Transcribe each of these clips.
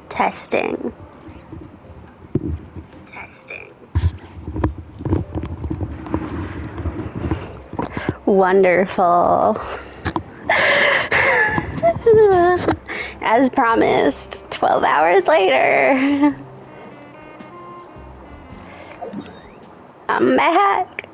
Testing. Wonderful. As promised, 12 hours later. I'm back.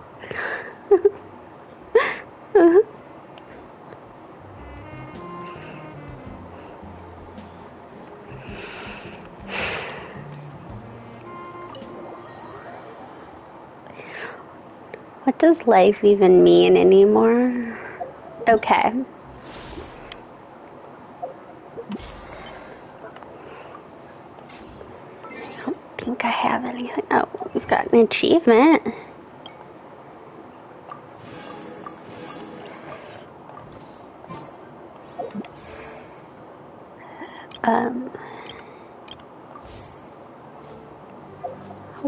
What does life even mean anymore? Okay. I don't think I have anything. Oh, we've got an achievement.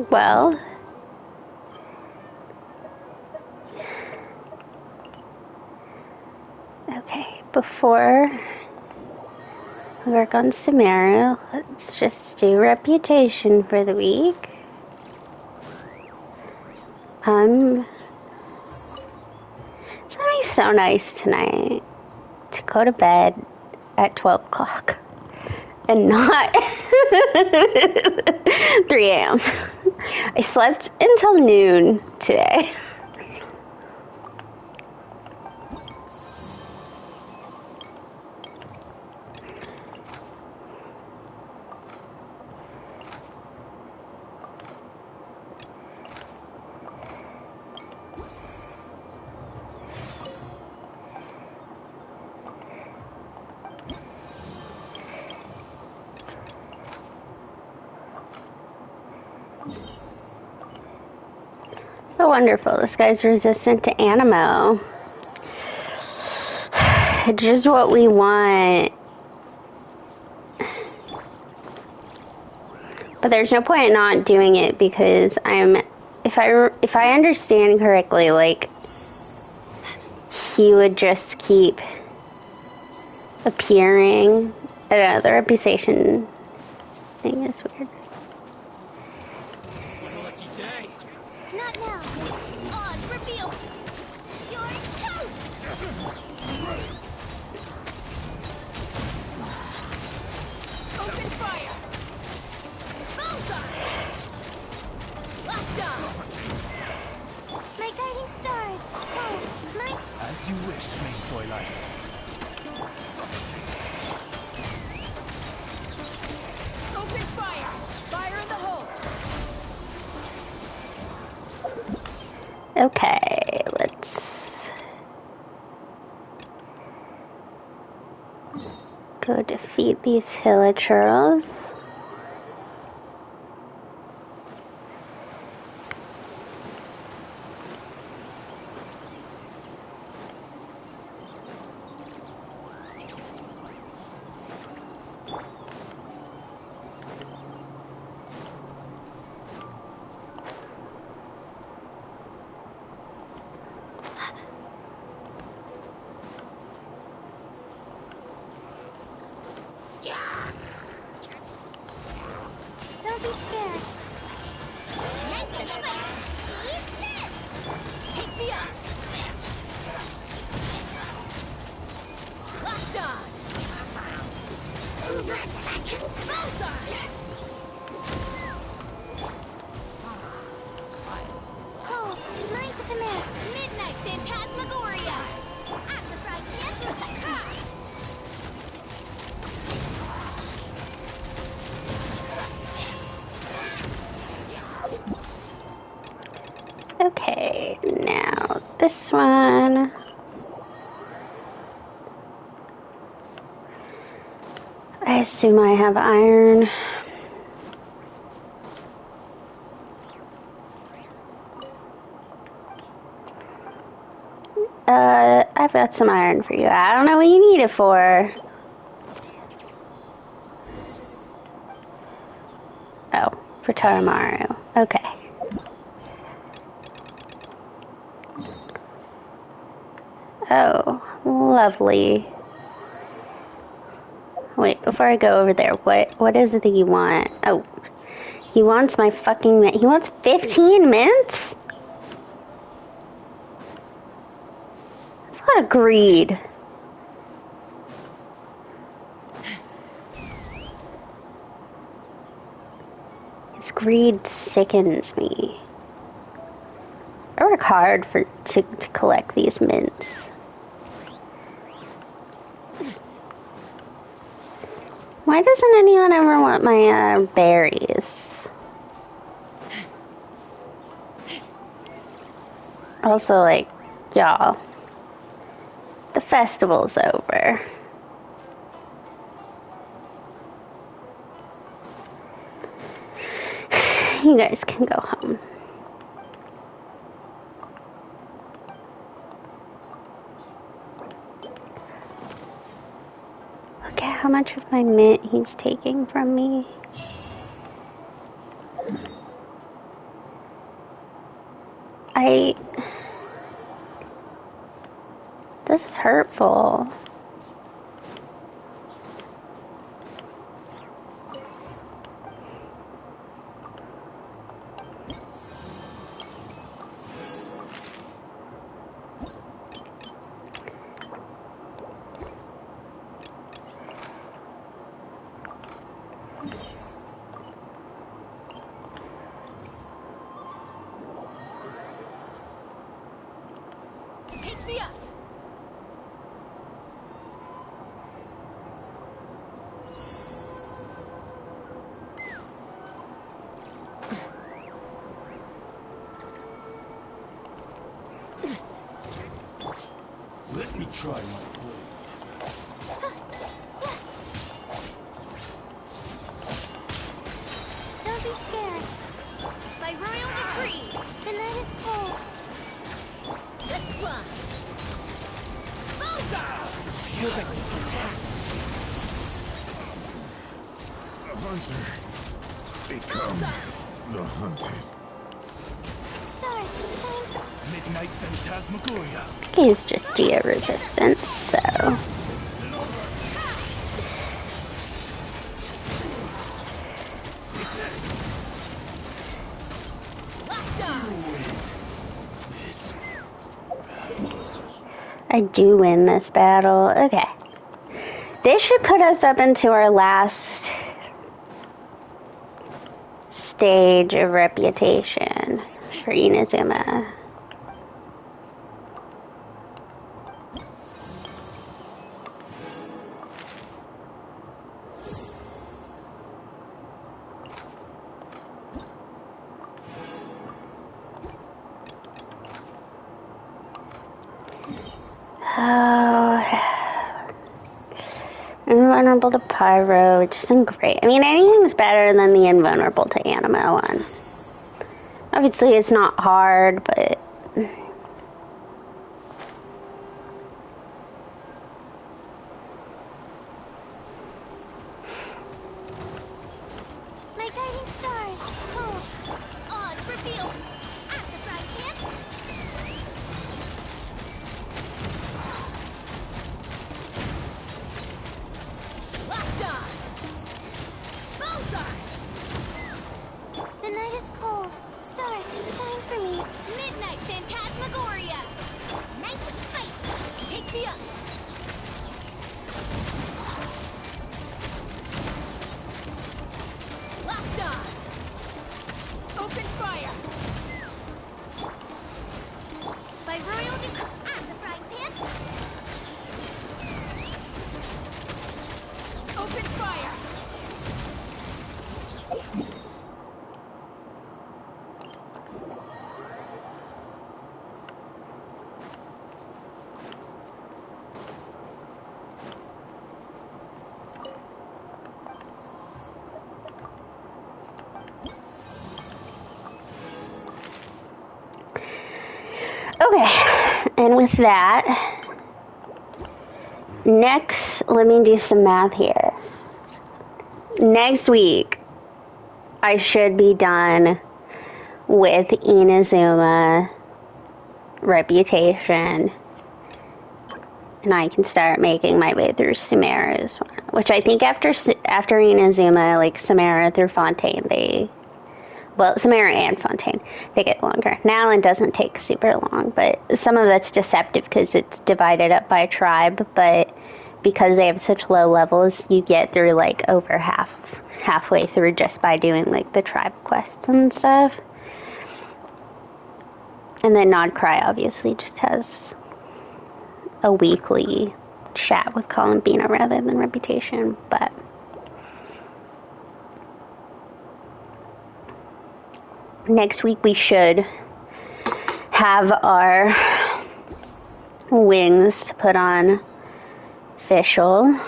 Well. Okay, before we work on Sumeru, let's just do reputation for the week. It's gonna be so nice tonight to go to bed at 12 o'clock and not 3 a.m. I slept until noon today. Oh, wonderful. This guy's resistant to Animo. Just what we want. But there's no point in not doing it because if I understand correctly, like, he would just keep appearing. I don't know, the reputation thing is weird. Not now. On, reveal. You're toast. Open fire. Bullseye. Lockdown. My guiding stars. Oh, my. As you wish, main Twilight. Open fire. Fire in the hole. Okay, let's go defeat these hilichurls. Don't be scared. Nice and spicy. Eat this. Take me up. Locked on. Bullseye. Oh, mine to command. Midnight Phantasmagoria. I'm surprised yet. Okay, now this one. I assume I have iron. I've got some iron for you. I don't know what you need it for. Oh, for Taramaru. Okay. Oh, lovely. Wait, before I go over there, what is it that you want? Oh, he wants my fucking he wants 15 minutes? That's a lot of greed. His greed sickens me. I work hard to collect these mints. Why doesn't anyone ever want my berries? Also, like, y'all, the festival's over. You guys can go home. Look at how much of my mint he's taking from me. This is hurtful. Let me try my blade. Don't be scared. By royal decree, the night is cold. Let's fly. The hunter becomes the hunted. Stars, shine. Midnight Phantasmagoria. He's just gear resistance, so. I do win this battle. Okay. This should put us up into our last stage of reputation for Inazuma. Invulnerable to Pyro, which isn't great. I mean, anything's better than the invulnerable to Animo one. Obviously, it's not hard, but... My guiding stars, hold. Odds revealed. At the bright hip. Locked on. Bullseye. The night is cold. Stars, shine for me. Midnight Phantasmagoria. Nice and spicy. Take the up. Locked on. Open fire. By royal decree. At the bright pit. Open fire. Okay, and with that, next, let me do some math here. Next week, I should be done with Inazuma, Reputation, and I can start making my way through Sumeru's one. Which I think after Inazuma, like Sumeru through Fontaine, Sumeru and Fontaine, they get longer. Nalan doesn't take super long, but some of that's deceptive because it's divided up by tribe, but because they have such low levels, you get through like over halfway through just by doing like the tribe quests and stuff. And then Nodcry obviously just has a weekly chat with Columbina rather than Reputation, but next week we should have our wings to put on official.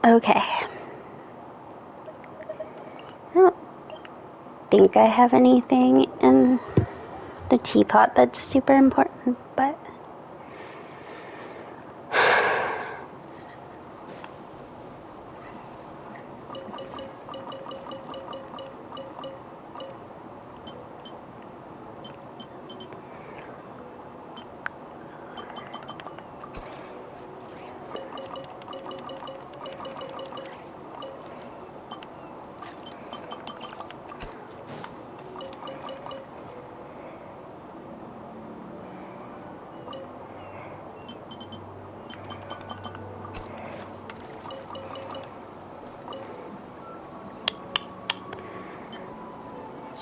Okay. I don't think I have anything in the teapot that's super important, but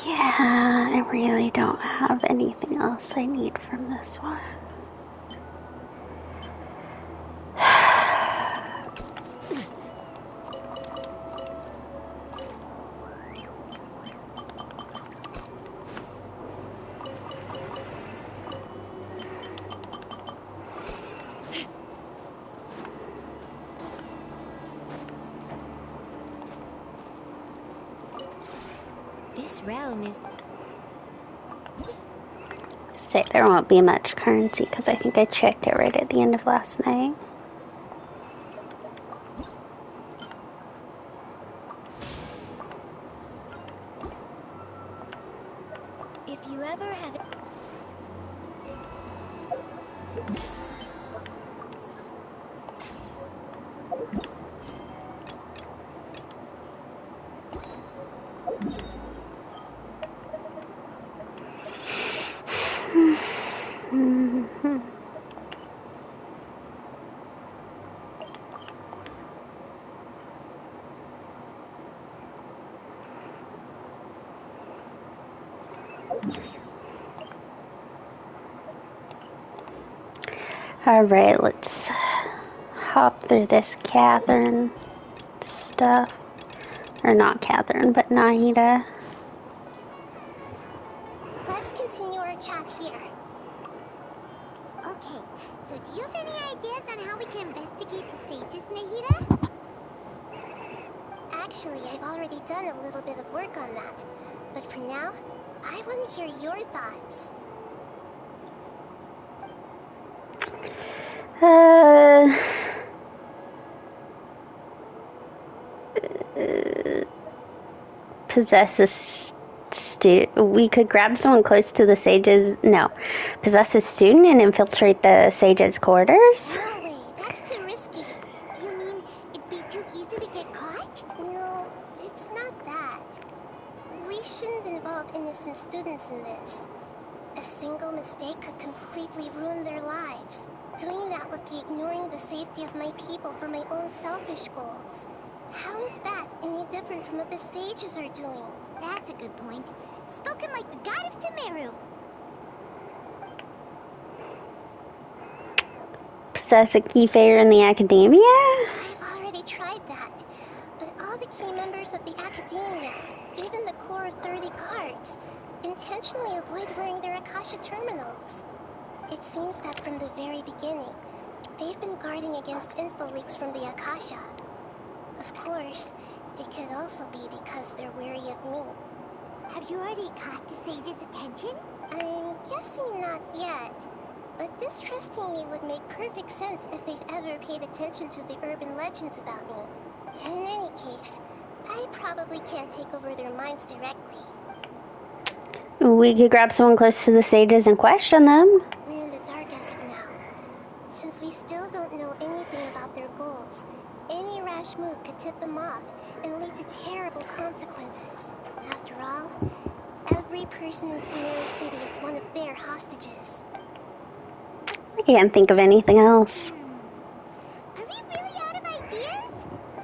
yeah, I really don't have anything else I need from this one. This realm is... Say there won't be much currency because I think I checked it right at the end of last night. If you ever had... Alright, let's hop through this Catherine stuff. Or not Catherine, but Nahida. Let's continue our chat here. Okay, so do you have any ideas on how we can investigate the sages, Nahida? Actually, I've already done a little bit of work on that. But for now, I want to hear your thoughts. Possess a we could grab someone close to the sages. No. Possess a student and infiltrate the sages' quarters? No way, that's too risky. You mean it'd be too easy to get caught? No, it's not that. We shouldn't involve innocent students in this. A single mistake could completely ruin their lives. Doing that would be ignoring the safety of my people for my own selfish goals. How is that any different from what the sages are doing? That's a good point. Spoken like the god of Sumeru. Possess a key figure in the academia? I've already tried that. But all the key members of the academia, even the core of 30 cards, intentionally avoid wearing their Akasha terminals. It seems that from the very beginning, they've been guarding against info leaks from the Akasha. Of course, it could also be because they're wary of me. Have you already caught the sage's attention? I'm guessing not yet. But distrusting me would make perfect sense if they've ever paid attention to the urban legends about me. And in any case, I probably can't take over their minds directly. We could grab someone close to the sages and question them. We're in the dark as of now. Since we still don't know anything about their goals, any rash move could tip them off and lead to terrible consequences. After all, every person in Sumeru City is one of their hostages. I can't think of anything else. Are we really out of ideas?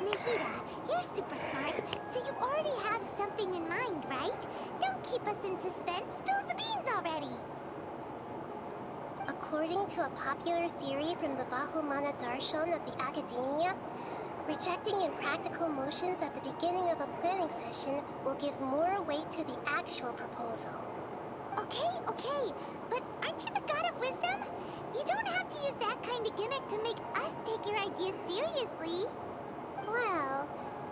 Nahida, you're super smart, so you already have something in mind, right? Don't keep us in suspense. Spill the beans already! According to a popular theory from the Vahumana Darshan of the Academia, rejecting impractical motions at the beginning of a planning session will give more weight to the actual proposal. Okay, but aren't you the god of wisdom? You don't have to use that kind of gimmick to make us take your ideas seriously. Well,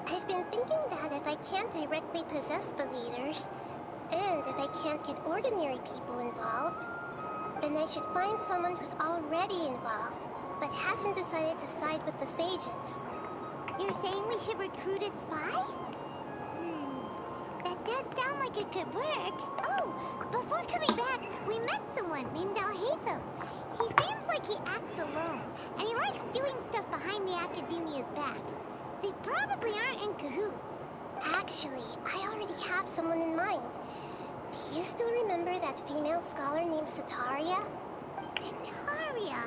I've been thinking that if I can't directly possess the leaders, and if I can't get ordinary people involved, then I should find someone who's already involved, but hasn't decided to side with the sages. You're saying we should recruit a spy? That does sound like it could work. Oh, before coming back, we met someone named Al-Haytham. He seems like he acts alone, and he likes doing stuff behind the Academia's back. They probably aren't in cahoots. Actually, I already have someone in mind. Do you still remember that female scholar named Sitaria? Sitaria?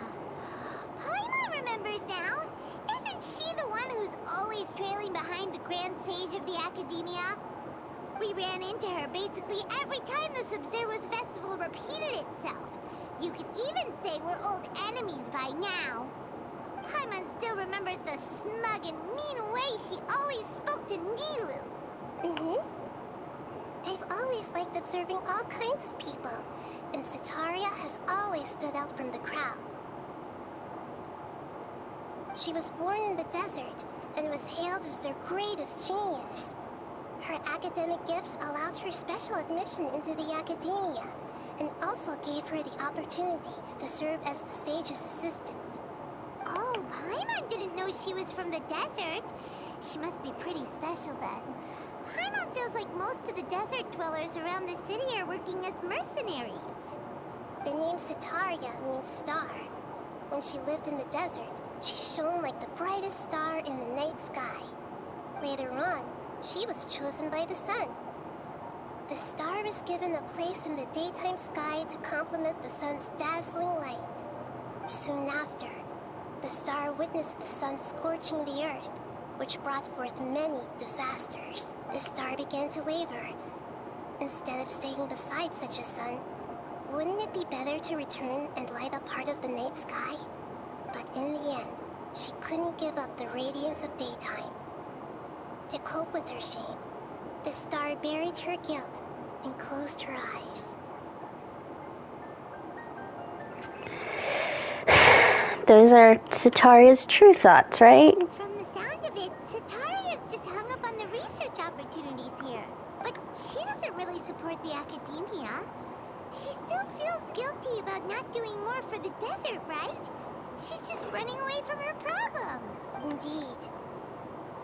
Paimon remembers now. Isn't she the one who's always trailing behind the Grand Sage of the Academia? We ran into her basically every time the Sub-Zero's festival repeated itself. You could even say we're old enemies by now. Paimon still remembers the smug and mean way she always spoke to Nilu. I've always liked observing all kinds of people, and Sitaria has always stood out from the crowd. She was born in the desert and was hailed as their greatest genius. Her academic gifts allowed her special admission into the Academia, and also gave her the opportunity to serve as the sage's assistant. Oh, Paimon didn't know she was from the desert. She must be pretty special then. Paimon feels like most of the desert dwellers around the city are working as mercenaries. The name Sitaria means star. When she lived in the desert, she shone like the brightest star in the night sky. Later on, she was chosen by the sun. The star was given a place in the daytime sky to complement the sun's dazzling light. Soon after, the star witnessed the sun scorching the earth, which brought forth many disasters. The star began to waver. Instead of staying beside such a sun, wouldn't it be better to return and light up part of the night sky? But in the end, she couldn't give up the radiance of daytime. To cope with her shame, the star buried her guilt and closed her eyes. Those are Sitaria's true thoughts, right? From the sound of it, Sitaria's just hung up on the research opportunities here. But she doesn't really support the Academia. She still feels guilty about not doing more for the desert, right? She's just running away from her problems. Indeed.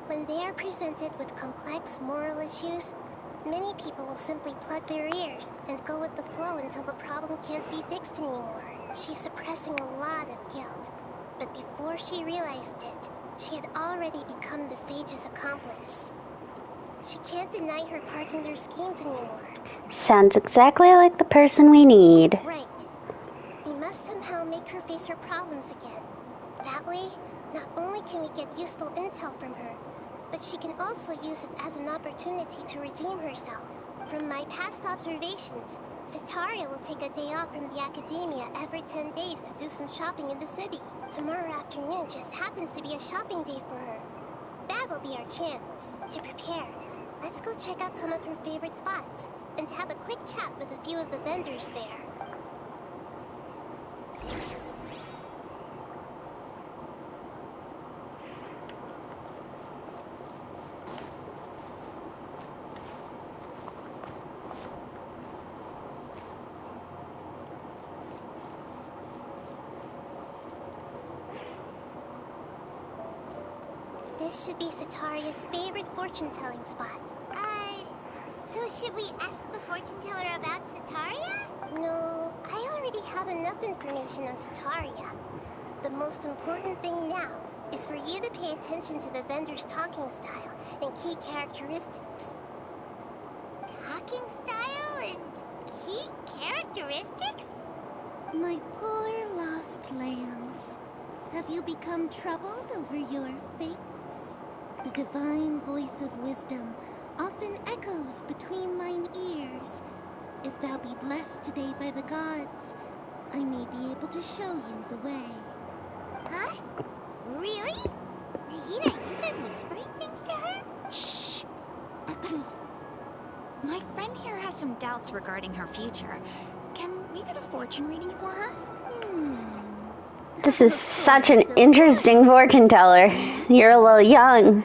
When they are presented with complex moral issues, many people will simply plug their ears and go with the flow until the problem can't be fixed anymore. She's suppressing a lot of guilt, but before she realized it, she had already become the sage's accomplice. She can't deny her part in their schemes anymore. Sounds exactly like the person we need. Right. We must somehow make her face her problems again. That way, not only can we get useful intel from her, but she can also use it as an opportunity to redeem herself. From my past observations, Sitaria will take a day off from the Academia every 10 days to do some shopping in the city. Tomorrow afternoon just happens to be a shopping day for her. That'll be our chance. To prepare, let's go check out some of her favorite spots, and have a quick chat with a few of the vendors there. This should be Sataria's favorite fortune-telling spot. So should we ask the fortune teller about Sataria? No, I already have enough information on Sataria. The most important thing now is for you to pay attention to the vendor's talking style and key characteristics. Talking style and key characteristics? My poor lost lambs. Have you become troubled over your fates? The divine voice of wisdom often echoes between mine ears. If thou be blessed today by the gods, I may be able to show you the way. Huh? Really? Nahida, you've been whispering things to her? Shh! My friend here has some doubts regarding her future. Can we get a fortune reading for her? This is such an interesting fortune teller. You're a little young.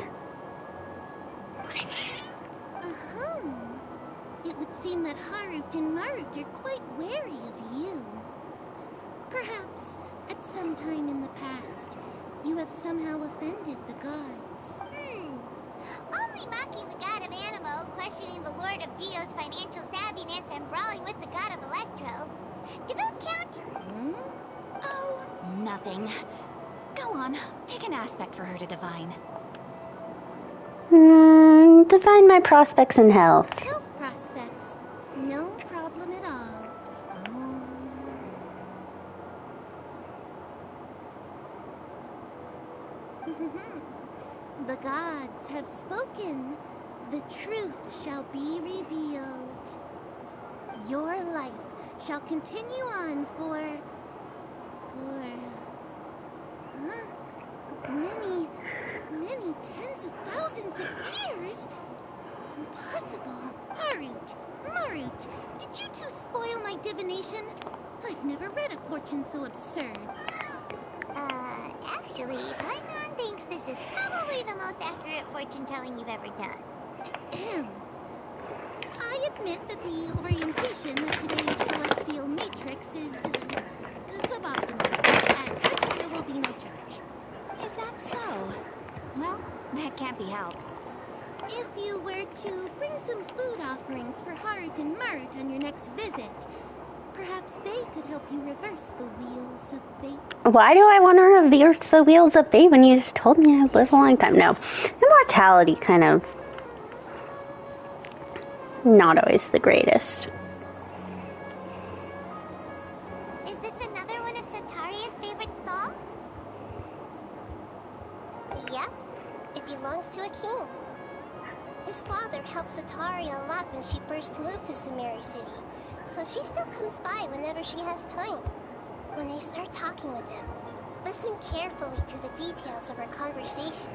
It would seem that Harut and Marut are quite wary of you. Perhaps, at some time in the past, you have somehow offended the gods. Only mocking the god of Animo, questioning the lord of Geo's financial savviness, and brawling with the god of Electro. Do those count? Oh, nothing. Go on, pick an aspect for her to divine. Define my prospects in health. Health prospects. No problem at all. The gods have spoken. The truth shall be revealed. Your life shall continue on for many tens of thousands of years. Impossible. Harut, Marut, did you two spoil my divination? I've never read a fortune so absurd. Actually, Paimon thinks this is probably the most accurate fortune-telling you've ever done. I admit that the orientation of today's celestial matrix is suboptimal. As such, there will be no charge. Is that so? Well, that can't be helped. If you were to bring some food offerings for Harut and Marut on your next visit, perhaps they could help you reverse the wheels of fate. Why do I want to reverse the wheels of fate when you just told me I'd live a long time? No. Immortality kind of not always the greatest. Is this another one of Sataria's favorite stalls? Yep. It belongs to a king. His father helped Sataria a lot when she first moved to Sumeru City, so she still comes by whenever she has time. When they start talking with him, listen carefully to the details of our conversation.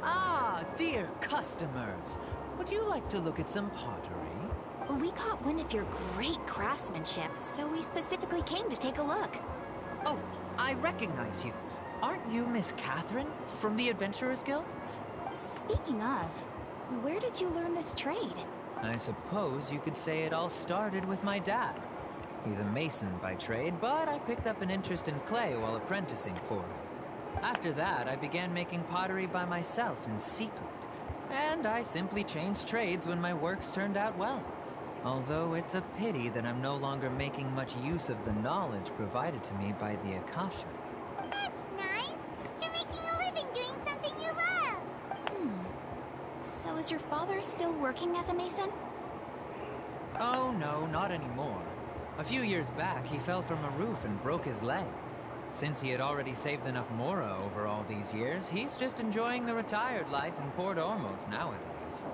Ah, dear customers, would you like to look at some pottery? We caught wind of your great craftsmanship, so we specifically came to take a look. Oh, I recognize you. Aren't you Miss Catherine from the Adventurers Guild? Speaking of, where did you learn this trade? I suppose you could say it all started with my dad. He's a mason by trade, but I picked up an interest in clay while apprenticing for him. After that, I began making pottery by myself in secret. And I simply changed trades when my works turned out well. Although it's a pity that I'm no longer making much use of the knowledge provided to me by the Akasha. That's nice. You're making a living doing something you love. So is your father still working as a mason? Oh no, not anymore. A few years back, he fell from a roof and broke his leg. Since he had already saved enough mora over all these years, he's just enjoying the retired life in Port Ormos nowadays.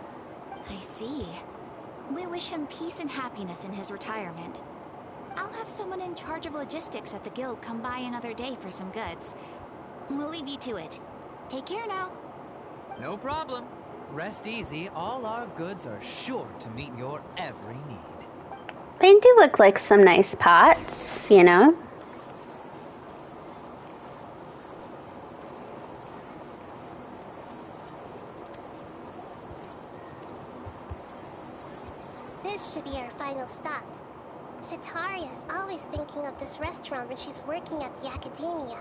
I see. We wish him peace and happiness in his retirement. I'll have someone in charge of logistics at the guild come by another day for some goods. We'll leave you to it. Take care now. No problem. Rest easy, all our goods are sure to meet your every need. They do look like some nice pots, you know? This should be our final stop. Sataria is always thinking of this restaurant when she's working at the academia.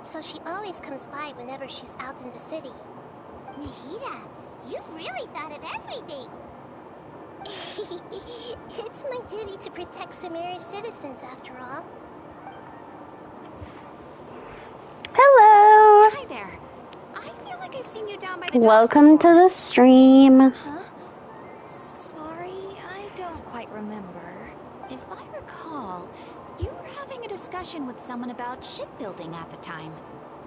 so she always comes by whenever she's out in the city. Nahida, you've really thought of everything. It's my duty to protect Samaria's citizens, after all. Hello! Hi there. I feel like I've seen you down by the docks Welcome to before. the stream. Huh? Sorry, I don't quite remember. If I recall, you were having a discussion with someone about shipbuilding at the time.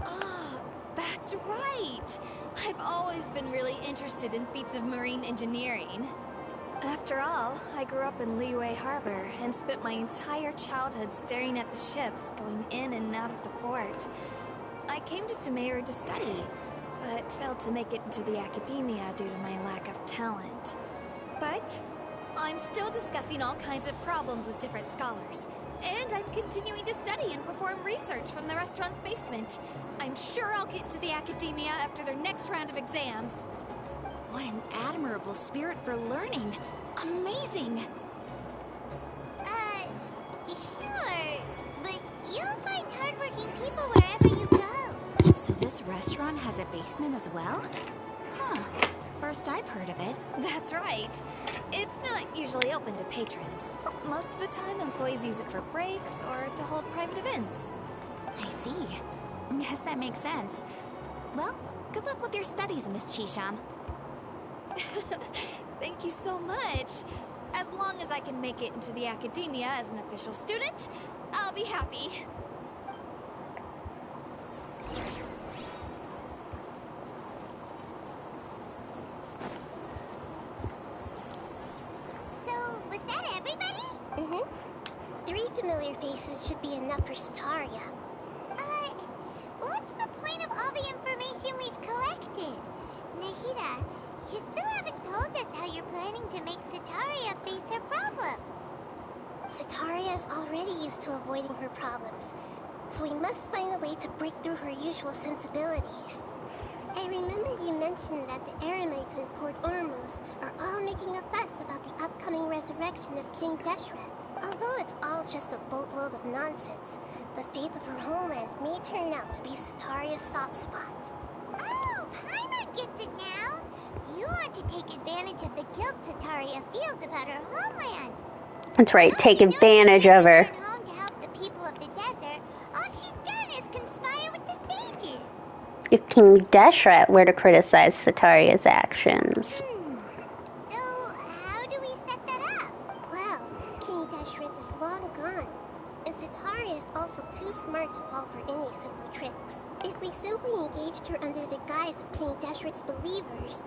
Ah, that's right. I've always been really interested in feats of marine engineering. After all, I grew up in Liyue Harbor and spent my entire childhood staring at the ships going in and out of the port. I came to Sumeru to study, but failed to make it into the academia due to my lack of talent. But I'm still discussing all kinds of problems with different scholars, and I'm continuing to study and perform research from the restaurant's basement. I'm sure I'll get into the academia after their next round of exams. What an admirable spirit for learning. Amazing. Sure, but you'll find hardworking people wherever you go. So this restaurant has a basement as well? Huh. First I've heard of it. That's right. It's not usually open to patrons. Most of the time, employees use it for breaks or to hold private events. I see. Yes, that makes sense. Well, good luck with your studies, Miss Chishan. Thank you so much. As long as I can make it into the academia as an official student, I'll be happy. So, was that everybody? Mm-hmm. 3 familiar faces should be enough for Sataria. What's the point of all the information we've collected? Nahida, you still haven't told us how you're planning to make Sataria face her problems. Sataria is already used to avoiding her problems, so we must find a way to break through her usual sensibilities. I remember you mentioned that the Eremites in Port Ormuz are all making a fuss about the upcoming resurrection of King Deshret. Although it's all just a boatload of nonsense, the fate of her homeland may turn out to be Sataria's soft spot. Oh, Paimon gets it now. You want to take advantage of the guilt Sataria feels about her homeland. That's right, Well, take she knows advantage she of should her. return home to help the people of the desert. All she's done is conspire with the sages. If King Deshret were to criticize Sataria's actions. So, how do we set that up? Well, King Deshret is long gone, and Sataria is also too smart to fall for any simple tricks. If we simply engaged her under the guise of King Deshret's believers,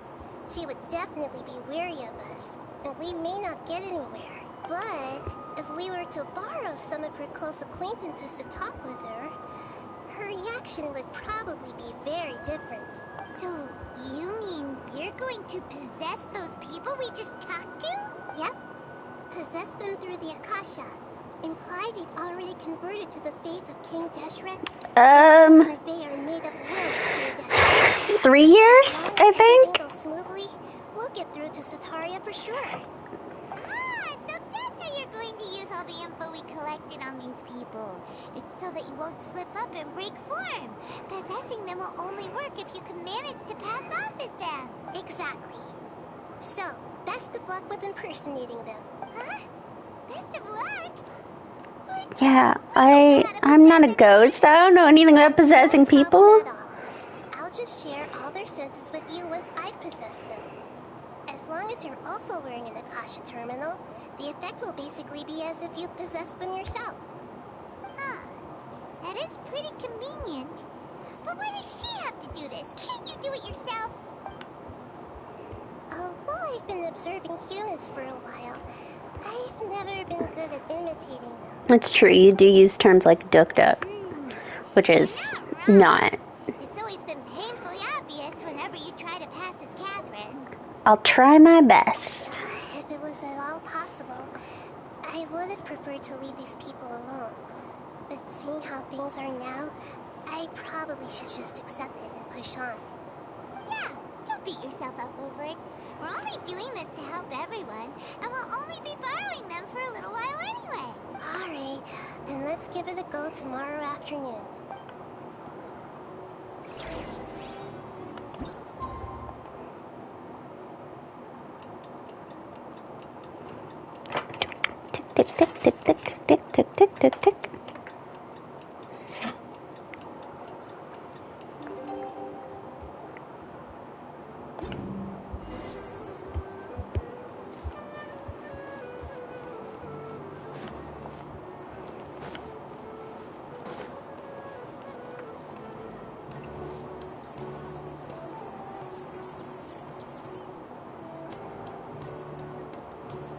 she would definitely be wary of us, and we may not get anywhere. But if we were to borrow some of her close acquaintances to talk with her, her reaction would probably be very different. So, you mean you're going to possess those people we just talked to? Yep. Possess them through the Akasha. Imply they've already converted to the faith of King Deshret. Convey our made-up word of King Deshret. 3 years, As long I as think? everything goes smoothly, we'll get through to Sataria for sure. So that's how you're going to use all the info we collected on these people. It's so that you won't slip up and break form. Possessing them will only work if you can manage to pass off as them. Exactly. So, best of luck with impersonating them. Huh? Best of luck? What? Yeah, I'm not a ghost. I don't know anything about possessing No problem people. at all. I'll just share all their senses with you once I've possessed them. As long as you're also wearing an Akasha terminal, the effect will basically be as if you've possessed them yourself. Huh. That is pretty convenient. But why does she have to do this? Can't you do it yourself? Although I've been observing humans for a while, I've never been good at imitating them. It's true, you do use terms like duck, which is You're not. It's always been painfully obvious whenever you try to pass as Catherine. I'll try my best. If it was at all possible, I would have preferred to leave these people alone. But seeing how things are now, I probably should just accept it and push on. Yeah, don't beat yourself up over it. We're only doing this to help everyone, and we'll only be borrowing them for a little while anyway. Alright, then let's give it a go tomorrow afternoon. tick, tick.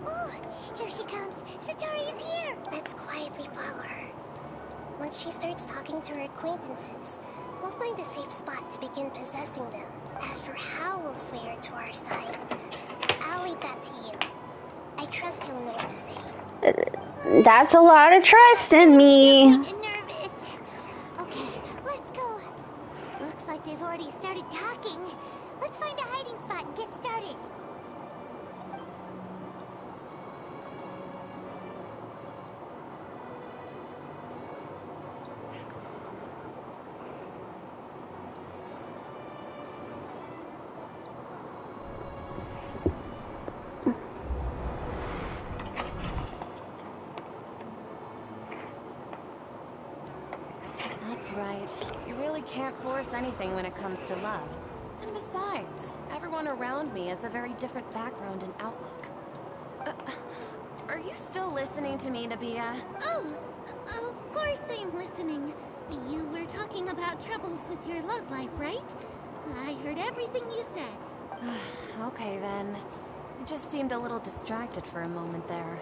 Oh, here she comes. Satori is here. Let's quietly follow her. Once she starts talking to her acquaintances, we'll find a safe spot to begin possessing them. As for how we'll sway her to our side, I'll leave that to you. I trust you'll know what to say. That's a lot of trust in me. I'm nervous. Okay, let's go. Looks like they've already started talking. Let's find a hiding spot and get started. That's right. You really can't force anything when it comes to love. And besides, everyone around me has a very different background and outlook. Are you still listening to me, Nabia? Oh, of course I'm listening. You were talking about troubles with your love life, right? I heard everything you said. Okay then. You just seemed a little distracted for a moment there.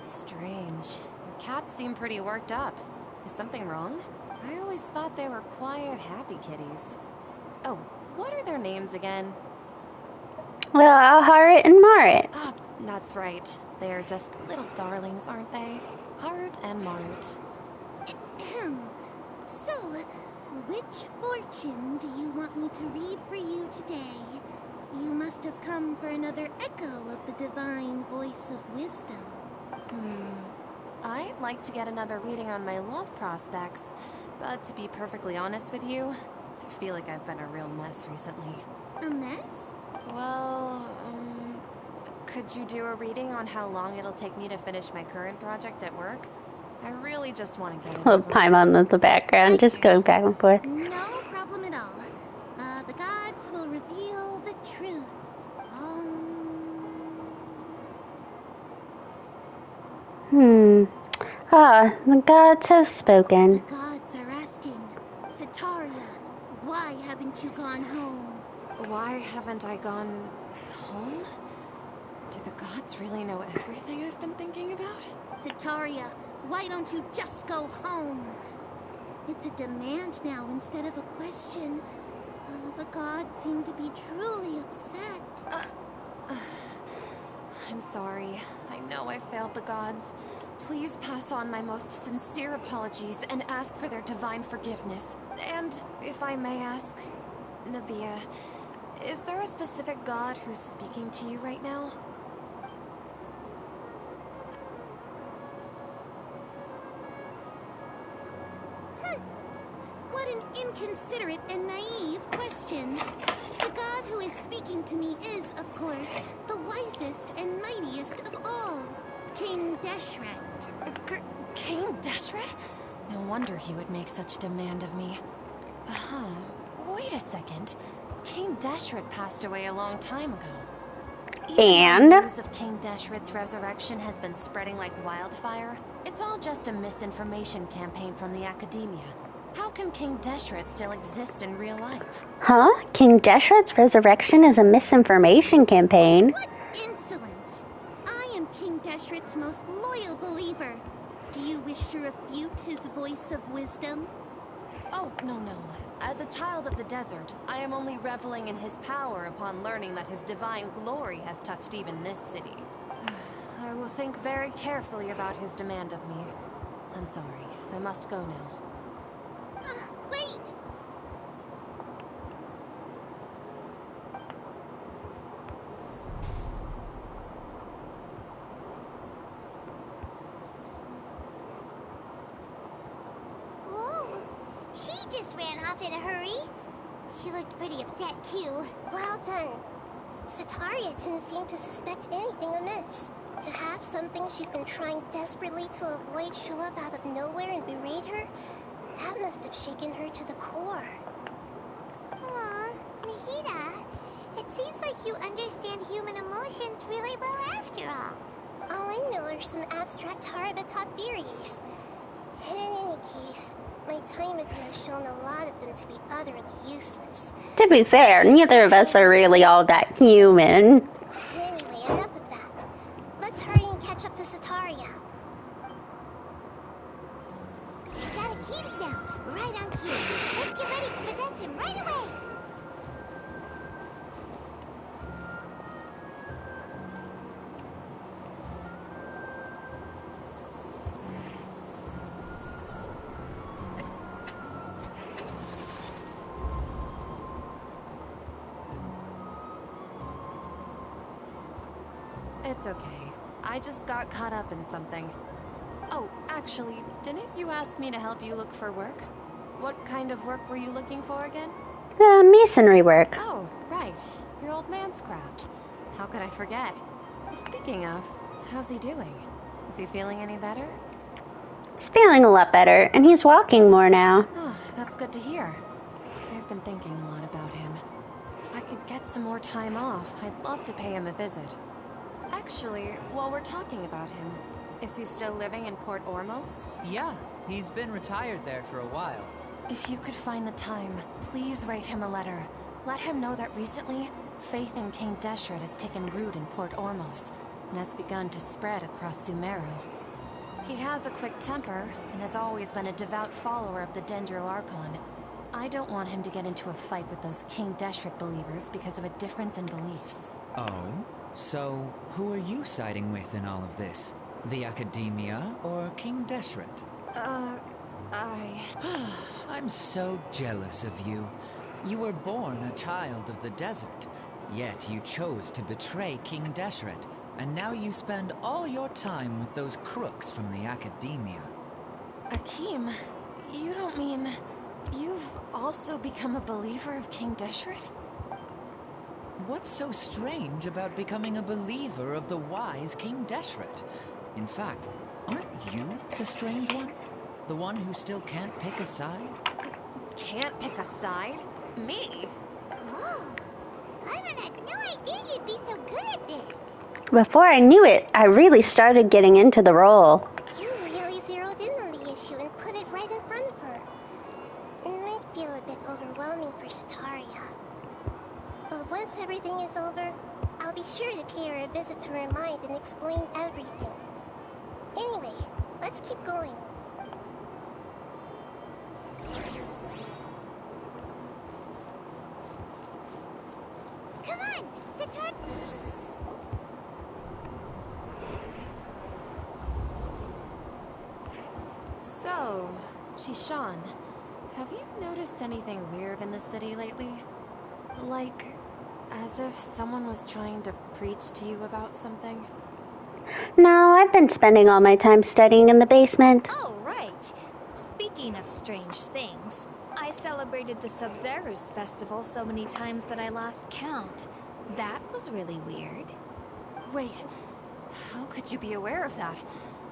Strange. Your cats seem pretty worked up. Is something wrong? I always thought they were quiet, happy kitties. Oh, what are their names again? Well, Harit and Marit. Ah, that's right. They are just little darlings, aren't they? Hart and Mart. So, which fortune do you want me to read for you today? You must have come for another echo of the divine voice of wisdom. I'd like to get another reading on my love prospects, but to be perfectly honest with you, I feel like I've been a real mess recently. A mess? Well, could you do a reading on how long it'll take me to finish my current project at work? I really just want to get it Little over with. Paimon in the background, just going back and forth. No problem at all. The gods will reveal the truth. The gods have The spoken. gods are asking, Sataria, why haven't you gone home? Why haven't I gone home? Do the gods really know everything I've been thinking about? Sataria, why don't you just go home? It's a demand now instead of a question. The gods seem to be truly upset. I'm sorry. I know I failed the gods. Please pass on my most sincere apologies and ask for their divine forgiveness. And, if I may ask, Nabia, is there a specific god who's speaking to you right now? What an inconsiderate and naive question. The god who is speaking to me is, of course, the wisest and mightiest of all, King Deshret. King Deshret? No wonder he would make such demand of me. Wait a second. King Deshret passed away a long time ago. Even though news of King Deshret's resurrection has been spreading like wildfire, it's all just a misinformation campaign from the academia. How can King Deshret still exist in real life? Huh? King Deshret's resurrection is a misinformation campaign. What insolence! I am King Deshret's most loyal believer. Do you wish to refute his voice of wisdom? Oh, no. As a child of the desert, I am only reveling in his power upon learning that his divine glory has touched even this city. I will think very carefully about his demand of me. I'm sorry. I must go now. Wait! Whoa! She just ran off in a hurry. She looked pretty upset too. Well done. Sataria didn't seem to suspect anything amiss. To have something she's been trying desperately to avoid show up out of nowhere and berate her, that must have shaken her to the core. Aw, Nahida, it seems like you understand human emotions really well after all. All I know are some abstract Harvard-taught theories. And in any case, my time with you has shown a lot of them to be utterly useless. To be fair, neither of us are really all that human. Anyway, enough of that. Let's hurry and catch up to Sataria. He's out of Keems now, right on cue. Let's get ready to possess him right away. It's okay. I just got caught up in something. Oh, actually, didn't you ask me to help you look for work? What kind of work were you looking for again? Masonry work. Oh, right. Your old man's craft. How could I forget? Speaking of, how's he doing? Is he feeling any better? He's feeling a lot better, and he's walking more now. Oh, that's good to hear. I've been thinking a lot about him. If I could get some more time off, I'd love to pay him a visit. Actually, while we're talking about him, is he still living in Port Ormos? Yeah, he's been retired there for a while. If you could find the time, please write him a letter. Let him know that recently, faith in King Deshret has taken root in Port Ormos and has begun to spread across Sumeru. He has a quick temper and has always been a devout follower of the Dendro Archon. I don't want him to get into a fight with those King Deshret believers because of a difference in beliefs. Oh? So, who are you siding with in all of this? The Academia or King Deshret? I'm so jealous of you. You were born a child of the desert, yet you chose to betray King Deshret, and now you spend all your time with those crooks from the Academia. Akeem, you don't mean you've also become a believer of King Deshret? What's so strange about becoming a believer of the wise King Deshret? In fact, aren't you the strange one? The one who still can't pick a side? Can't pick a side? Me? Whoa, Paimon had no idea you'd be so good at this. Before I knew it, I really started getting into the role. You really zeroed in on the issue and put it right in front of her. It might feel a bit overwhelming for Sataria. But once everything is over, I'll be sure to pay her a visit to her mind and explain everything. Anyway, let's keep going. Come on, Sataria. So, Shishan, have you noticed anything weird in the city lately? Like, as if someone was trying to preach to you about something? No, I've been spending all my time studying in the basement. Oh, right. Speaking of strange things, I celebrated the Sub-Zerus festival so many times that I lost count. That was really weird. Wait, how could you be aware of that?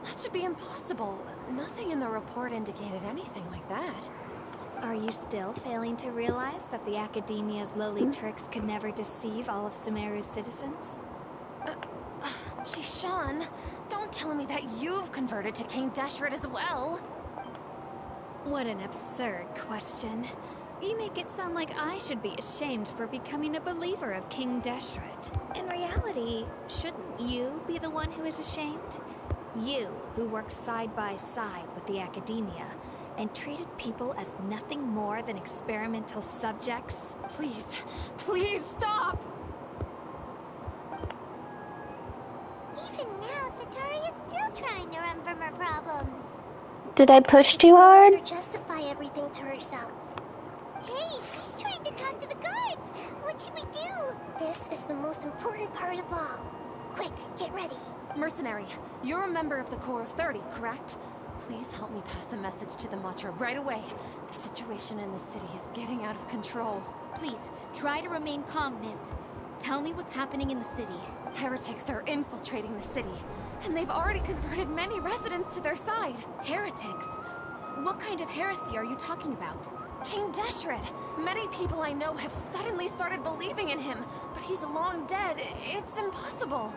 That should be impossible. Nothing in the report indicated anything like that. Are you still failing to realize that the Academia's lowly tricks could never deceive all of Sumeru's citizens? Shishan, don't tell me that you've converted to King Deshret as well. What an absurd question. You make it sound like I should be ashamed for becoming a believer of King Deshret. In reality, shouldn't you be the one who is ashamed? You, who works side by side with the Academia, and treated people as nothing more than experimental subjects? Please, please stop! Even now, Sataria's still trying to run from her problems. Did I push too hard? Let her justify everything to herself. Hey, she's trying to talk to the guards. What should we do? This is the most important part of all. Quick, get ready. Mercenary, you're a member of the Corps of 30, correct? Please help me pass a message to the Macho right away. The situation in the city is getting out of control. Please, try to remain calm, miss. Tell me what's happening in the city. Heretics are infiltrating the city, and they've already converted many residents to their side. Heretics? What kind of heresy are you talking about? King Deshret! Many people I know have suddenly started believing in him, but he's long dead. It's impossible.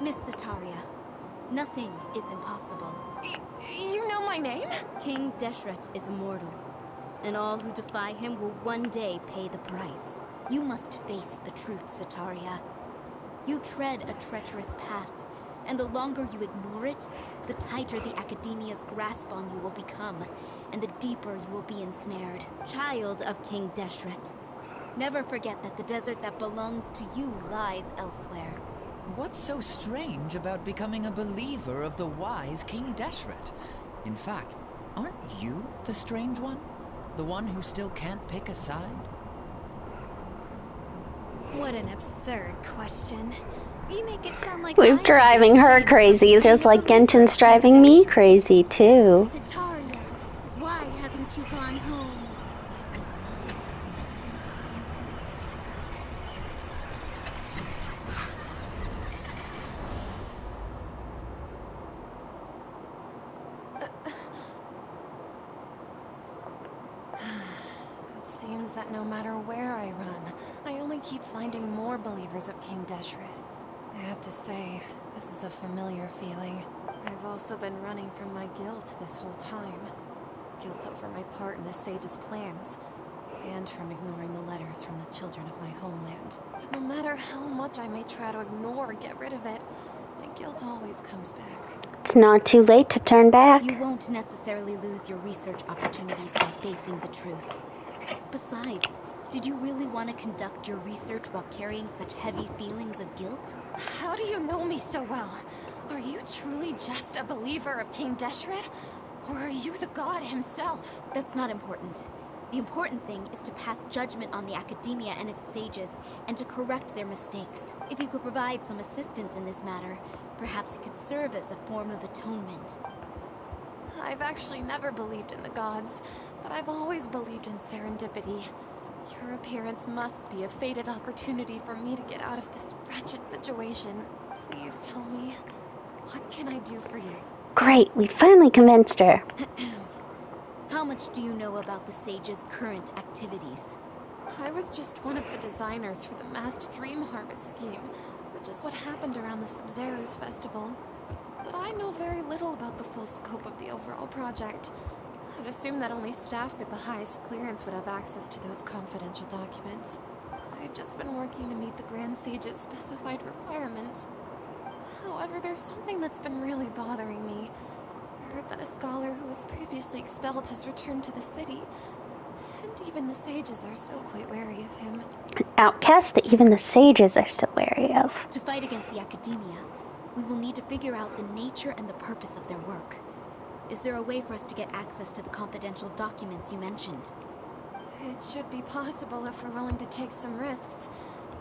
Miss Sataria, nothing is impossible. You know my name? King Deshret is immortal, and all who defy him will one day pay the price. You must face the truth, Sataria. You tread a treacherous path, and the longer you ignore it, the tighter the Academia's grasp on you will become, and the deeper you will be ensnared. Child of King Deshret, never forget that the desert that belongs to you lies elsewhere. What's so strange about becoming a believer of the wise King Deshret? In fact, aren't you the strange one? The one who still can't pick a side? What an absurd question. You make it sound like We're driving her crazy, just like Genshin's driving me crazy, too. Sataria, why haven't you gone home? It seems that no matter where I run, I only keep finding more believers of King Deshret. I have to say, this is a familiar feeling. I've also been running from my guilt this whole time. Guilt over my part in the Sage's plans, and from ignoring the letters from the children of my homeland. But no matter how much I may try to ignore or get rid of it, my guilt always comes back. It's not too late to turn back. You won't necessarily lose your research opportunities by facing the truth. Besides, did you really want to conduct your research while carrying such heavy feelings of guilt? How do you know me so well? Are you truly just a believer of King Deshret? Or are you the god himself? That's not important. The important thing is to pass judgment on the Academia and its sages, and to correct their mistakes. If you could provide some assistance in this matter, perhaps it could serve as a form of atonement. I've actually never believed in the gods, but I've always believed in serendipity. Your appearance must be a fated opportunity for me to get out of this wretched situation. Please tell me, what can I do for you? Great, we finally convinced her. How much do you know about the sage's current activities? I was just one of the designers for the masked dream harvest scheme, which is what happened around the Sub-Zero's festival. But I know very little about the full scope of the overall project. I'd assume that only staff with the highest clearance would have access to those confidential documents. I've just been working to meet the Grand Sage's specified requirements. However, there's something that's been really bothering me. I heard that a scholar who was previously expelled has returned to the city, and even the sages are still quite wary of him. An outcast that even the sages are still wary of. To fight against the Academia, we will need to figure out the nature and the purpose of their work. Is there a way for us to get access to the confidential documents you mentioned? It should be possible if we're willing to take some risks.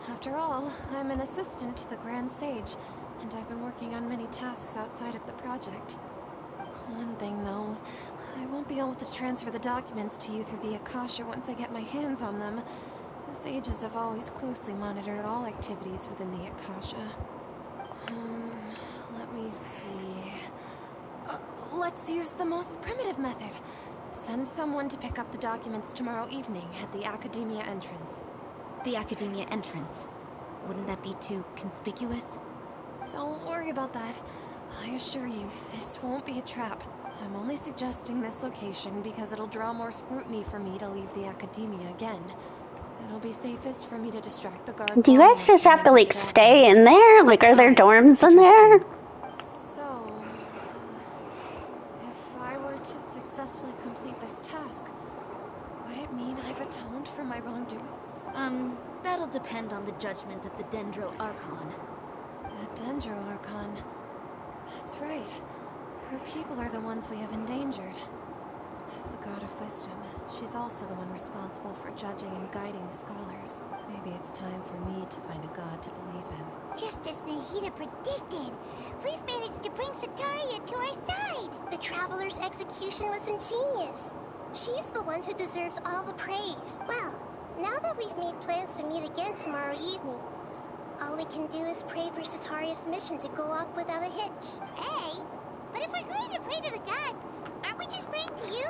After all, I'm an assistant to the Grand Sage, and I've been working on many tasks outside of the project. One thing, though, I won't be able to transfer the documents to you through the Akasha once I get my hands on them. The sages have always closely monitored all activities within the Akasha. Let me see... let's use the most primitive method. Send someone to pick up the documents tomorrow evening at the Academia entrance. The Academia entrance. Wouldn't that be too conspicuous? Don't worry about that. I assure you, this won't be a trap. I'm only suggesting this location because it'll draw more scrutiny for me to leave the Academia again. It'll be safest for me to distract the guards. Do you guys just have to, like, stay in there? Like, are there dorms in there? So, if I were to successfully complete this task, would it mean I've atoned for my wrongdoings? That'll depend on the judgment of the Dendro Archon. The Dendro Archon. That's right. Her people are the ones we have endangered. As the god of wisdom, she's also the one responsible for judging and guiding the scholars. Maybe it's time for me to find a god to believe in. Just as Nahida predicted, we've managed to bring Sataria to our side. The Traveler's execution was ingenious. She's the one who deserves all the praise. Well, now that we've made plans to meet again tomorrow evening, All we can do is pray for Sataria's mission to go off without a hitch. Hey, but if we're going to pray to the gods, aren't we just praying to you?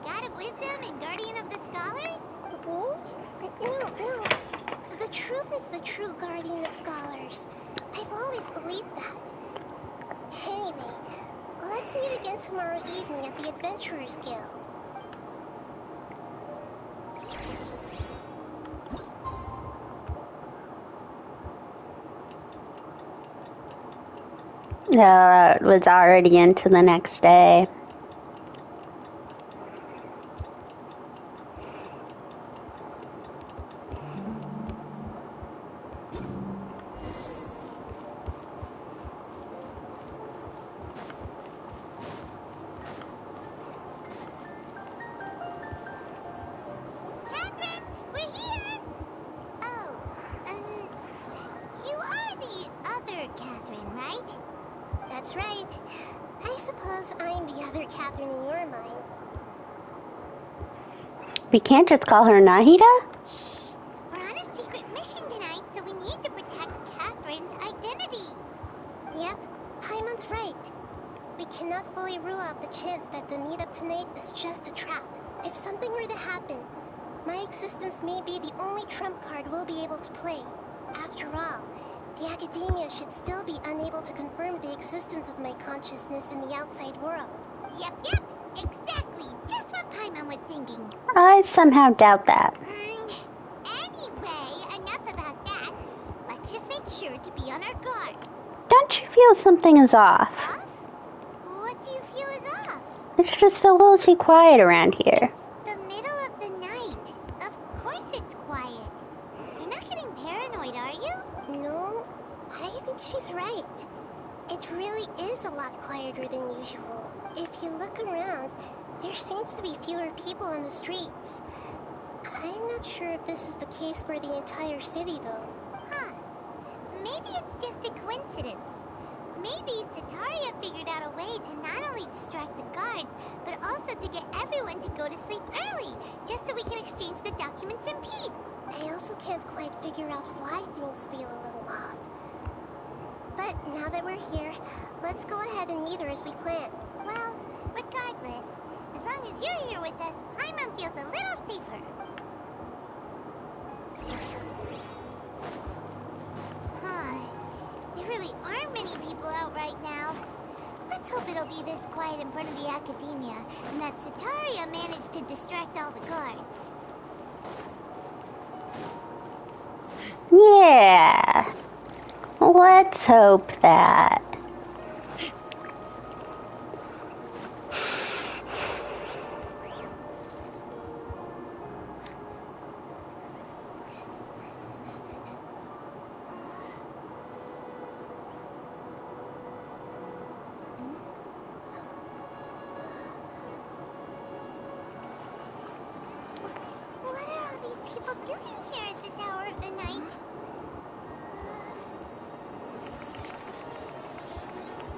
God of wisdom and guardian of the scholars? Oh? No. The truth is the true guardian of scholars. I've always believed that. Anyway, let's meet again tomorrow evening at the Adventurers Guild. It was already into the next day. Catherine, we're here! Oh, you are the other Catherine, right? That's right. I suppose I'm the other Catherine in your mind. We can't just call her Nahida? Shh! We're on a secret mission tonight, so we need to protect Catherine's identity. Yep, Paimon's right. We cannot fully rule out the chance that the meetup tonight is just a trap. If something were to happen, my existence may be the only trump card we'll be able to play. After all, the academia should still be unable to confirm the existence of my consciousness in the outside world. Yep, exactly. Just what Paimon was thinking. I somehow doubt that. Anyway, enough about that. Let's just make sure to be on our guard. Don't you feel something is off? Off? What do you feel is off? It's just a little too quiet around here. It's the middle of the night. Of course it's quiet. You're not getting paranoid, are you? No, I think she's right. It really is a lot quieter than usual. If you look around, there seems to be fewer people on the streets. I'm not sure if this is the case for the entire city, though. Huh. Maybe it's just a coincidence. Maybe Sataria figured out a way to not only distract the guards, but also to get everyone to go to sleep early, just so we can exchange the documents in peace. I also can't quite figure out why things feel a little off. But now that we're here, let's go ahead and meet her as we planned. Well, regardless, as long as you're here with us, Paimon feels a little safer. There really aren't many people out right now. Let's hope it'll be this quiet in front of the academia, and that Sataria managed to distract all the guards. Yeah. Let's hope that. What are all these people doing here at this hour of the night?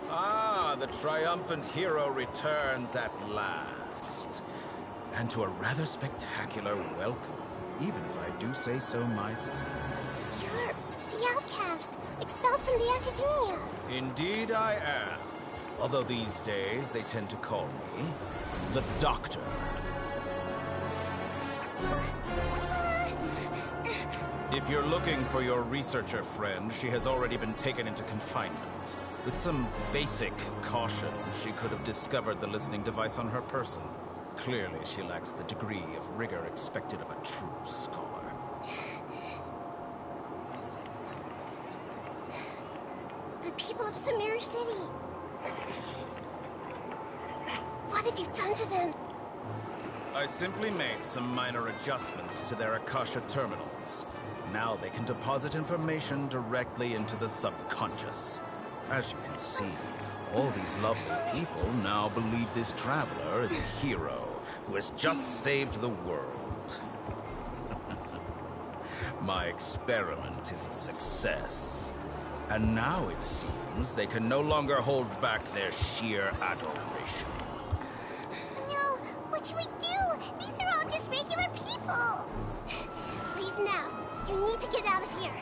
Ah, the triumphant hero returns at last. And to a rather spectacular welcome, even if I do say so myself. You're the outcast, expelled from the academia. Indeed I am. Although these days they tend to call me the Doctor. If you're looking for your researcher friend, she has already been taken into confinement. With some basic caution, she could have discovered the listening device on her person. Clearly, she lacks the degree of rigor expected of a true scholar. The people of Samir City. What have you done to them? I simply made some minor adjustments to their Akasha terminals. Now they can deposit information directly into the subconscious. As you can see, all these lovely people now believe this traveler is a hero who has just saved the world. My experiment is a success. And now it seems they can no longer hold back their sheer adoration. No, what should we do? These are all just regular people. Leave now. You need to get out of here.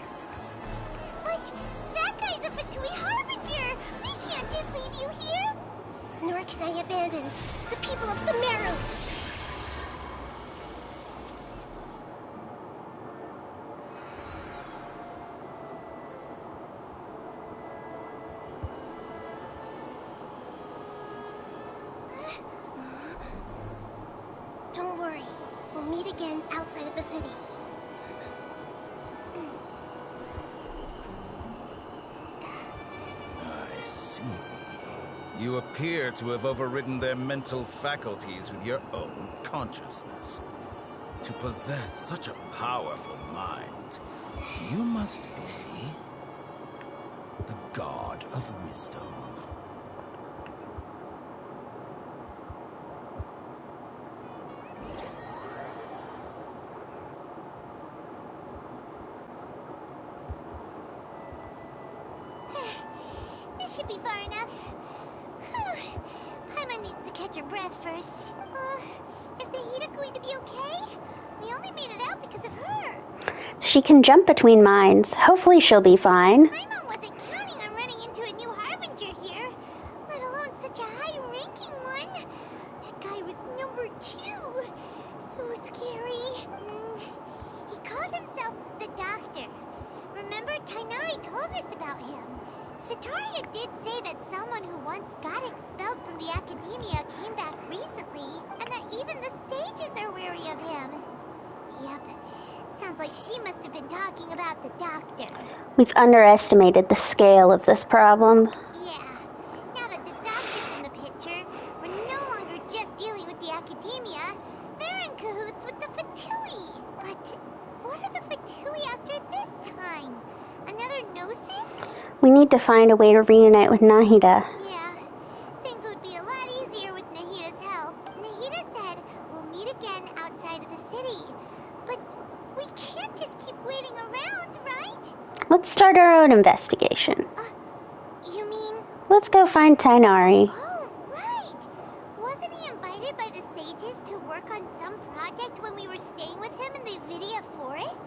What But that guy's a Fatui Harbinger! We can't just leave you here! Nor can I abandon the people of Sumeru! Don't worry. We'll meet again outside of the city. I see. You appear to have overridden their mental faculties with your own consciousness. To possess such a powerful mind, you must be the god of wisdom. This should be far enough. Paimon needs to catch her breath first. Is Nahida going to be okay? We only made it out because of her. She can jump between minds. Hopefully she'll be fine. Paimon wasn't counting on running into a new Harbinger here, let alone such a high-ranking one. That guy was number 2. So scary. He called himself the Doctor. Remember, Tainari told us about him. Sataria did say that someone who once got expelled from the Academia came back recently, and that even the sages are wary of him. Yep. Sounds like she must have been talking about the Doctor. We've underestimated the scale of this problem. Yeah. Now that the Doctor's in the picture, we're no longer just dealing with the Academia. They're in cahoots with the Fatui. But what are the Fatui after this time? Another Gnosis? We need to find a way to reunite with Nahida. Yeah. Things would be a lot easier with Nahida's help. Nahida said we'll meet again outside of the city. But we can't just keep waiting around, right? Let's start our own investigation. You mean... Let's go find Tainari. Oh, right! Wasn't he invited by the sages to work on some project when we were staying with him in the Vidia forest?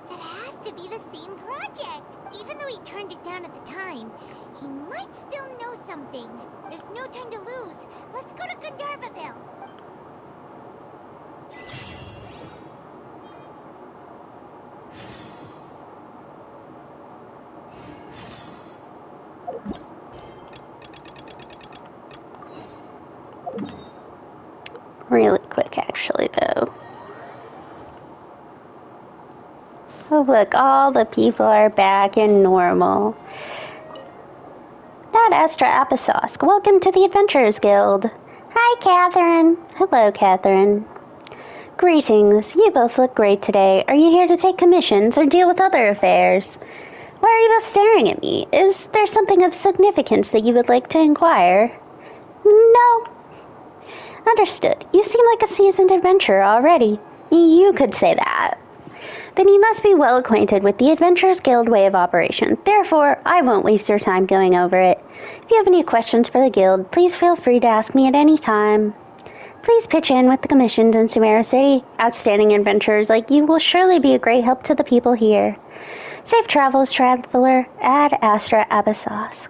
That has to be the same project. Even though he turned it down at the time, he might still know something. There's no time to lose. Let's go to Gandharvaville. Really quick, actually, though. Oh, look, all the people are back in normal. Ad Astra Apisosk, welcome to the Adventurers Guild. Hi, Catherine. Hello, Catherine. Greetings. You both look great today. Are you here to take commissions or deal with other affairs? Why are you both staring at me? Is there something of significance that you would like to inquire? No. Understood. You seem like a seasoned adventurer already. You could say that. Then you must be well acquainted with the Adventurers Guild way of operation. Therefore, I won't waste your time going over it. If you have any questions for the Guild, please feel free to ask me at any time. Please pitch in with the commissions in Sumeru City. Outstanding adventurers like you will surely be a great help to the people here. Safe travels, traveler. Ad Astra Abysos.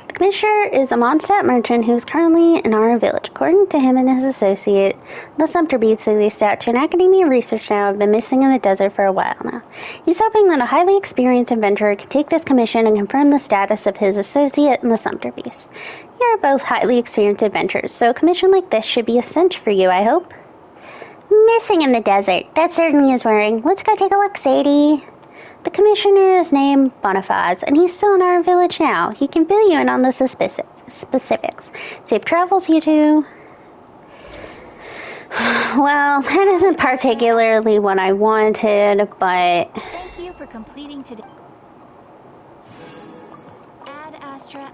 The Commissioner is a Mondstadt merchant who is currently in our village. According to him and his associate, the Sumter Beats, released out to an academia research now, have been missing in the desert for a while now. He's hoping that a highly experienced adventurer can take this commission and confirm the status of his associate in the Sumter Beast. You are both highly experienced adventurers, so a commission like this should be a cinch for you, I hope. Missing in the desert. That certainly is worrying. Let's go take a look, Sadie. The commissioner is named Boniface, and he's still in our village now. He can fill you in on the specifics. Safe travels, you two. Well, that isn't particularly what I wanted, but... Thank you for completing today. Ad Astra.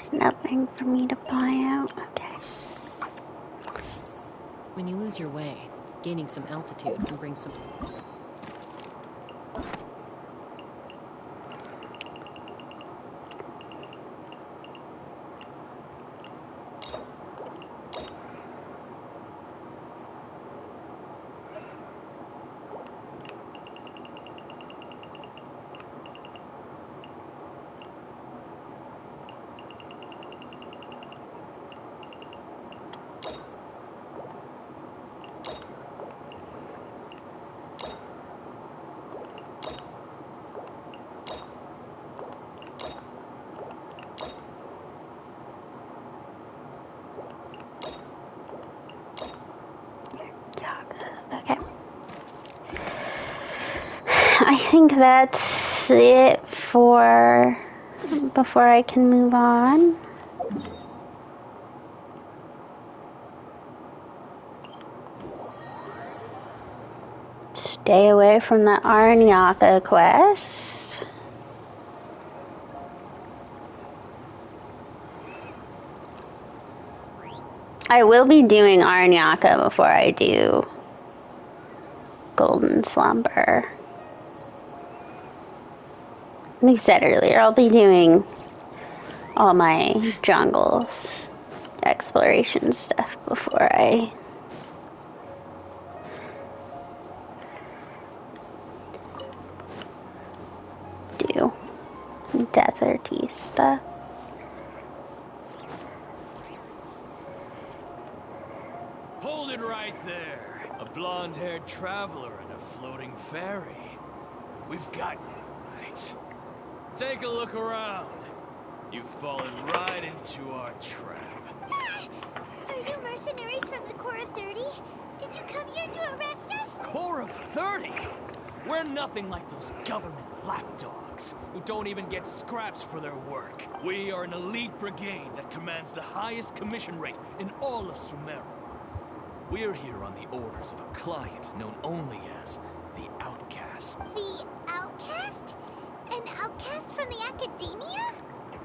There's nothing for me to buy out. Okay. When you lose your way, gaining some altitude can bring some... Okay. I think that's it for before I can move on. Stay away from the Arnyaka quest. I will be doing Arnyaka before I do Golden Slumber. Like I said earlier, I'll be doing all my jungles exploration stuff before I do deserty stuff. Hold it right there. A blonde-haired traveler and a floating fairy. We've got you right. Take a look around. You've fallen right into our trap. Are you mercenaries from the Corps of 30? Did you come here to arrest us? Corps of 30? We're nothing like those government lapdogs who don't even get scraps for their work. We are an elite brigade that commands the highest commission rate in all of Sumeru. We're here on the orders of a client known only as the Outcast. The Outcast? An outcast from the academia?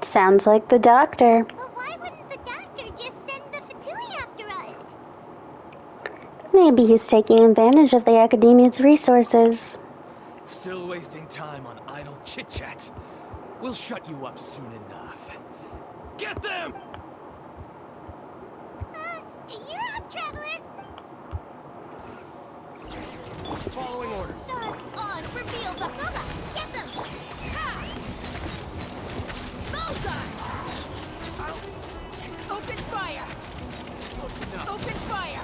Sounds like the doctor. But why wouldn't the doctor just send the Fatui after us? Maybe he's taking advantage of the academia's resources. Still wasting time on idle chit-chat. We'll shut you up soon enough. Get them! You're up, traveler! Following orders. Start on reveal Bakuba! Get them! Ha! Bullseye! Open fire! Close enough. Open fire!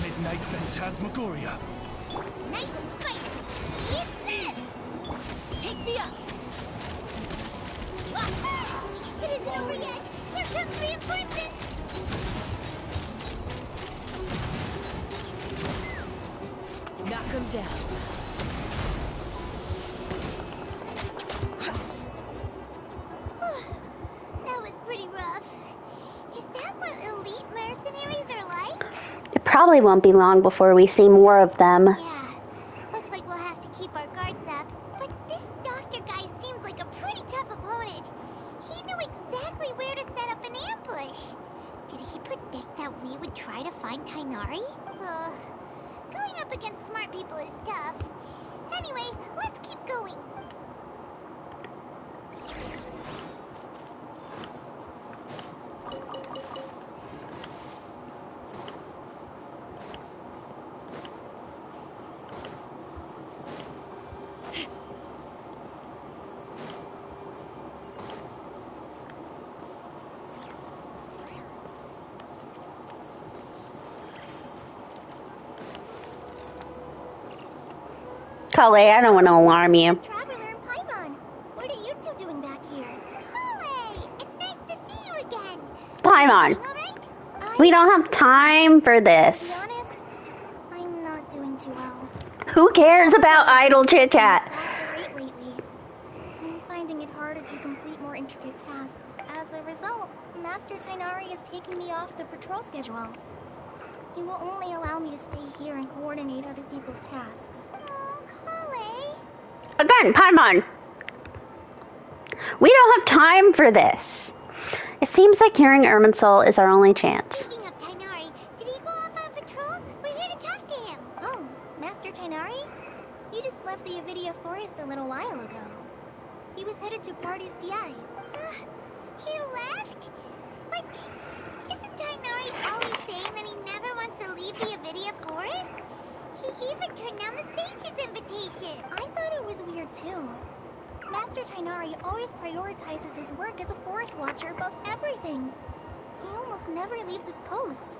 Midnight Phantasmagoria. Nice and spicy! It's this! Take me up! Ah! It isn't over yet! Here comes reinforcements! Knock him down. That was pretty rough. Is that what elite mercenaries are like? It probably won't be long before we see more of them. Yeah. Looks like we'll have to keep our guards up. But this doctor guy seems like a pretty tough opponent. He knew exactly where to set up an ambush. Did he predict that we would try to find Kainari? Going up against smart people is tough. Anyway, let's keep going. Kale, I don't want to alarm you. Traveler and Paimon, what are you two doing back here? Kale, it's nice to see you again. Paimon, All right? we don't have time for To be this. honest, I'm not doing too well. Who cares about idle chit-chat? Faster rate lately. I'm finding it harder to complete more intricate tasks. As a result, Master Tainari is taking me off the patrol schedule. He will only allow me to stay here and coordinate other people's tasks. Oh, Kale. Again, Paimon. We don't have time for this. It seems like hearing Irminsul is our only chance. Speaking of Tainari, did he go off on patrol? We're here to talk to him. Oh, Master Tainari? You just left the Avidia Forest a little while ago. He was headed to Party's DI. He left? What? Isn't Tainari always saying that he never wants to leave the Avidia Forest? He even turned down the Sage's invitation. I thought it was weird too. Master Tainari always prioritizes his work as a forest watcher above everything. He almost never leaves his post.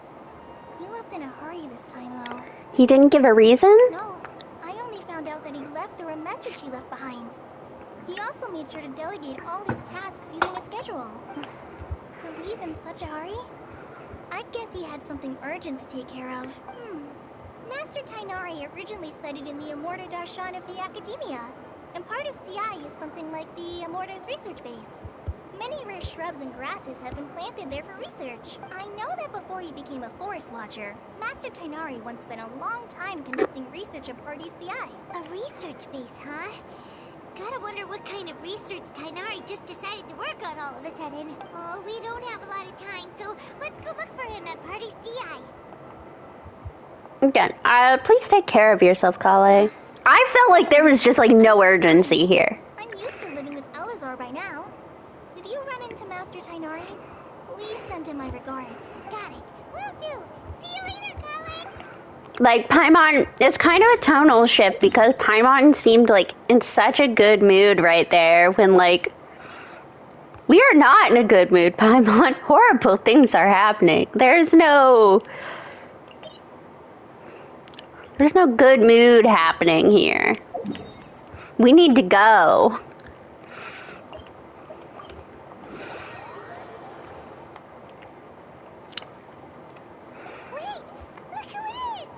He left in a hurry this time though. He didn't give a reason? No, I only found out that he left through a message he left behind. He also made sure to delegate all his tasks using a schedule. To leave in such a hurry? I'd guess he had something urgent to take care of. Master Tainari originally studied in the Immorta Darshan of the Academia, and Partis DI is something like the Immorta's research base. Many rare shrubs and grasses have been planted there for research. I know that before he became a forest watcher, Master Tainari once spent a long time conducting research at Partis DI. A research base, huh? Gotta wonder what kind of research Tainari just decided to work on all of a sudden. Oh, we don't have a lot of time, so let's go look for him at Party's DI. Again, please take care of yourself, Kale. I felt like there was just like no urgency here. I'm used to living with Elazar by now. If you run into Master Tainari, please send him my regards. Got it. Will do. See you later, Colin. Like, Paimon, it's kind of a tonal shift because Paimon seemed like in such a good mood right there when like, we are not in a good mood, Paimon. Horrible things are happening. There's no good mood happening here. We need to go. Wait, look who it is.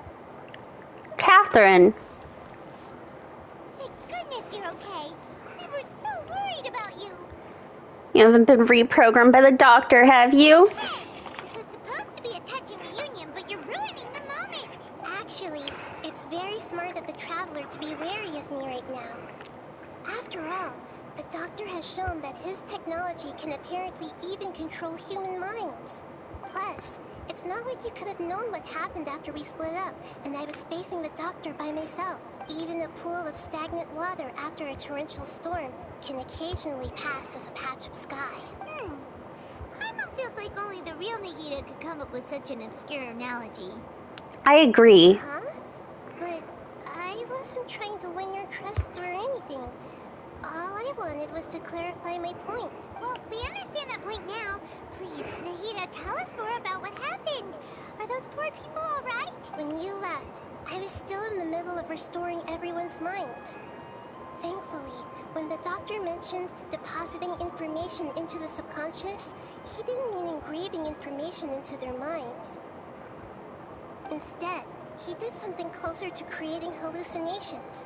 Catherine. Thank goodness you're okay. We were so worried about you. You haven't been reprogrammed by the doctor, have you? Hey, this was supposed to be a touching reunion, but you're ruining the moment. Actually, it's very smart of the Traveler to be wary of me right now. After all, the Doctor has shown that his technology can apparently even control human minds. Plus, it's not like you could have known what happened after we split up, and I was facing the Doctor by myself. Even a pool of stagnant water after a torrential storm can occasionally pass as a patch of sky. Paimon feels like only the real Nahida could come up with such an obscure analogy. I agree. Huh? But I wasn't trying to win your trust or anything. All I wanted was to clarify my point. Well, we understand that point now. Please, Nahida, tell us more about what happened. Are those poor people all right? When you left, I was still in the middle of restoring everyone's minds. Thankfully, when the Doctor mentioned depositing information into the subconscious, he didn't mean engraving information into their minds. Instead, he did something closer to creating hallucinations.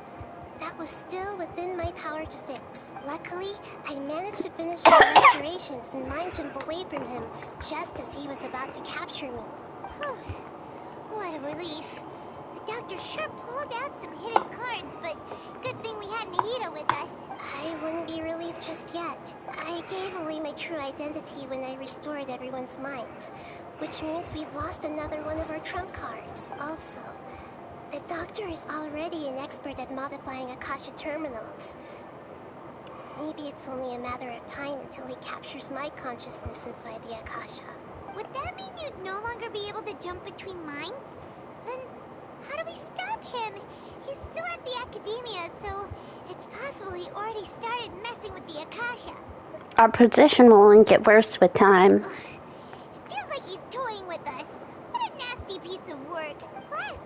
That was still within my power to fix. Luckily, I managed to finish the restorations and mind jump away from him just as he was about to capture me. What a relief. The Doctor sure pulled out some hidden cards, but good thing we had Nahida with us. I wouldn't be relieved just yet. I gave away my true identity when I restored everyone's minds, which means we've lost another one of our trump cards. Also, the Doctor is already an expert at modifying Akasha terminals. Maybe it's only a matter of time until he captures my consciousness inside the Akasha. Would that mean you'd no longer be able to jump between minds? Then how do we stop him? He's still at the Academia, so it's possible he already started messing with the Akasha. Our position will only get worse with time. Ugh, it feels like he's toying with us. What a nasty piece of work. Plus,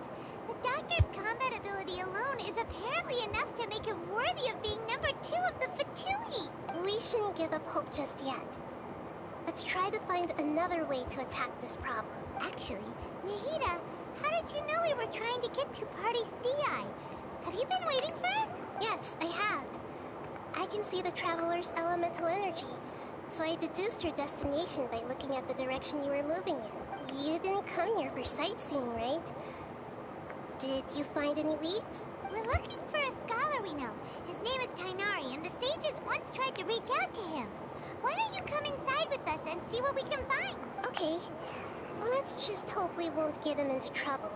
the Doctor's combat ability alone is apparently enough to make him worthy of being number 2 of the Fatui. We shouldn't give up hope just yet. Let's try to find another way to attack this problem. Actually, Nahida, how did you know we were trying to get to Party's DI? Have you been waiting for us? Yes, I have. I can see the Traveler's elemental energy, so I deduced your destination by looking at the direction you were moving in. You didn't come here for sightseeing, right? Did you find any leads? We're looking for a scholar we know. His name is just once tried to reach out to him. Why don't you come inside with us and see what we can find? Okay, let's just hope we won't get him into trouble.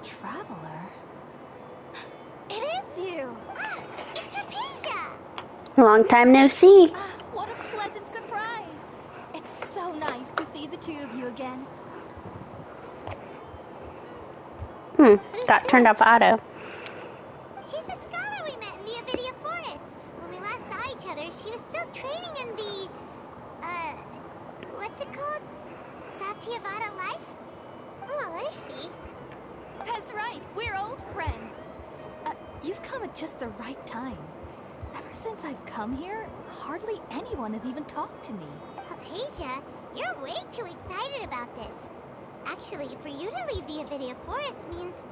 Traveler? It is you! It's Hypatia! Long time no see. What a pleasant surprise! It's so nice to see the two of you again. Got turned off auto. She's a scholar we met in the Avidia Forest. When we last saw each other, she was still training in the, what's it called? Satyavada life? Oh, I see. That's right, we're old friends. You've come at just the right time. Ever since I've come here, hardly anyone has even talked to me. Hypatia, you're way too excited about this. Actually, for you to leave the Avidia Forest means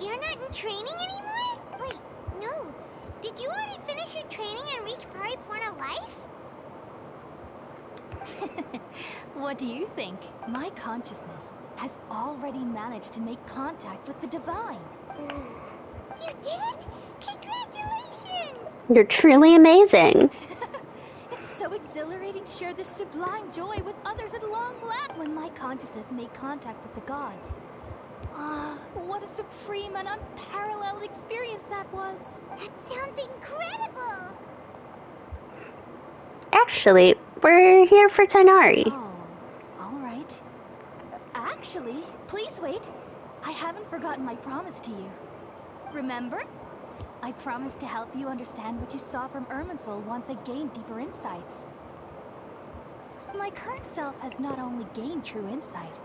you're not in training anymore? Wait, no. Did you already finish your training and reach Pariporna life? What do you think? My consciousness has already managed to make contact with the divine. You did it! Congratulations! You're truly amazing. It's so exhilarating to share this sublime joy with others at long last. When my consciousness made contact with the gods. What a supreme and unparalleled experience that was. That sounds incredible! Actually, we're here for Tighnari. Oh, all right. Actually, please wait. I haven't forgotten my promise to you. Remember? I promised to help you understand what you saw from Irminsul once I gained deeper insights. My current self has not only gained true insight,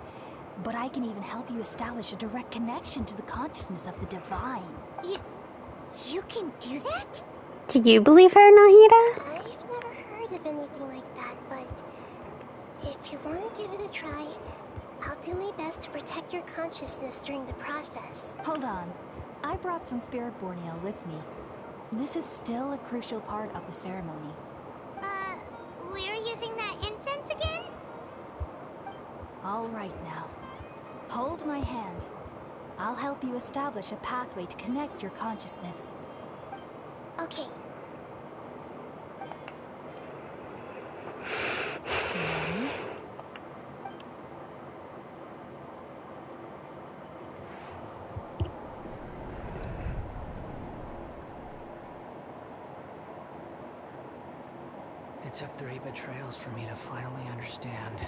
but I can even help you establish a direct connection to the consciousness of the divine. You can do that? Do you believe her, Nahida? I've never heard of anything like that, but if you want to give it a try, I'll do my best to protect your consciousness during the process. Hold on. I brought some spirit borneo with me. This is still a crucial part of the ceremony. We're using that incense again? All right now. Hold my hand. I'll help you establish a pathway to connect your consciousness. Okay. Ready? It took 3 betrayals for me to finally understand.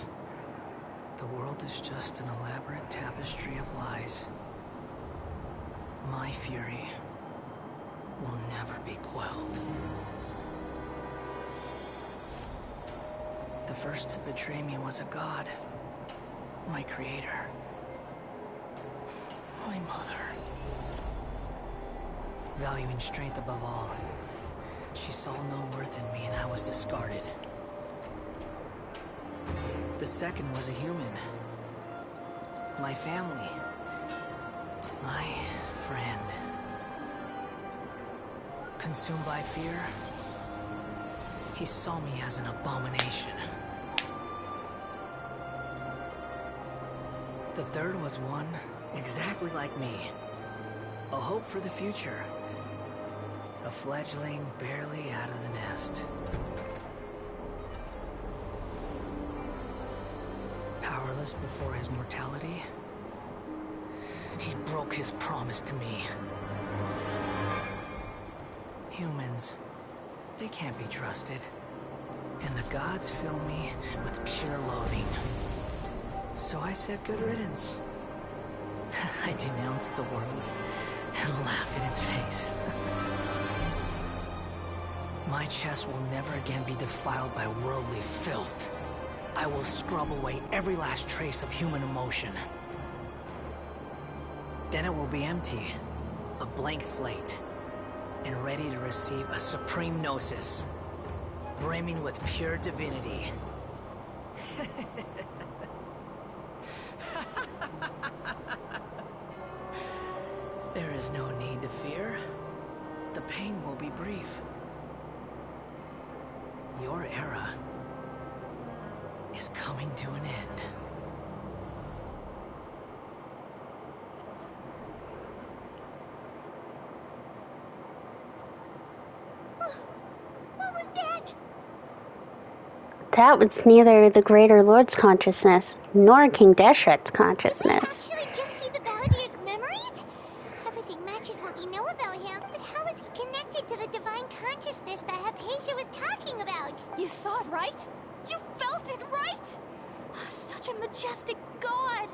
The world is just an elaborate tapestry of lies. My fury will never be quelled. The first to betray me was a god. My creator. My mother. Valuing strength above all, she saw no worth in me and I was discarded. The second was a human. My family. My friend. Consumed by fear, he saw me as an abomination. The third was one exactly like me. A hope for the future. A fledgling barely out of the nest. Powerless before his mortality, he broke his promise to me. Humans, they can't be trusted. And the gods fill me with pure loathing. So I said good riddance. I denounced the world and laugh in its face. My chest will never again be defiled by worldly filth. I will scrub away every last trace of human emotion. Then it will be empty, a blank slate, and ready to receive a supreme gnosis, brimming with pure divinity. There is no need to fear. The pain will be brief. Your era is coming to an end. What was that? That was neither the Greater Lord's consciousness nor King Deshret's consciousness. Did we actually just see the Balladeer's memories? Everything matches what we know about him, but how is he connected to the divine consciousness that Hypatia was talking about? You saw it, right? You felt it, right? Such a majestic god!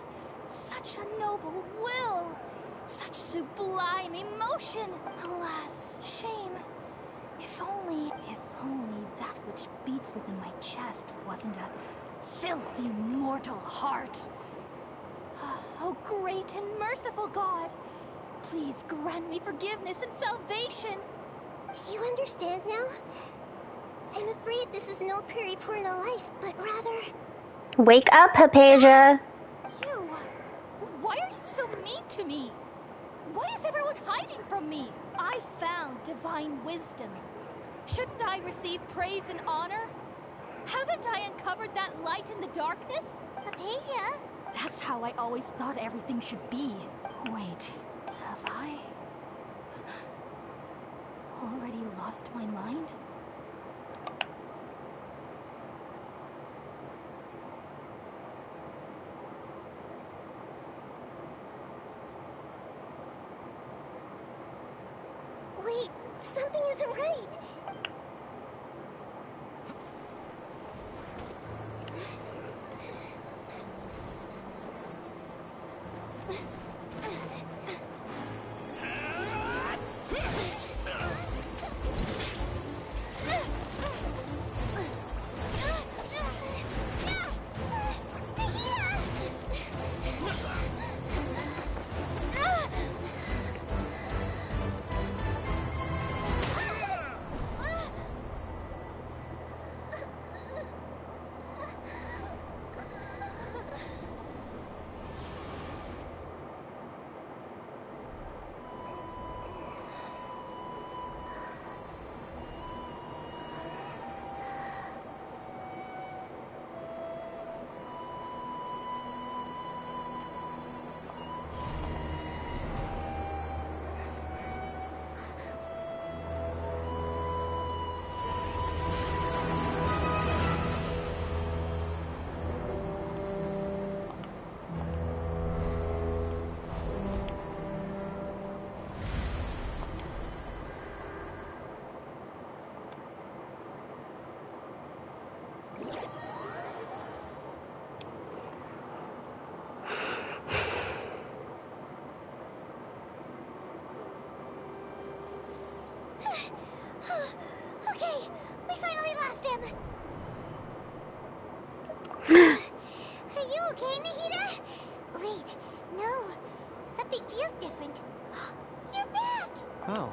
Such a noble will! Such sublime emotion! Alas, shame. If only that which beats within my chest wasn't a filthy mortal heart. Oh, great and merciful God! Please grant me forgiveness and salvation! Do you understand now? I'm afraid this is no Purna life, but rather... Wake up, Hypatia! You! Why are you so mean to me? Why is everyone hiding from me? I found divine wisdom. Shouldn't I receive praise and honor? Haven't I uncovered that light in the darkness? Hypatia? That's how I always thought everything should be. Wait, have I already lost my mind? Wait, something isn't right. Okay, we finally lost him. Are you okay, Nahida? Wait, no. Something feels different. You're back! Oh,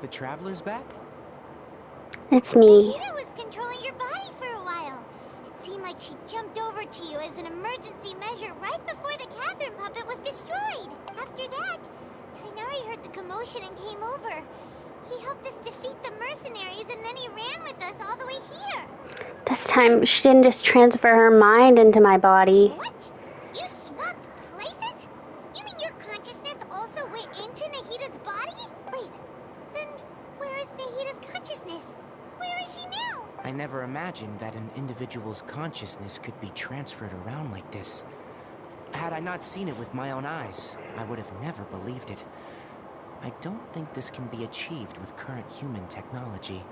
the Traveler's back? It's me. Nahida was controlling your body for a while. It seemed like she jumped over to you as an emergency measure right before the Catherine puppet was destroyed. After that, Kainari heard the commotion and came over. He helped us defeat the mercenaries and then he ran with us all the way here. This time, she didn't just transfer her mind into my body. What? You swapped places? You mean your consciousness also went into Nahida's body? Wait, then where is Nahida's consciousness? Where is she now? I never imagined that an individual's consciousness could be transferred around like this. Had I not seen it with my own eyes, I would have never believed it. I don't think this can be achieved with current human technology.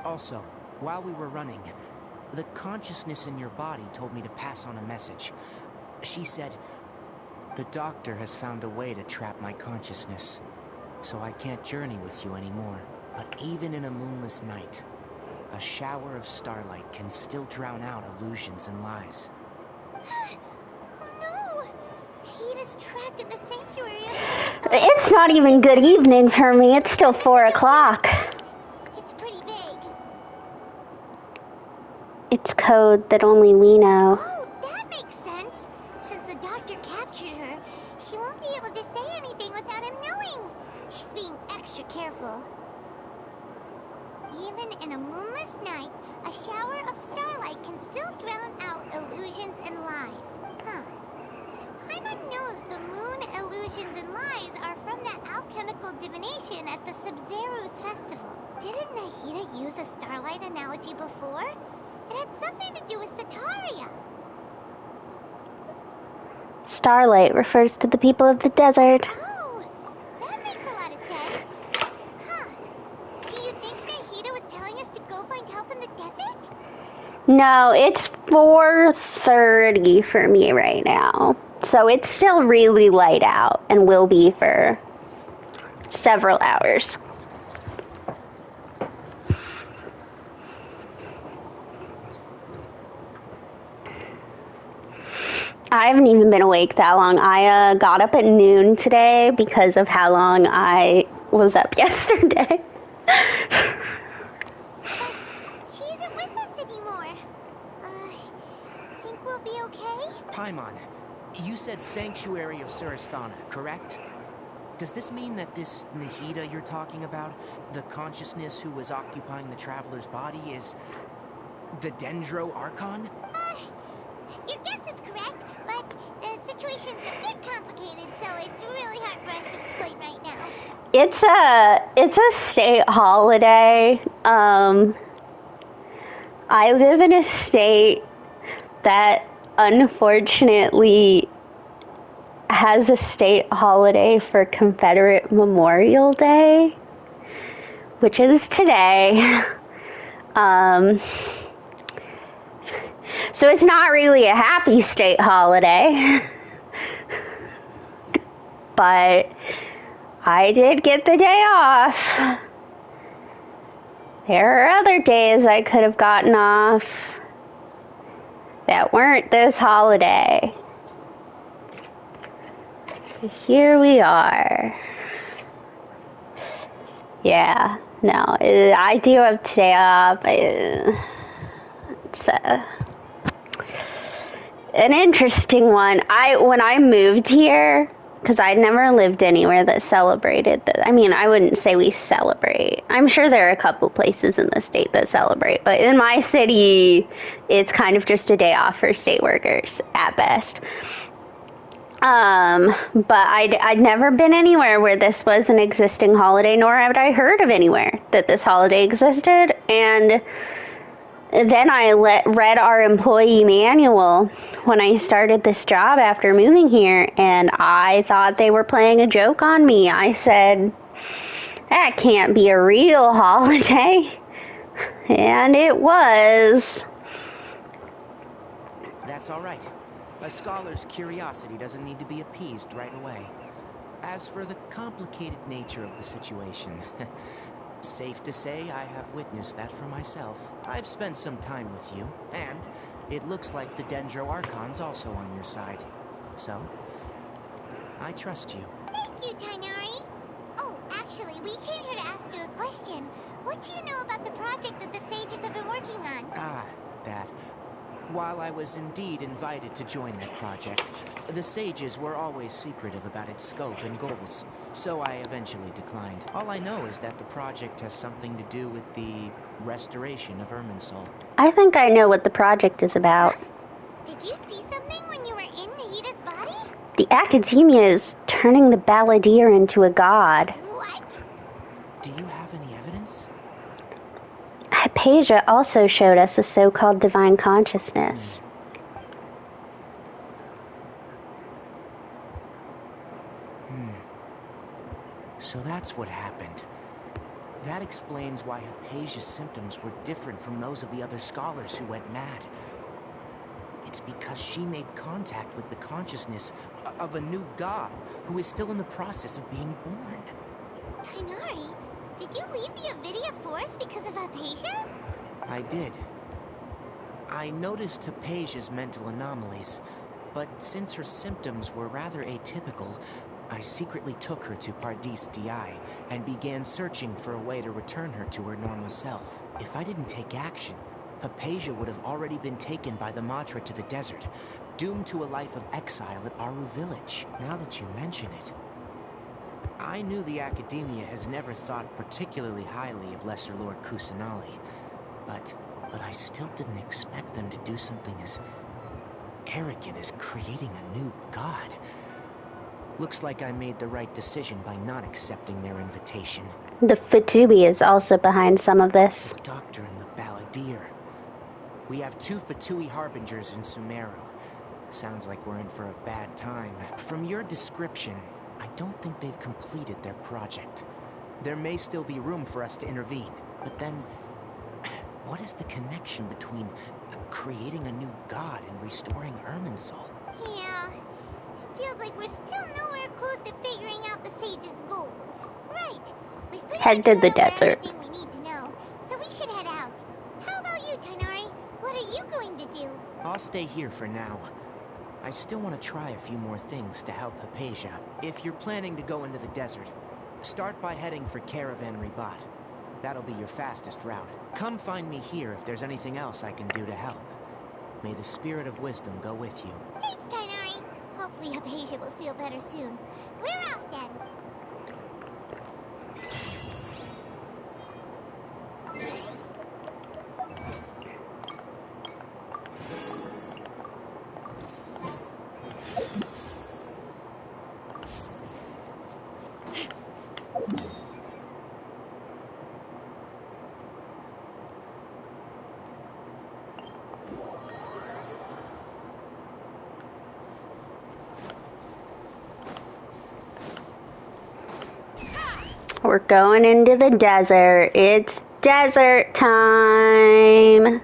Also, while we were running, the consciousness in your body told me to pass on a message. She said, "The doctor has found a way to trap my consciousness, so I can't journey with you anymore. But even in a moonless night, a shower of starlight can still drown out illusions and lies." Oh no! Nahida's is trapped in the sanctuary of Ceres. It's not even good evening for me. It's still 4 o'clock. It's pretty big. It's code that only we know. Oh, that makes sense. Since the doctor captured her, she won't be able to say anything without him knowing. She's being extra careful. Even in a moonless night, a shower of starlight can still drown out illusions and lies. Huh. Paimon knows the moon illusions and lies are from that alchemical divination at the Sub-Zero's festival. Didn't Nahida use a starlight analogy before? It had something to do with Sataria. Starlight refers to the people of the desert. Oh, that makes a lot of sense. Huh. Do you think Nahida was telling us to go find help in the desert? No, it's 4:30 for me right now. So it's still really light out and will be for several hours. I haven't even been awake that long. I got up at noon today because of how long I was up yesterday. She isn't with us anymore. Think we'll be okay? Paimon, you said Sanctuary of Suristana, correct? Does this mean that this Nahida you're talking about, the consciousness who was occupying the traveler's body, is the Dendro Archon? Your guess is correct, but the situation's a bit complicated, so it's really hard for us to explain right now. It's a state holiday. I live in a state that unfortunately has a state holiday for Confederate Memorial Day, which is today. So it's not really a happy state holiday. But I did get the day off. There are other days I could have gotten off that weren't this holiday. Here we are. Yeah, no, I do have today off. It's an interesting one. When I moved here, because I'd never lived anywhere that celebrated this. I mean, I wouldn't say we celebrate. I'm sure there are a couple places in the state that celebrate, but in my city, it's kind of just a day off for state workers at best. But I'd never been anywhere where this was an existing holiday, nor had I heard of anywhere that this holiday existed. And then I read our employee manual when I started this job after moving here, and I thought they were playing a joke on me. I said, that can't be a real holiday. And it was. That's all right. A scholar's curiosity doesn't need to be appeased right away. As for the complicated nature of the situation, safe to say I have witnessed that for myself. I've spent some time with you, and it looks like the Dendro Archon's also on your side. So, I trust you. Thank you, Tainari. Oh, actually, we came here to ask you a question. What do you know about the project that the sages have been working on? That. While I was indeed invited to join that project, the sages were always secretive about its scope and goals, so I eventually declined. All I know is that the project has something to do with the restoration of Irminsul. I think I know what the project is about. Did you see something when you were in Nahida's body? The academia is turning the balladeer into a god. What? Do you have any evidence? Hypatia also showed us a so-called divine consciousness. So that's what happened. That explains why Hypatia's symptoms were different from those of the other scholars who went mad. It's because she made contact with the consciousness of a new god who is still in the process of being born. Tainari, did you leave the Avidia Forest because of Hypatia? I did. I noticed Hypatia's mental anomalies, But since her symptoms were rather atypical, I secretly took her to Pardis DI and began searching for a way to return her to her normal self. If I didn't take action, Hypatia would have already been taken by the Matra to the desert, doomed to a life of exile at Aru Village. Now that you mention it, I knew the Academia has never thought particularly highly of Lesser Lord Kusanali, but I still didn't expect them to do something as arrogant as creating a new god. Looks like I made the right decision by not accepting their invitation. The Fatubi is also behind some of this. The Doctor and the Balladeer. We have 2 Fatui Harbingers in Sumeru. Sounds like we're in for a bad time. From your description, I don't think they've completed their project. There may still be room for us to intervene, but then what is the connection between creating a new god and restoring Irminsul? Yeah, feels like we're still nowhere close to figuring out the Sage's goals. Right. We've pretty Head much to the gone over desert. everything we need to know, so we should head out. How about you, Tainari? What are you going to do? I'll stay here for now. I still want to try a few more things to help Hypatia. If you're planning to go into the desert, start by heading for Caravan Ribat. That'll be your fastest route. Come find me here if there's anything else I can do to help. May the spirit of wisdom go with you. Thanks, Tainari. Hopefully Hypatia will feel better soon. We're off then. We're going into the desert. It's desert time.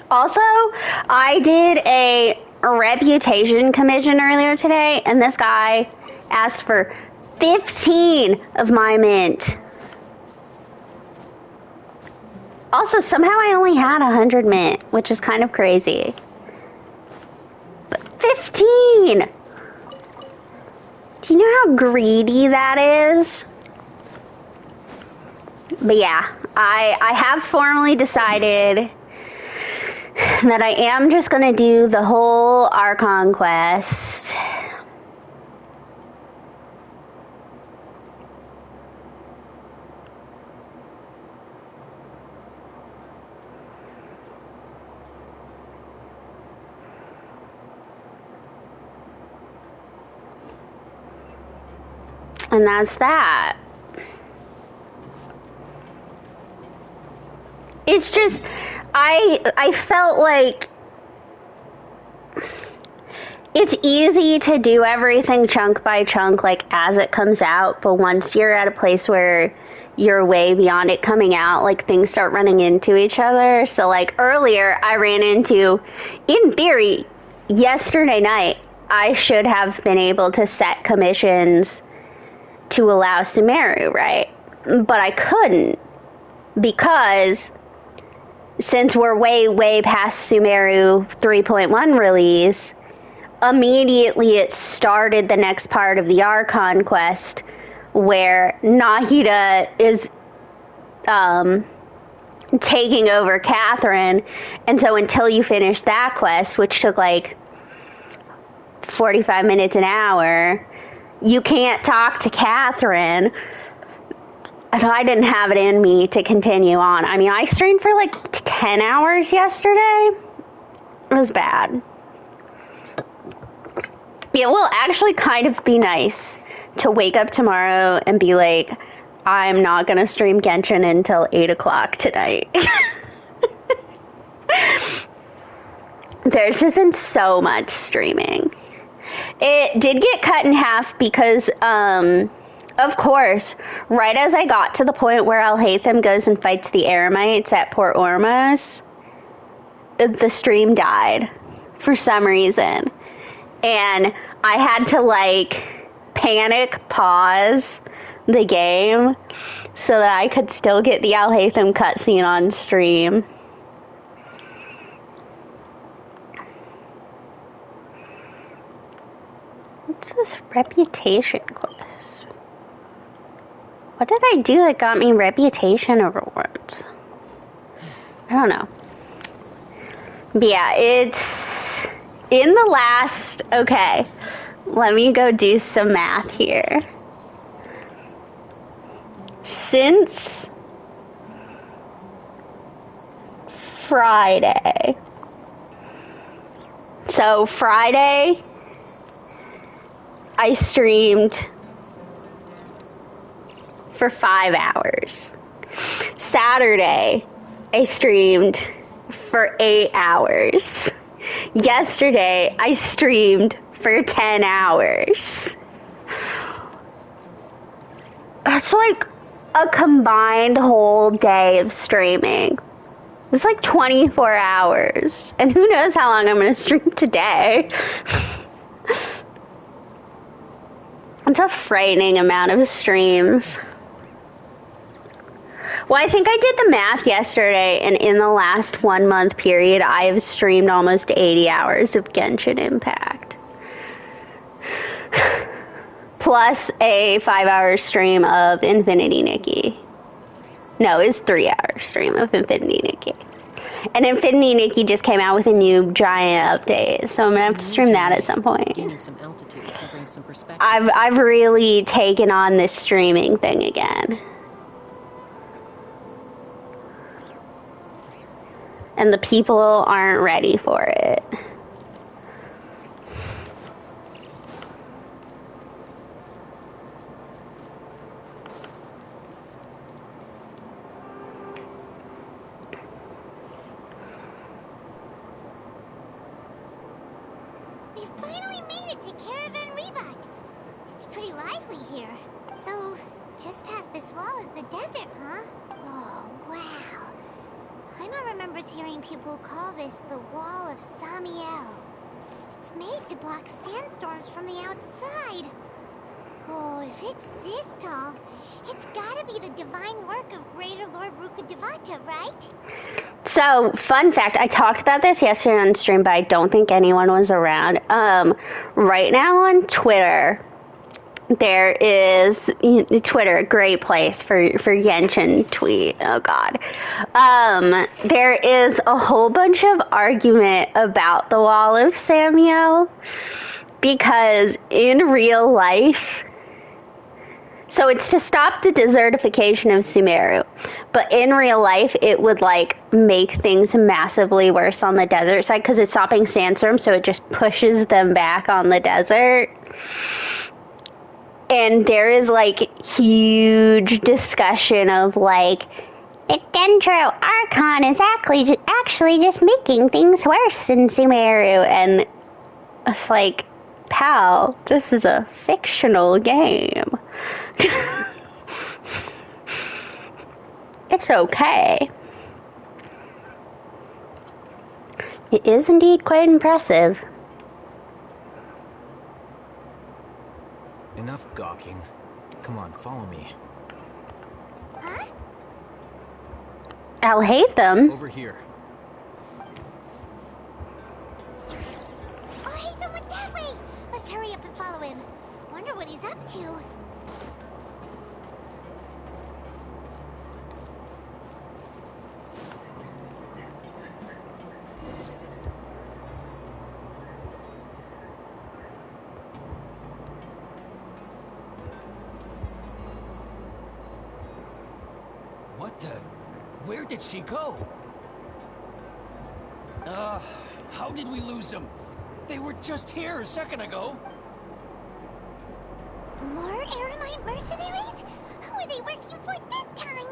Also, I did a reputation commission earlier today, and this guy asked for 15 of my mint. Also, somehow I only had 100 mint, which is kind of crazy. But 15! Do you know how greedy that is? But yeah, I have formally decided that I am just gonna do the whole Archon quest. And that's that. It's just, I felt like it's easy to do everything chunk by chunk, like as it comes out, but once you're at a place where you're way beyond it coming out, like things start running into each other. So like earlier I ran into, in theory, yesterday night, I should have been able to set commissions to allow Sumeru, right? But I couldn't, because since we're way past Sumeru 3.1 release, immediately it started the next part of the Archon quest, where Nahida is taking over Catherine, and so until you finish that quest, which took like 45 minutes an hour, you can't talk to Catherine. So I didn't have it in me to continue on. I mean, I streamed for like 10 hours yesterday. It was bad. It will actually kind of be nice to wake up tomorrow and be like, I'm not going to stream Genshin until 8 o'clock tonight. There's just been so much streaming. It did get cut in half because, of course, right as I got to the point where Alhaitham goes and fights the Eremites at Port Ormuz, the stream died for some reason. And I had to, like, panic pause the game so that I could still get the Alhaitham cutscene on stream. What's this reputation quest? What did I do that got me reputation rewards? I don't know. But yeah, it's in the last... Okay, let me go do some math here. Since Friday. So Friday, I streamed for 5 hours. Saturday, I streamed for 8 hours. Yesterday, I streamed for 10 hours. That's like a combined whole day of streaming. It's like 24 hours. And who knows how long I'm going to stream today. It's a frightening amount of streams. Well, I think I did the math yesterday, and in the last 1 month period, I have streamed almost 80 hours of Genshin Impact. Plus a 5-hour stream of Infinity Nikki. No, it's 3-hour stream of Infinity Nikki. And Infinity Nikki just came out with a new giant update, so I'm gonna have to stream that at some point. Gaining some altitude can bring some perspective. I've really taken on this streaming thing again. And the people aren't ready for it. We finally made it to Caravan Rebut. It's pretty lively here. So, just past this wall is the desert, huh? Oh, wow. Paimon remembers hearing people call this the Wall of Samiel. It's made to block sandstorms from the outside. Oh, if it's this tall, it's gotta be the divine work of Greater Lord Rukkhadevata, right? So, fun fact, I talked about this yesterday on stream, but I don't think anyone was around. Right now on Twitter, there is Twitter, a great place for Genshin tweet. Oh God, there is a whole bunch of argument about the Wall of Samuel because in real life, so it's to stop the desertification of Sumeru, but in real life, it would like make things massively worse on the desert side because it's stopping sandstorms, so it just pushes them back on the desert. And there is, like, huge discussion of, like, the Dendro Archon is actually just making things worse in Sumeru. And it's like, pal, this is a fictional game. It's okay. It is indeed quite impressive. Enough gawking. Come on, follow me. Huh? I'll hate them. Over here. Oh, Hatham went that way! Let's hurry up and follow him. Wonder what he's up to. What the? Where did she go? How did we lose them? They were just here a second ago. More Aramite mercenaries? Who are they working for this time?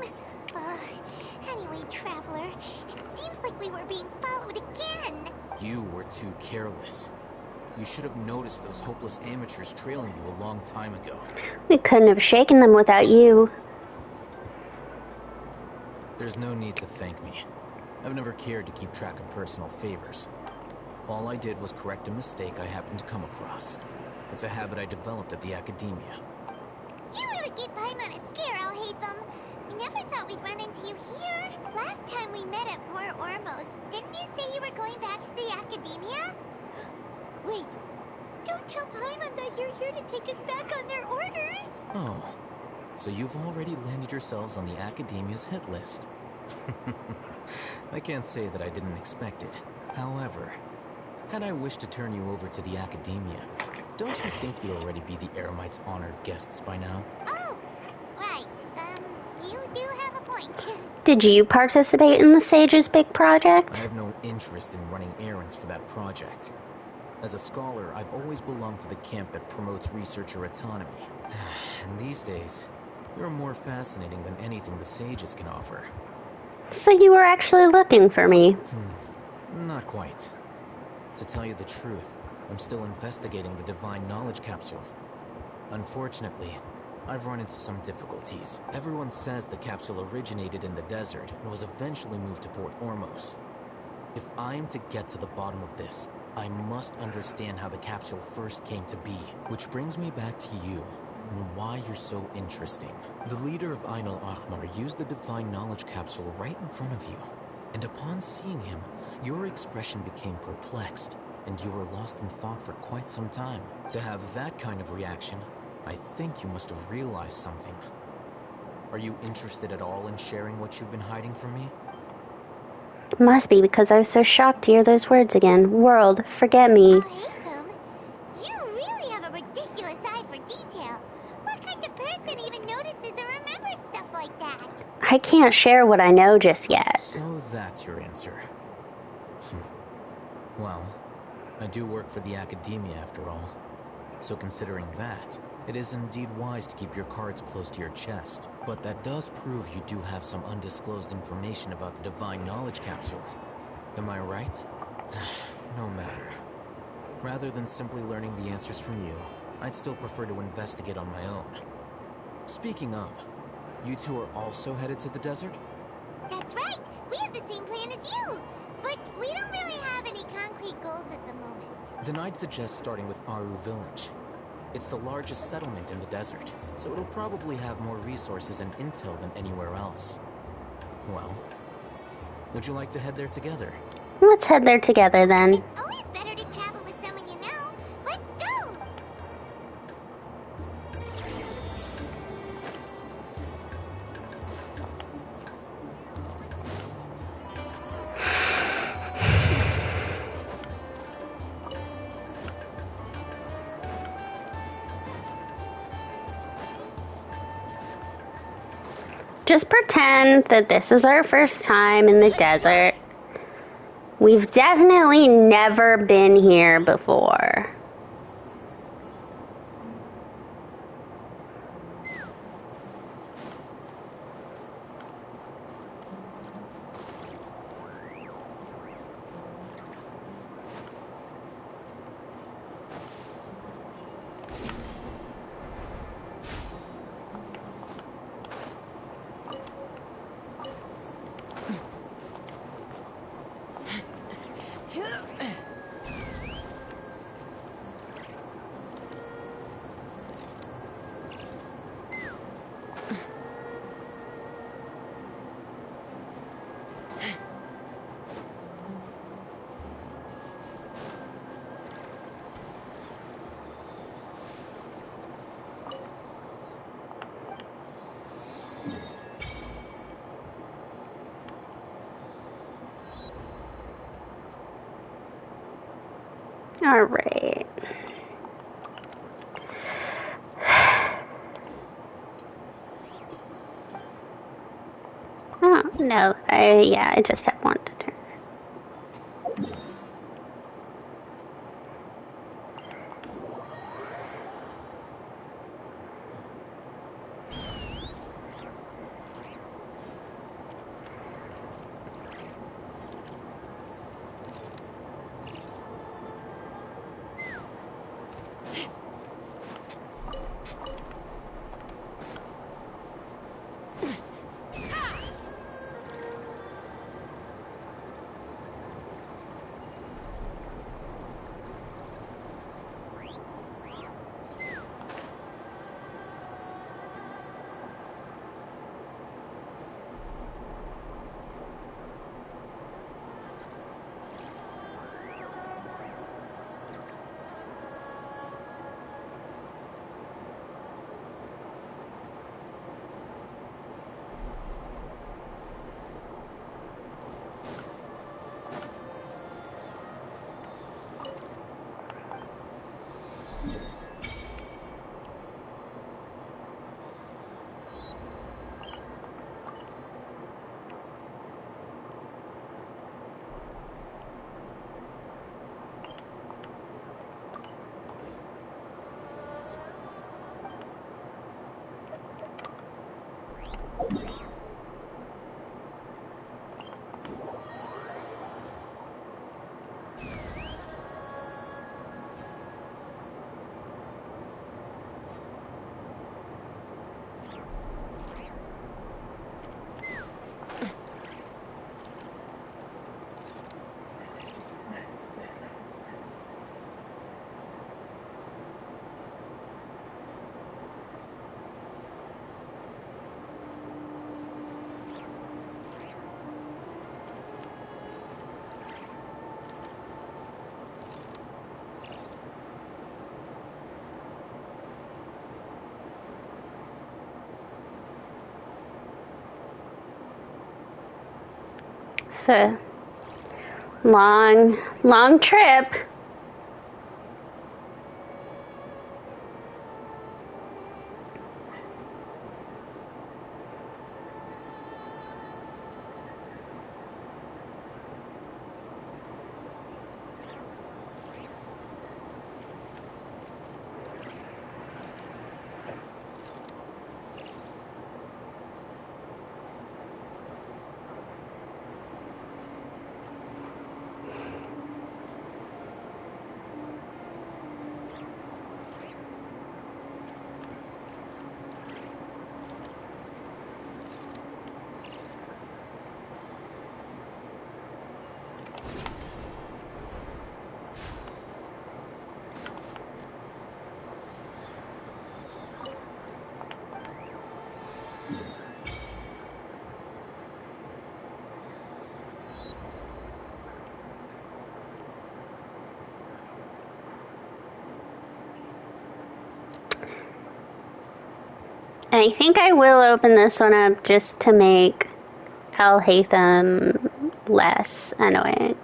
Anyway, Traveler, it seems like we were being followed again. You were too careless. You should have noticed those hopeless amateurs trailing you a long time ago. We couldn't have shaken them without you. There's no need to thank me. I've never cared to keep track of personal favors. All I did was correct a mistake I happened to come across. It's a habit I developed at the academia. You really gave Paimon a scare, Al-Haytham. We never thought we'd run into you here. Last time we met at Port Ormos, didn't you say you were going back to the academia? Wait, don't tell Paimon that you're here to take us back on their orders. Oh, so you've already landed yourselves on the academia's hit list. I can't say that I didn't expect it. However, had I wished to turn you over to the academia, don't you think you'd already be the Eremites' honored guests by now? Oh, right. You do have a point. Did you participate in the Sage's big project? I have no interest in running errands for that project. As a scholar, I've always belonged to the camp that promotes researcher autonomy. And these days, you're more fascinating than anything the Sages can offer. So you were actually looking for me? Not quite. To tell you the truth, I'm still investigating the Divine Knowledge Capsule. Unfortunately, I've run into some difficulties. Everyone says the capsule originated in the desert and was eventually moved to Port Ormos. If I am to get to the bottom of this, I must understand how the capsule first came to be. Which brings me back to you, and why you're so interesting. The leader of Ain al-Ahmar used the Divine Knowledge Capsule right in front of you. And upon seeing him, your expression became perplexed, and you were lost in thought for quite some time. To have that kind of reaction, I think you must have realized something. Are you interested at all in sharing what you've been hiding from me? Must be because I was so shocked to hear those words again. World, forget me. Haytham, you really have a ridiculous eye for detail. What kind of person even notices or remembers stuff like that? I can't share what I know just yet. So that's your answer. Well, I do work for the academia after all. So considering that, it is indeed wise to keep your cards close to your chest. But that does prove you do have some undisclosed information about the Divine Knowledge Capsule. Am I right? No matter. Rather than simply learning the answers from you, I'd still prefer to investigate on my own. Speaking of, you two are also headed to the desert? That's right. We have the same plan as you. But we don't really have any concrete goals at the moment. Then I'd suggest starting with Aru Village. It's the largest settlement in the desert, so it'll probably have more resources and intel than anywhere else. Well, would you like to head there together? Let's head there together then. It's always better to travel with someone you know. Let's go! Just pretend that this is our first time in the desert. We've definitely never been here before. All right. Oh, no. I just have one to turn. It's a long trip. I think I will open this one up just to make Al Haytham less annoying.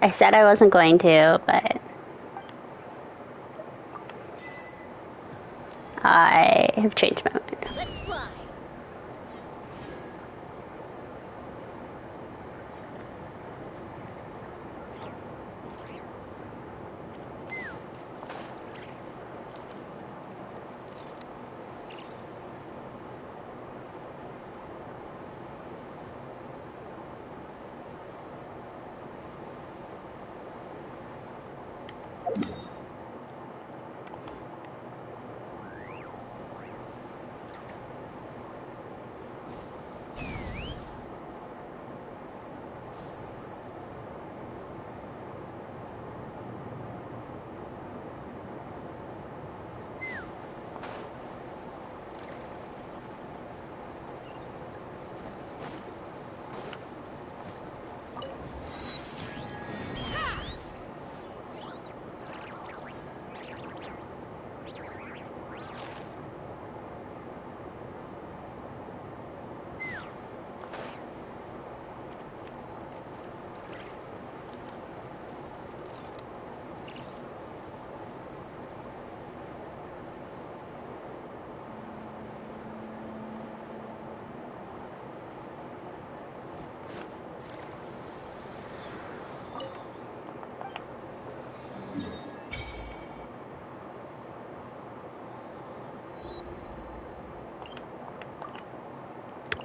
I said I wasn't going to, but I have changed my mind. Let's fly.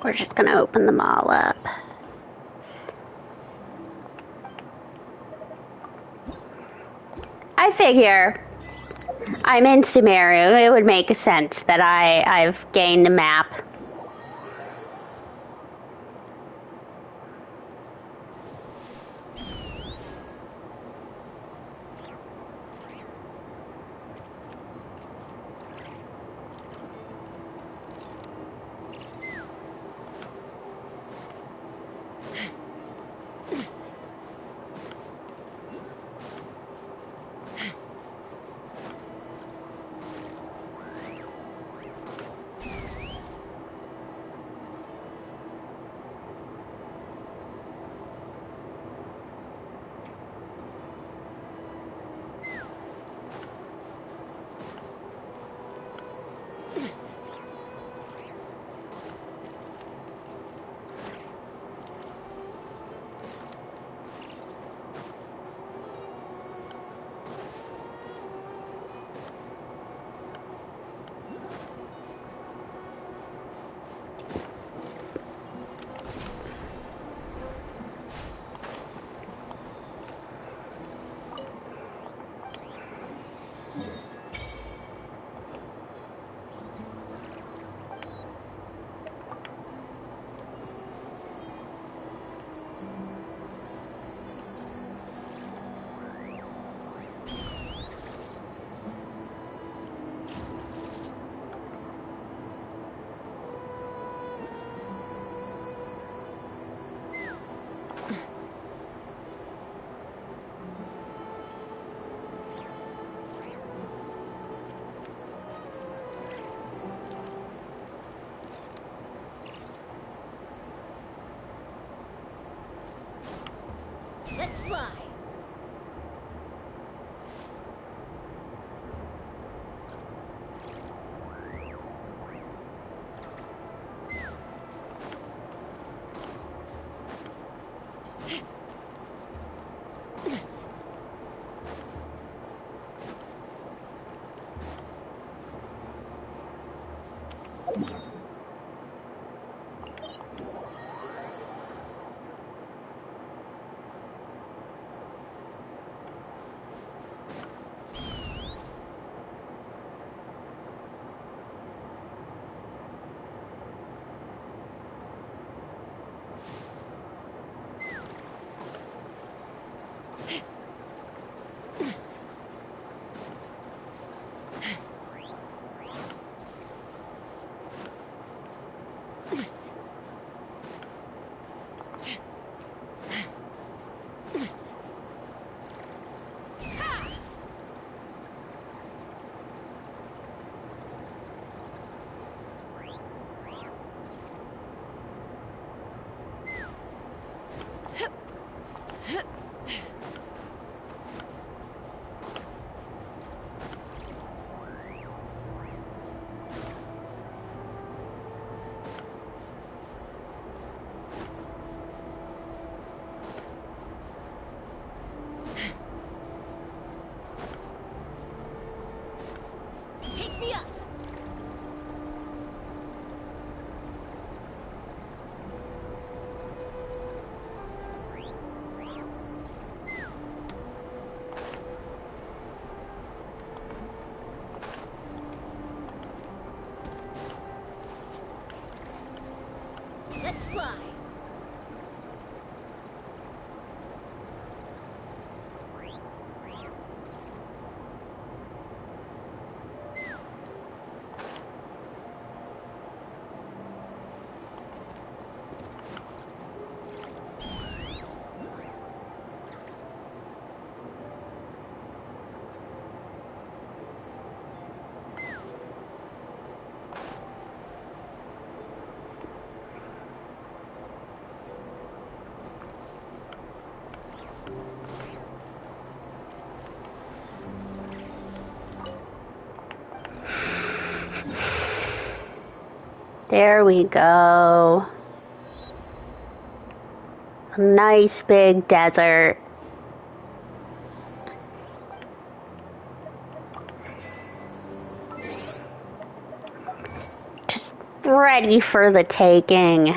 We're just gonna open them all up. I figure I'm in Sumeru. It would make sense that I've gained a map. fly! Take me up! Let's fly! There we go. A nice big desert. Just ready for the taking.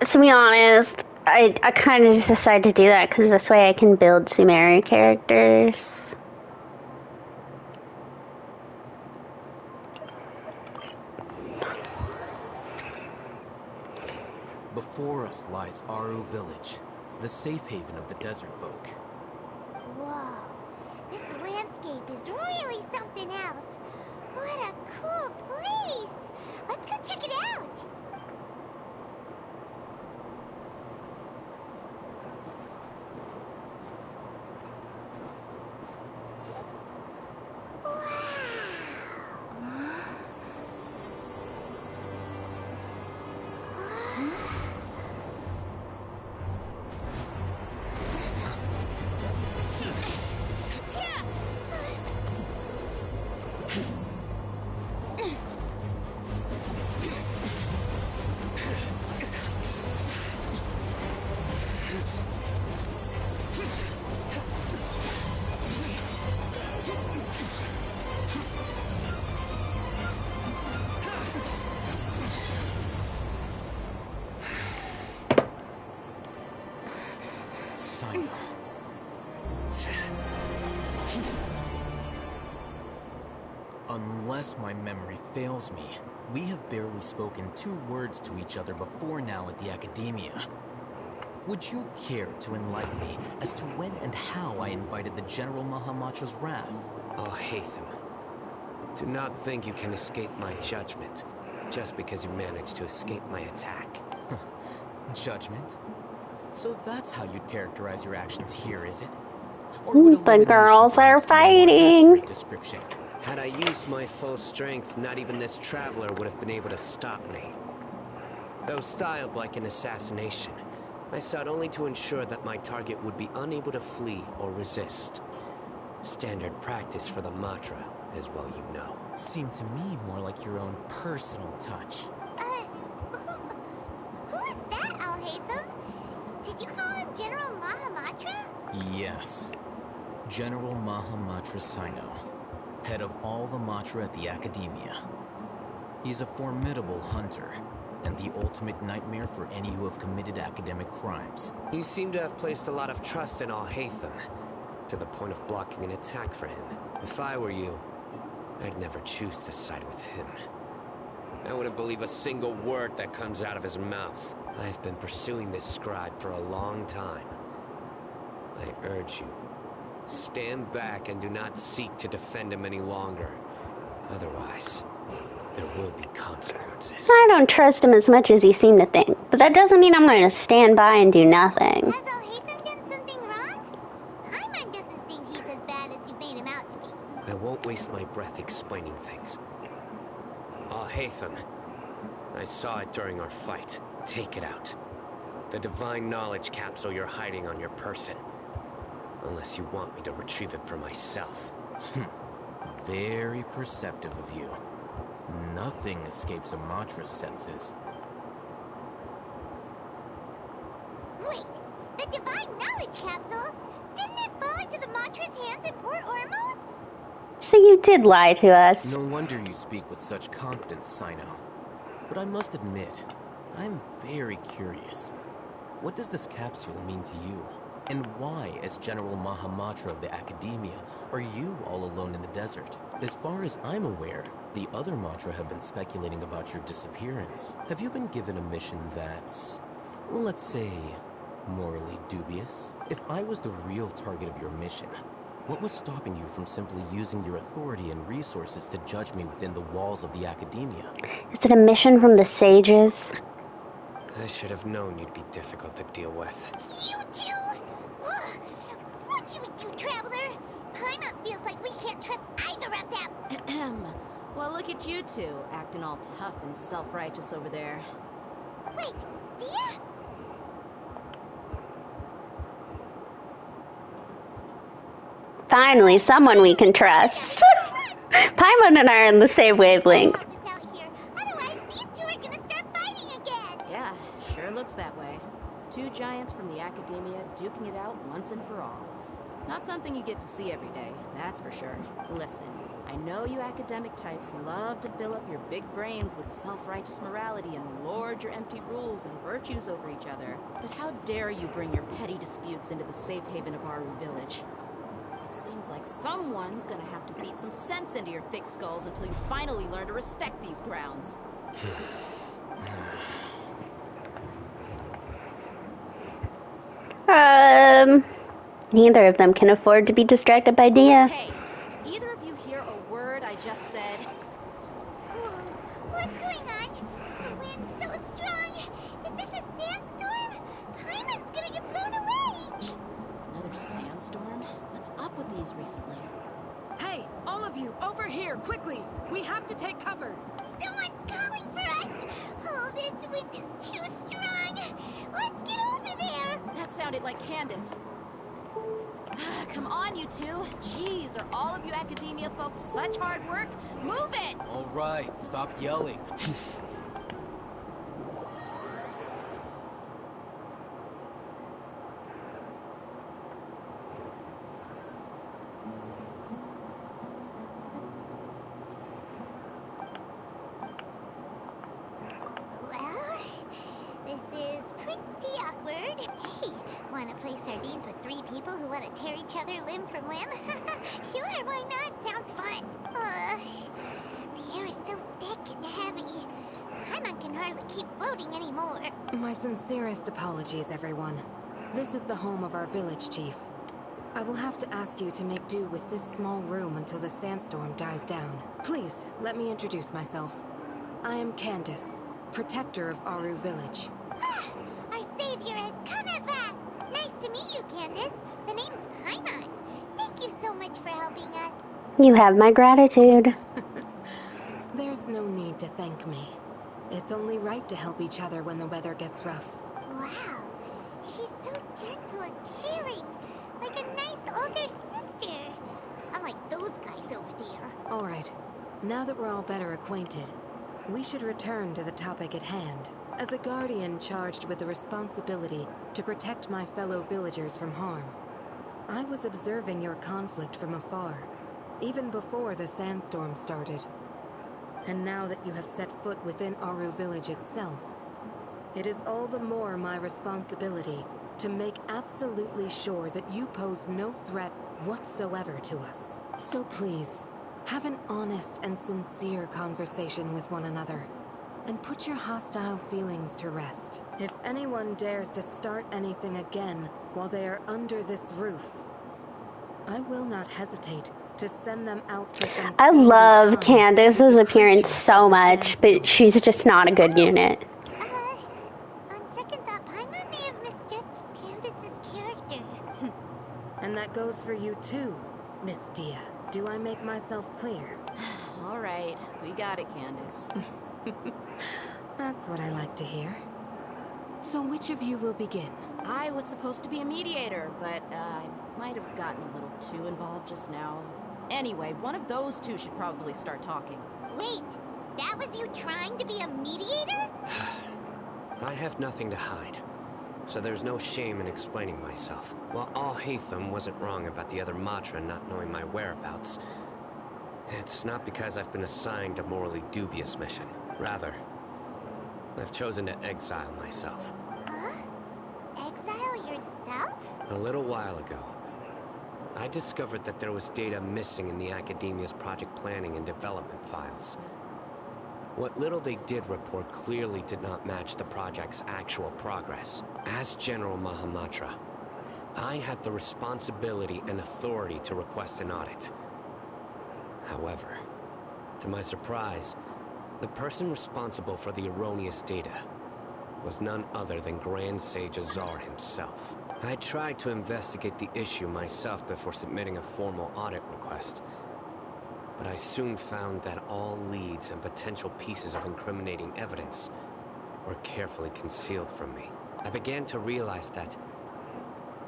To be honest, I kind of just decided to do that because this way I can build Sumeri characters. Before us lies Aru Village, the safe haven of the desert folk. Whoa, this landscape is really something else. What a cool place! Let's go check it out! Unless my memory fails me, we have barely spoken 2 words to each other before now at the Academia. Would you care to enlighten me as to when and how I invited the General Mahamacho's wrath? Oh, Hatham. Do not think you can escape my judgment, just because you managed to escape my attack. Judgment? So that's how you'd characterize your actions here, is it? Or would The girls are fighting. Description? Had I used my full strength, not even this traveler would have been able to stop me. Though styled like an assassination, I sought only to ensure that my target would be unable to flee or resist. Standard practice for the Matra, as well you know. Seemed to me more like your own personal touch. Who is that, Al-Haytham? Did you call him General Mahamatra? Yes. General Mahamatra Sino, head of all the Matra at the Academia. He's a formidable hunter, and the ultimate nightmare for any who have committed academic crimes. You seem to have placed a lot of trust in Al-Haytham, to the point of blocking an attack for him. If I were you, I'd never choose to side with him. I wouldn't believe a single word that comes out of his mouth. I've been pursuing this scribe for a long time. I urge you, stand back and do not seek to defend him any longer. Otherwise, there will be consequences. I don't trust him as much as he seemed to think, but that doesn't mean I'm going to stand by and do nothing. Has Al-Haytham done something wrong? Paimon doesn't think he's as bad as you made him out to be. I won't waste my breath explaining things. Al-Haytham, I saw it during our fight. Take it out. The divine knowledge capsule you're hiding on your person. Unless you want me to retrieve it for myself. Very perceptive of you. Nothing escapes a Matra's senses. Wait, the divine knowledge capsule? Didn't it fall into the Matra's hands in Port Ormos? So you did lie to us. No wonder you speak with such confidence, Sino. But I must admit, I'm very curious. What does this capsule mean to you? And why, as General Mahamatra of the Academia, are you all alone in the desert? As far as I'm aware, the other Matra have been speculating about your disappearance. Have you been given a mission that's, let's say, morally dubious? If I was the real target of your mission, what was stopping you from simply using your authority and resources to judge me within the walls of the Academia? Is it a mission from the sages? I should have known you'd be difficult to deal with. You two? Ugh. What you would do, Traveler? Paimon feels like we can't trust either of them. Well, look at you two, acting all tough and self-righteous over there. Wait, Dia? Finally, someone we can trust. Paimon and I are in the same wavelength. Otherwise, these two are gonna start fighting again. Yeah, sure looks that way. Two giants from the Academia duking it out once and for all. Not something you get to see every day, that's for sure. Listen, I know you academic types love to fill up your big brains with self-righteous morality and lord your empty rules and virtues over each other. But how dare you bring your petty disputes into the safe haven of Aru Village? It seems like someone's gonna have to beat some sense into your thick skulls until you finally learn to respect these grounds. Neither of them can afford to be distracted by Dia. Hey, did either of you hear a word I just said? Whoa, what's going on? The wind's so strong. Is this a sandstorm? Paimon's gonna get blown away. Another sandstorm? What's up with these recently? Hey, all of you, over here, quickly! We have to take cover! Someone's calling for us! Oh, this wind is too strong! Let's get over there! That sounded like Candace. Come on, you two. Jeez, are all of you Academia folks such hard work? Move it! All right, stop yelling. Well, this is pretty awkward. Hey, wanna play sardines with three people who wanna tear each other limb from limb? Sure, why not? Sounds fun. The air is so thick and heavy. Paimon can hardly keep floating anymore. My sincerest apologies, everyone. This is the home of our village chief. I will have to ask you to make do with this small room until the sandstorm dies down. Please, let me introduce myself. I am Candace, protector of Aru Village. Our savior has come at last! Nice to meet you, Candace. The name's Paimon. Thank you so much for helping us. You have my gratitude. There's no need to thank me. It's only right to help each other when the weather gets rough. Wow, she's so gentle and caring. Like a nice older sister. Unlike those guys over there. Alright, now that we're all better acquainted, we should return to the topic at hand. As a guardian charged with the responsibility to protect my fellow villagers from harm, I was observing your conflict from afar, even before the sandstorm started. And now that you have set foot within Aru Village itself, it is all the more my responsibility to make absolutely sure that you pose no threat whatsoever to us. So please, have an honest and sincere conversation with one another, and put your hostile feelings to rest. If anyone dares to start anything again while they are under this roof, I will not hesitate to send them out for some. I love Candace's appearance so much, but she's just not a good unit. On second thought, Paimon may have misjudged Candace's character. And that goes for you too, Miss Dia. Do I make myself clear? All right, we got it, Candace. That's what I like to hear. So which of you will begin? I was supposed to be a mediator, but I might have gotten a little too involved just now. Anyway, one of those two should probably start talking. Wait, that was you trying to be a mediator? I have nothing to hide, so there's no shame in explaining myself. While Al-Haytham wasn't wrong about the other Matra not knowing my whereabouts, it's not because I've been assigned a morally dubious mission. Rather, I've chosen to exile myself. Huh? Exile yourself? A little while ago, I discovered that there was data missing in the Academia's project planning and development files. What little they did report clearly did not match the project's actual progress. As General Mahamatra, I had the responsibility and authority to request an audit. However, to my surprise, the person responsible for the erroneous data was none other than Grand Sage Azar himself. I tried to investigate the issue myself before submitting a formal audit request, but I soon found that all leads and potential pieces of incriminating evidence were carefully concealed from me. I began to realize that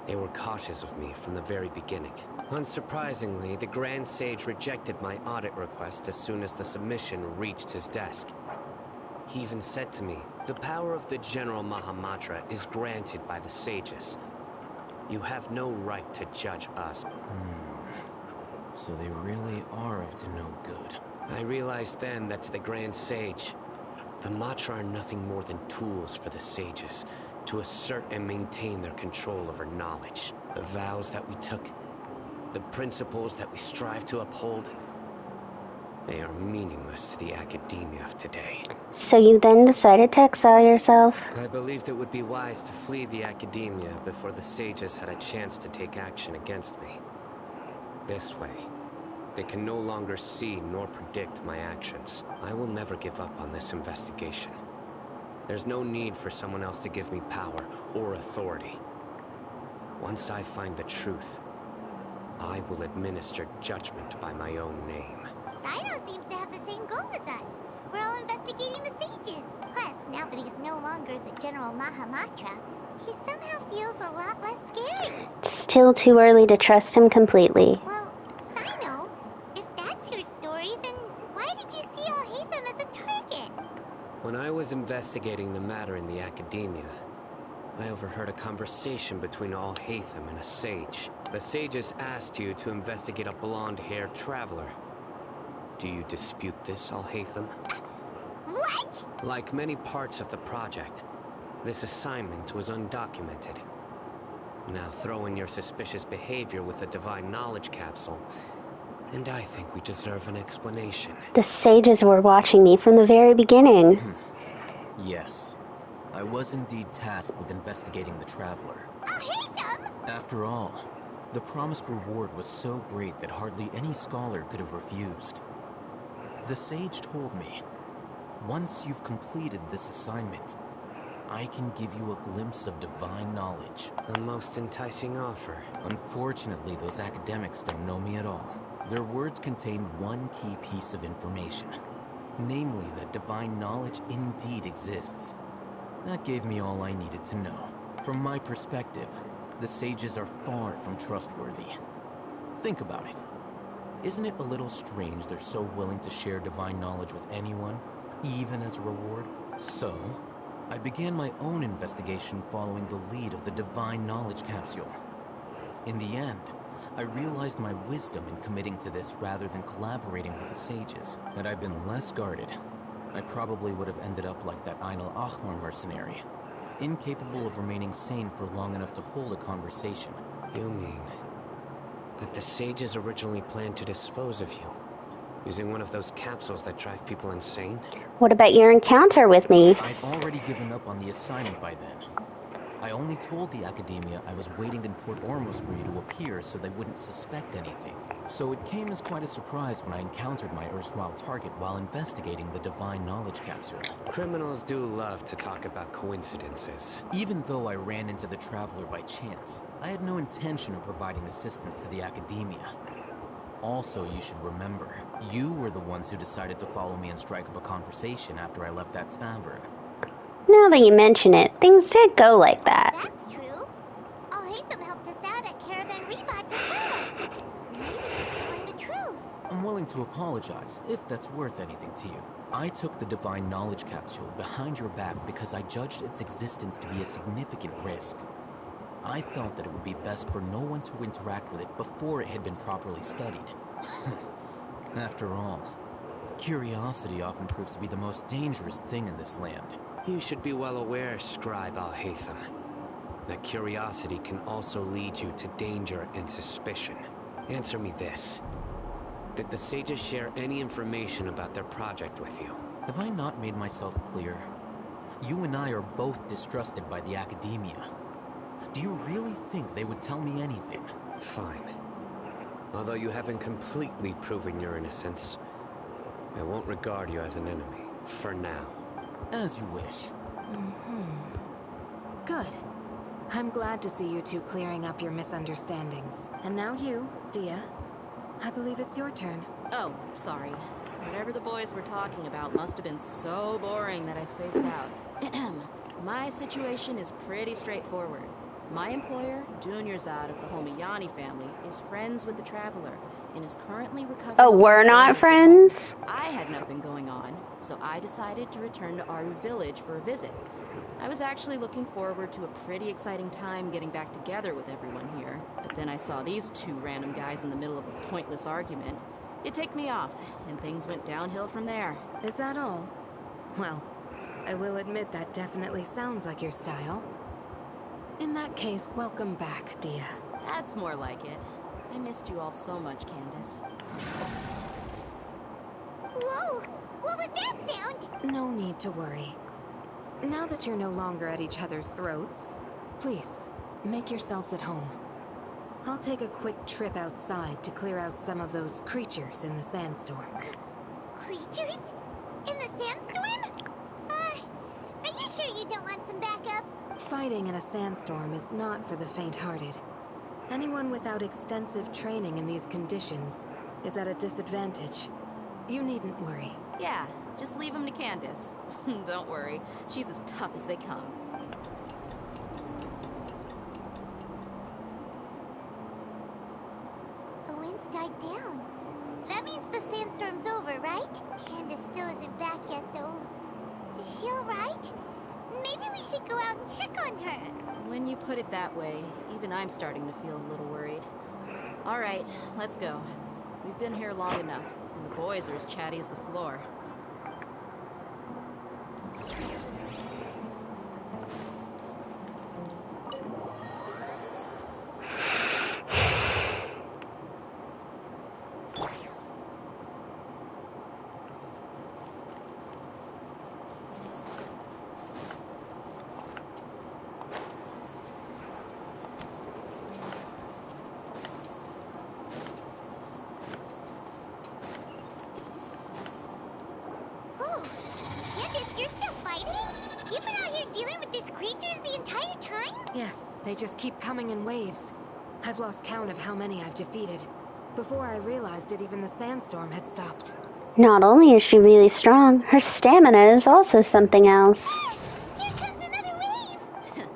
they were cautious of me from the very beginning. Unsurprisingly, the Grand Sage rejected my audit request as soon as the submission reached his desk. He even said to me, "The power of the General Mahamatra is granted by the sages. You have no right to judge us." So they really are up to no good. I realized then that to the Grand Sage, the Matra are nothing more than tools for the sages to assert and maintain their control over knowledge. The vows that we took, the principles that we strive to uphold, they are meaningless to the academia of today. So you then decided to exile yourself? I believed it would be wise to flee the academia before the sages had a chance to take action against me. This way, they can no longer see nor predict my actions. I will never give up on this investigation. There's no need for someone else to give me power or authority. Once I find the truth, I will administer judgment by my own name. Sino seems to have the same goal as us. We're all investigating the sages. Plus, now that he's no longer the General Mahamatra, he somehow feels a lot less scary. Still too early to trust him completely. Well, Sino, if that's your story, then why did you see Al-Haytham as a target? When I was investigating the matter in the academia, I overheard a conversation between Al-Haytham and a sage. The sages asked you to investigate a blonde-haired traveler. Do you dispute this, Al-Haytham? What? Like many parts of the project, this assignment was undocumented. Now throw in your suspicious behavior with the Divine Knowledge Capsule, and I think we deserve an explanation. The sages were watching me from the very beginning. Yes. I was indeed tasked with investigating the Traveler. Al-Haytham! After all, The promised reward was so great that hardly any scholar could have refused. The sage told me, once you've completed this assignment, I can give you a glimpse of divine knowledge. A most enticing offer. Unfortunately, those academics don't know me at all. Their words contain one key piece of information, namely that divine knowledge indeed exists. That gave me all I needed to know. From my perspective, the sages are far from trustworthy. Think about it. Isn't it a little strange they're so willing to share divine knowledge with anyone, even as a reward? So, I began my own investigation following the lead of the divine knowledge capsule. In the end, I realized my wisdom in committing to this rather than collaborating with the sages. Had I been less guarded, I probably would have ended up like that Ainul Ahmar mercenary, incapable of remaining sane for long enough to hold a conversation. You mean that the sages originally planned to dispose of you, using one of those capsules that drive people insane? What about your encounter with me? I'd already given up on the assignment by then. I only told the Academia I was waiting in Port Ormuz for you to appear so they wouldn't suspect anything. So it came as quite a surprise when I encountered my erstwhile target while investigating the Divine Knowledge Capsule. Criminals do love to talk about coincidences. Even though I ran into the Traveler by chance, I had no intention of providing assistance to the Academia. Also, you should remember, you were the ones who decided to follow me and strike up a conversation after I left that tavern. Now that you mention it, things did go like that. That's true. Al-Haytham helped us out at Caravan Rebat as well. Maybe he's telling the truth. I'm willing to apologize, if that's worth anything to you. I took the Divine Knowledge Capsule behind your back because I judged its existence to be a significant risk. I felt that it would be best for no one to interact with it before it had been properly studied. After all, curiosity often proves to be the most dangerous thing in this land. You should be well aware, Scribe Al-Haytham, that curiosity can also lead you to danger and suspicion. Answer me this. Did the sages share any information about their project with you? Have I not made myself clear? You and I are both distrusted by the Academia. Do you really think they would tell me anything? Fine. Although you haven't completely proven your innocence, I won't regard you as an enemy, for now. As you wish. Good. I'm glad to see you two clearing up your misunderstandings. And now you, Dia. I believe it's your turn. Oh, sorry. Whatever the boys were talking about must have been so boring that I spaced out. My situation is pretty straightforward. My employer, Dunyarzad of the Homayani family, is friends with the Traveler and is currently recovering. Oh, we're not friends? I had nothing going on, so I decided to return to Aru village for a visit. I was actually looking forward to a pretty exciting time getting back together with everyone here, but then I saw these two random guys in the middle of a pointless argument. It ticked me off, and things went downhill from there. Is that all? Well, I will admit that definitely sounds like your style. In that case, welcome back, Dia. That's more like it. I missed you all so much, Candace. Whoa! What was that sound? No need to worry. Now that you're no longer at each other's throats, please, make yourselves at home. I'll take a quick trip outside to clear out some of those creatures in the sandstorm. Creatures? In the sandstorm? Are you sure you don't want some backup? Fighting in a sandstorm is not for the faint-hearted. Anyone without extensive training in these conditions is at a disadvantage. You needn't worry. Yeah, just leave them to Candace. Don't worry, she's as tough as they come. The winds died down. That means the sandstorm's over, right? Candace still isn't back yet, though. Is she alright? Maybe we should go out and check on her. When you put it that way, even I'm starting to feel a little worried. All right, let's go. We've been here long enough, and the boys are as chatty as the floor. Yes, they just keep coming in waves. I've lost count of how many I've defeated. Before I realized it, even the sandstorm had stopped. Not only is she really strong, her stamina is also something else. Here comes another wave!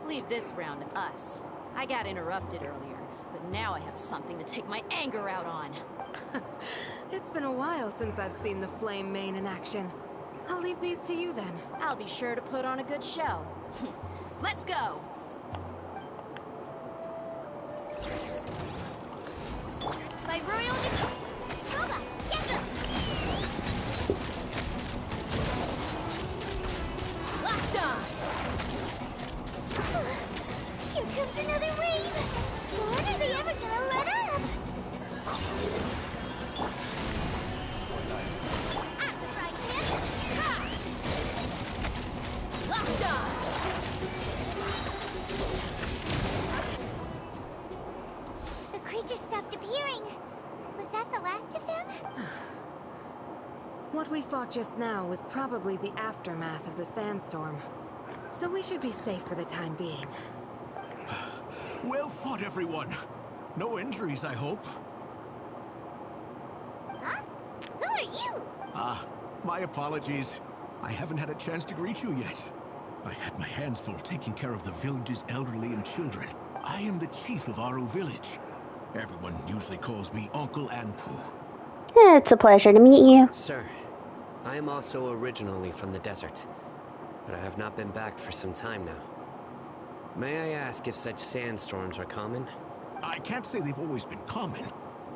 Leave this round to us. I got interrupted earlier, but now I have something to take my anger out on. It's been a while since I've seen the Flame Mane in action. I'll leave these to you then. I'll be sure to put on a good show. Let's go! By Royal Roba, get them! Locked on! Here comes another wave! When are they ever gonna let up? Axe strike him! Ha! Locked on! The creature stopped appearing. Was that the last of them? What we fought just now was probably the aftermath of the sandstorm. So we should be safe for the time being. Well fought, everyone. No injuries, I hope. Huh? Who are you? My apologies. I haven't had a chance to greet you yet. I had my hands full taking care of the village's elderly and children. I am the chief of Aru village. Everyone usually calls me Uncle Anpu. It's a pleasure to meet you. Sir, I am also originally from the desert, but I have not been back for some time now. May I ask if such sandstorms are common? I can't say they've always been common,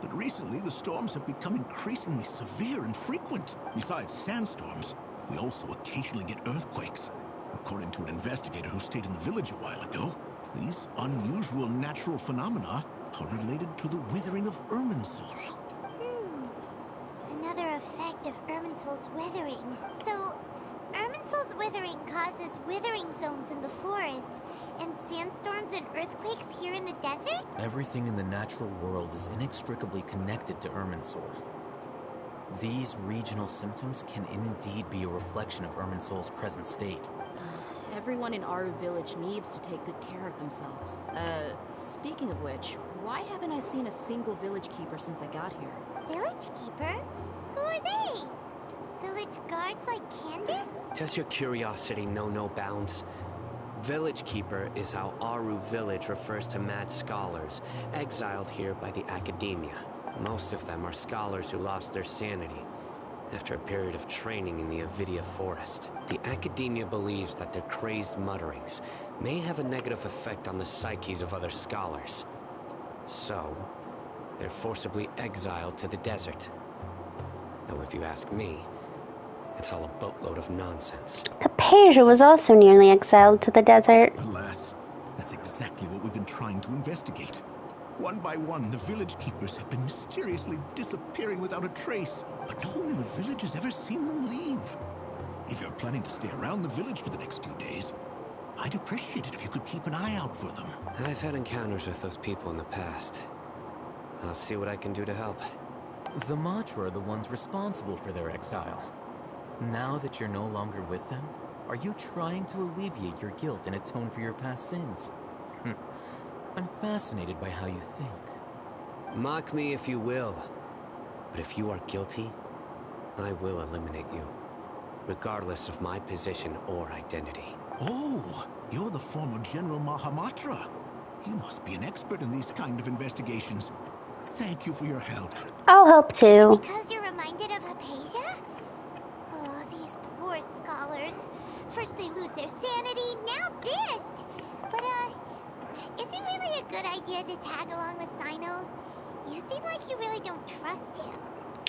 but recently the storms have become increasingly severe and frequent. Besides sandstorms, we also occasionally get earthquakes. According to an investigator who stayed in the village a while ago, these unusual natural phenomena are related to the withering of Irminsul. Another effect of Irminsul's withering. So, Irminsul's withering causes withering zones in the forest, and sandstorms and earthquakes here in the desert? Everything in the natural world is inextricably connected to Irminsul. These regional symptoms can indeed be a reflection of Irminsul's present state. Everyone in Aru village needs to take good care of themselves. Speaking of which, why haven't I seen a single village keeper since I got here? Village keeper? Who are they? Village guards like Candace? Does your curiosity know no bounds? Village Keeper is how Aru village refers to mad scholars, exiled here by the academia. Most of them are scholars who lost their sanity after a period of training in the Avidia forest. The academia believes that their crazed mutterings may have a negative effect on the psyches of other scholars. So, they're forcibly exiled to the desert. Though if you ask me, it's all a boatload of nonsense. Apasia was also nearly exiled to the desert. Alas, that's exactly what we've been trying to investigate. One by one, the village keepers have been mysteriously disappearing without a trace, but no one in the village has ever seen them leave. If you're planning to stay around the village for the next few days, I'd appreciate it if you could keep an eye out for them. I've had encounters with those people in the past. I'll see what I can do to help. The Matra are the ones responsible for their exile. Now that you're no longer with them, are you trying to alleviate your guilt and atone for your past sins? I'm fascinated by how you think. Mock me if you will, but if you are guilty, I will eliminate you, regardless of my position or identity. Oh, you're the former General Mahamatra. You must be an expert in these kind of investigations. Thank you for your help. I'll help too. Because you're reminded of Hypatia? Oh, these poor scholars. First they lose their sanity, now this! But, is it really a good idea to tag along with Sino? You seem like you really don't trust him.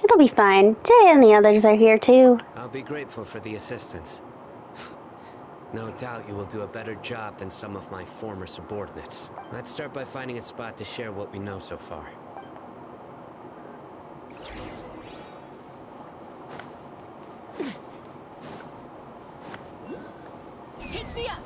It'll be fine. Jay and the others are here too. I'll be grateful for the assistance. No doubt you will do a better job than some of my former subordinates. Let's start by finding a spot to share what we know so far. Take me up!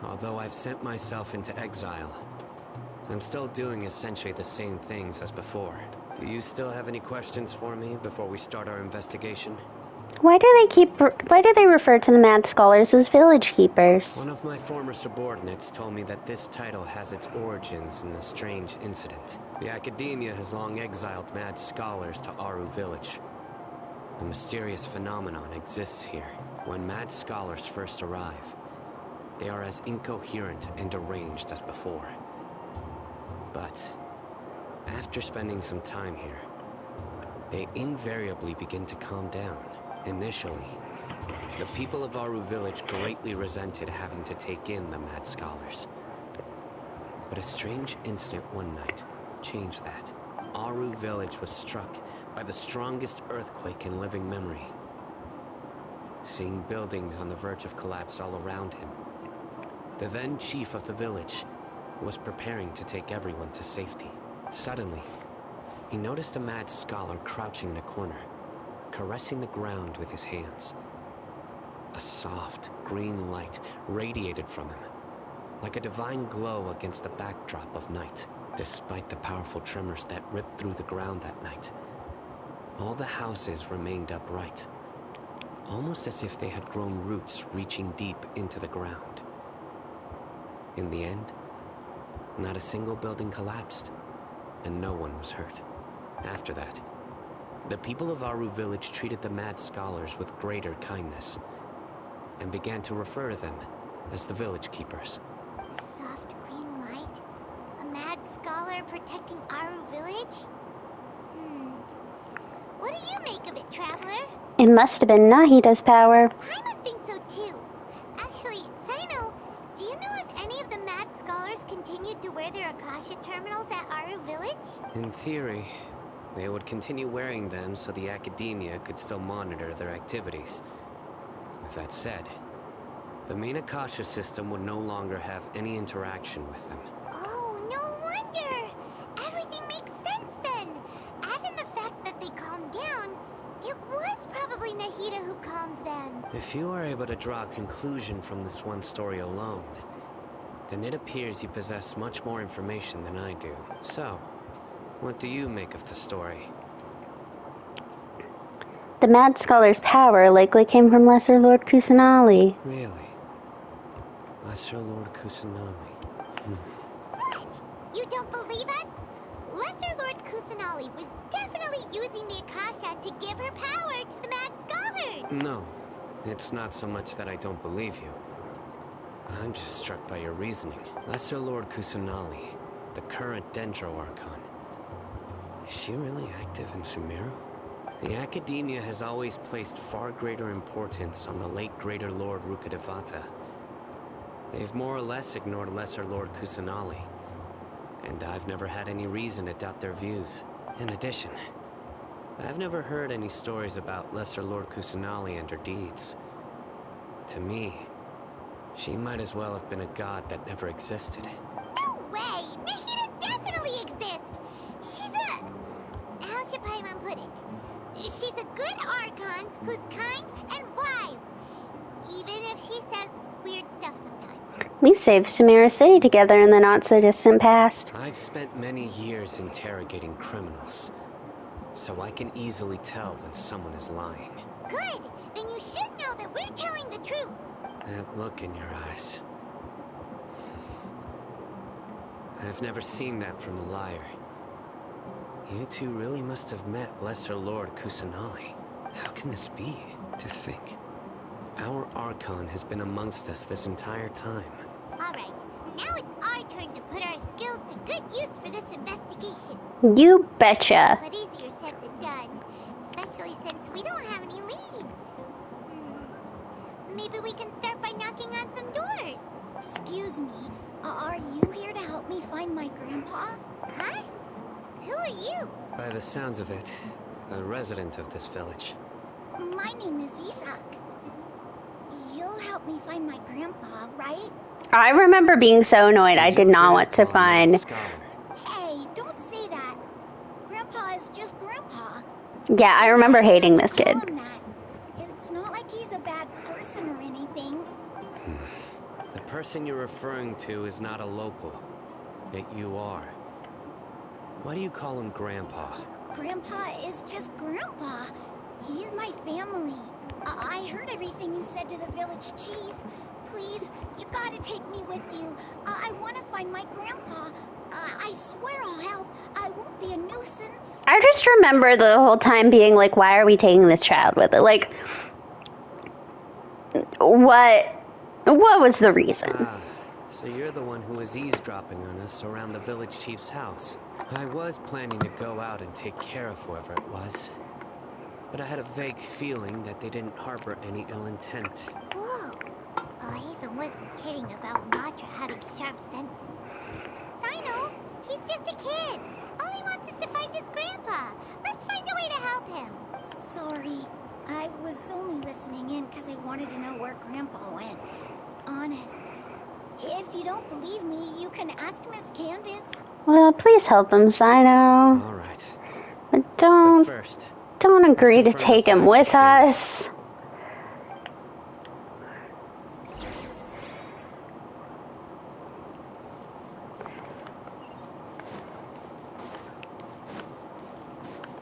Although I've sent myself into exile, I'm still doing essentially the same things as before. Do you still have any questions for me before we start our investigation? Why do they refer to the Mad Scholars as village keepers? One of my former subordinates told me that this title has its origins in a strange incident. The Academia has long exiled Mad Scholars to Aru Village. A mysterious phenomenon exists here. When Mad Scholars first arrive, they are as incoherent and deranged as before. But after spending some time here, they invariably begin to calm down. Initially, the people of Aru Village greatly resented having to take in the Mad Scholars. But a strange incident one night changed that. Aru Village was struck by the strongest earthquake in living memory. Seeing buildings on the verge of collapse all around him, the then chief of the village was preparing to take everyone to safety. Suddenly, he noticed a Mad Scholar crouching in a corner, caressing the ground with his hands. A soft, green light radiated from him, like a divine glow against the backdrop of night. Despite the powerful tremors that ripped through the ground that night, all the houses remained upright, almost as if they had grown roots reaching deep into the ground. In the end, not a single building collapsed, and no one was hurt. After that, the people of Aru Village treated the Mad Scholars with greater kindness, and began to refer to them as the Village Keepers. A soft green light? A Mad Scholar protecting Aru Village? What do you make of it, Traveler? It must have been Nahida's power. I would think so too. Actually, Sino, do you know if any of the Mad Scholars continued to wear their Akasha terminals at Aru Village? In theory, they would continue wearing them so the Academia could still monitor their activities. With that said, the main Akasha system would no longer have any interaction with them. Oh, no wonder! Everything makes sense then! Add in the fact that they calmed down, it was probably Nahida who calmed them. If you are able to draw a conclusion from this one story alone, then it appears you possess much more information than I do. So, what do you make of the story? The Mad Scholar's power likely came from Lesser Lord Kusanali. Really? Lesser Lord Kusanali. What? You don't believe us? Lesser Lord Kusanali was definitely using the Akasha to give her power to the Mad Scholars! No, it's not so much that I don't believe you. I'm just struck by your reasoning. Lesser Lord Kusanali, the current Dendro Archon. Is she really active in Sumeru? The Academia has always placed far greater importance on the late Greater Lord Rukkhadevata. They've more or less ignored Lesser Lord Kusanali, and I've never had any reason to doubt their views. In addition, I've never heard any stories about Lesser Lord Kusanali and her deeds. To me, she might as well have been a god that never existed. No way! Nahida definitely exists! She's a... how should Paimon put it? She's a good Archon who's kind and wise. Even if she says weird stuff sometimes. We saved Sumeru City together in the not-so-distant past. I've spent many years interrogating criminals, so I can easily tell when someone is lying. Good! Then you should know that we're telling the truth. That look in your eyes. I've never seen that from a liar. You two really must have met Lesser Lord Kusanali. How can this be? To think, our Archon has been amongst us this entire time. Alright, now it's our turn to put our skills to good use for this investigation. You betcha. But easier said than done, especially since we don't have any leads. Maybe we can start by knocking on some doors. Excuse me, are you here to help me find my grandpa? Huh? Who are you? By the sounds of it, a resident of this village. My name is Isak. You'll help me find my grandpa, right? I remember being so annoyed I did not want to find... Hey, don't say that. Grandpa is just Grandpa. Yeah, I remember hating this kid. Tell him that. It's not like he's a bad person or anything. The person you're referring to is not a local. Yet you are. Why do you call him Grandpa? Grandpa is just Grandpa. He's my family. I heard everything you said to the village chief. Please, you gotta take me with you. I want to find my grandpa. I swear I'll help. I won't be a nuisance. I just remember the whole time being like, why are we taking this child with it? Like, what was the reason? Ah, so you're the one who was eavesdropping on us around the village chief's house. I was planning to go out and take care of whoever it was. But I had a vague feeling that they didn't harbor any ill intent. Whoa. Ethan wasn't kidding about Matra having sharp senses. Sino, he's just a kid. All he wants is to find his grandpa. Let's find a way to help him. Sorry. I was only listening in because I wanted to know where Grandpa went. Honest. If you don't believe me, you can ask Miss Candace. Well, please help him, Sino. All right. But don't first, agree to take him with us.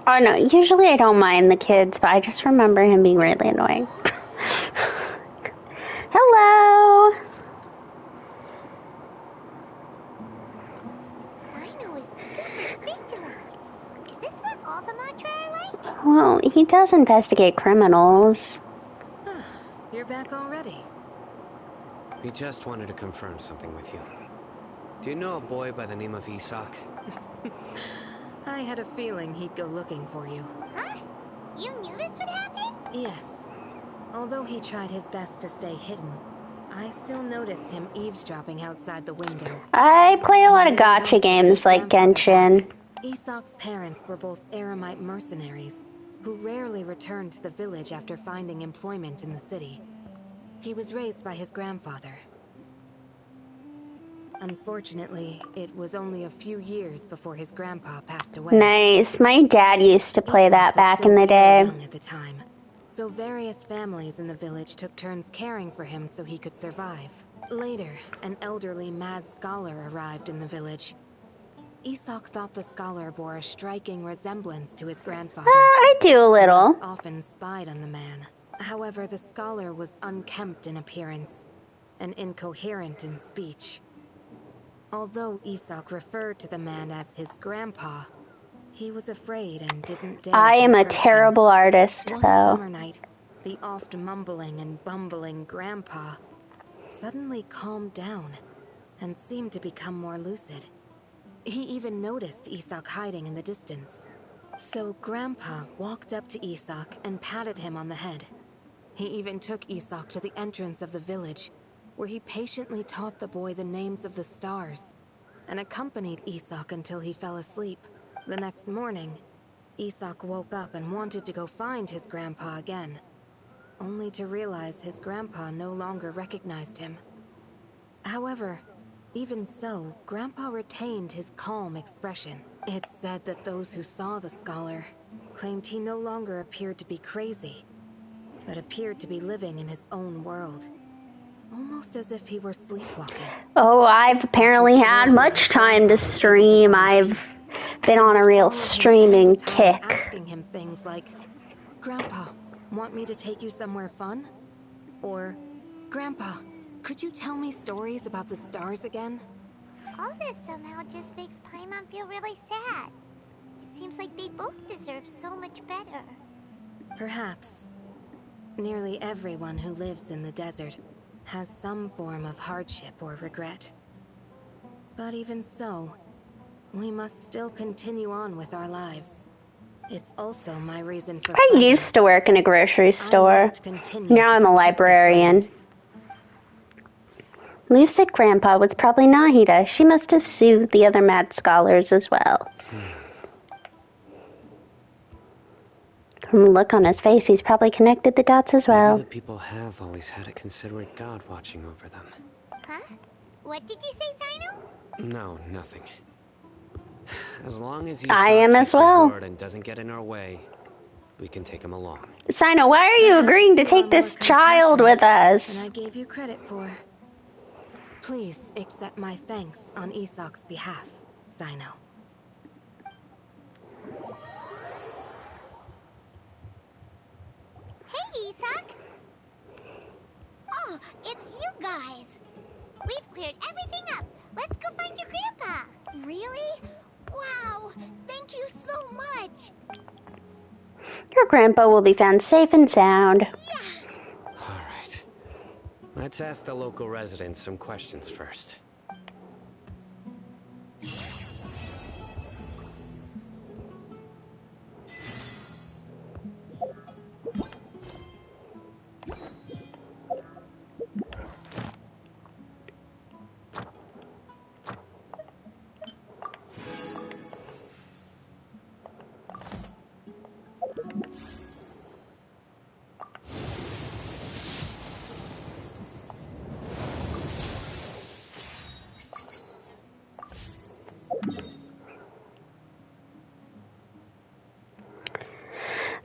Oh no, usually I don't mind the kids, but I just remember him being really annoying. Hello! Sino is super vigilant. Is this what all the Matra are like? Well, he does investigate criminals. You're back already. We just wanted to confirm something with you. Do you know a boy by the name of Isak? I had a feeling he'd go looking for you. Huh? You knew this would happen? Yes. Although he tried his best to stay hidden, I still noticed him eavesdropping outside the window. I play a lot of gacha games like Genshin. Isak's parents were both Aramite mercenaries, who rarely returned to the village after finding employment in the city. He was raised by his grandfather. Unfortunately, it was only a few years before his grandpa passed away. Nice. My dad used to play that back in the day. Young at the time, so various families in the village took turns caring for him so he could survive. Later, an elderly mad scholar arrived in the village. Isak thought the scholar bore a striking resemblance to his grandfather. I do a little. He often spied on the man. However, the scholar was unkempt in appearance and incoherent in speech. Although Isak referred to the man as his grandpa, he was afraid and didn't dare I to am a approach him. terrible artist, One though. summer night, the oft mumbling and bumbling grandpa suddenly calmed down and seemed to become more lucid. He even noticed Isak hiding in the distance. So Grandpa walked up to Isak and patted him on the head. He even took Isak to the entrance of the village, where he patiently taught the boy the names of the stars, and accompanied Isak until he fell asleep. The next morning, Isak woke up and wanted to go find his grandpa again, only to realize his grandpa no longer recognized him. However, even so, Grandpa retained his calm expression. It's said that those who saw the scholar claimed he no longer appeared to be crazy, but appeared to be living in his own world. Almost as if he were sleepwalking. Oh, I've apparently had much time to stream. I've been on a real streaming kick. Asking him things like, Grandpa, want me to take you somewhere fun? Or, Grandpa, could you tell me stories about the stars again? All this somehow just makes Paimon feel really sad. It seems like they both deserve so much better. Perhaps. Nearly everyone who lives in the desert has some form of hardship or regret. But even so, we must still continue on with our lives. It's also my reason for I used to work in a grocery store. Now I'm a librarian. Lucid Grandpa was probably Nahida. She must have soothed the other mad scholars as well. From the look on his face, he's probably connected the dots as well. Maybe the people have always had a considerate god watching over them. Huh? What did you say, Sino? No, nothing. As long as I am as well. word and doesn't get in our way, we can take him along. Sino, why are you agreeing to take this child with us? And I gave you credit for. Please accept my thanks on Isok's behalf, Sino. Hey, Isak! Oh, it's you guys! We've cleared everything up. Let's go find your grandpa. Really? Wow, thank you so much. Your grandpa will be found safe and sound. Alright. Let's ask the local residents some questions first.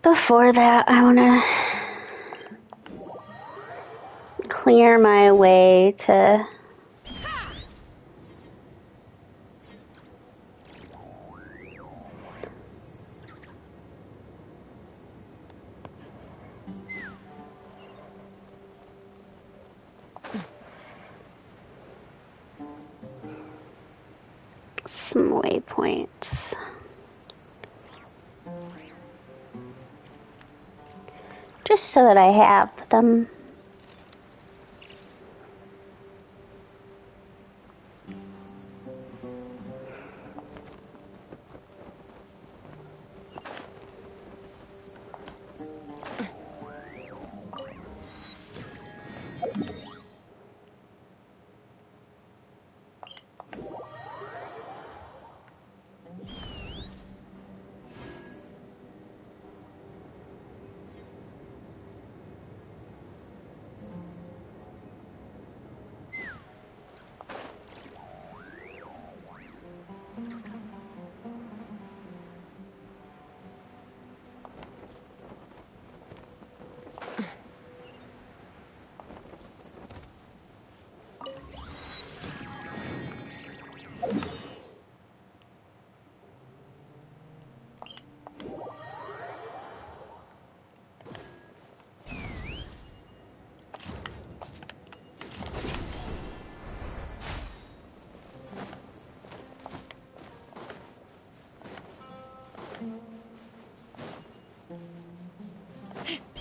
Before that, I want to clear my way to some waypoints. Just so that I have them.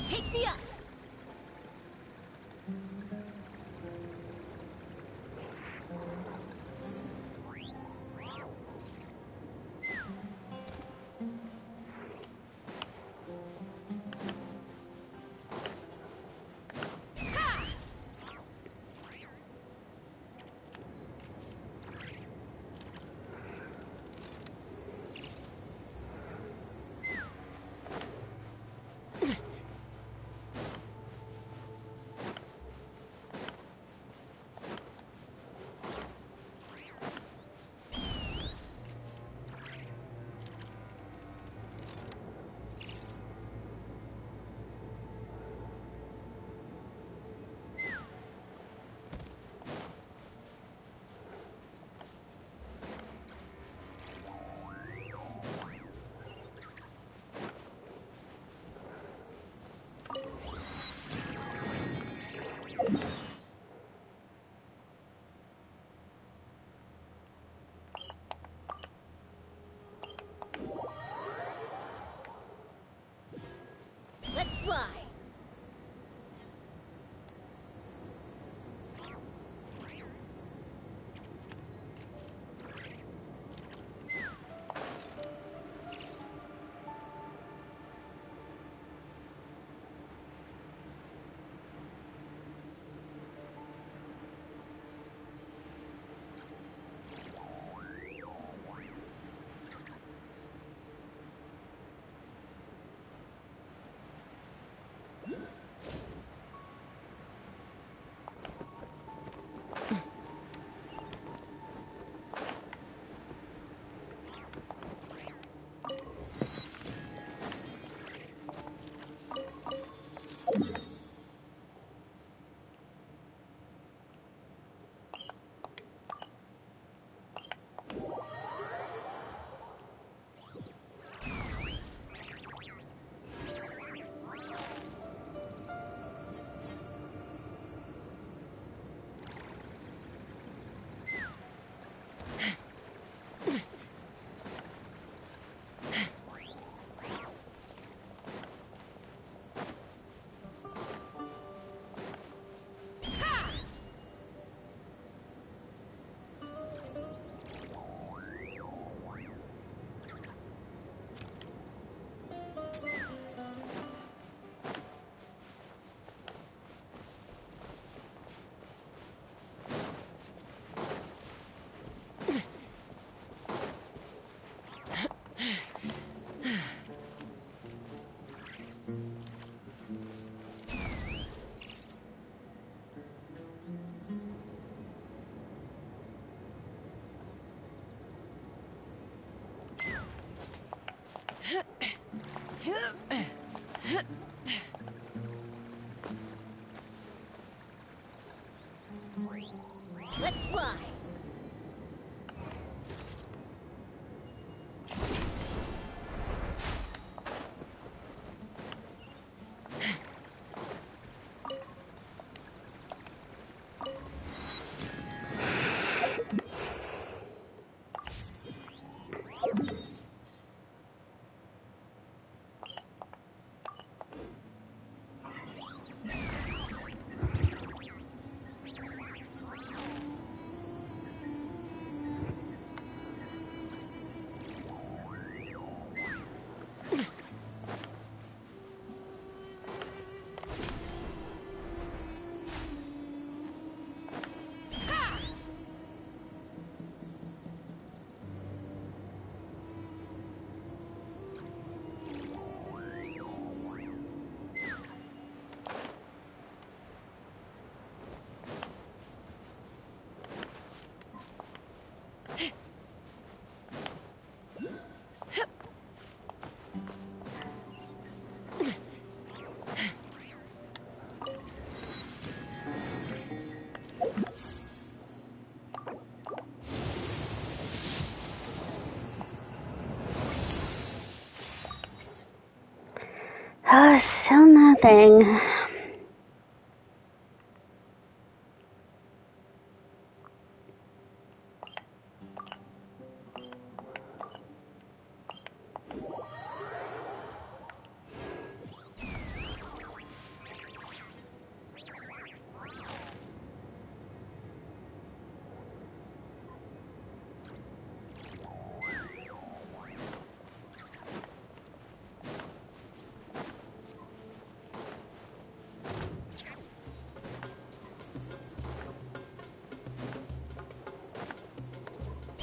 Take me up! Let's fly! Let's fly. Still nothing.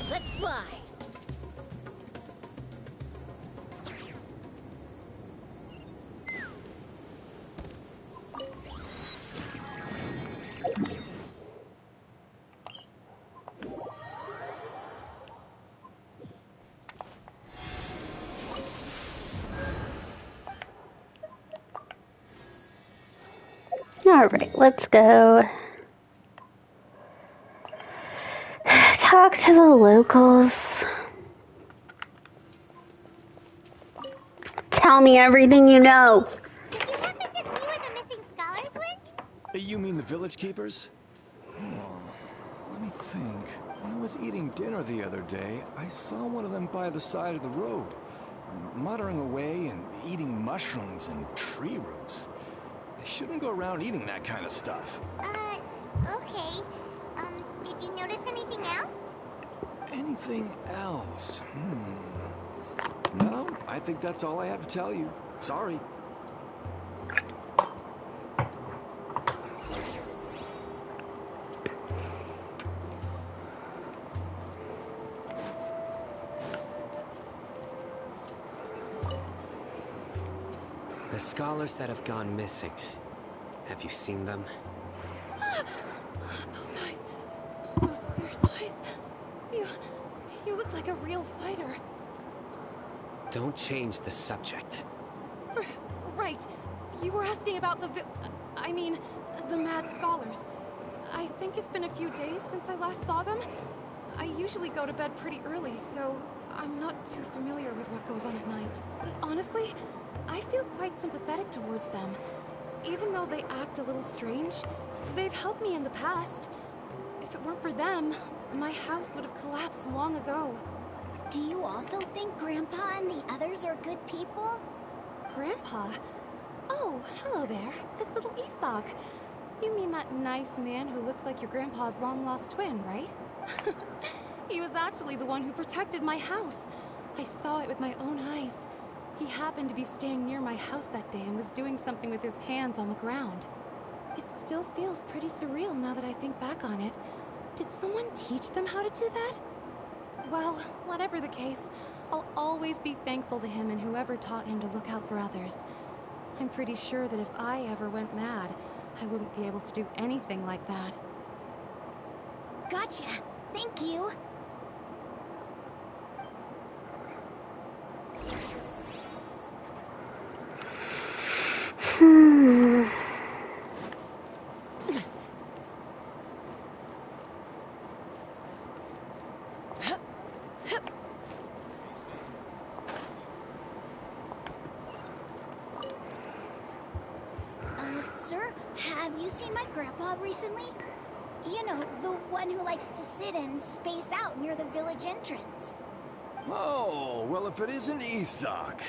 Let's fly. Alright, let's go talk to the locals. Tell me everything you know. Did you happen to see where the missing scholars went? You mean the village keepers? Oh, let me think. When I was eating dinner the other day, I saw one of them by the side of the road, muttering away and eating mushrooms and tree roots. They shouldn't go around eating that kind of stuff. Okay. Did you notice anything else? Anything else? No, I think that's all I have to tell you. Sorry. The scholars that have gone missing. Have you seen them? Those eyes. Those fierce eyes. You look like a real fighter. Don't change the subject. Right. You were asking about the the mad scholars. I think it's been a few days since I last saw them. I usually go to bed pretty early, so I'm not too familiar with what goes on at night. But honestly, I feel quite sympathetic towards them. Even though they act a little strange, they've helped me in the past. If it weren't for them, my house would have collapsed long ago. Do you also think Grandpa and the others are good people? Grandpa? Oh, hello there. It's little Isak. You mean that nice man who looks like your grandpa's long-lost twin, right? He was actually the one who protected my house. I saw it with my own eyes. He happened to be staying near my house that day and was doing something with his hands on the ground. It still feels pretty surreal now that I think back on it. Did someone teach them how to do that? Well, whatever the case, I'll always be thankful to him and whoever taught him to look out for others. I'm pretty sure that if I ever went mad, I wouldn't be able to do anything like that. Gotcha. Thank you. Have you seen my grandpa recently? You know, the one who likes to sit and space out near the village entrance. Oh, well, if it isn't Isak.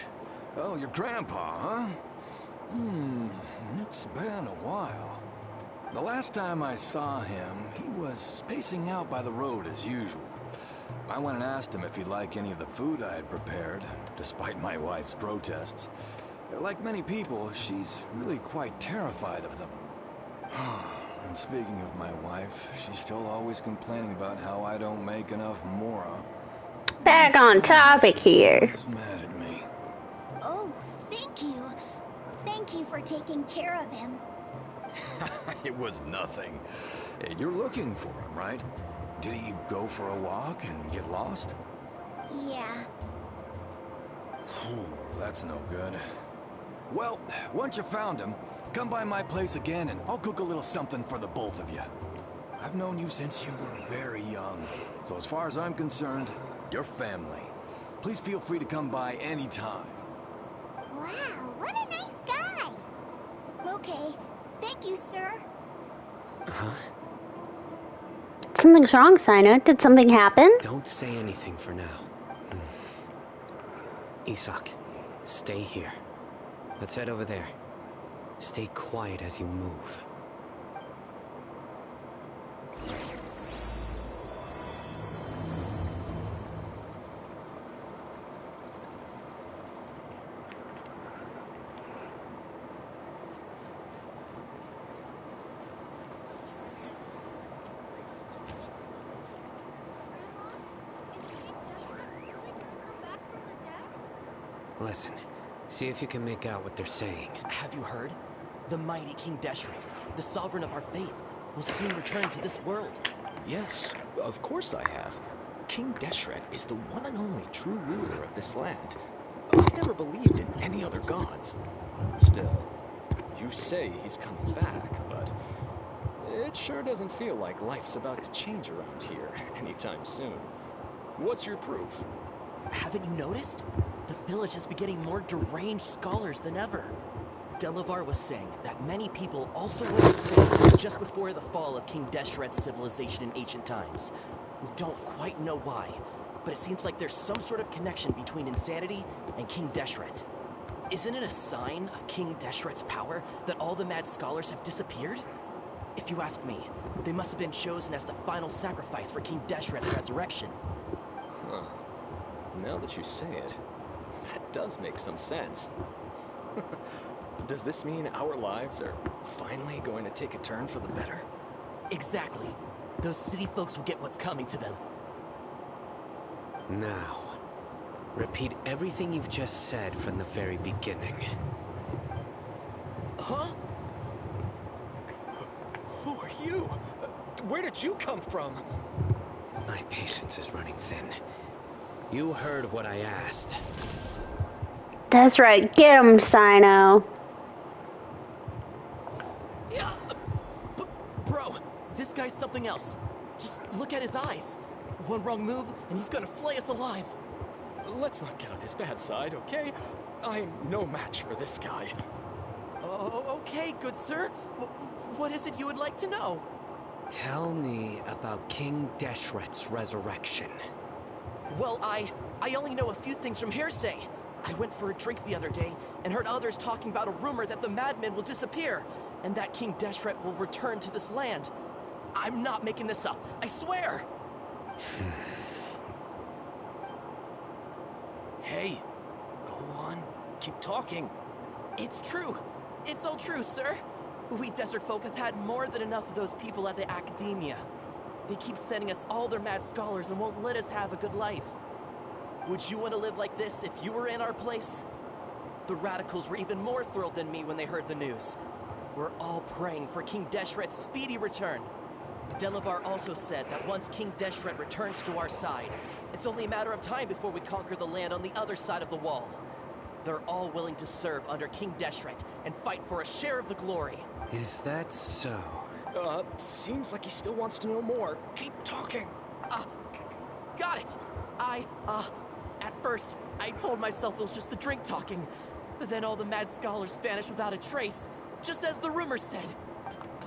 Oh, your grandpa, huh? It's been a while. The last time I saw him, he was spacing out by the road as usual. I went and asked him if he'd like any of the food I had prepared, despite my wife's protests. Like many people, she's really quite terrified of them. And speaking of my wife, she's still always complaining about how I don't make enough mora. Back on topic here. She's mad at me. Oh, thank you. Thank you for taking care of him. It was nothing. You're looking for him, right? Did he go for a walk and get lost? Yeah. That's no good. Well, once you found him, come by my place again and I'll cook a little something for the both of you. I've known you since you were very young, so as far as I'm concerned, you're family. Please feel free to come by anytime. Wow, what a nice guy. Okay, thank you, sir. Huh? Something's wrong, Sino. Did something happen? Don't say anything for now. Isak, stay here. Let's head over there. Stay quiet as you move. Listen, see if you can make out what they're saying. Have you heard? The mighty King Deshret, the sovereign of our faith, will soon return to this world. Yes, of course I have. King Deshret is the one and only true ruler of this land. I've never believed in any other gods. Still, you say he's coming back, but it sure doesn't feel like life's about to change around here anytime soon. What's your proof? Haven't you noticed? The village has been getting more deranged scholars than ever. Delavar was saying that many people also went insane just before the fall of King Deshret's civilization in ancient times. We don't quite know why, but it seems like there's some sort of connection between insanity and King Deshret. Isn't it a sign of King Deshret's power that all the mad scholars have disappeared? If you ask me, they must have been chosen as the final sacrifice for King Deshret's resurrection. Huh. Now that you say it, that does make some sense. Does this mean our lives are finally going to take a turn for the better? Exactly. Those city folks will get what's coming to them. Now, repeat everything you've just said from the very beginning. Huh? Who are you? Where did you come from? My patience is running thin. You heard what I asked. That's right. Get him, Sino. Yeah, bro, this guy's something else. Just look at his eyes. One wrong move, and he's gonna flay us alive. Let's not get on his bad side, okay? I'm no match for this guy. Oh, okay, good sir. What is it you would like to know? Tell me about King Deshret's resurrection. Well, I only know a few things from hearsay. I went for a drink the other day and heard others talking about a rumor that the madmen will disappear and that King Deshret will return to this land. I'm not making this up, I swear! Hey, go on, keep talking. It's true. It's all true, sir. We desert folk have had more than enough of those people at the academia. They keep sending us all their mad scholars and won't let us have a good life. Would you want to live like this if you were in our place? The radicals were even more thrilled than me when they heard the news. We're all praying for King Deshret's speedy return. Delavar also said that once King Deshret returns to our side, it's only a matter of time before we conquer the land on the other side of the wall. They're all willing to serve under King Deshret and fight for a share of the glory. Is that so? Seems like he still wants to know more. Keep talking. Got it. At first, I told myself it was just the drink talking, but then all the mad scholars vanished without a trace, just as the rumor said.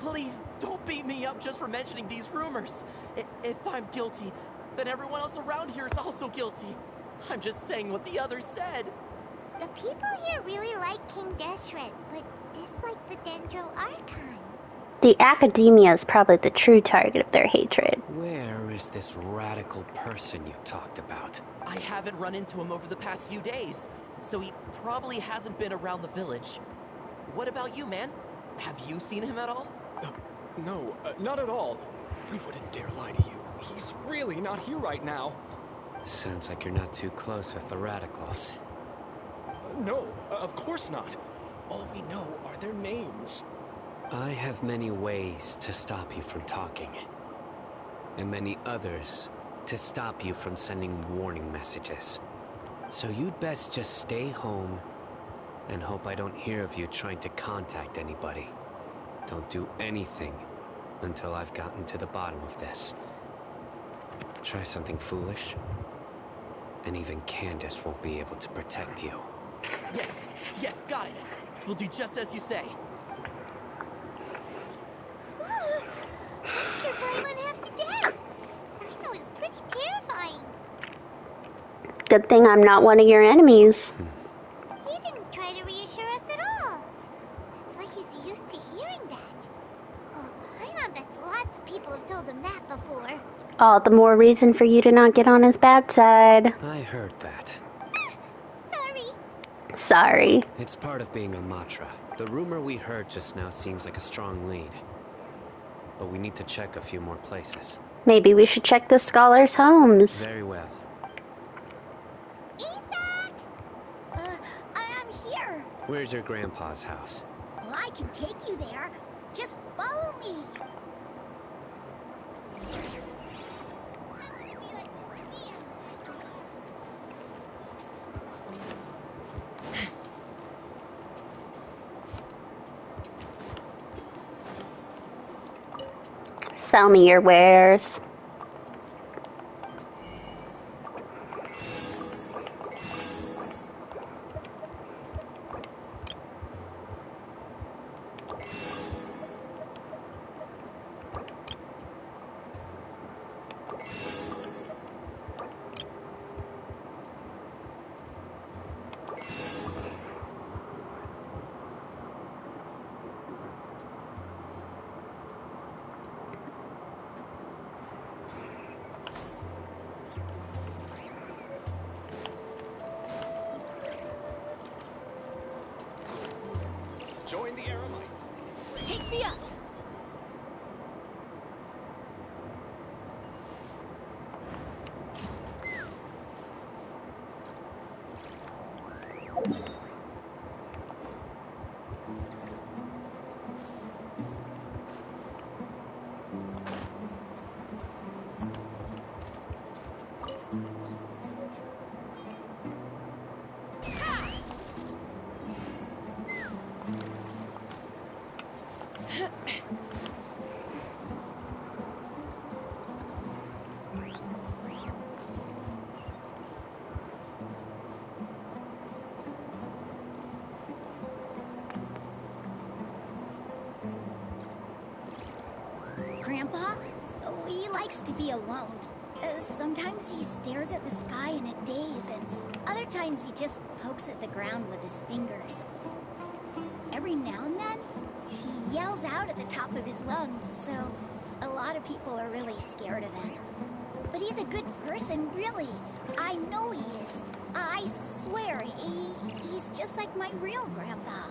Please, don't beat me up just for mentioning these rumors. If I'm guilty, then everyone else around here is also guilty. I'm just saying what the others said. The people here really like King Deshret, but dislike the Dendro Archon. The academia is probably the true target of their hatred. Where is this radical person you talked about? I haven't run into him over the past few days, so he probably hasn't been around the village. What about you, man? Have you seen him at all? No, not at all. We wouldn't dare lie to you. He's really not here right now. Sounds like you're not too close with the radicals. No, of course not. All we know are their names. I have many ways to stop you from talking. And many others to stop you from sending warning messages. So you'd best just stay home and hope I don't hear of you trying to contact anybody. Don't do anything until I've gotten to the bottom of this. Try something foolish, and even Candace won't be able to protect you. Yes, got it. We'll do just as you say. That scared Paimon half to death. Sino is pretty terrifying. Good thing I'm not one of your enemies. He didn't try to reassure us at all. It's like he's used to hearing that. Oh, Paimon bets lots of people have told him that before. All the more reason for you to not get on his bad side. I heard that. Sorry. It's part of being a Matra. The rumor we heard just now seems like a strong lead. But we need to check a few more places. Maybe we should check the scholars' homes. Very well. I'm here. Where's your grandpa's house? Well, I can take you there. Just follow me. Sell me your wares. Join the Eremites. Take me up. Grandpa, he likes to be alone. Sometimes he stares at the sky in a daze, and other times he just pokes at the ground with his fingers. Every now and then, he yells out at the top of his lungs, so a lot of people are really scared of him. But he's a good person, really. I know he is. I swear, he's just like my real grandpa.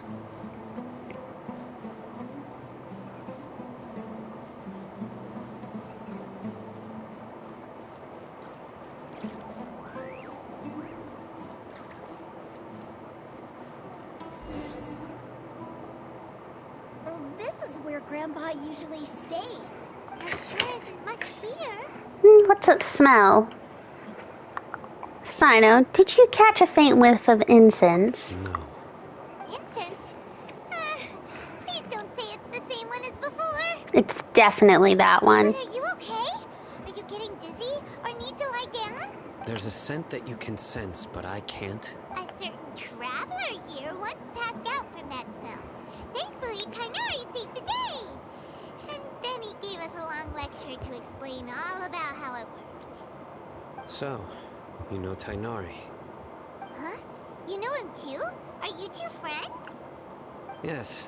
This is where Grandpa usually stays. There sure isn't much here. What's that smell? Sino, did you catch a faint whiff of incense? No. Incense? Please don't say it's the same one as before. It's definitely that one. But are you okay? Are you getting dizzy or need to lie down? There's a scent that you can sense, but I can't. A certain traveler here once passed out from that smell. Thankfully, Kainari saved the day. gave us a long lecture to explain all about how it worked. So, you know Tainari? Huh? You know him too? Are you two friends? Yes.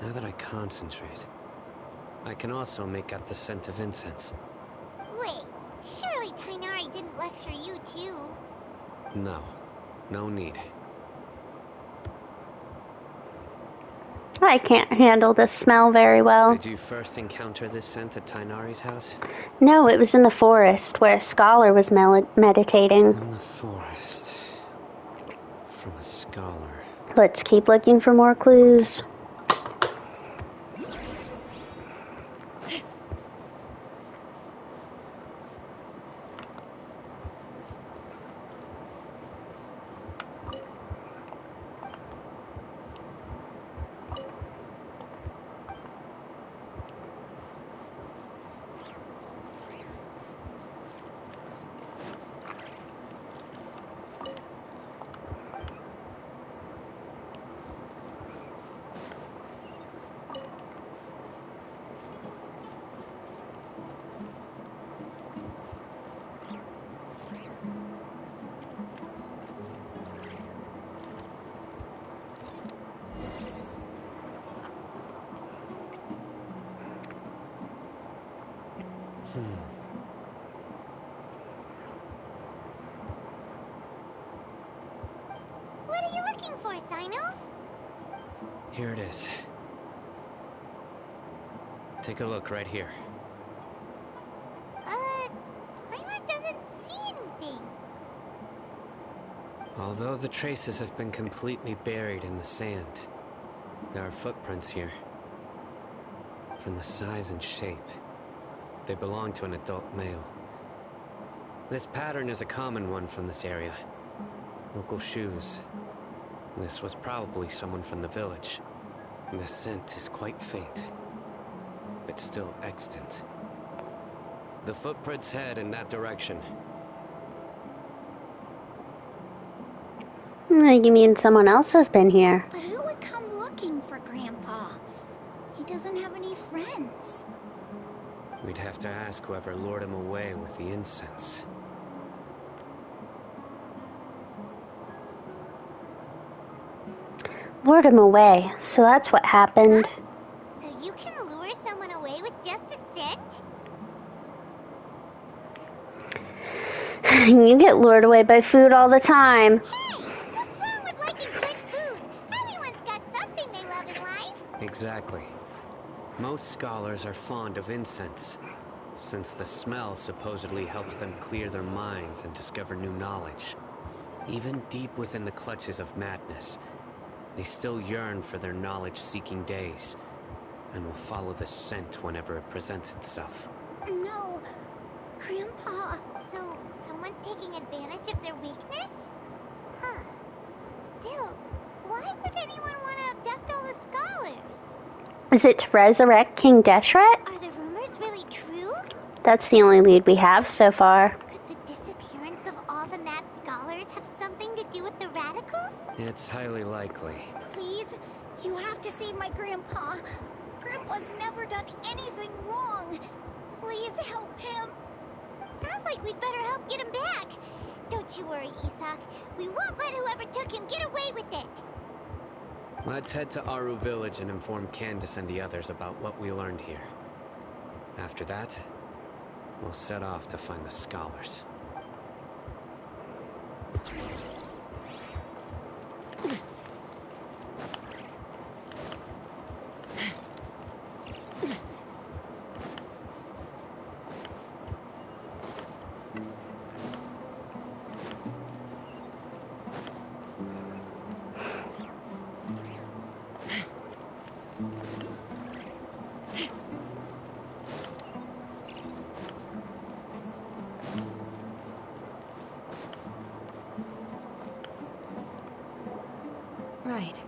Now that I concentrate, I can also make out the scent of incense. Wait, surely Tainari didn't lecture you too? No. No need. I can't handle the smell very well. Did you first encounter this scent at Tainari's house? No, it was in the forest where a scholar was meditating. In the forest. From a scholar. Let's keep looking for more clues. What are you looking for, Sino? Here it is. Take a look right here. Paimon doesn't see anything. Although the traces have been completely buried in the sand, there are footprints here. From the size and shape, they belong to an adult male. This pattern is a common one from this area. Local shoes. This was probably someone from the village. The scent is quite faint, but still extant. The footprints head in that direction. You mean someone else has been here? But who would come looking for Grandpa? He doesn't have any friends. We'd have to ask whoever lured him away with the incense. Lured him away, so that's what happened. So you can lure someone away with just a scent? You get lured away by food all the time. Hey, what's wrong with liking good food? Everyone's got something they love in life. Exactly. Most scholars are fond of incense, since the smell supposedly helps them clear their minds and discover new knowledge. Even deep within the clutches of madness, they still yearn for their knowledge-seeking days, and will follow the scent whenever it presents itself. No, Grandpa. So, someone's taking advantage of their weakness? Huh. Still, why would anyone want to abduct all the scholars? Is it to resurrect King Deshret? Are the rumors really true? That's the only lead we have so far. Could the disappearance of all the mad scholars have something to do with the radicals? It's highly likely. Please, you have to save my Grandpa. Grandpa's never done anything wrong. Please help him. Sounds like we'd better help get him back. Don't you worry, Isak. We won't let whoever took him get away with it. Let's head to Aru Village and inform Candace and the others about what we learned here. After that, we'll set off to find the scholars. Right.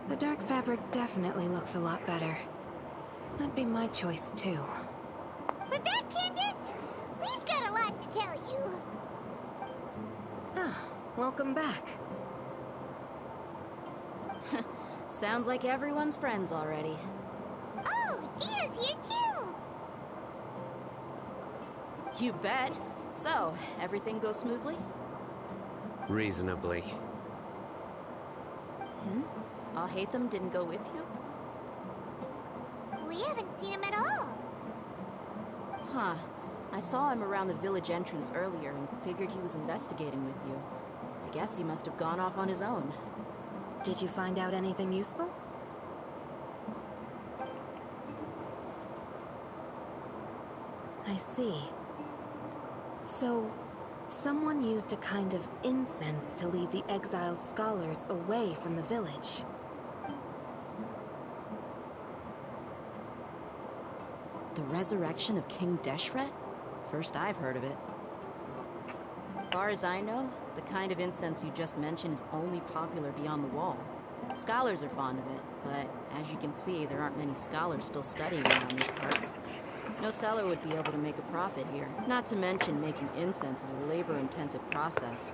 The dark fabric definitely looks a lot better. That'd be my choice, too. We're back, Candace! We've got a lot to tell you. Ah, welcome back. Sounds like everyone's friends already. You bet. So, everything goes smoothly? Reasonably. Al-Haytham didn't go with you? We haven't seen him at all. Huh. I saw him around the village entrance earlier and figured he was investigating with you. I guess he must have gone off on his own. Did you find out anything useful? I see. So, someone used a kind of incense to lead the exiled scholars away from the village. The resurrection of King Deshret? First I've heard of it. Far as I know, the kind of incense you just mentioned is only popular beyond the wall. Scholars are fond of it, but as you can see, there aren't many scholars still studying around these parts. No seller would be able to make a profit here. Not to mention making incense is a labor-intensive process.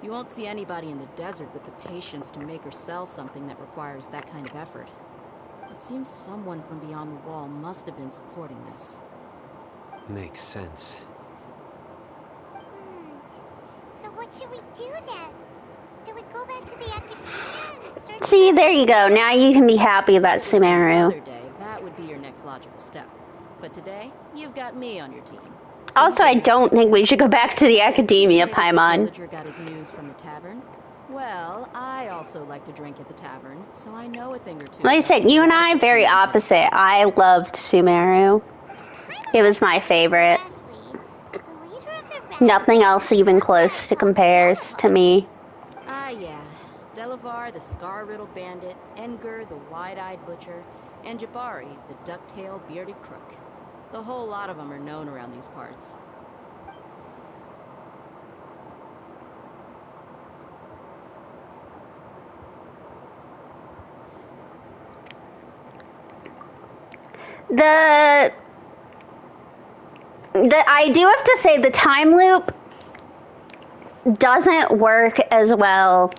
You won't see anybody in the desert with the patience to make or sell something that requires that kind of effort. It seems someone from beyond the wall must have been supporting this. Makes sense. So what should we do then? Do we go back to the academia and search? See, there you go. Now you can be happy about Sumeru. Another day, that would be your next logical step. But today, you've got me on your team. Also, I don't think we should go back to the academia, Paimon. The villager got his news from the tavern. Well, I also like to drink at the tavern, so I know a thing or two. Like I said, you and I, very opposite. I loved Sumeru. It was my favorite. Nothing else even close to compares to me. Ah, yeah. Delavar, the scar-riddled bandit, Engur, the wide-eyed butcher, and Jabari, the duck-tailed bearded crook. The whole lot of them are known around these parts. I do have to say the time loop doesn't work as well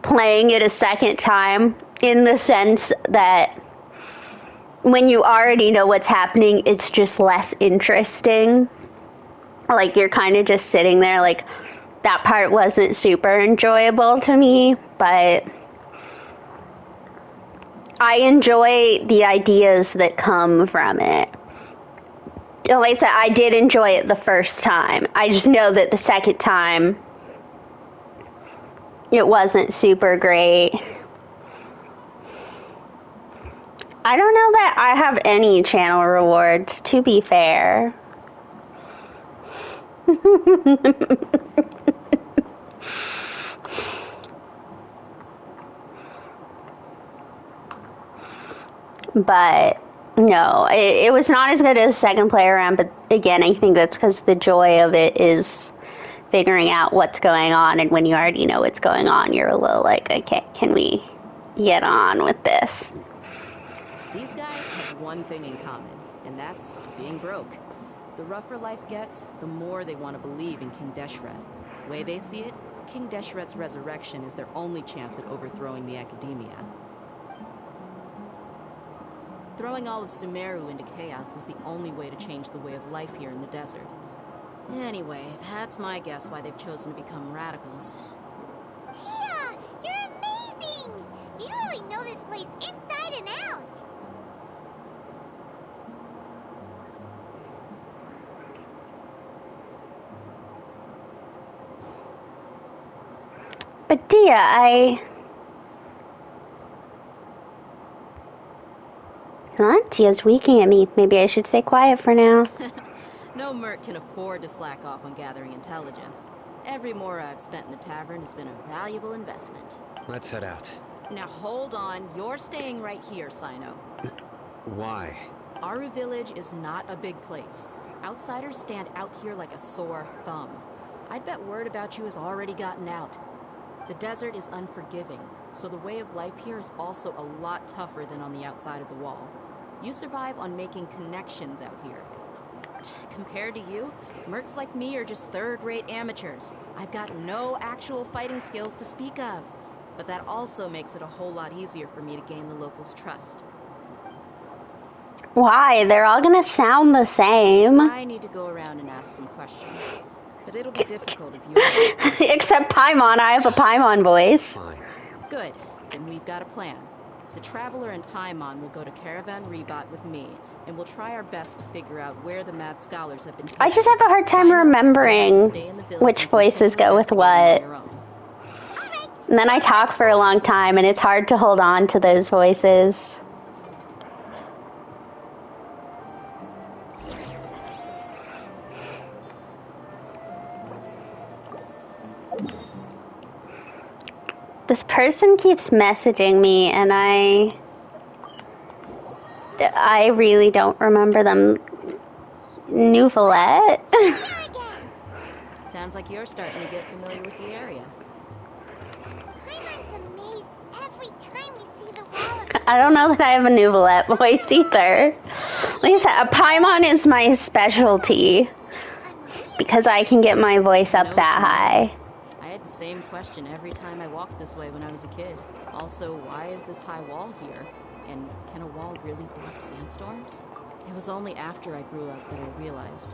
playing it a second time, in the sense that when you already know what's happening, it's just less interesting. Like, you're kind of just sitting there like, that part wasn't super enjoyable to me, but I enjoy the ideas that come from it. Like I said, I did enjoy it the first time. I just know that the second time, it wasn't super great. I don't know that I have any channel rewards, to be fair. But no, it was not as good as second play around, but again, I think that's because the joy of it is figuring out what's going on, and when you already know what's going on, you're a little like, okay, can we get on with this? These guys have one thing in common, and that's being broke. The rougher life gets, the more they want to believe in King Deshret. The way they see it, King Deshret's resurrection is their only chance at overthrowing the academia. Throwing all of Sumeru into chaos is the only way to change the way of life here in the desert. Anyway, that's my guess why they've chosen to become radicals. Tia, you're amazing! You really know this place inside and out. But Tia, Tia's winking at me. Maybe I should stay quiet for now. No merc can afford to slack off on gathering intelligence. Every more I've spent in the tavern has been a valuable investment. Let's head out. Now hold on, you're staying right here, Sino. Why? Aru Village is not a big place. Outsiders stand out here like a sore thumb. I'd bet word about you has already gotten out. The desert is unforgiving, so the way of life here is also a lot tougher than on the outside of the wall. You survive on making connections out here. Compared to you, mercs like me are just third-rate amateurs. I've got no actual fighting skills to speak of. But that also makes it a whole lot easier for me to gain the locals' trust. Why? They're all gonna sound the same. I need to go around and ask some questions. But it'll be difficult if you... Except Paimon, I have a Paimon voice. Fine. Good. Then we've got a plan. The Traveler and Paimon will go to Caravan Reebot with me, and we'll try our best to figure out where the Mad Scholars have been taken. I just have a hard time remembering which voices go with what. And then I talk for a long time, and it's hard to hold on to those voices. This person keeps messaging me, and I really don't remember them. Nouvelette? Sounds like you're starting to get familiar with the area. I don't know that I have a Nouvelette voice either. Like I said, a Paimon is my specialty because I can get my voice up that high. I had the same question every time I walked this way when I was a kid. Also, why is this high wall here? And can a wall really block sandstorms? It was only after I grew up that I realized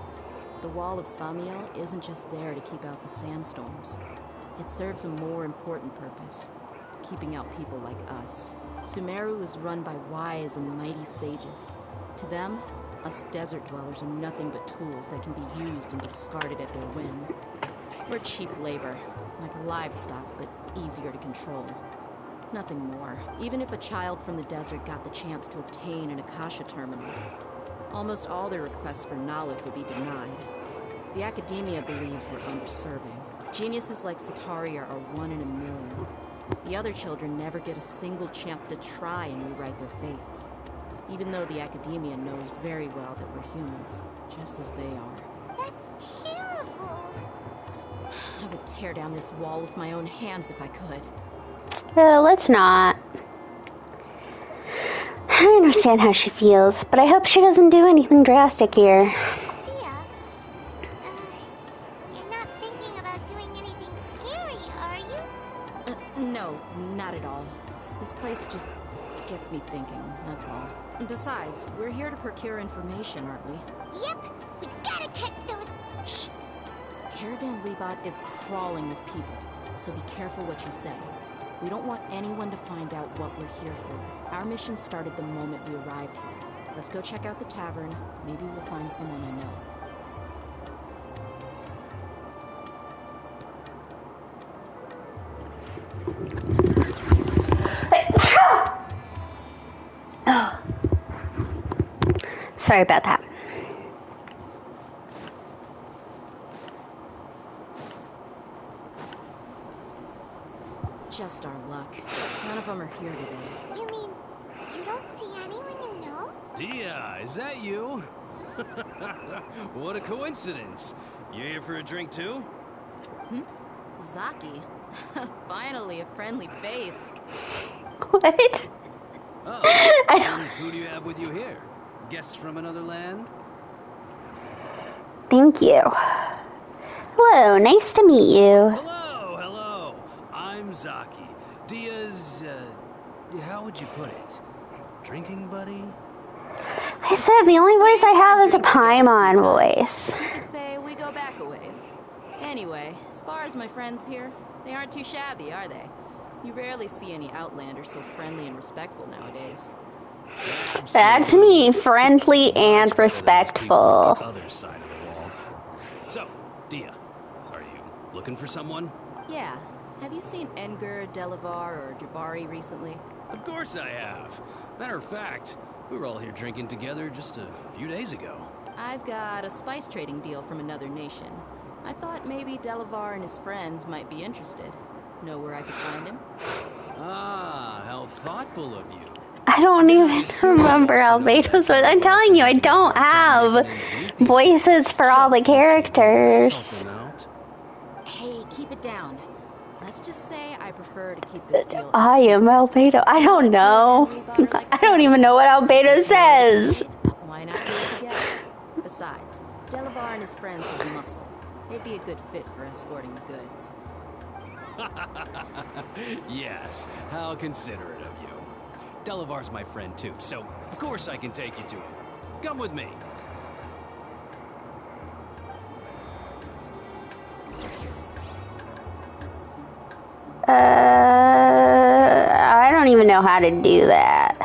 the Wall of Samiel isn't just there to keep out the sandstorms. It serves a more important purpose, keeping out people like us. Sumeru is run by wise and mighty sages. To them, us desert dwellers are nothing but tools that can be used and discarded at their whim. We're cheap labor, like livestock, but easier to control. Nothing more. Even if a child from the desert got the chance to obtain an Akasha terminal, almost all their requests for knowledge would be denied. The academia believes we're underserving. Geniuses like Sataria are 1 in a million. The other children never get a single chance to try and rewrite their fate. Even though the academia knows very well that we're humans, just as they are. That's terrible. I would tear down this wall with my own hands if I could. Let's not. I understand how she feels, but I hope she doesn't do anything drastic here. You're not thinking about doing anything scary, are you? No, not at all. This place just gets me thinking, that's all. Besides, we're here to procure information, aren't we? Yep, we gotta catch those... Shh! Caravan Reebot is crawling with people, so be careful what you say. We don't want anyone to find out what we're here for. Our mission started the moment we arrived here. Let's go check out the tavern. Maybe we'll find someone I know. Oh. Sorry about that. Just our luck. None of them are here today. You mean, you don't see anyone you know? Dia, is that you? What a coincidence. You here for a drink too? Zaki. Finally, a friendly face. What? Oh, and who do you have with you here? Guests from another land? Thank you. Hello, nice to meet you. Hello. I'm Zaki. Dia's, how would you put it? Drinking buddy? I said the only voice I have is a Paimon voice. You could say we go back a ways. Anyway, as far as my friends here, they aren't too shabby, are they? You rarely see any Outlanders so friendly and respectful nowadays. That's me, friendly and respectful. Other side of the wall. So, Dia, are you looking for someone? Yeah. Have you seen Edgar, Delavar, or Jabari recently? Of course I have. Matter of fact, we were all here drinking together just a few days ago. I've got a spice trading deal from another nation. I thought maybe Delavar and his friends might be interested. Know where I could find him? Ah, how thoughtful of you. I don't even remember Albedo's voice. I'm telling you, I don't have voices for all the characters. Hey, keep it down. Let's just say I prefer to keep this deal. I am Albedo. I don't know. I don't even know what Albedo says. Why not do it together? Besides, Delavar and his friends have muscle. They'd be a good fit for escorting the goods. Yes, how considerate of you. Delavar's my friend too, so of course I can take you to him. Come with me. I don't even know how to do that.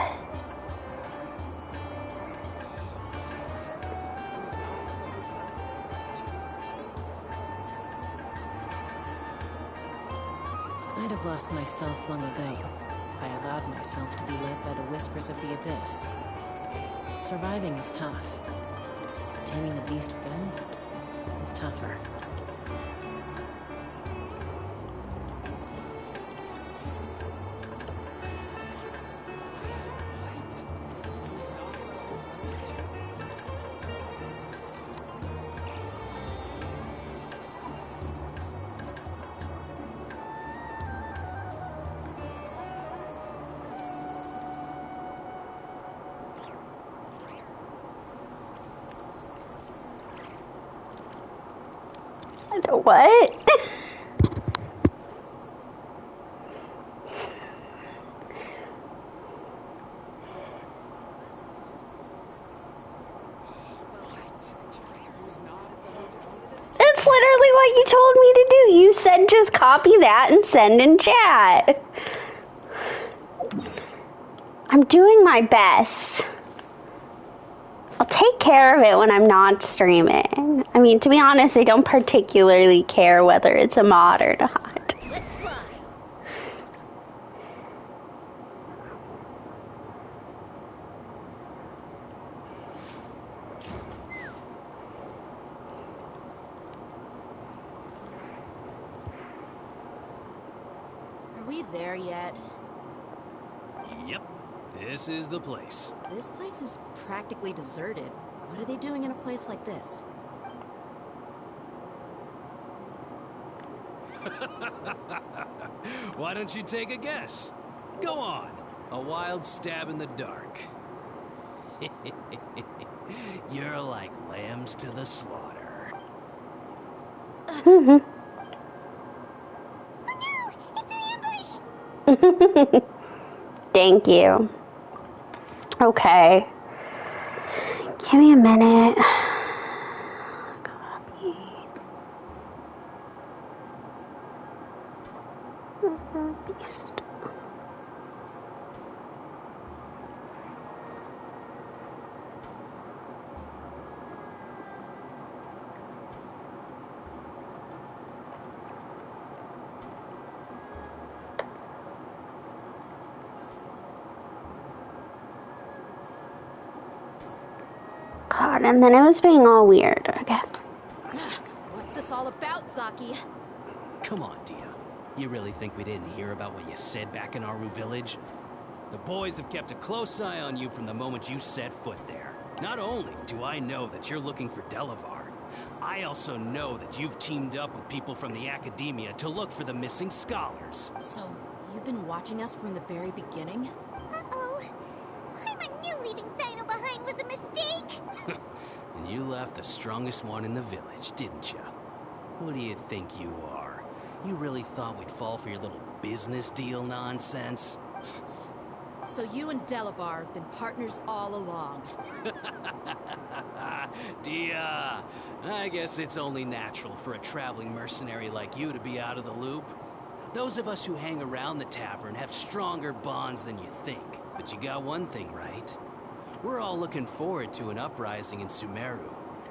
I'd have lost myself long ago if I allowed myself to be led by the whispers of the abyss. Surviving is tough. Taming the beast within is tougher. What? That's literally what you told me to do. You said just copy that and send in chat. I'm doing my best. I'll take care of it when I'm not streaming. I mean, to be honest, I don't particularly care whether it's a mod or not. Let's fly. Are we there yet? Yep, this is the place. This place is practically deserted. What are they doing in a place like this? Why don't you take a guess? Go on. A wild stab in the dark. You're like lambs to the slaughter. Thank you. Okay. Give me a minute. Copy. Beast. God, and then it was being all weird. Okay. What's this all about, Zaki? Come on, Dia. You really think we didn't hear about what you said back in Aru village? The boys have kept a close eye on you from the moment you set foot there. Not only do I know that you're looking for Delavar, I also know that you've teamed up with people from the Academia to look for the missing scholars. So, you've been watching us from the very beginning? Uh-oh. I knew leaving Sino behind was a mistake. And you left the strongest one in the village, didn't you? Who do you think you are? You really thought we'd fall for your little business deal nonsense? So you and Delavar have been partners all along. Dia, I guess it's only natural for a traveling mercenary like you to be out of the loop. Those of us who hang around the tavern have stronger bonds than you think. But you got one thing right. We're all looking forward to an uprising in Sumeru.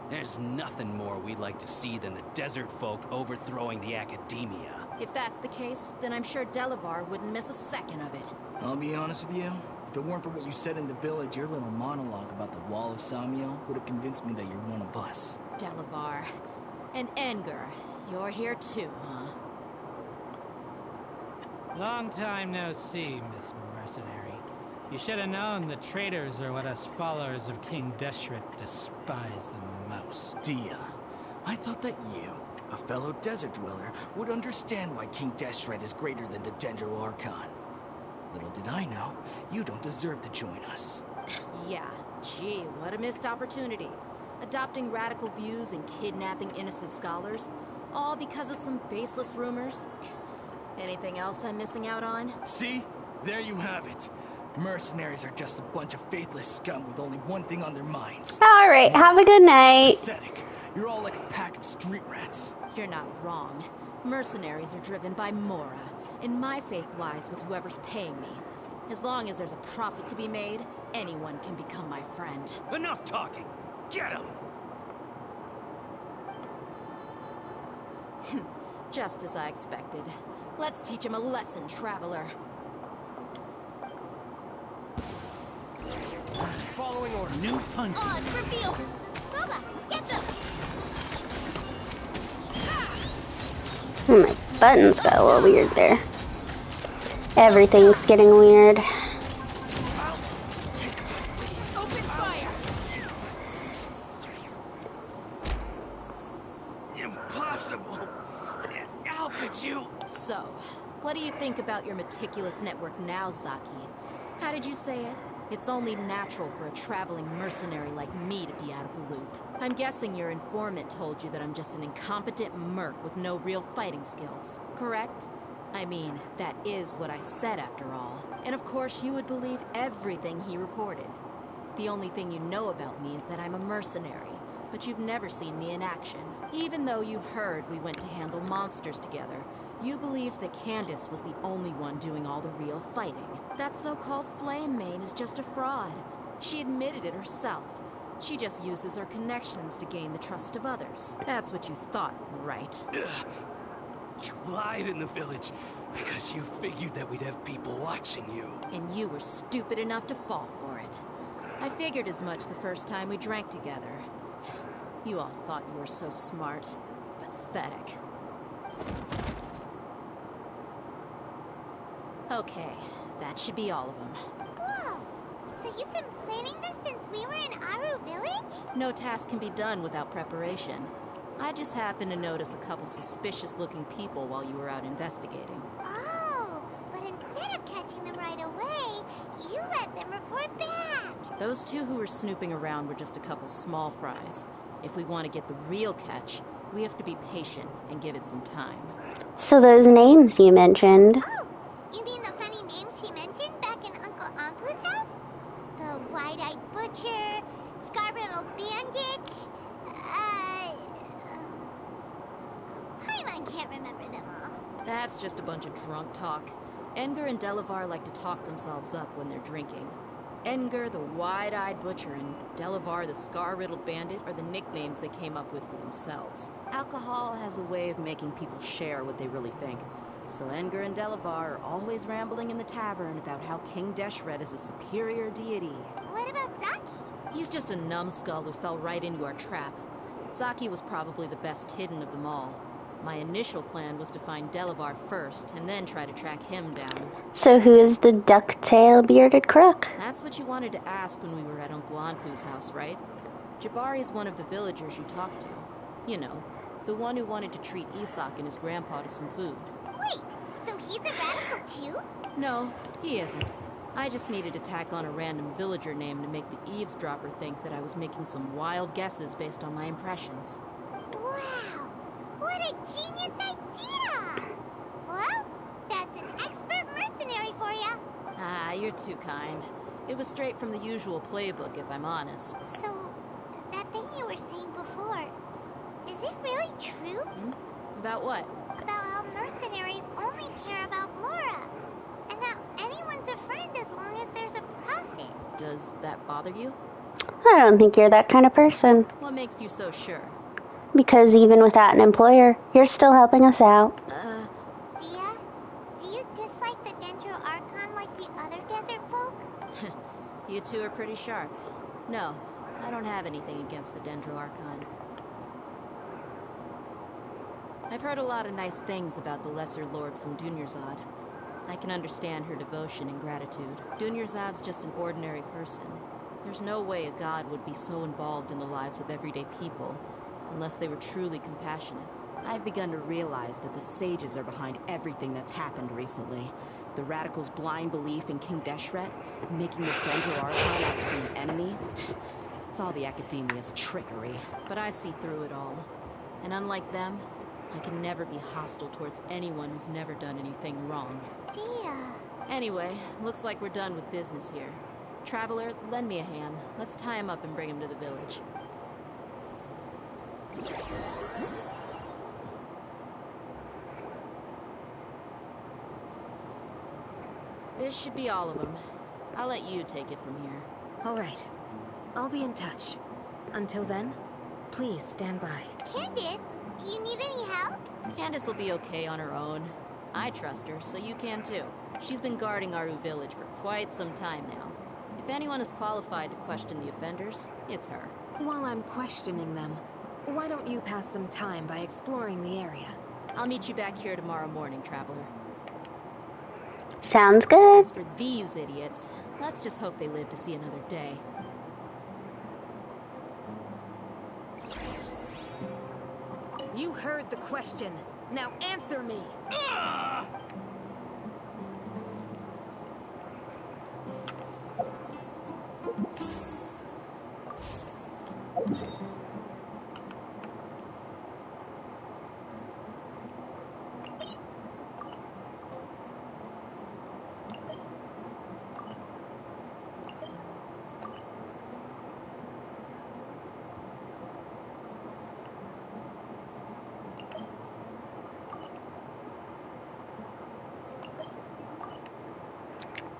There's nothing more we'd like to see than the desert folk overthrowing the Academia. If that's the case, then I'm sure Delavar wouldn't miss a second of it. I'll be honest with you. If it weren't for what you said in the village, your little monologue about the Wall of Samiel would have convinced me that you're one of us. Delavar. And Engar, you're here too, huh? Long time no see, Miss Mercenary. You should have known the traitors are what us followers of King Deshret despise the most. Dia, I thought that you, a fellow desert dweller, would understand why King Deshret is greater than the Dendro Archon. Little did I know, you don't deserve to join us. Yeah, gee, what a missed opportunity. Adopting radical views and kidnapping innocent scholars, all because of some baseless rumors. Anything else I'm missing out on? See? There you have it. Mercenaries are just a bunch of faithless scum with only one thing on their minds. Alright, have a good night. Pathetic. You're all like a pack of street rats. You're not wrong. Mercenaries are driven by Mora, and my faith lies with whoever's paying me. As long as there's a profit to be made, anyone can become my friend. Enough talking! Get him! Just as I expected. Let's teach him a lesson, traveler. Following order. New punch. On for field. Boba, get them. My buttons got a little weird there. Everything's getting weird. Open fire. Impossible! How could you? So, what do you think about your meticulous network now, Zaki? How did you say it? It's only natural for a traveling mercenary like me to be out of the loop. I'm guessing your informant told you that I'm just an incompetent merc with no real fighting skills, correct? I mean, that is what I said after all. And of course you would believe everything he reported. The only thing you know about me is that I'm a mercenary, but you've never seen me in action. Even though you heard we went to handle monsters together, you believed that Candace was the only one doing all the real fighting. That so-called Flame Mane is just a fraud. She admitted it herself. She just uses her connections to gain the trust of others. That's what you thought, right? You lied in the village because you figured that we'd have people watching you. And you were stupid enough to fall for it. I figured as much the first time we drank together. You all thought you were so smart. Pathetic. Okay, that should be all of them. Whoa! So you've been planning this since we were in Aru Village? No task can be done without preparation. I just happened to notice a couple suspicious-looking people while you were out investigating. Oh, but instead of catching them right away, you let them report back. Those two who were snooping around were just a couple small fries. If we want to get the real catch, we have to be patient and give it some time. So those names you mentioned. Oh, you mean the funny names she mentioned back in Uncle Ampu's house? The wide-eyed butcher, scar-riddled bandit, Paimon can't remember them all. That's just a bunch of drunk talk. Edgar and Delavar like to talk themselves up when they're drinking. Edgar, the wide-eyed butcher, and Delavar, the scar-riddled bandit, are the nicknames they came up with for themselves. Alcohol has a way of making people share what they really think. So Edgar and Delavar are always rambling in the tavern about how King Deshret is a superior deity. What about Zaki? He's just a numbskull who fell right into our trap. Zaki was probably the best hidden of them all. My initial plan was to find Delavar first, and then try to track him down. So who is the duck-tail bearded crook? That's what you wanted to ask when we were at Uncle Anpu's house, right? Jabari is one of the villagers you talked to. You know, the one who wanted to treat Isak and his grandpa to some food. Wait, so he's a radical too? No, he isn't. I just needed to tack on a random villager name to make the eavesdropper think that I was making some wild guesses based on my impressions. Wow! What a genius idea! Well, that's an expert mercenary for ya. Ah, you're too kind. It was straight from the usual playbook, if I'm honest. So, that thing you were saying before, is it really true? About what? About how mercenaries only care about Mora, and that anyone's a friend as long as there's a profit. Does that bother you? I don't think you're that kind of person. What makes you so sure? Because even without an employer, you're still helping us out. Dia, do you dislike the Dendro Archon like the other desert folk? You two are pretty sharp. No, I don't have anything against the Dendro Archon. I've heard a lot of nice things about the Lesser Lord from Dunyarzad. I can understand her devotion and gratitude. Dunyarzad's just an ordinary person. There's no way a god would be so involved in the lives of everyday people, unless they were truly compassionate. I've begun to realize that the sages are behind everything that's happened recently. The radicals' blind belief in King Deshret, making the Dendro Archon out to be an enemy. It's all the Academia's trickery. But I see through it all. And unlike them, I can never be hostile towards anyone who's never done anything wrong. Dia, Anyway, looks like we're done with business here. Traveler, lend me a hand. Let's tie him up and bring him to the village. This should be all of them. I'll let you take it from here. All right. I'll be in touch. Until then, please stand by. Candace, do you need any help? Candace will be okay on her own. I trust her, so you can too. She's been guarding Aru village for quite some time now. If anyone is qualified to question the offenders, it's her. While I'm questioning them, why don't you pass some time by exploring the area? I'll meet you back here tomorrow morning, Traveler. Sounds good. As for these idiots, let's just hope they live to see another day. You heard the question. Now answer me!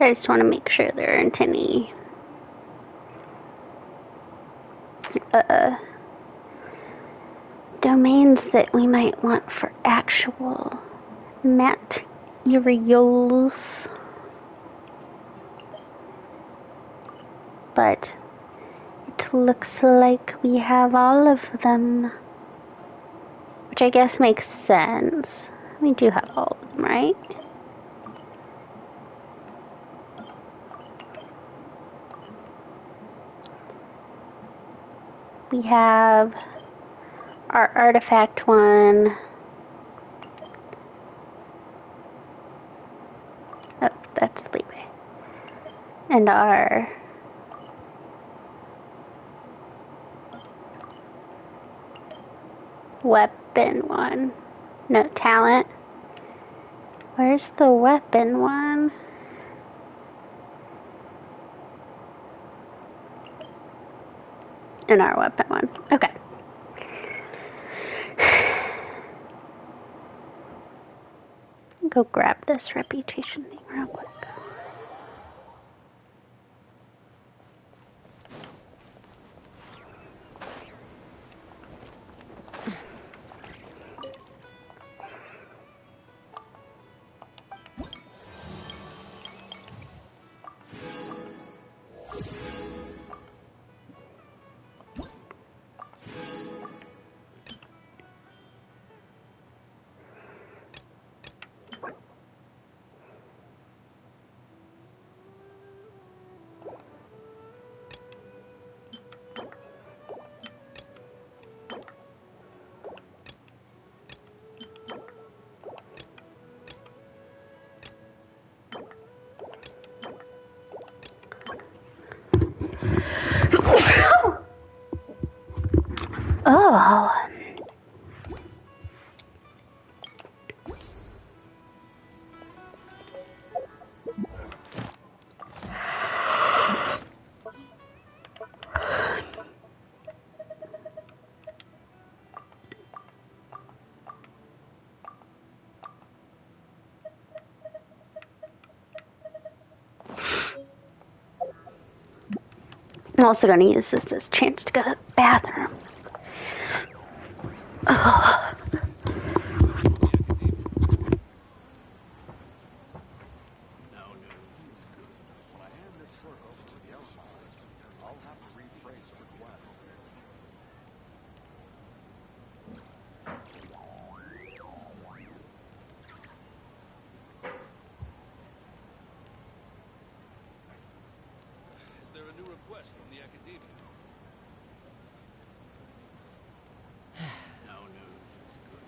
I just want to make sure there aren't any domains that we might want for actual materials. But it looks like we have all of them, which I guess makes sense. We do have all of them, right? We have our artifact one. Oh, that's leeway. And our weapon one. No, talent. Where's the weapon one? And our weapon one. Okay. Go grab this reputation thing real quick. Oh. I'm also going to use this as a chance to go to the bathroom. Oh. Is there a new request from the Academia? No news is good.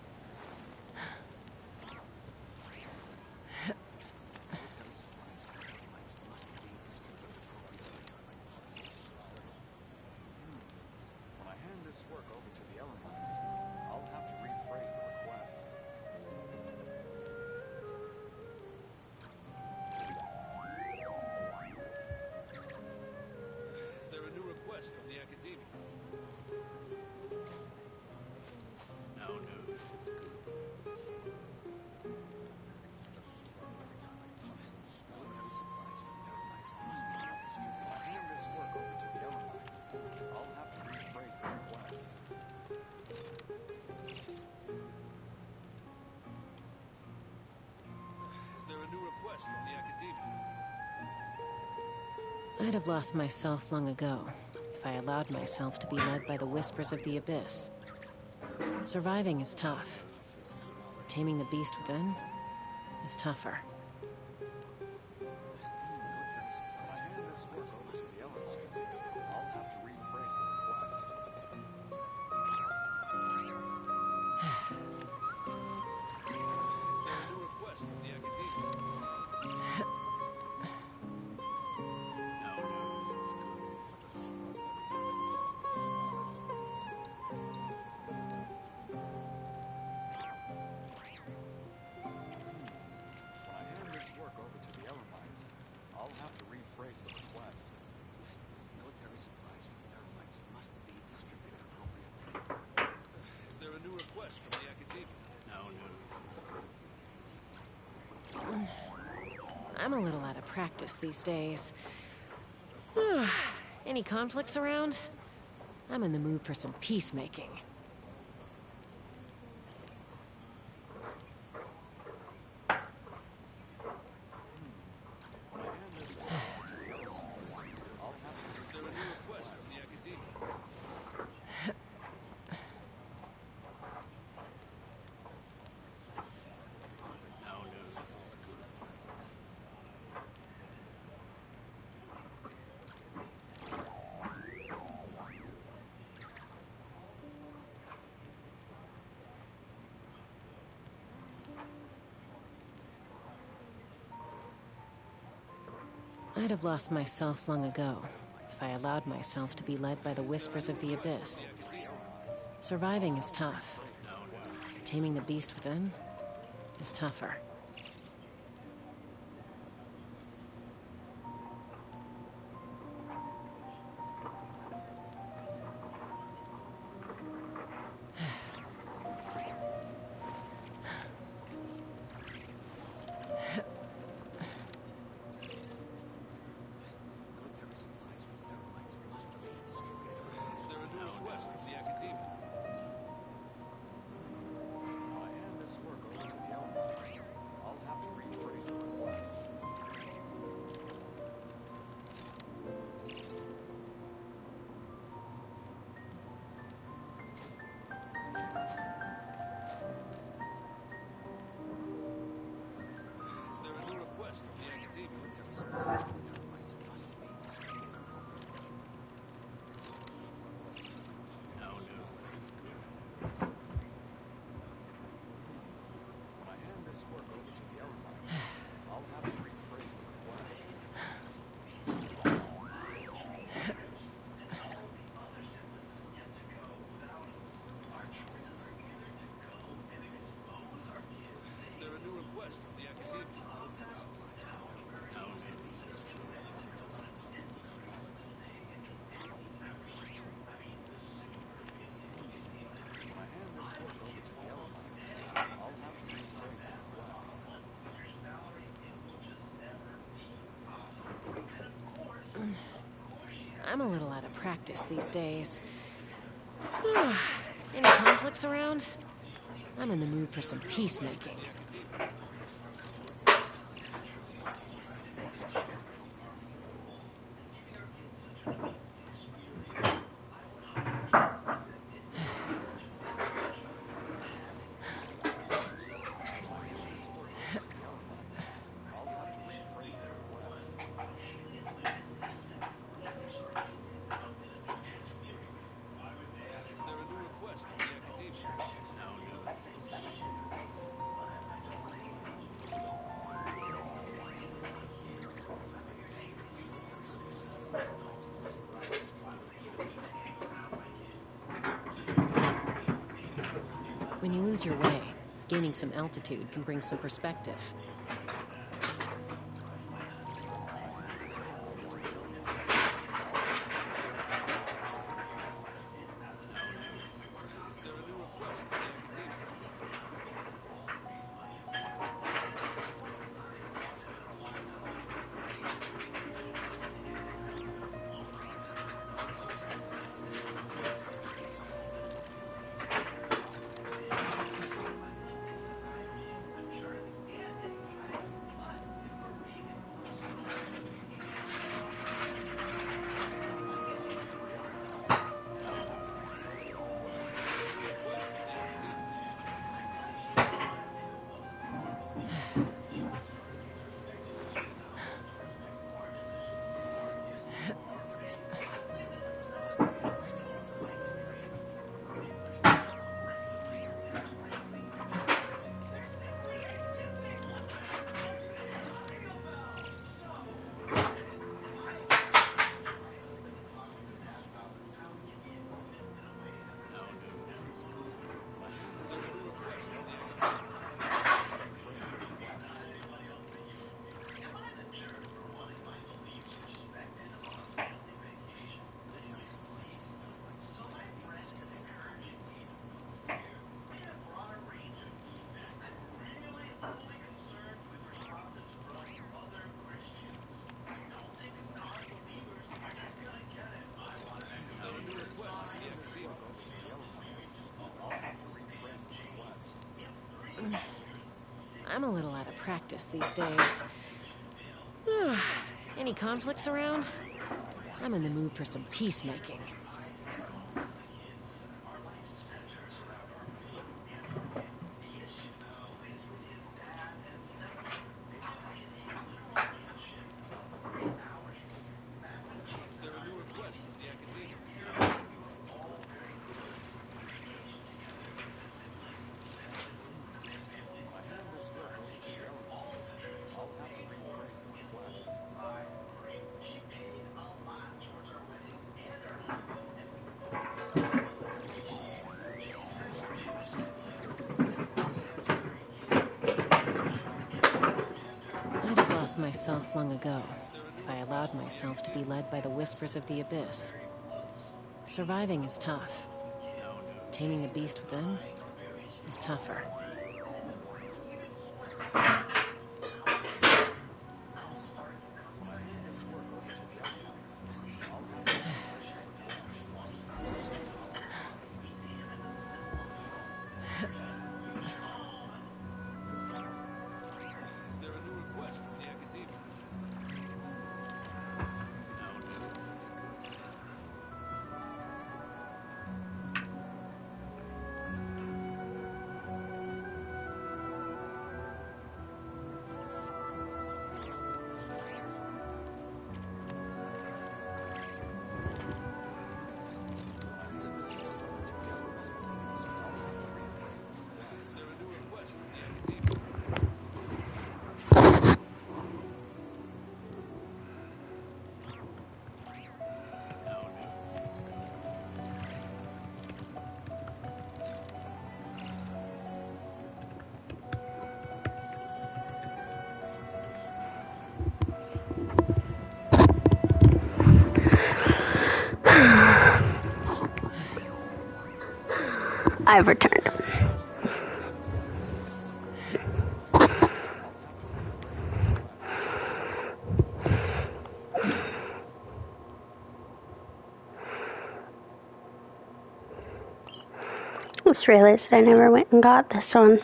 When I hand this work over to the Elements, I'll have to rephrase the request. a new request from the Academia? I'd have lost myself long ago if I allowed myself to be led by the whispers of the abyss. Surviving is tough. Taming the beast within is tougher. I'm a little out of practice these days. Any conflicts around? I'm in the mood for some peacemaking. I'd have lost myself long ago if I allowed myself to be led by the whispers of the abyss. Surviving is tough. Taming the beast within is tougher. I'm a little out of practice these days. Any conflicts around? I'm in the mood for some peacemaking. When you lose your way, gaining some altitude can bring some perspective. I'm a little out of practice these days. Any conflicts around? I'm in the mood for some peacemaking. I'd have lost myself long ago if I allowed myself to be led by the whispers of the abyss. Surviving is tough. Taming the beast within is tougher. I've returned. Just realized I never went and got this one.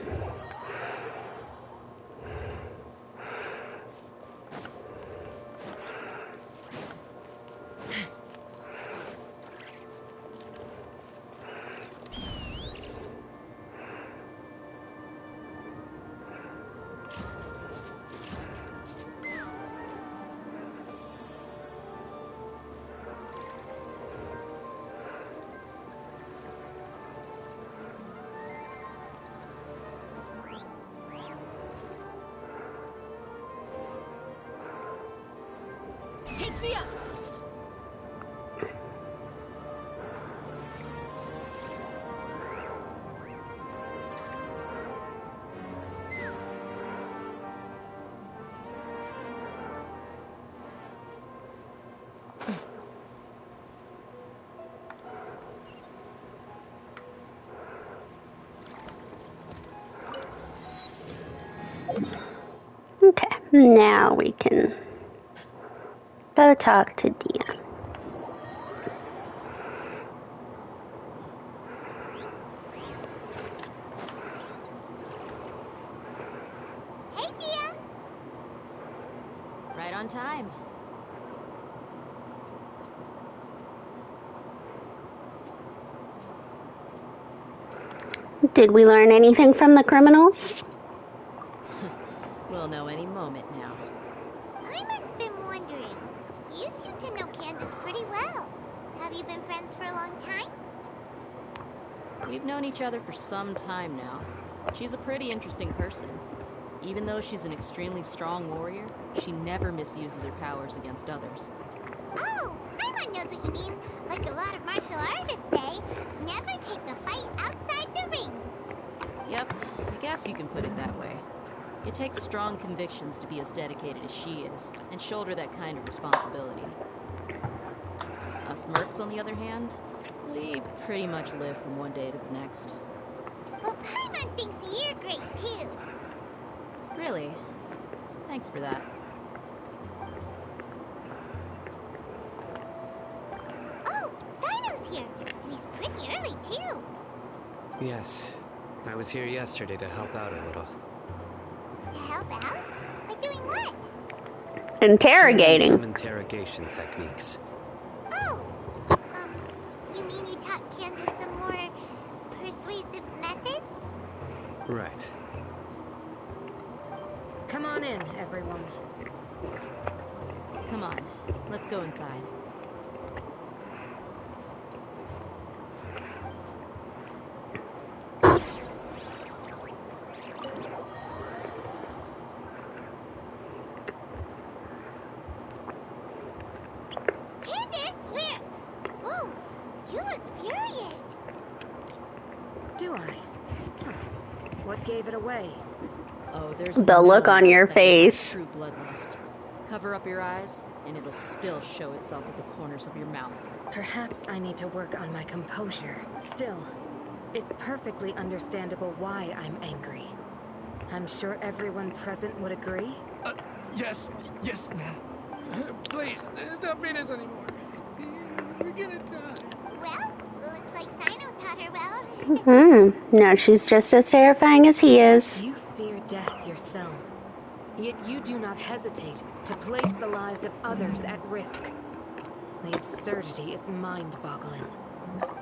Take me up! Okay, now we can go talk to Dia. Hey, Dia! Right on time. Did we learn anything from the criminals? We'll know any moment now. Iman's been wondering. You seem to know Candace pretty well. Have you been friends for a long time? We've known each other for some time now. She's a pretty interesting person. Even though she's an extremely strong warrior, she never misuses her powers against others. Oh, Paimon knows what you mean. Like a lot of martial artists say, never take the fight outside the ring. Yep, I guess you can put it that way. It takes strong convictions to be as dedicated as she is, and shoulder that kind of responsibility. Us mercs, on the other hand, we pretty much live from one day to the next. Well, Paimon thinks you're great, too. Really? Thanks for that. Oh, Sino's here, and he's pretty early, too. Yes. I was here yesterday to help out a little. Interrogating. Some interrogation techniques. Oh! You mean you taught Candace some more persuasive methods? Right. Come on in, everyone. Come on, let's go inside. Candace, where? Whoa, you look furious. Do I? Huh. What gave it away? Oh, there's The no look on one your else that can have face. true bloodlust. Cover up your eyes, and it'll still show itself at the corners of your mouth. Perhaps I need to work on my composure. Still, it's perfectly understandable why I'm angry. I'm sure everyone present would agree. Yes, ma'am. Please, don't beat us anymore. We're gonna die. Well, looks like Sino taught her well. Now she's just as terrifying as he is. You fear death yourselves, yet you do not hesitate to place the lives of others at risk. The absurdity is mind-boggling.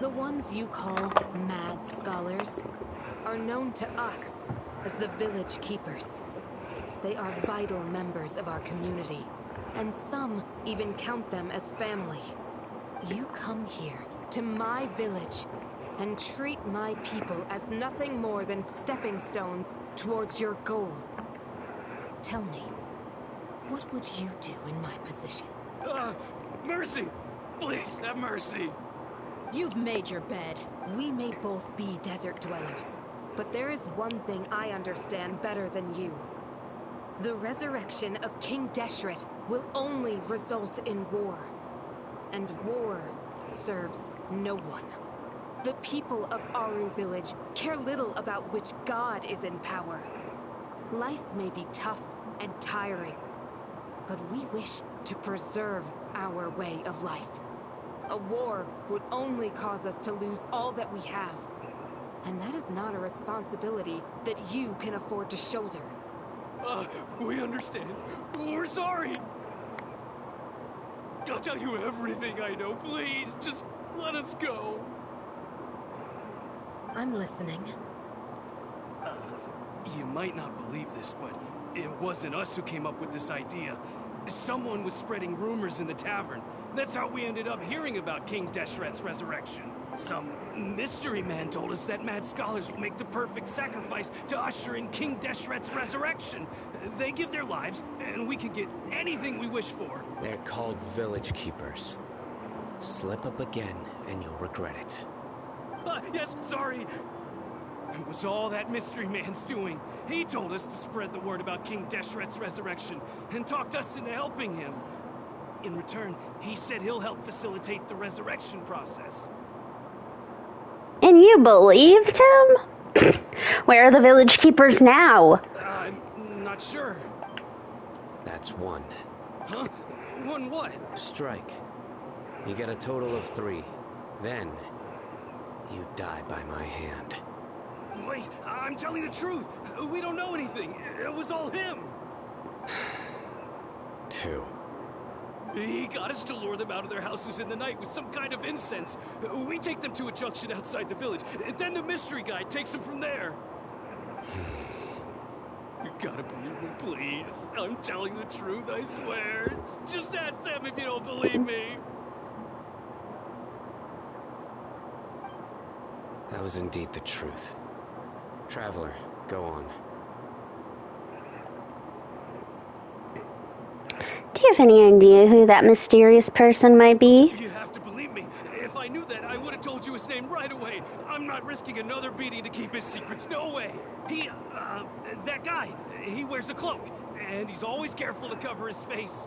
The ones you call mad scholars are known to us as the village keepers. They are vital members of our community, and some even count them as family. You come here, to my village, and treat my people as nothing more than stepping stones towards your goal. Tell me, what would you do in my position? Mercy! Please, have mercy! You've made your bed. We may both be desert dwellers, but there is one thing I understand better than you. The resurrection of King Deshret will only result in war. And war serves no one. The people of Aru Village care little about which god is in power. Life may be tough and tiring, but we wish to preserve our way of life. A war would only cause us to lose all that we have. And that is not a responsibility that you can afford to shoulder. We understand. We're sorry. I'll tell you everything I know. Please, just let us go. I'm listening. You might not believe this, but it wasn't us who came up with this idea. Someone was spreading rumors in the tavern. That's how we ended up hearing about King Deshret's resurrection. Some mystery man told us that mad scholars will make the perfect sacrifice to usher in King Deshret's resurrection. They give their lives, and we can get anything we wish for. They're called village keepers. Slip up again, and you'll regret it. Yes, sorry. It was all that mystery man's doing. He told us to spread the word about King Deshret's resurrection, and talked us into helping him. In return, he said he'll help facilitate the resurrection process. And you believed him? Where are the village keepers now? I'm not sure. That's one. Huh? One what? Strike. You get a total of 3. Then, you die by my hand. Wait, I'm telling the truth. We don't know anything. It was all him. 2. He got us to lure them out of their houses in the night with some kind of incense. We take them to a junction outside the village. Then the mystery guy takes them from there. You gotta believe me, please. I'm telling the truth, I swear. Just ask them if you don't believe me. That was indeed the truth. Traveler, go on. Do you have any idea who that mysterious person might be? You have to believe me. If I knew that, I would have told you his name right away. I'm not risking another beating to keep his secrets. No way. That guy, he wears a cloak, and he's always careful to cover his face.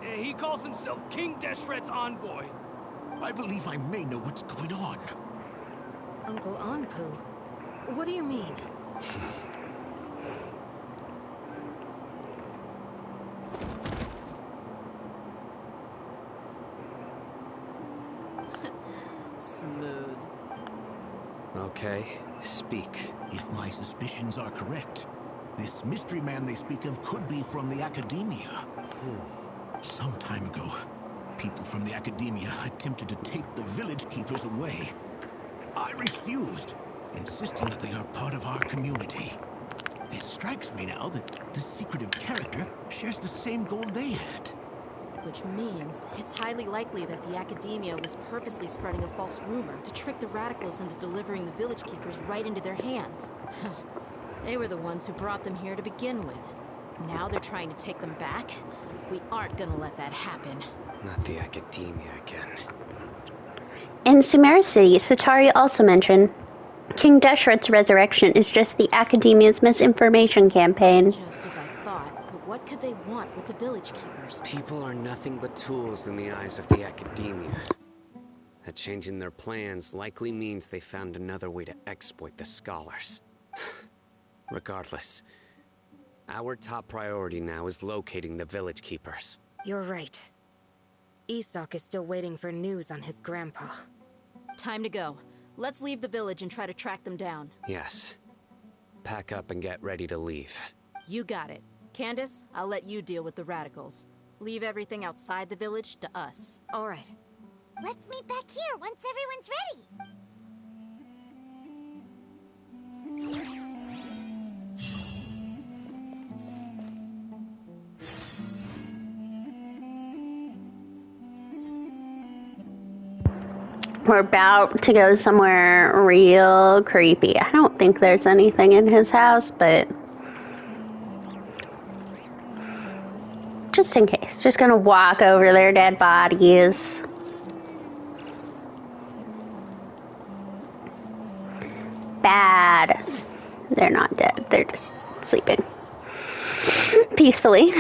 He calls himself King Deshret's envoy. I believe I may know what's going on. Uncle Anpu, what do you mean? Smooth. Okay, speak. If my suspicions are correct, This mystery man they speak of could be from the Academia. Some time ago, people from the Academia attempted to take the village keepers away. I refused, insisting that they are part of our community. It strikes me now that this secretive character shares the same goal they had. Which means it's highly likely that the Academia was purposely spreading a false rumor to trick the radicals into delivering the village keepers right into their hands. They were the ones who brought them here to begin with. Now they're trying to take them back? We aren't gonna let that happen. Not the Academia again. In Sumer City, Satari also mentioned King Deshret's resurrection is just the Academia's misinformation campaign. Just as I thought, but what could they want with the village keepers? People are nothing but tools in the eyes of the Academia. A change in their plans likely means they found another way to exploit the scholars. Regardless, our top priority now is locating the village keepers. You're right. Isak is still waiting for news on his grandpa. Time to go. Let's leave the village and try to track them down. Yes. Pack up and get ready to leave. You got it. Candace, I'll let you deal with the radicals. Leave everything outside the village to us. All right. Let's meet back here once everyone's ready. We're about to go somewhere real creepy. I don't think there's anything in his house, but just in case. Just gonna walk over their dead bodies. Bad. They're not dead. They're just sleeping peacefully.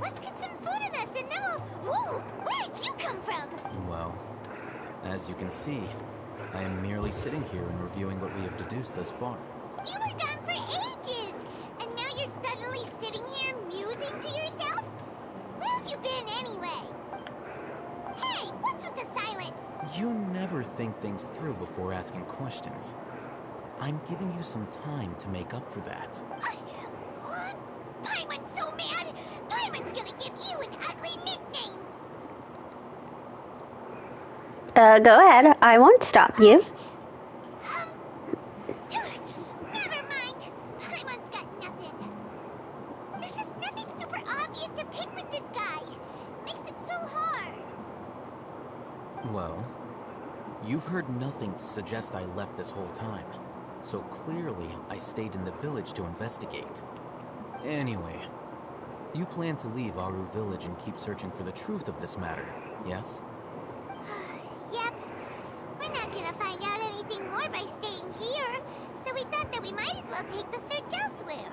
Let's get some food in us and then we'll... Whoa! Where did you come from? Well, as you can see, I am merely sitting here and reviewing what we have deduced thus far. You were gone for ages! And now you're suddenly sitting here musing to yourself? Where have you been anyway? Hey, what's with the silence? You never think things through before asking questions. I'm giving you some time to make up for that. Paimon's so mad! Paimon's gonna give you an ugly nickname! Go ahead. I won't stop you. Never mind. Paimon's got nothing. There's just nothing super obvious to pick with this guy. Makes it so hard. Well, you've heard nothing to suggest I left this whole time. So clearly, I stayed in the village to investigate. Anyway, you plan to leave Aru village and keep searching for the truth of this matter, yes? Yep. We're not gonna find out anything more by staying here, so we thought that we might as well take the search elsewhere.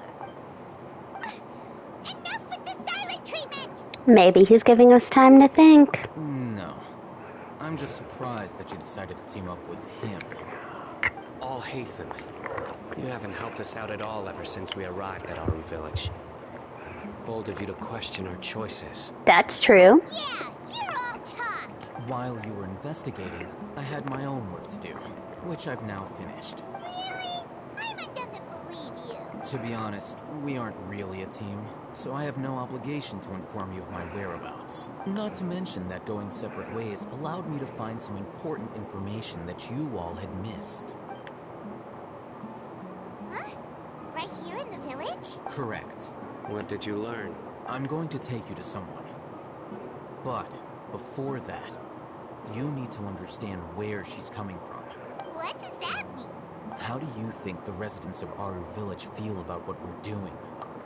Enough with the silent treatment! Maybe he's giving us time to think. No. I'm just surprised that you decided to team up with him. All Hathan, you haven't helped us out at all ever since we arrived at Aru village. Bold of you to question our choices. That's true. Yeah, you're all talk. While you were investigating, I had my own work to do, which I've now finished. Really? Paimon doesn't believe you. To be honest, we aren't really a team, so I have no obligation to inform you of my whereabouts. Not to mention that going separate ways allowed me to find some important information that you all had missed. Huh? Right here in the village? Correct. What did you learn? I'm going to take you to someone. But before that, you need to understand where she's coming from. What does that mean? How do you think the residents of Aru village feel about what we're doing?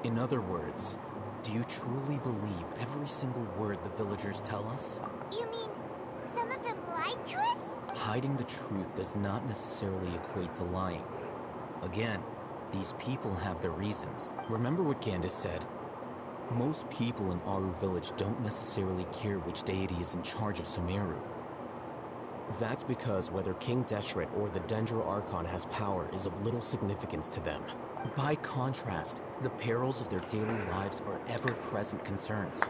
In other words, do you truly believe every single word the villagers tell us? You mean some of them lied to us? Hiding the truth does not necessarily equate to lying. Again, these people have their reasons. Remember what Candace said? Most people in Aru village don't necessarily care which deity is in charge of Sumeru. That's because whether King Deshret or the Dendro Archon has power is of little significance to them. By contrast, the perils of their daily lives are ever-present concerns.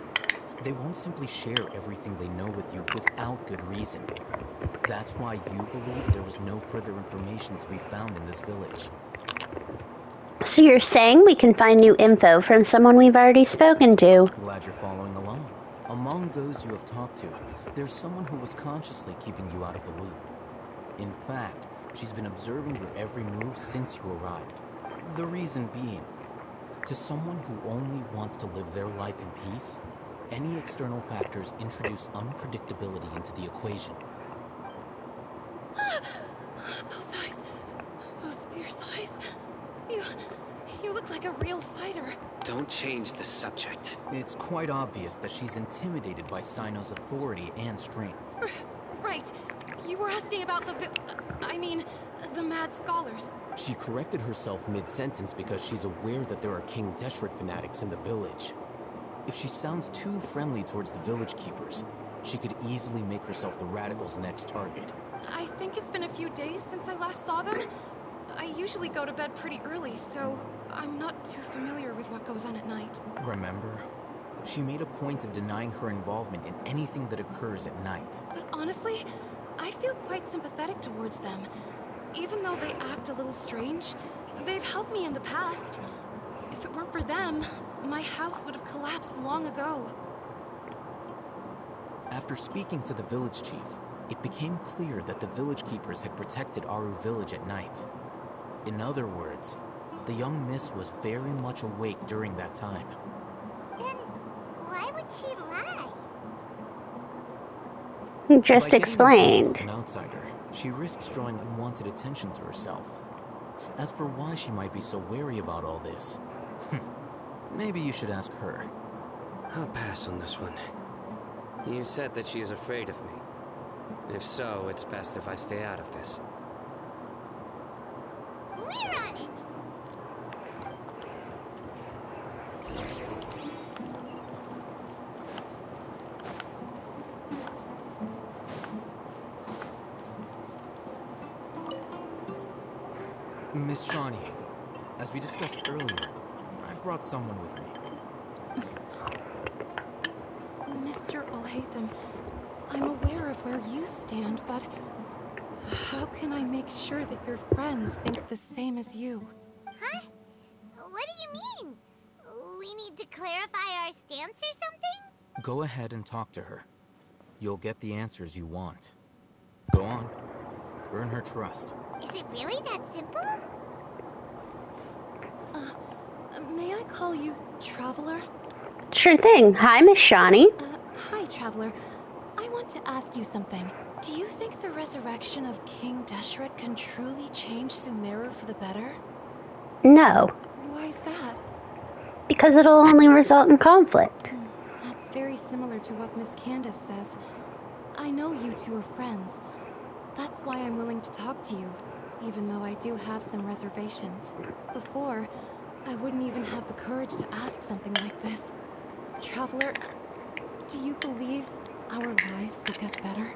They won't simply share everything they know with you without good reason. That's why you believe there was no further information to be found in this village. So you're saying we can find new info from someone we've already spoken to? Glad you're following along. Among those you have talked to, there's someone who was consciously keeping you out of the loop. In fact, she's been observing your every move since you arrived. The reason being, to someone who only wants to live their life in peace, any external factors introduce unpredictability into the equation. Those eyes. Those fierce eyes. You look like a real fighter. Don't change the subject. It's quite obvious that she's intimidated by Sino's authority and strength. Right. You were asking about the Mad Scholars. She corrected herself mid-sentence because she's aware that there are King Deshret fanatics in the village. If she sounds too friendly towards the village keepers, she could easily make herself the radicals' next target. I think it's been a few days since I last saw them. I usually go to bed pretty early, so I'm not too familiar with what goes on at night. Remember? She made a point of denying her involvement in anything that occurs at night. But honestly, I feel quite sympathetic towards them. Even though they act a little strange, they've helped me in the past. If it weren't for them, my house would have collapsed long ago. After speaking to the village chief, it became clear that the village keepers had protected Aru village at night. In other words, the young miss was very much awake during that time. Then why would she lie? Just explained. An outsider, she risks drawing unwanted attention to herself. As for why she might be so wary about all this, maybe you should ask her. I'll pass on this one. You said that she is afraid of me. If so, it's best if I stay out of this. We're on it! Miss Shawnee, as we discussed earlier, I've brought someone with me. Mr. Alhaitham, I'm aware of where you stand, but how can I make sure that your friends think the same as you? Huh? What do you mean? We need to clarify our stance or something? Go ahead and talk to her. You'll get the answers you want. Go on. Earn her trust. Is it really that simple? May I call you Traveler? Sure thing. Hi, Miss Shawnee. Hi, Traveler. I want to ask you something. Do you think the resurrection of King Deshret can truly change Sumeru for the better? No, Why is that? because it'll only result in conflict. That's very similar to what Miss Candace says. I know you two are friends. That's why I'm willing to talk to you, even though I do have some reservations. Before, I wouldn't even have the courage to ask something like this. Traveler, do you believe our lives will get better?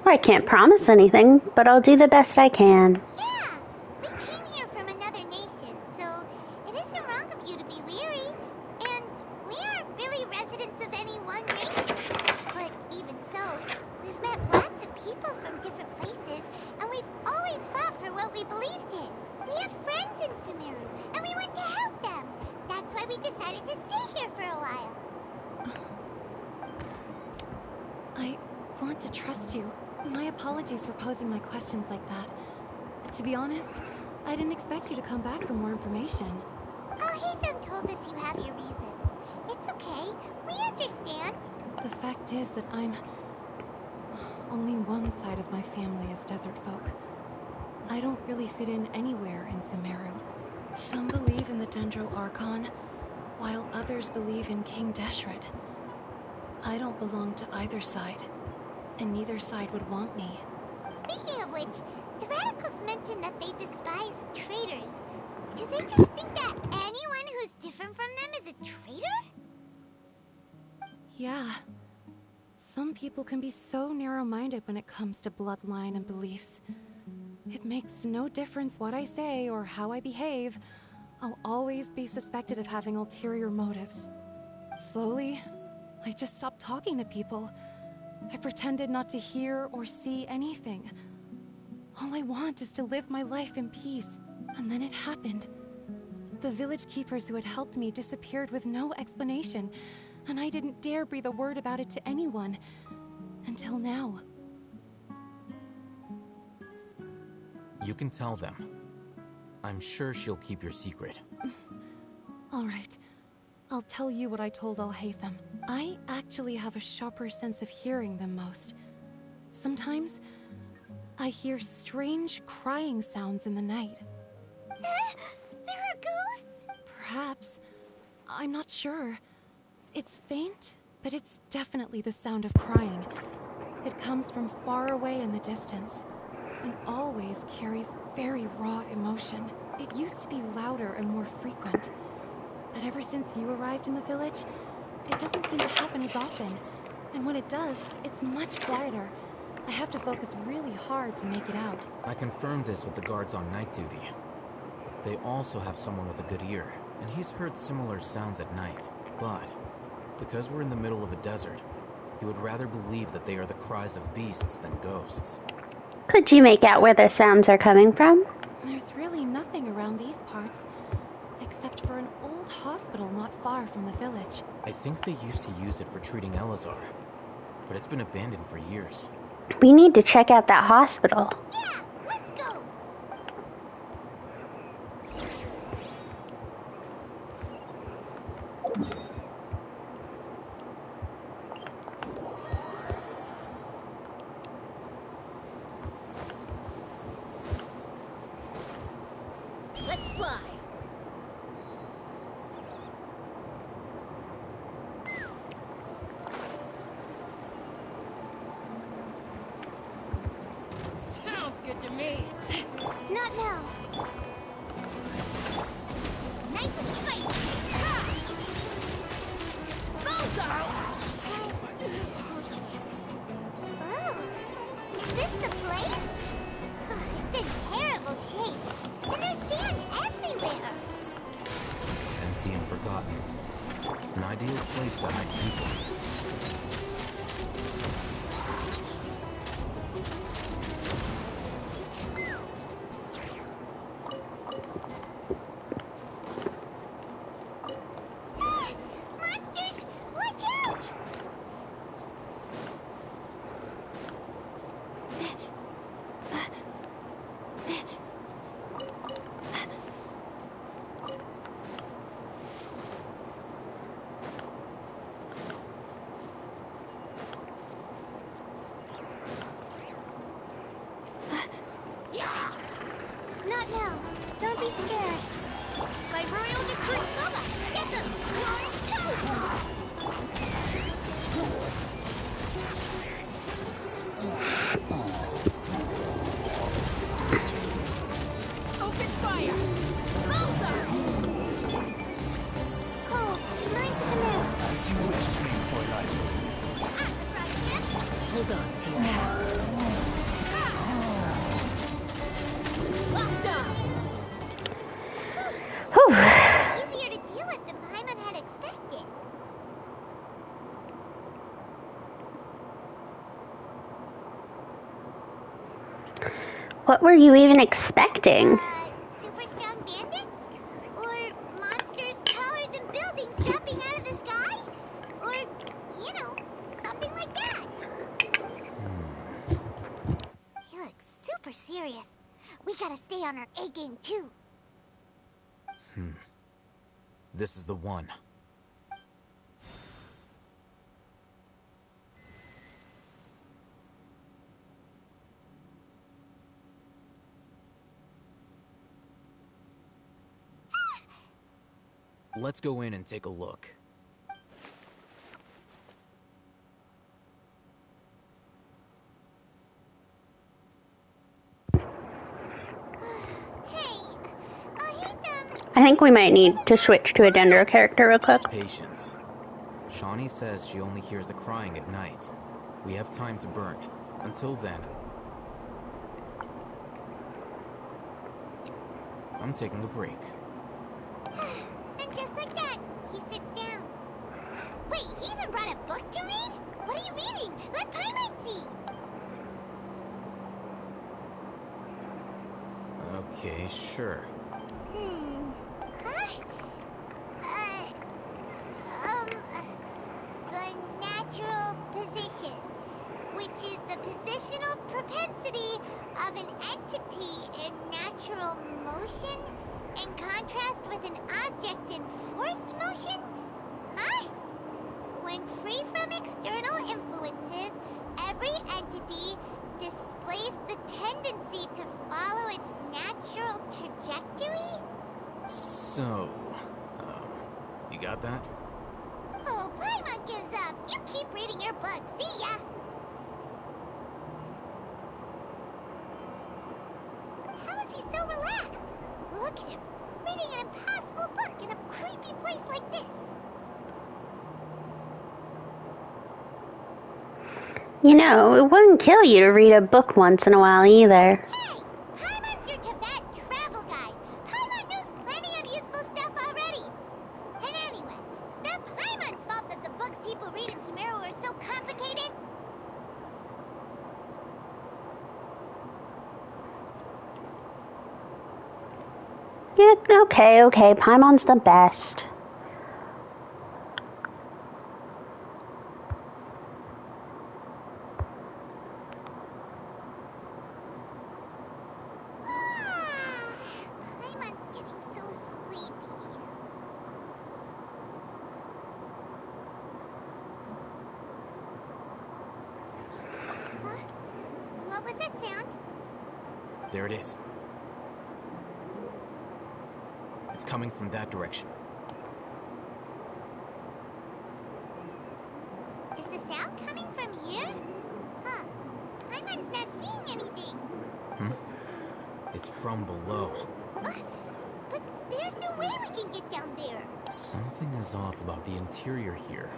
I can't promise anything, but I'll do the best I can. Yeah! We came here from another nation, so it isn't wrong of you to be weary. And we aren't really residents of any one nation. But even so, we've met lots of people from different places, and we've always fought for what we believed in. We have friends in Sumeru, and we want to help them. That's why we decided to stay here for a while. I want to trust you. My apologies for posing my questions like that. To be honest, I didn't expect you to come back for more information. Alhaitham told us you have your reasons. It's okay. We understand. The fact is that only one side of my family is desert folk. I don't really fit in anywhere in Sumeru. Some believe in the Dendro Archon, while others believe in King Deshret. I don't belong to either side, and neither side would want me. Speaking of which, the radicals mentioned that they despise traitors. Do they just think that anyone who's different from them is a traitor? Yeah. Some people can be so narrow-minded when it comes to bloodline and beliefs. It makes no difference what I say or how I behave. I'll always be suspected of having ulterior motives. Slowly, I just stopped talking to people. I pretended not to hear or see anything. All I want is to live my life in peace. And then it happened. The village keepers who had helped me disappeared with no explanation, and I didn't dare breathe a word about it to anyone. Until now. You can tell them. I'm sure she'll keep your secret. All right. I'll tell you what I told Alhaitham. I actually have a sharper sense of hearing than most. Sometimes, I hear strange crying sounds in the night. There are ghosts? Perhaps. I'm not sure. It's faint, but it's definitely the sound of crying. It comes from far away in the distance, and always carries very raw emotion. It used to be louder and more frequent, but ever since you arrived in the village, it doesn't seem to happen as often. And when it does, it's much quieter. I have to focus really hard to make it out. I confirmed this with the guards on night duty. They also have someone with a good ear, and he's heard similar sounds at night. But, because we're in the middle of a desert, he would rather believe that they are the cries of beasts than ghosts. Could you make out where the sounds are coming from? There's really nothing around these parts, except for an old hospital not far from the village. I think they used to use it for treating Elazar, but it's been abandoned for years. We need to check out that hospital. Yeah, let's go! Let's fly. Sounds good to me. Not now. Nice and spicy. Ha! Oh, is this the place? It's in terrible shape. And there's sand everywhere. Empty and forgotten. An ideal place to hide people. Monsters, watch out! Not now. Don't be scared. By royal decree, Lola, get them! You're toast! Open fire! Mozart! Cole, learn to canoe. As you wish, main for life. Hold on to your hats. Locked on! Easier to deal with than Paimon had expected. What were you even expecting? Super strong bandits? Or monsters taller than buildings dropping out of the sky? Or, you know, something like that. He looks super serious. We gotta stay on our A game too. This is the one. Let's go in and take a look. I think we might need to switch to a Dendro character real quick. Patience. Shawnee says she only hears the crying at night. We have time to burn. Until then, I'm taking a break. And just like that, he sits down. Wait, he even brought a book to read? What are you reading? Let Paimon see! Okay, sure. Huh? The natural position, which is the positional propensity of an entity in natural motion in contrast with an object in forced motion? Huh? When free from external influences, every entity displays the tendency to follow its natural trajectory? So, you got that? Oh, Paimon gives up. You keep reading your book. See ya! How is he so relaxed? Look at him, reading an impossible book in a creepy place like this. You know, it wouldn't kill you to read a book once in a while either. Hey! Paimon's your Tibet travel guide. Paimon knows plenty of useful stuff already. And anyway, it's not Paimon's fault that the books people read in Sumeru are so complicated. Yeah, okay, Paimon's the best. Paimon's getting so sleepy. Huh? What was that sound? There it is. It's coming from that direction. Is the sound coming from here? Huh. Paimon's not seeing anything. It's from below. But there's no way we can get down there. Something is off about the interior here.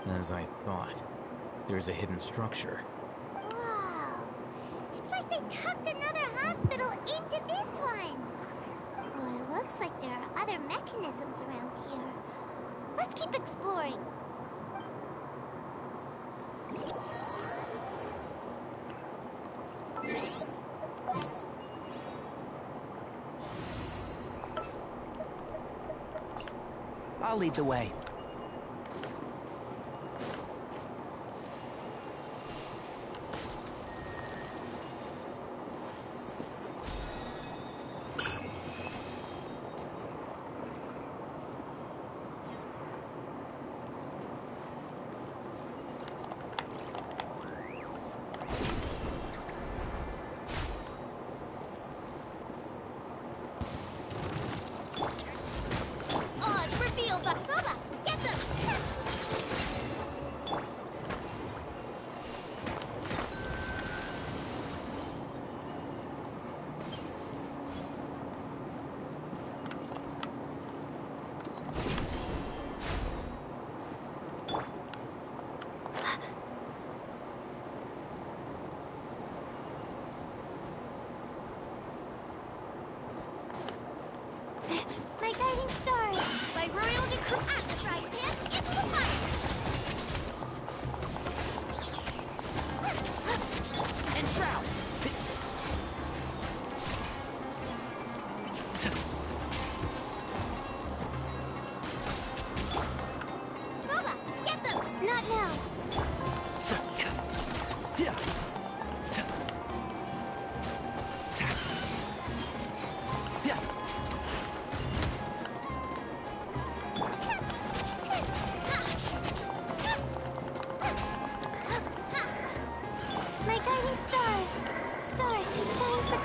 As I thought, there's a hidden structure. Wow. It's like they tucked another hospital into this one. Oh, it looks like there are other mechanisms around here. Let's keep exploring. I'll lead the way. My guiding star, by royal decree, Atlas ride him into the fire. And shroud. Boba, get them. Not now. My guiding stars. Stars, shine for...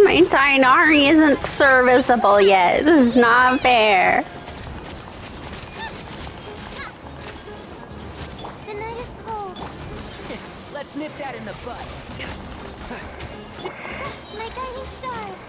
My Tainari isn't serviceable yet. This is not fair. The night is cold. Let's nip that in the bud. My guiding stars.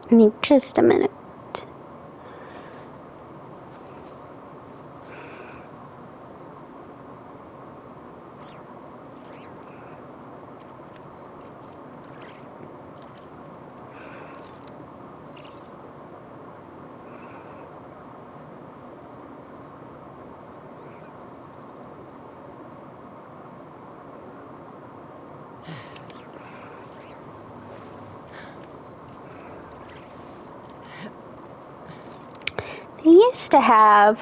I mean, just a minute. They used to have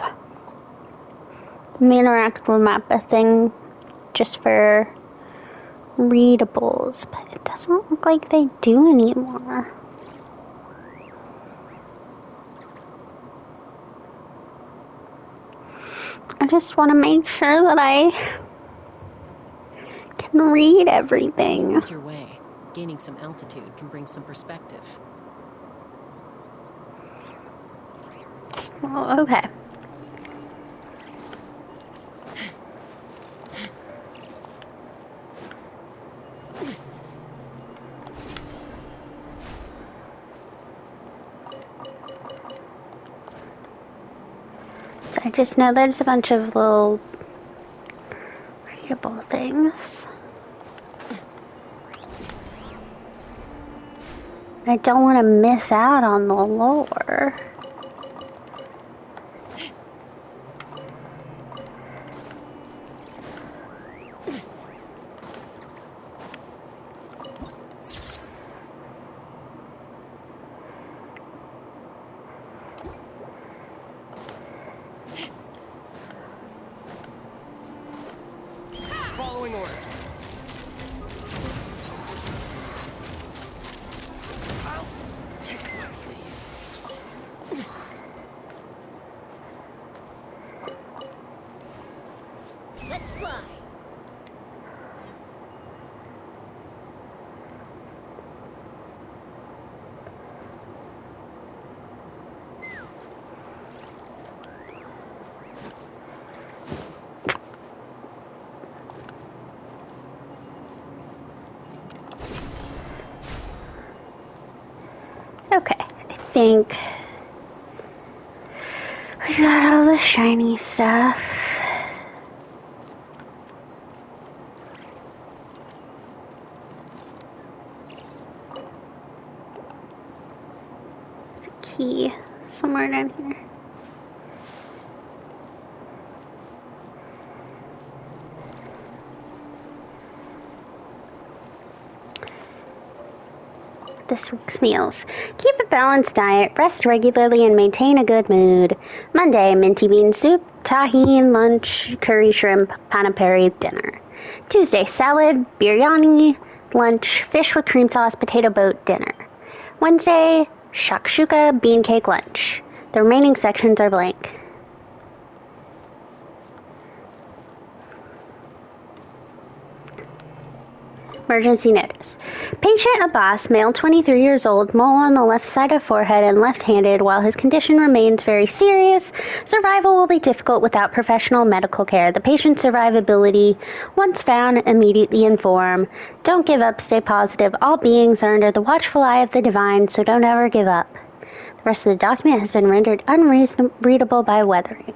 an interactable map thing just for readables, but it doesn't look like they do anymore. I just want to make sure that I can read everything. Use your way. Gaining some altitude can bring some perspective. Oh, okay. So I just know there's a bunch of little readable things. I don't want to miss out on the lore. Following orders. I'll take my leave. Let's fly. Okay, I think we got all the shiny stuff. There's a key somewhere down here. This week's meals. Keep a balanced diet, rest regularly, and maintain a good mood. Monday, minty bean soup, tahine, lunch, curry shrimp, panna peri, dinner. Tuesday, salad, biryani, lunch, fish with cream sauce, potato boat, dinner. Wednesday, shakshuka, bean cake, lunch. The remaining sections are blank. Emergency notice. Patient Abbas, male 23 years old, mole on the left side of forehead and left-handed. While his condition remains very serious, survival will be difficult without professional medical care. The patient's survivability, once found, immediately inform. Don't give up, stay positive. All beings are under the watchful eye of the divine, so don't ever give up. The rest of the document has been rendered unreadable by weathering.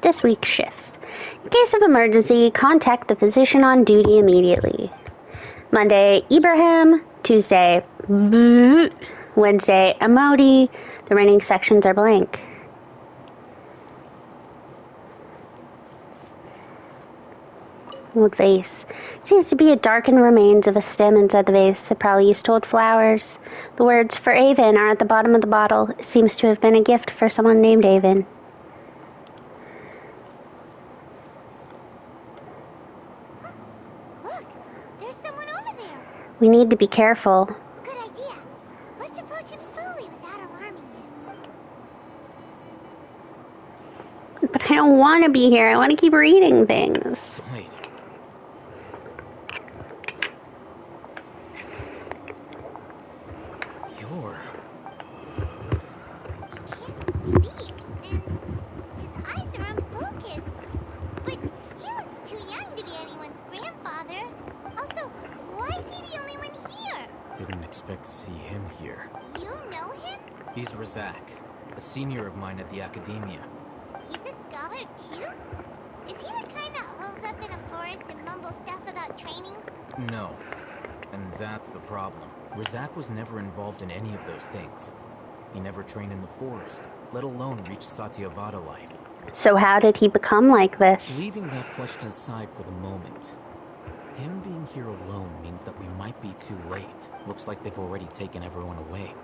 This week's shifts. In case of emergency, contact the physician on duty immediately. Monday, Ibrahim. Tuesday, Wednesday, Amodi. The remaining sections are blank. Old vase. Seems to be a darkened remains of a stem inside the vase. It probably used to hold flowers. The words "for Avon" are at the bottom of the bottle. It seems to have been a gift for someone named Avon. We need to be careful. Good idea. Let's approach him slowly without alarming him. But I don't want to be here. I want to keep reading things. Wait. You're... He can't speak, and his eyes are unfocused. But he looks too young to be anyone's grandfather. Also, He's Razak, a senior of mine at the Academia. He's a scholar too? Is he the kind that holes up in a forest and mumbles stuff about training? No. And that's the problem. Razak was never involved in any of those things. He never trained in the forest, let alone reach Satyavada life. So how did he become like this? Leaving that question aside for the moment, him being here alone means that we might be too late. Looks like they've already taken everyone away.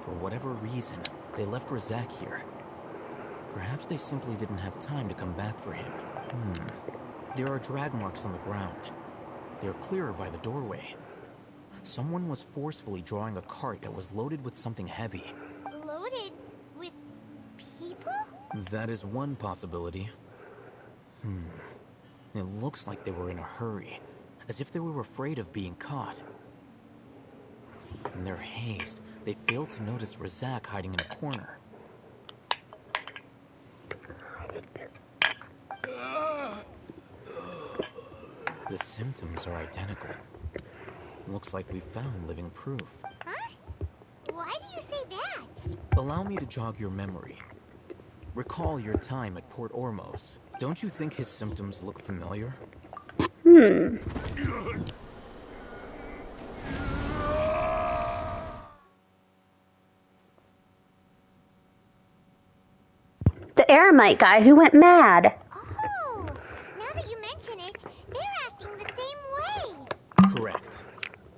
For whatever reason, they left Razak here. Perhaps they simply didn't have time to come back for him. There are drag marks on the ground. They're clearer by the doorway. Someone was forcefully drawing a cart that was loaded with something heavy. Loaded with people? That is one possibility. It looks like they were in a hurry, as if they were afraid of being caught. In their haste, they failed to notice Razak hiding in a corner. The symptoms are identical. Looks like we found living proof. Huh? Why do you say that? Allow me to jog your memory. Recall your time at Port Ormos. Don't you think his symptoms look familiar? The Eremite guy who went mad. Oh, now that you mention it, they're acting the same way. Correct.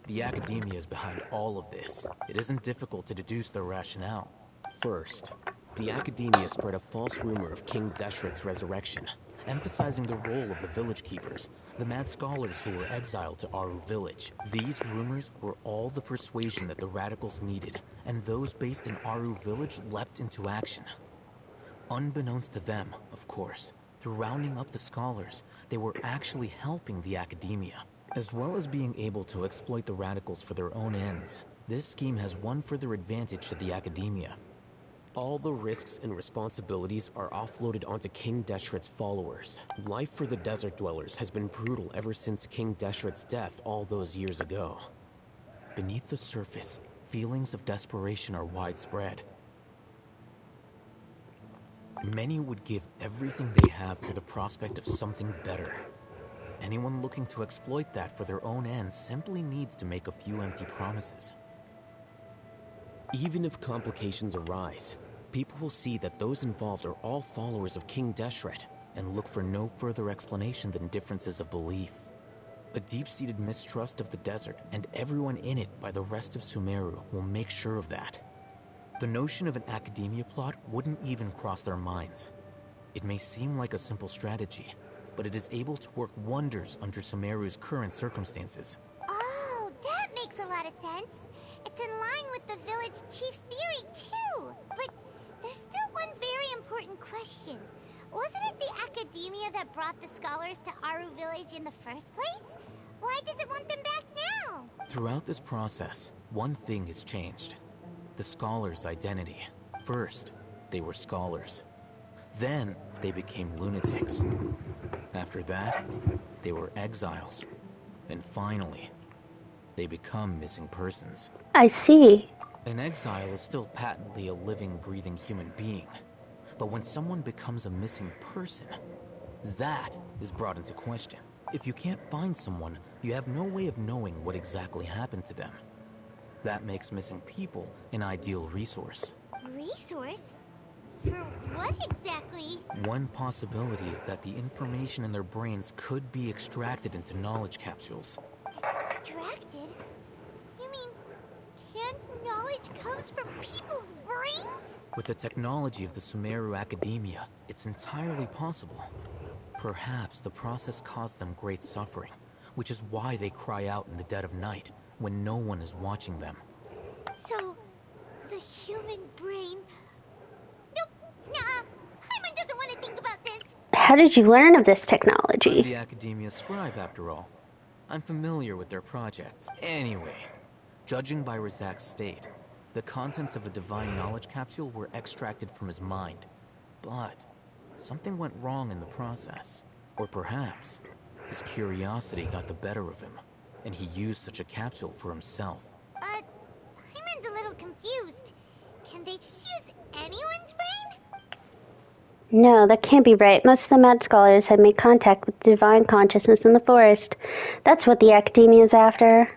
The Academia is behind all of this. It isn't difficult to deduce their rationale. First, the Academia spread a false rumor of King Deshret's resurrection, emphasizing the role of the village keepers, the mad scholars who were exiled to Aru village. These rumors were all the persuasion that the radicals needed, and those based in Aru village leapt into action. Unbeknownst to them, of course, through rounding up the scholars, they were actually helping the Academia. As well as being able to exploit the radicals for their own ends, this scheme has one further advantage to the Academia. All the risks and responsibilities are offloaded onto King Deshret's followers. Life for the desert dwellers has been brutal ever since King Deshret's death all those years ago. Beneath the surface, feelings of desperation are widespread. Many would give everything they have for the prospect of something better. Anyone looking to exploit that for their own ends simply needs to make a few empty promises. Even if complications arise, people will see that those involved are all followers of King Deshret, and look for no further explanation than differences of belief. A deep-seated mistrust of the desert and everyone in it by the rest of Sumeru will make sure of that. The notion of an Academia plot wouldn't even cross their minds. It may seem like a simple strategy, but it is able to work wonders under Sumeru's current circumstances. Oh, that makes a lot of sense. It's in line with the village chief's theory, too. But there's still one very important question. Wasn't it the Academia that brought the scholars to Aru village in the first place? Why does it want them back now? Throughout this process, one thing has changed. The scholars' identity. First, they were scholars. Then, they became lunatics. After that, they were exiles. And finally, they become missing persons. I see. An exile is still patently a living, breathing human being. But when someone becomes a missing person, that is brought into question. If you can't find someone, you have no way of knowing what exactly happened to them. That makes missing people an ideal resource. Resource? For what exactly? One possibility is that the information in their brains could be extracted into knowledge capsules. Extracted? You mean canned knowledge comes from people's brains? With the technology of the Sumeru Academia, it's entirely possible. Perhaps the process caused them great suffering, which is why they cry out in the dead of night, when no one is watching them. So, the human brain... Nope, nah, Hyman doesn't want to think about this. How did you learn of this technology? I'm the Academia's scribe, after all. I'm familiar with their projects. Anyway, judging by Razak's state, the contents of a divine knowledge capsule were extracted from his mind. But something went wrong in the process. Or perhaps his curiosity got the better of him, and he used such a capsule for himself. Hyman's a little confused. Can they just use anyone's brain? No, that can't be right. Most of the mad scholars have made contact with the divine consciousness in the forest. That's what the academia is after.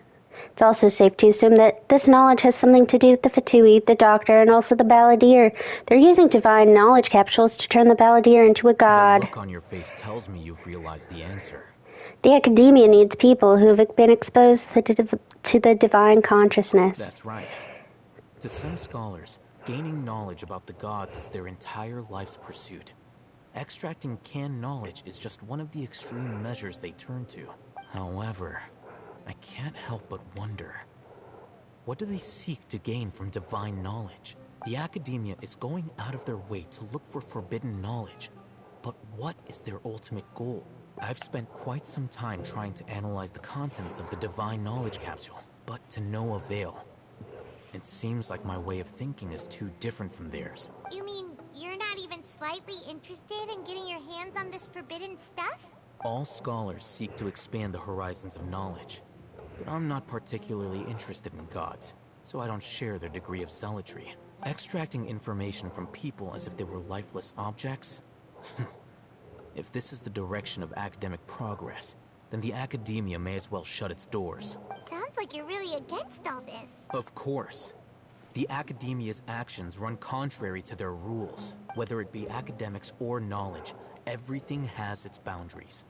It's also safe to assume that this knowledge has something to do with the Fatui, the Doctor, and also the Balladeer. They're using divine knowledge capsules to turn the Balladeer into a god. The look on your face tells me you've realized the answer. The academia needs people who have been exposed to the divine consciousness. That's right. To some scholars, gaining knowledge about the gods is their entire life's pursuit. Extracting canned knowledge is just one of the extreme measures they turn to. However, I can't help but wonder, what do they seek to gain from divine knowledge? The academia is going out of their way to look for forbidden knowledge. But what is their ultimate goal? I've spent quite some time trying to analyze the contents of the divine knowledge capsule, but to no avail. It seems like my way of thinking is too different from theirs. You mean you're not even slightly interested in getting your hands on this forbidden stuff? All scholars seek to expand the horizons of knowledge, but I'm not particularly interested in gods, so I don't share their degree of zealotry. Extracting information from people as if they were lifeless objects? If this is the direction of academic progress, then the academia may as well shut its doors. Sounds like you're really against all this. Of course. The academia's actions run contrary to their rules. Whether it be academics or knowledge, everything has its boundaries.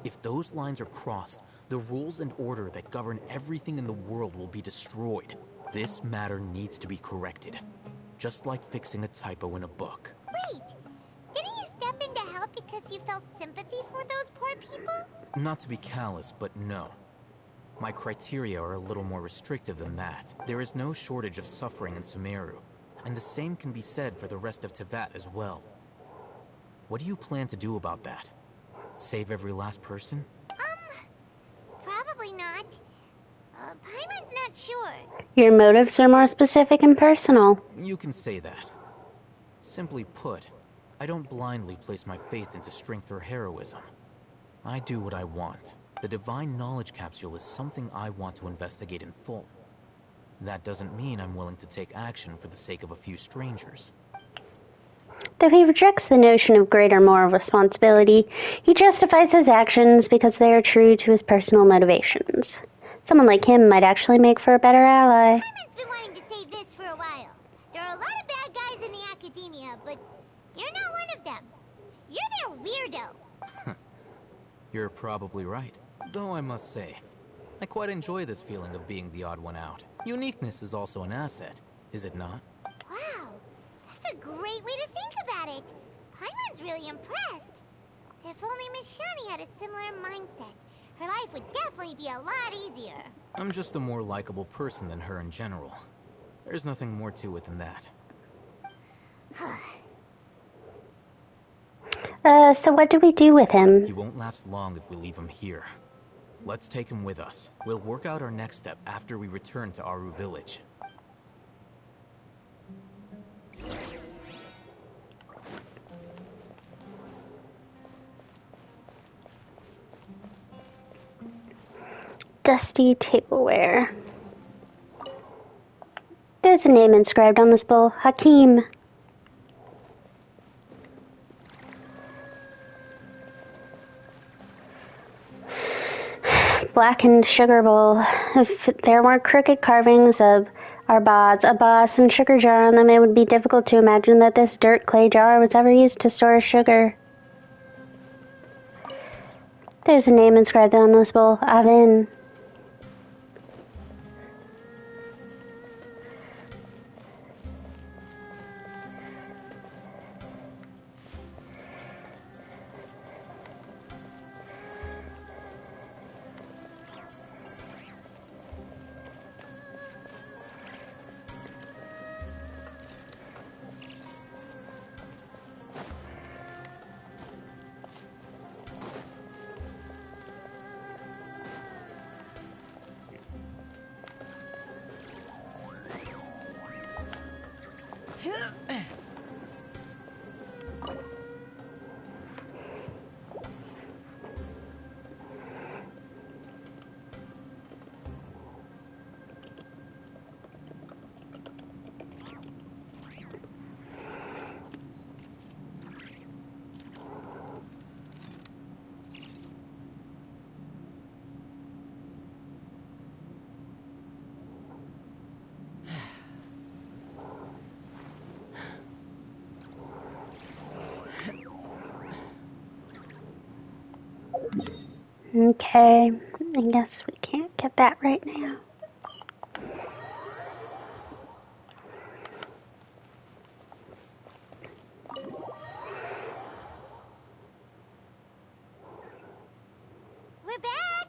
If those lines are crossed, the rules and order that govern everything in the world will be destroyed. This matter needs to be corrected. Just like fixing a typo in a book. Wait! Didn't you step in to help because you felt sympathy for those poor people? Not to be callous, but no. My criteria are a little more restrictive than that. There is no shortage of suffering in Sumeru, and the same can be said for the rest of Teyvat as well. What do you plan to do about that? Save every last person? Probably not. Paimon's not sure. Your motives are more specific and personal. You can say that. Simply put, I don't blindly place my faith into strength or heroism. I do what I want. The divine knowledge capsule is something I want to investigate in full. That doesn't mean I'm willing to take action for the sake of a few strangers. Though he rejects the notion of greater moral responsibility, he justifies his actions because they are true to his personal motivations. Someone like him might actually make for a better ally. Paimon's been wanting to say this for a while. There are a lot of bad guys in the academia, but you're not one of them. You're their weirdo. You're probably right. Though I must say, I quite enjoy this feeling of being the odd one out. Uniqueness is also an asset, is it not? Wow, that's a great way to think about it. Paimon's really impressed. If only Miss Shani had a similar mindset, her life would definitely be a lot easier. I'm just a more likable person than her in general. There's nothing more to it than that. So what do we do with him? He won't last long if we leave him here. Let's take him with us. We'll work out our next step after we return to Aru Village. Dusty tableware. There's a name inscribed on this bowl. Hakim. Blackened sugar bowl. If there weren't crooked carvings of Arbaz, Abbas, and sugar jar on them, it would be difficult to imagine that this dirt clay jar was ever used to store sugar. There's a name inscribed on this bowl. Avin. Okay, I guess we can't get that right now. We're back!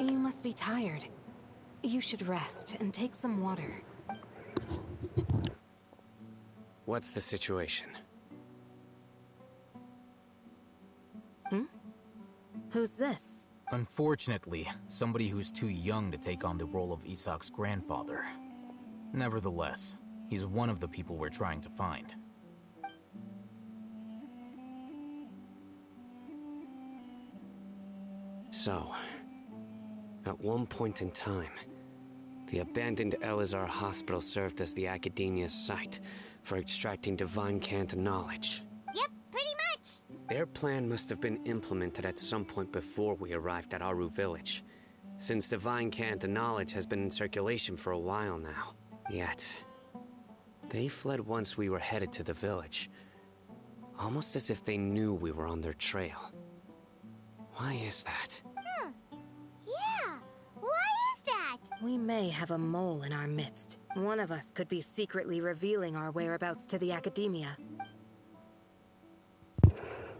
You must be tired. You should rest and take some water. What's the situation? Who's this? Unfortunately, somebody who's too young to take on the role of Isak's grandfather. Nevertheless, he's one of the people we're trying to find. So, at one point in time, the abandoned Elazar Hospital served as the Academia's site for extracting divine cant knowledge. Yep, pretty much. Their plan must have been implemented at some point before we arrived at Aru Village, since divine cant knowledge has been in circulation for a while now. Yet, they fled once we were headed to the village, almost as if they knew we were on their trail. Why is that? Yeah, why is that? We may have a mole in our midst. One of us could be secretly revealing our whereabouts to the Academia.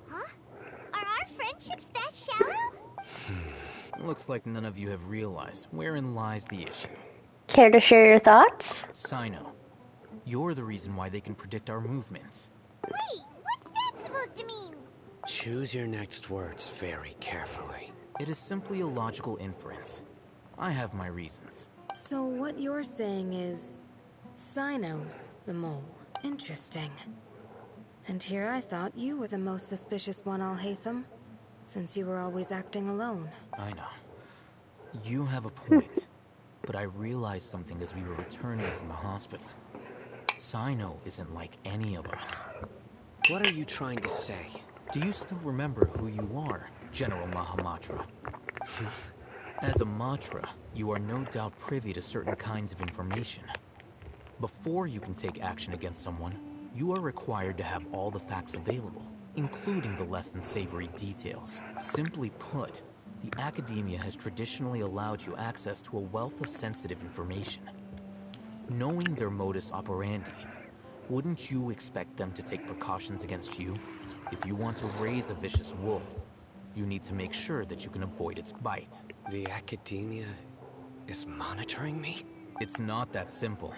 Huh? Are our friendships that shallow? Looks like none of you have realized wherein lies the issue. Care to share your thoughts? Sino, you're the reason why they can predict our movements. Wait, what's that supposed to mean? Choose your next words very carefully. It is simply a logical inference. I have my reasons. So what you're saying is... Sino's the mole. Interesting. And here I thought you were the most suspicious one, Alhaitham, since you were always acting alone. I know. You have a point. But I realized something as we were returning from the hospital. Sino isn't like any of us. What are you trying to say? Do you still remember who you are, General Mahamatra? As a Matra, you are no doubt privy to certain kinds of information. Before you can take action against someone, you are required to have all the facts available, including the less than savory details. Simply put, the Academia has traditionally allowed you access to a wealth of sensitive information. Knowing their modus operandi, wouldn't you expect them to take precautions against you? If you want to raise a vicious wolf, you need to make sure that you can avoid its bite. The Academia is monitoring me? It's not that simple.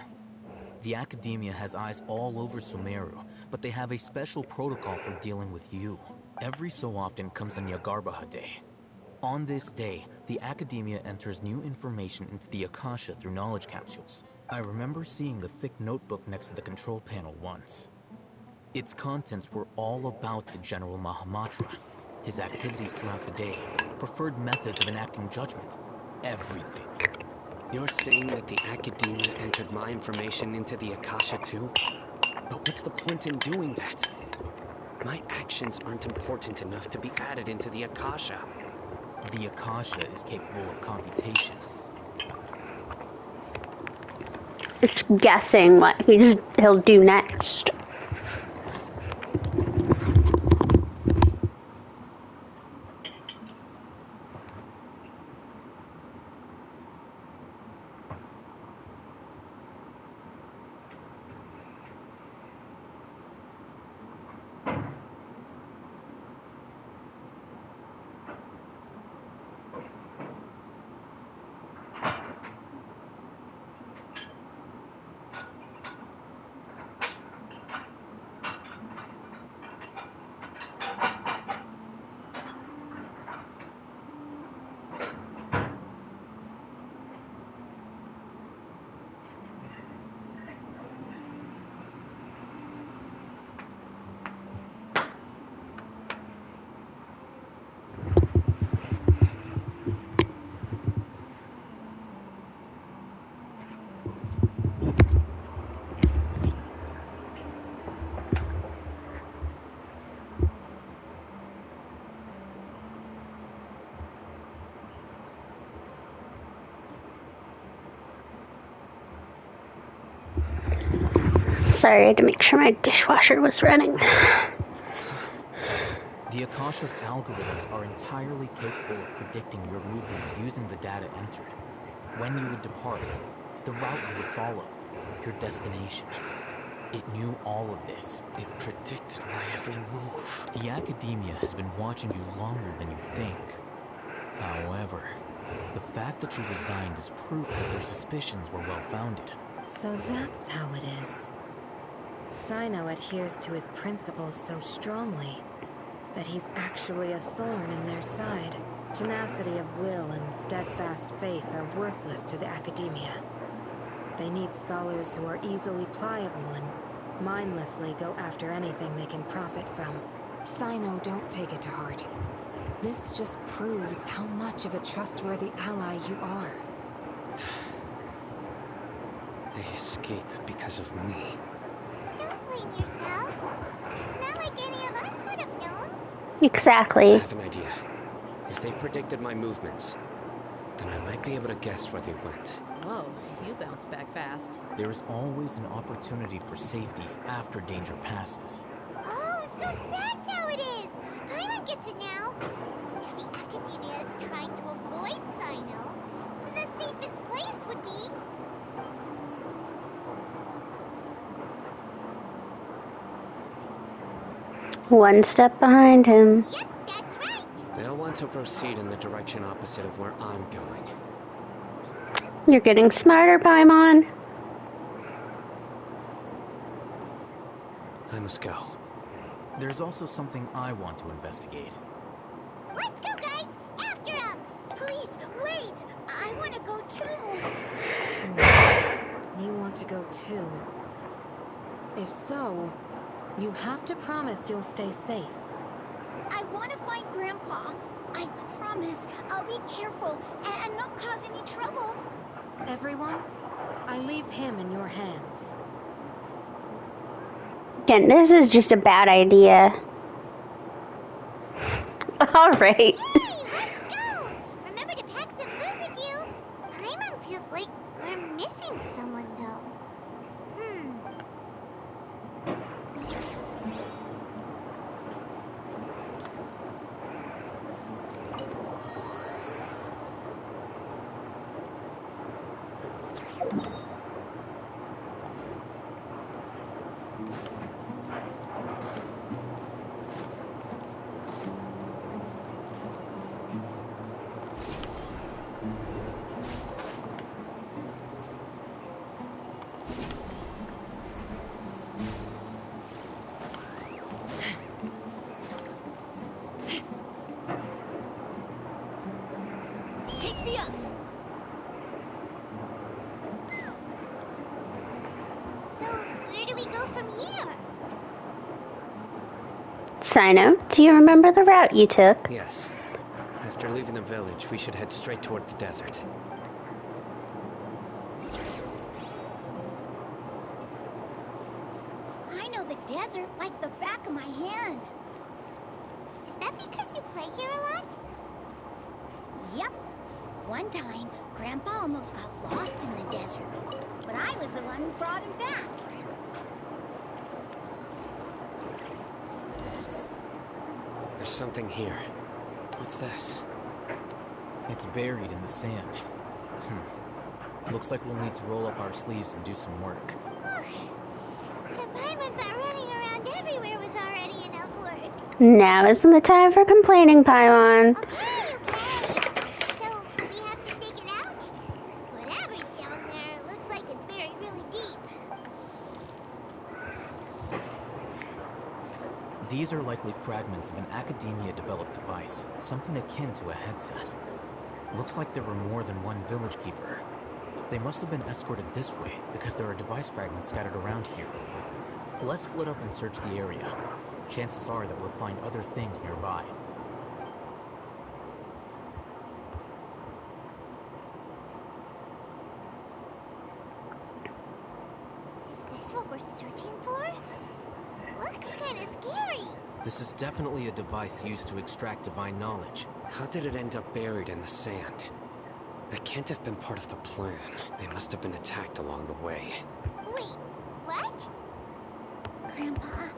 The Academia has eyes all over Sumeru, but they have a special protocol for dealing with you. Every so often comes a Nyagarbaha Day. On this day, the Academia enters new information into the Akasha through knowledge capsules. I remember seeing a thick notebook next to the control panel once. Its contents were all about the General Mahamatra, his activities throughout the day, preferred methods of enacting judgment, everything. You're saying that the Academia entered my information into the Akasha too? But what's the point in doing that? My actions aren't important enough to be added into the Akasha. The Akasha is capable of computation. It's guessing what he'll do next. Sorry, I had to make sure my dishwasher was running. The The Akasha's algorithms are entirely capable of predicting your movements using the data entered. When you would depart, the route you would follow, your destination. It knew all of this. It predicted my every move. The Academia has been watching you longer than you think. However, the fact that you resigned is proof that their suspicions were well-founded. So that's how it is. Sino adheres to his principles so strongly that he's actually a thorn in their side. Tenacity of will and steadfast faith are worthless to the Academia. They need scholars who are easily pliable and mindlessly go after anything they can profit from. Sino, don't take it to heart. This just proves how much of a trustworthy ally you are. They escaped because of me. Don't blame yourself. It's not like any of us would have known. Exactly. I have an idea. If they predicted my movements, then I might be able to guess where they went. Whoa, you bounce back fast. There is always an opportunity for safety after danger passes. Oh, so that's how it is! Paimon gets it now. If the Academia is trying to avoid Sino, then the safest place would be... One step behind him. Yep, that's right! They'll want to proceed in the direction opposite of where I'm going. You're getting smarter, Paimon. I must go. There's also something I want to investigate. Let's go, guys! After him! Please, wait! I want to go too! You want to go too? If so, you have to promise you'll stay safe. I want to find Grandpa. I promise I'll be careful and not cause any trouble. Everyone, I leave him in your hands. Again, this is just a bad idea. All right. Hey, let's go! Remember to pack some food with you. Paimon feels like we're missing someone, though. Take me up. So, where do we go from here? Sino, do you remember the route you took? Yes. After leaving the village, we should head straight toward the desert. I know the desert like the back of my hand. Is that because you play here a lot? Yep. One time, Grandpa almost got lost in the desert, but I was the one who brought him back. There's something here. What's this? It's buried in the sand. Looks like we'll need to roll up our sleeves and do some work. The Paimon thought running around everywhere was already enough work. Now isn't the time for complaining, Paimon. So, we have to dig it out? Whatever's down there, it looks like it's buried really deep. These are likely fragments of an Academia-developed device, something akin to a headset. Looks like there were more than one village keeper. They must have been escorted this way, because there are device fragments scattered around here. Let's split up and search the area. Chances are that we'll find other things nearby. Is this what we're searching for? Looks kind of scary. This is definitely a device used to extract divine knowledge. How did it end up buried in the sand? That can't have been part of the plan. They must have been attacked along the way. Wait, what? Grandpa,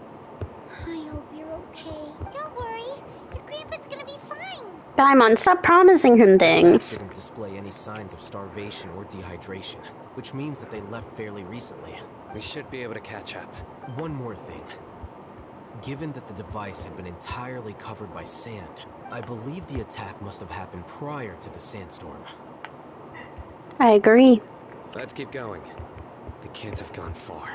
I hope you're okay. Don't worry. Pippa's gonna be fine. Paimon, stop promising him The things. didn't display any signs of starvation or dehydration, which means that they left fairly recently. We should be able to catch up. One more thing. Given that the device had been entirely covered by sand, I believe the attack must have happened prior to the sandstorm. I agree. Let's keep going. They can't have gone far.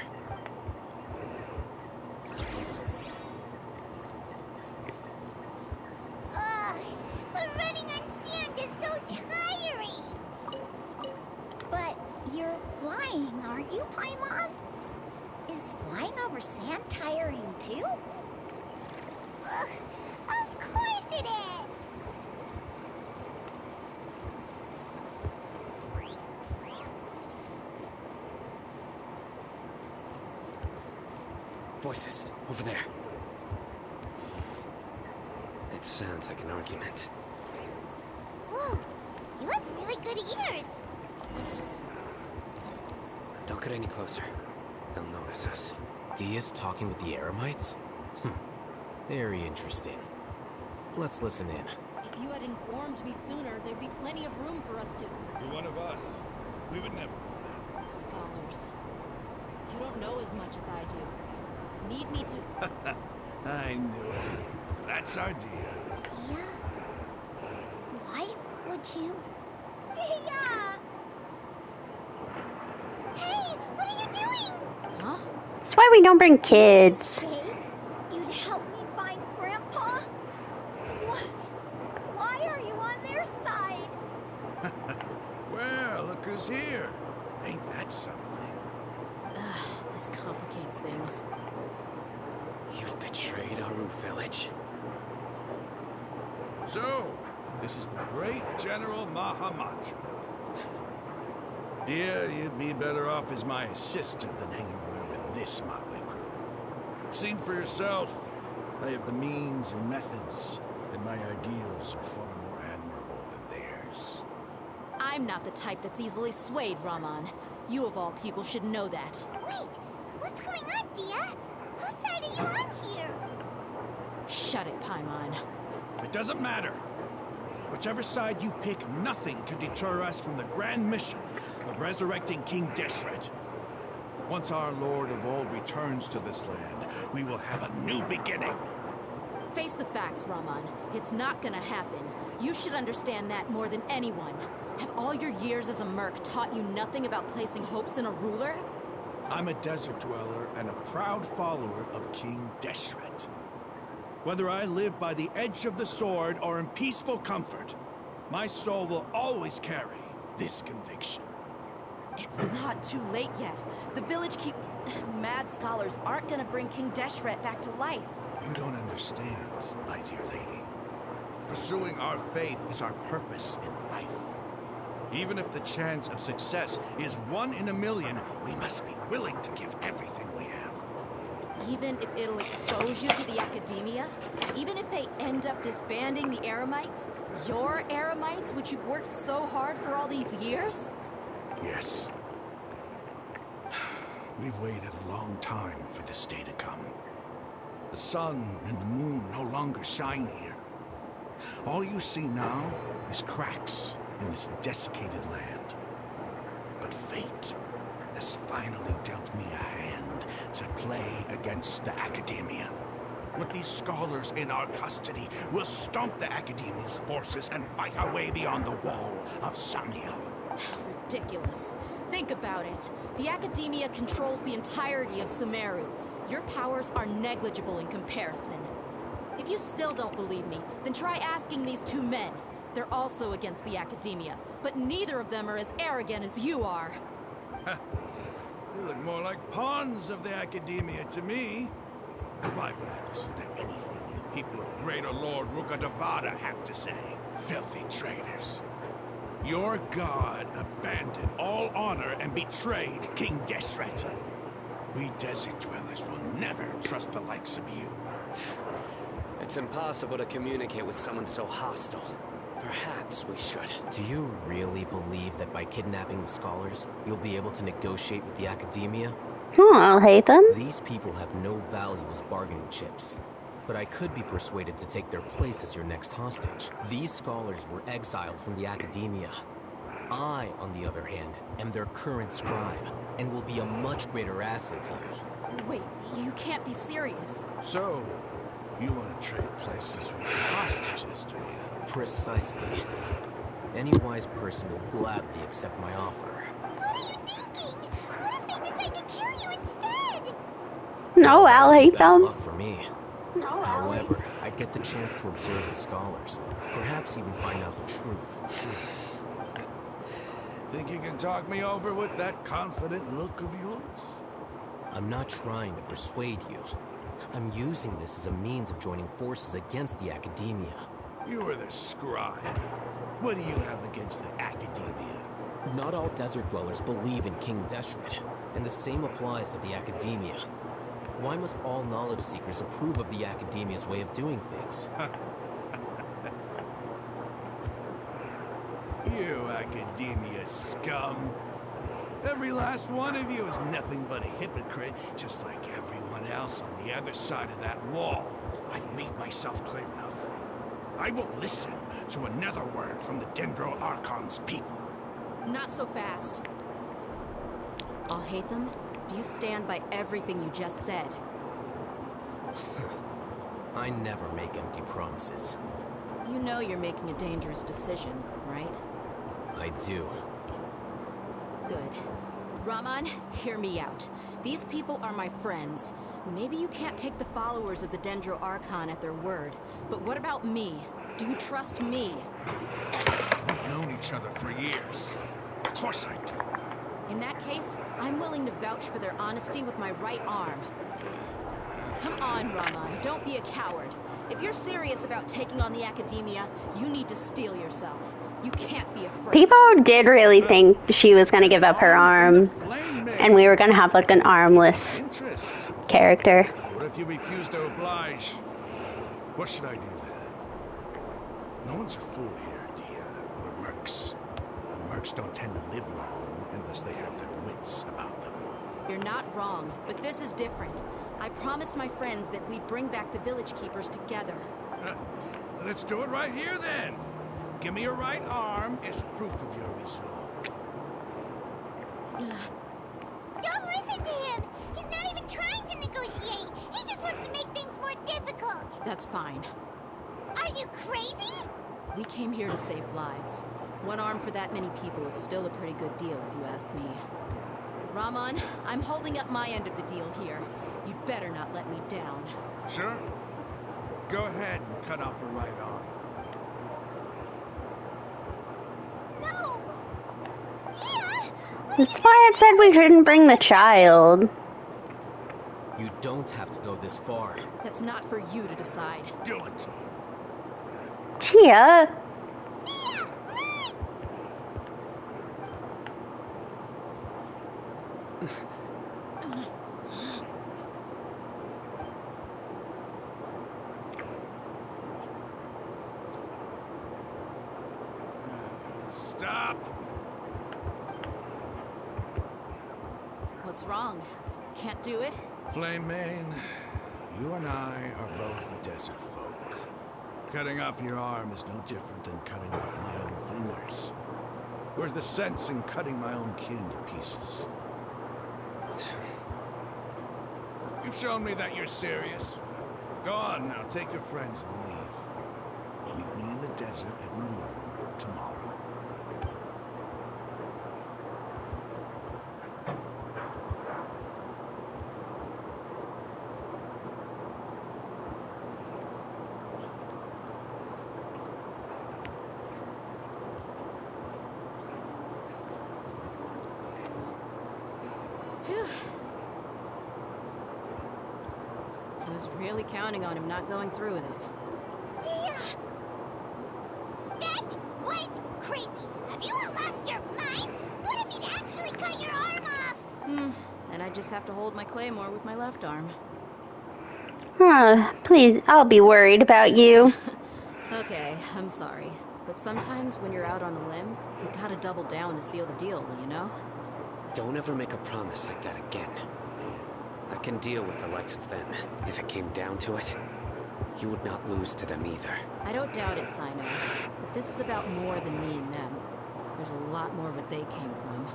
Ugh, but running on sand is so tiring. But you're flying, aren't you, Paimon? Is flying over sand tiring too? Ugh, of course it is. Voices, over there. It sounds like an argument. Whoa, you have really good ears. Don't get any closer. They'll notice us. Dia's talking with the Eremites? Very interesting. Let's listen in. If you had informed me sooner, there'd be plenty of room for us to... You're one of us. We would never... Scholars. You don't know as much as I do. Need me to... I knew it. That's our Dia. Dia? Why would you... Dia! Hey, what are you doing? Huh? That's why we don't bring kids. Say you'd help me find Grandpa? Why are you on their side? Well, look who's here. Ain't that something? This complicates things. You've betrayed Aru village. So, this is the great General Mahamatra. Dear, you'd be better off as my assistant than hanging around with this motley crew. Seen for yourself, I have the means and methods, and my ideals are far more admirable than theirs. I'm not the type that's easily swayed, Raman. You of all people should know that. Wait, what's going on, Dia? Whose side are you on here? Shut it, Paimon. It doesn't matter. Whichever side you pick, nothing can deter us from the grand mission of resurrecting King Deshret. Once our Lord of all returns to this land, we will have a new beginning. Face the facts, Raman. It's not gonna happen. You should understand that more than anyone. Have all your years as a merc taught you nothing about placing hopes in a ruler? I'm a desert dweller and a proud follower of King Deshret. Whether I live by the edge of the sword or in peaceful comfort, my soul will always carry this conviction. It's not too late yet. The village mad scholars aren't gonna bring King Deshret back to life. You don't understand, my dear lady. Pursuing our faith is our purpose in life. Even if the chance of success is 1 in a million, we must be willing to give everything we have. Even if it'll expose you to the academia? Even if they end up disbanding the Eremites? Your Eremites, which you've worked so hard for all these years? Yes. We've waited a long time for this day to come. The sun and the moon no longer shine here. All you see now is cracks in this desiccated land. But fate has finally dealt me a hand to play against the Academia. With these scholars in our custody, we'll stomp the Academia's forces and fight our way beyond the wall of Samiel. Ridiculous. Think about it. The Academia controls the entirety of Sumeru. Your powers are negligible in comparison. If you still don't believe me, then try asking these two men. They're also against the Academia, but neither of them are as arrogant as you are. They look more like pawns of the Academia to me. Why would I listen to anything the people of Greater Lord Rukadavada have to say? Filthy traitors. Your god abandoned all honor and betrayed King Deshret. We desert dwellers will never trust the likes of you. It's impossible to communicate with someone so hostile. Perhaps we should. Do you really believe that by kidnapping the scholars, you'll be able to negotiate with the Academia? I'll hate them. These people have no value as bargaining chips. But I could be persuaded to take their place as your next hostage. These scholars were exiled from the academia. I, on the other hand, am their current scribe, and will be a much greater asset to you. Wait, you can't be serious. So, you want to trade places with hostages, do you? Precisely. Any wise person will gladly accept my offer. What are you thinking? What if they decide to kill you instead? No, I'll hate Bad them. luck for me. However, I get the chance to observe the scholars, perhaps even find out the truth. Think you can talk me over with that confident look of yours? I'm not trying to persuade you. I'm using this as a means of joining forces against the academia. You are the scribe. What do you have against the academia? Not all desert dwellers believe in King Deshret, and the same applies to the academia. Why must all knowledge seekers approve of the academia's way of doing things? You academia scum. Every last one of you is nothing but a hypocrite, just like everyone else on the other side of that wall. I've made myself clear enough. I won't listen to another word from the Dendro Archon's people. Not so fast. I'll hate them. Do you stand by everything you just said? I never make empty promises. You know you're making a dangerous decision, right? I do. Good. Rahman, hear me out. These people are my friends. Maybe you can't take the followers of the Dendro Archon at their word, but what about me? Do you trust me? We've known each other for years. Of course I do. In that case, I'm willing to vouch for their honesty with my right arm. Come on, Rahman, don't be a coward. If you're serious about taking on the academia, you need to steel yourself. You can't be afraid. People did really think she was going to give up her arm, and we were going to have like an armless character. What if you refuse to oblige? What should I do then? No one's a fool here, dear. We're mercs. And mercs don't tend to live long unless they have their wits about them. You're not wrong, but this is different. I promised my friends that we'd bring back the village keepers together. Let's do it right here then. Give me your right arm as proof of your resolve. Don't listen to him! He's not even trying to negotiate! He just wants to make things more difficult! That's fine. Are you crazy? We came here to save lives. One arm for that many people is still a pretty good deal, if you ask me. Rahman, I'm holding up my end of the deal here. You'd better not let me down. Sure. Go ahead and cut off her right arm. No! Tia! That's why I said we shouldn't bring the child. You don't have to go this far. That's not for you to decide. Do it! Tia! Tia! Run! Stop! What's wrong? Can't do it? Flame Mane, you and I are both desert folk. Cutting off your arm is no different than cutting off my own fingers. Where's the sense in cutting my own kin to pieces? You've shown me that you're serious. Go on now, take your friends and leave. Meet me in the desert at noon tomorrow. Phew. I was really counting on him not going through with it. Tia! That was crazy! Have you all lost your minds? What if he'd actually cut your arm off? And I just have to hold my claymore with my left arm. Please, I'll be worried about you. Okay, I'm sorry. But sometimes when you're out on a limb, you gotta double down to seal the deal, you know? Don't ever make a promise like that again. I can deal with the likes of them, if it came down to it. you would not lose to them either. I don't doubt it, Sino. But this is about more than me and them. There's a lot more where they came from.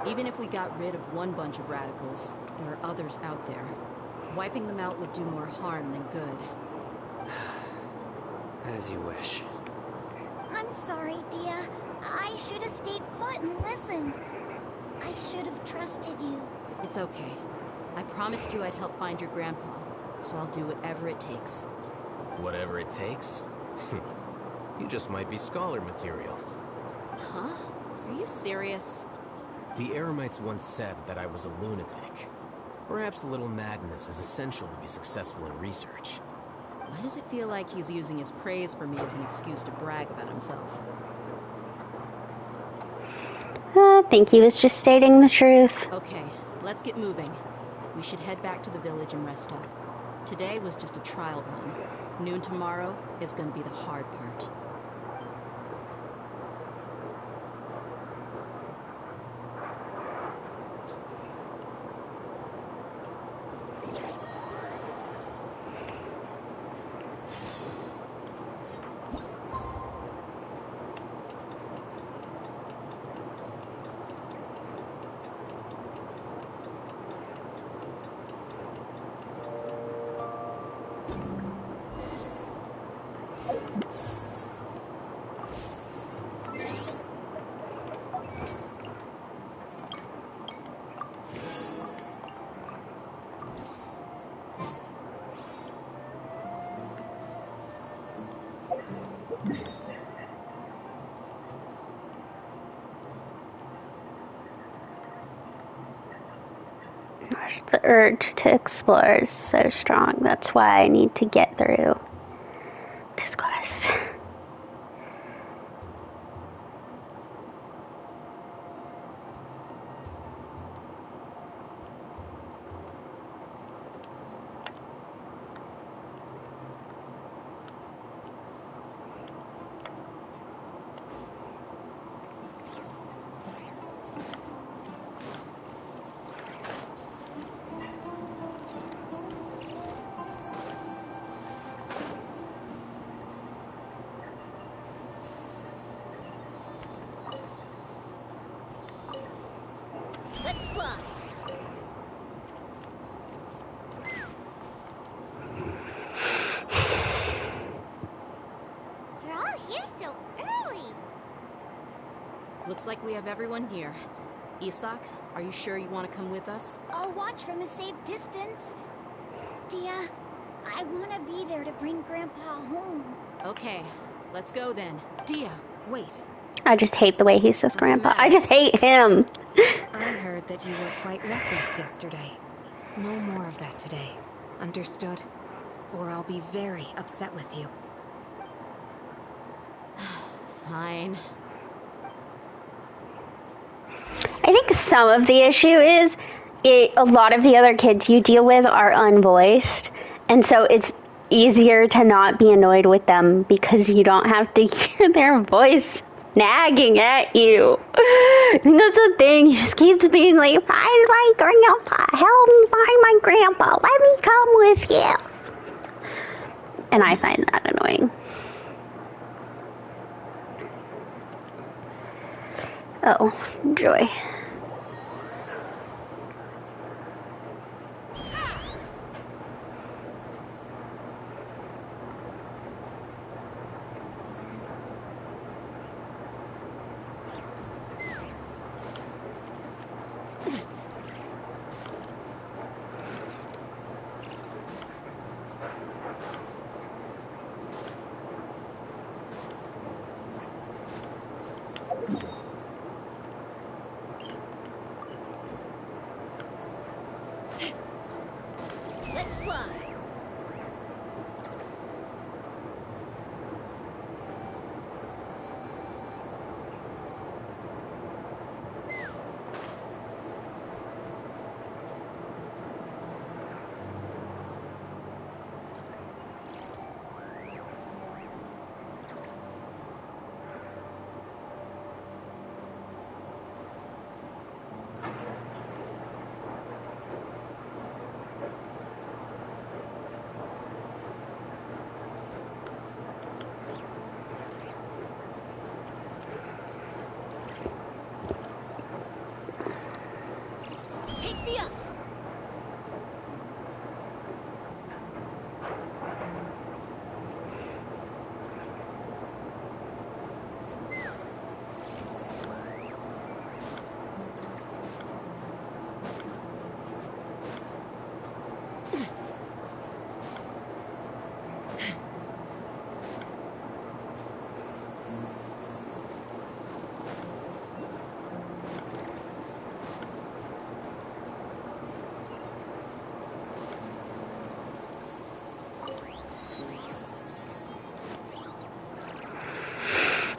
Even if we got rid of one bunch of radicals, there are others out there. Wiping them out would do more harm than good. As you wish. I'm sorry, Dia. I should have stayed put and listened. I should have trusted you. It's okay. I promised you I'd help find your grandpa, so I'll do whatever it takes. Whatever it takes? You just might be scholar material. Huh? Are you serious? The Eremites once said that I was a lunatic. Perhaps a little madness is essential to be successful in research. Why does it feel like he's using his praise for me as an excuse to brag about himself? I think he was just stating the truth. Okay, let's get moving. We should head back to the village and rest up. Today was just a trial run. Noon tomorrow is going to be the hard part. The urge to explore is so strong. That's why I need to get through this quest. Let's fly. You're all here so early. Looks like we have everyone here. Isak, are you sure you want to come with us? I'll watch from a safe distance. Dia, I want to be there to bring Grandpa home. Okay, let's go then. Dia, wait. I just hate the way he says grandpa. I just hate him. I heard that you were quite reckless yesterday. No more of that today. Understood? Or I'll be very upset with you. Fine. I think some of the issue is a lot of the other kids you deal with are unvoiced, and so it's easier to not be annoyed with them because you don't have to hear their voice nagging at you. I think that's the thing. He just keeps being like, find my grandpa, help me find my grandpa, let me come with you. And I find that annoying. Oh, joy. Let's fly.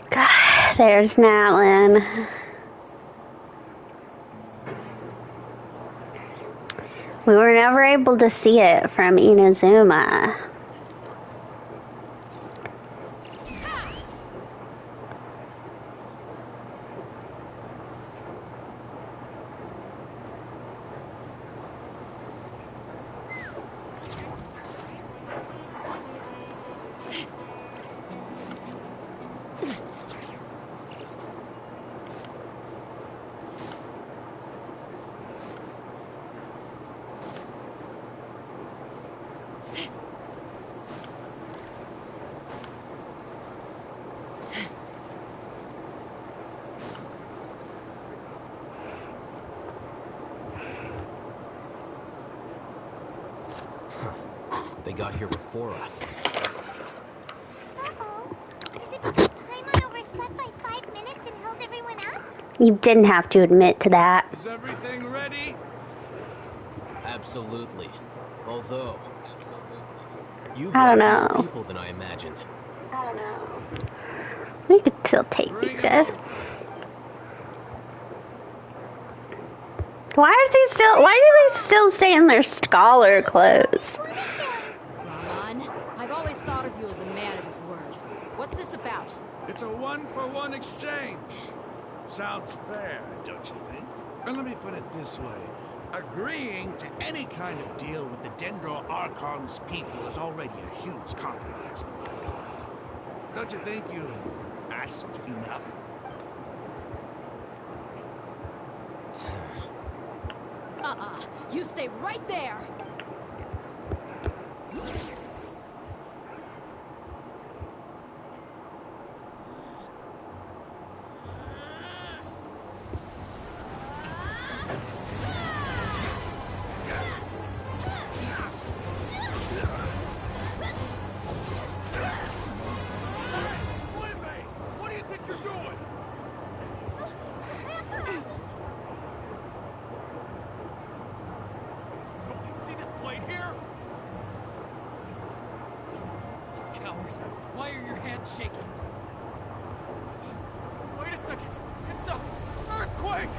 God, there's Natlin. We were never able to see it from Inazuma. They got here before us. Uh-oh. Is it because Paimon overslept by 5 minutes and held everyone up? You didn't have to admit to that. Is everything ready? Absolutely. Although, you I don't brought fewer know. people than I imagined. I don't know. We could still take these guys. Why do they still stay in their scholar clothes? Ramon, I've always thought of you as a man of his word. What's this about? It's a one-for-one exchange. Sounds fair, don't you think? And let me put it this way. Agreeing to any kind of deal with the Dendro Archon's people is already a huge compromise on my part. Don't you think you've asked enough? You stay right there! What do you think you're doing? Don't you see this blade here? You coward. Why are your hands shaking? Wait a second. It's a earthquake!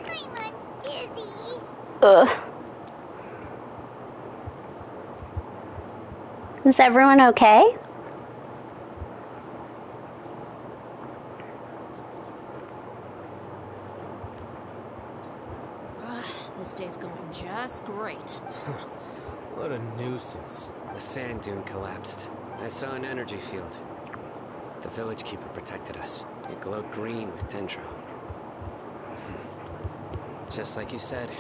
Paimon's dizzy. Ugh. Is everyone okay? This day's going just great. What a nuisance. The sand dune collapsed. I saw an energy field. The village keeper protected us. It glowed green with Dendro. Just like you said,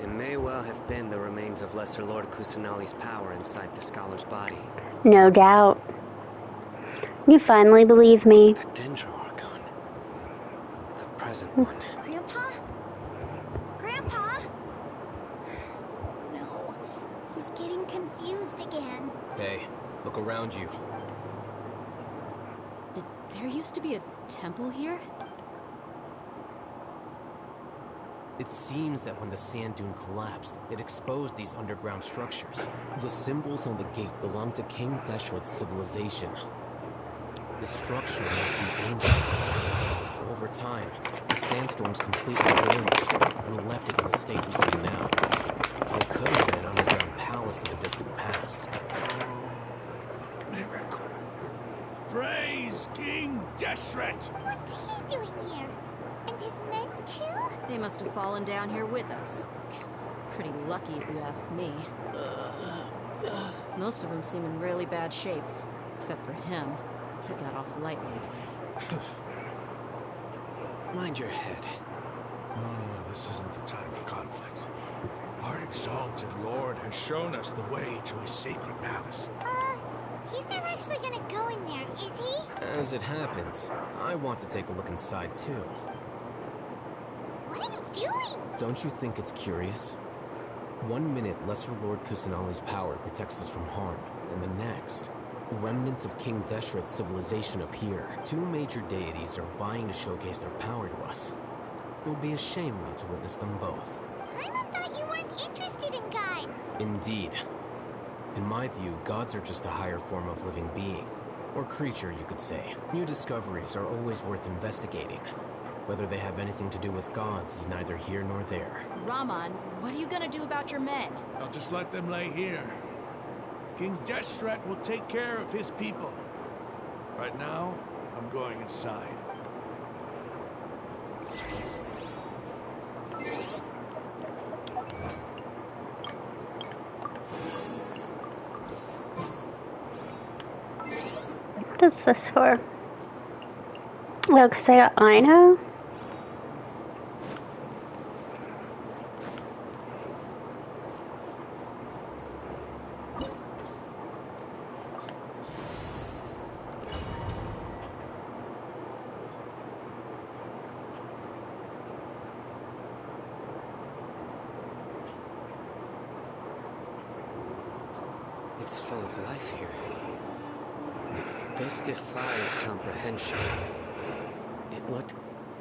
it may well have been the remains of Lesser Lord Kusanali's power inside the scholar's body. No doubt. You finally believe me. The Dendro Archon. The present one. Grandpa? Grandpa? No. He's getting confused again. Hey, look around you. There used to be a temple here? It seems that when the sand dune collapsed, it exposed these underground structures. The symbols on the gate belong to King Deshret's civilization. The structure must be ancient. Over time, the sandstorms completely buried it and left it in the state we see now. It could have been an underground palace in the distant past. Miracle. Praise King Deshret! What's he doing here? And his men too? They must have fallen down here with us. Pretty lucky if you ask me. Most of them seem in really bad shape. Except for him, he got off lightly. Mind your head. No, this isn't the time for conflict. Our exalted Lord has shown us the way to his sacred palace. He's not actually gonna go in there, is he? As it happens, I want to take a look inside too. What are you doing? Don't you think it's curious? 1 minute, Lesser Lord Kusanali's power protects us from harm, and the next, remnants of King Deshret's civilization appear. 2 major deities are vying to showcase their power to us. It would be a shame not to witness them both. Paimon thought you weren't interested in gods. Indeed. In my view, gods are just a higher form of living being. Or creature, you could say. New discoveries are always worth investigating. Whether they have anything to do with gods is neither here nor there. Rahman, what are you gonna do about your men? I'll just let them lay here. King Deshret will take care of his people. Right now, I'm going inside. What's this for? Oh, because I got Ino? It's full of life here. This defies comprehension. It looked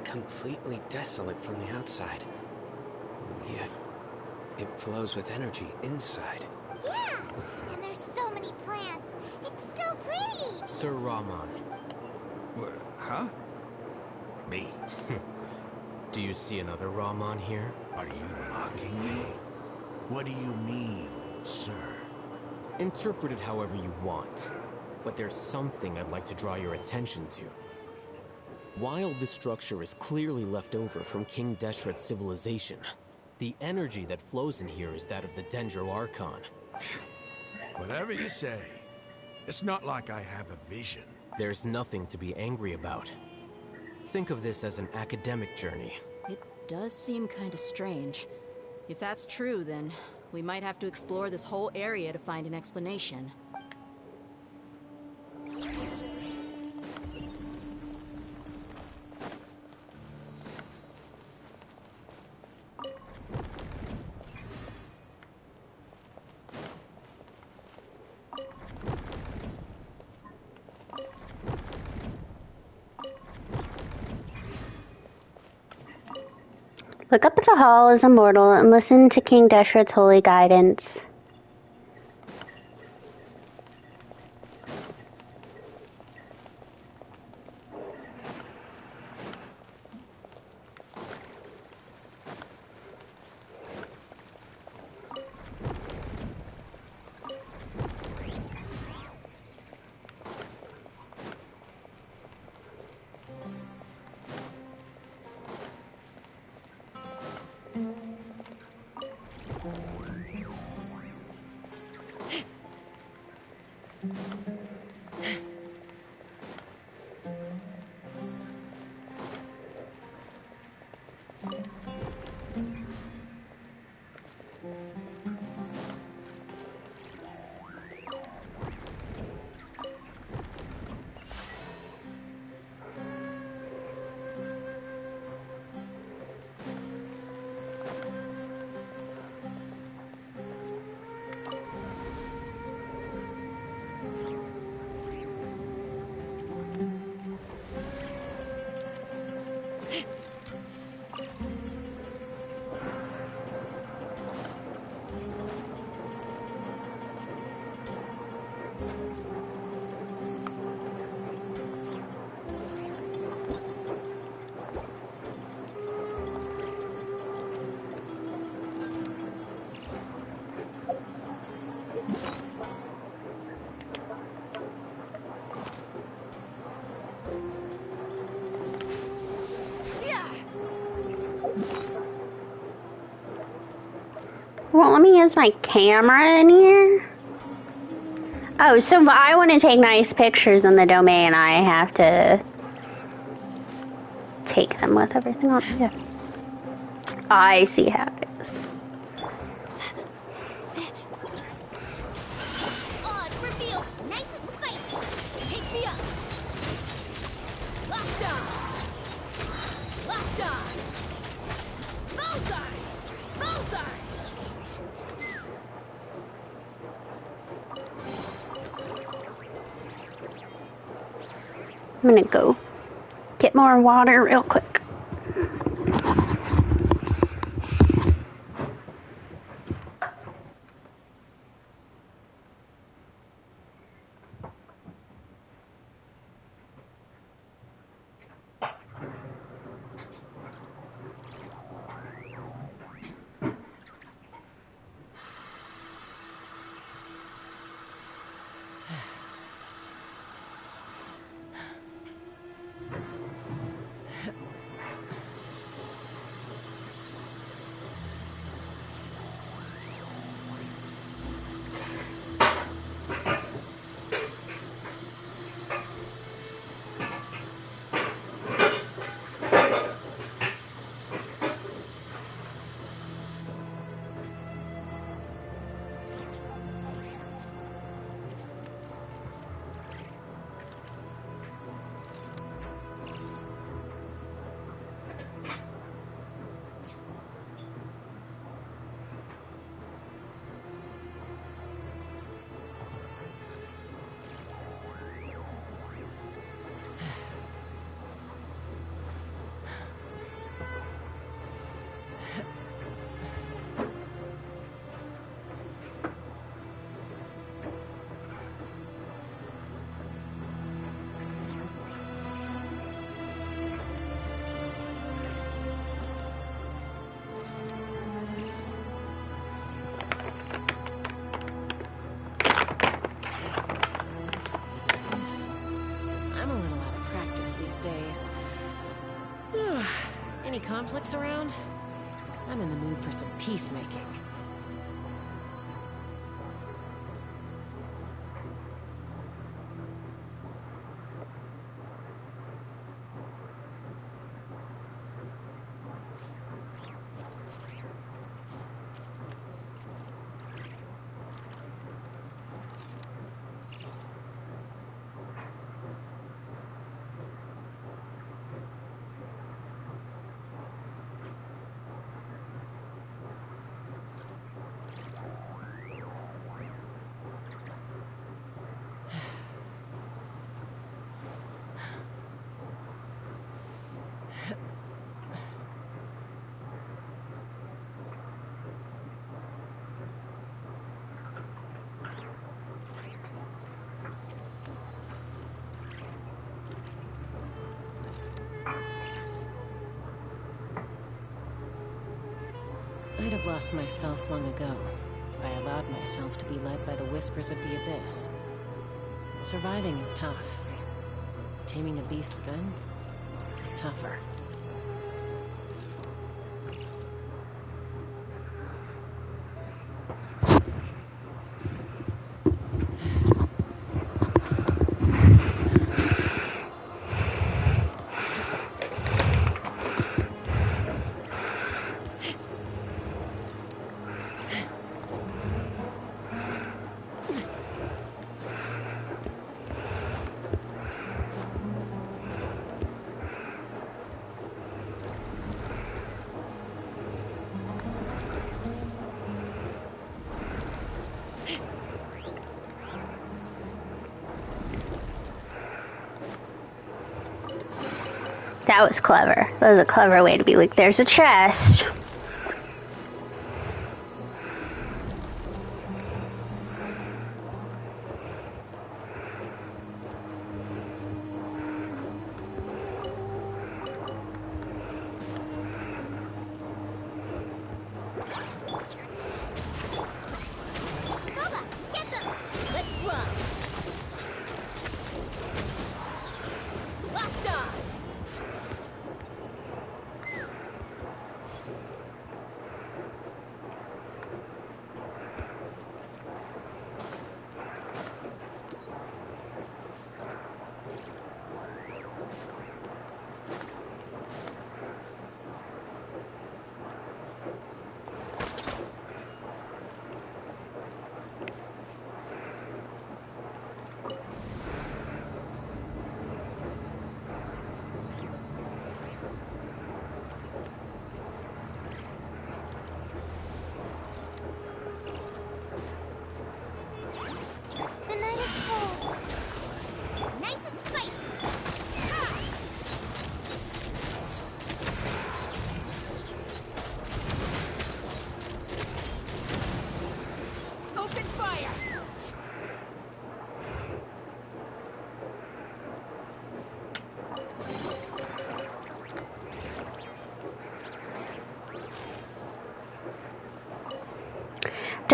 completely desolate from the outside. Yet, it flows with energy inside. Yeah, and there's so many plants. It's so pretty. Sir Rahman. What, huh? Me? Do you see another Rahman here? Are you mocking me? What do you mean, sir? Interpret it however you want. But there's something I'd like to draw your attention to. While this structure is clearly left over from King Deshret's civilization, the energy that flows in here is that of the Dendro Archon. Whatever you say. It's not like I have a vision. There's nothing to be angry about. Think of this as an academic journey. It does seem kinda strange. If that's true, then we might have to explore this whole area to find an explanation. Look up at the hall as a mortal and listen to King Deshret's holy guidance. Won't let me use my camera in here? Oh, so I want to take nice pictures in the domain. I have to take them with everything on. Yeah. I see how it is. Odd reveal, nice and spicy. Take me up. Locked on. Locked on. Bullseye. Bullseye. I'm gonna go get more water real quick. Days. Any conflicts around? I'm in the mood for some peacemaking. I'd have lost myself long ago if I allowed myself to be led by the whispers of the abyss. Surviving is tough. Taming a beast within is tougher. That was clever. That was a clever way to be like, there's a chest.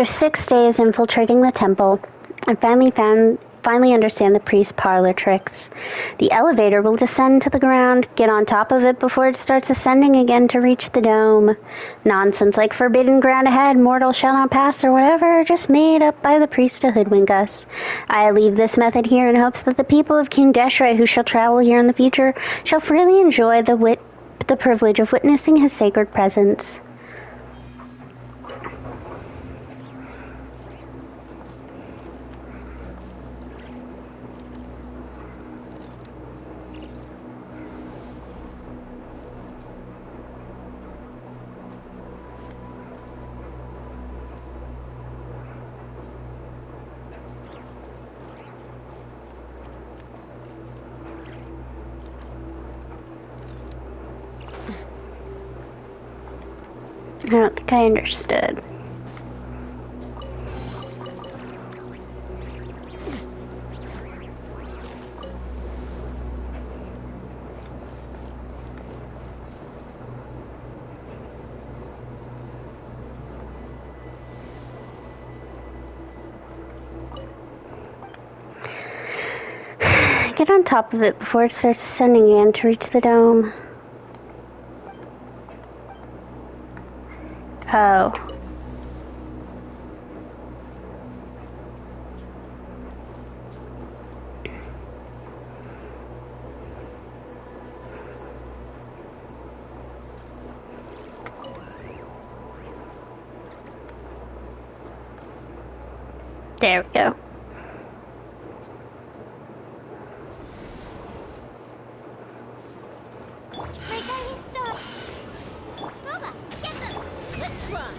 After 6 days infiltrating the temple, I finally understand the priest's parlor tricks. The elevator will descend to the ground, get on top of it before it starts ascending again to reach the dome. Nonsense like forbidden ground ahead, mortal shall not pass, or whatever, just made up by the priest to hoodwink us. I leave this method here in hopes that the people of King Deshret who shall travel here in the future shall freely enjoy the privilege of witnessing his sacred presence. I don't think I understood. Get on top of it before it starts ascending again to reach the dome. Oh. There we go. Break guiding star. Boba, get them. Let's run.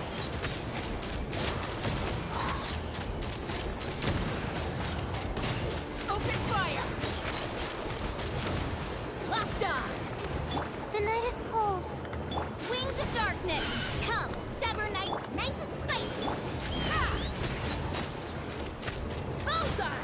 Open fire. Locked on. The night is cold. Wings of darkness. Come, Sever Knight, nice and spicy. Ah! Bullseye.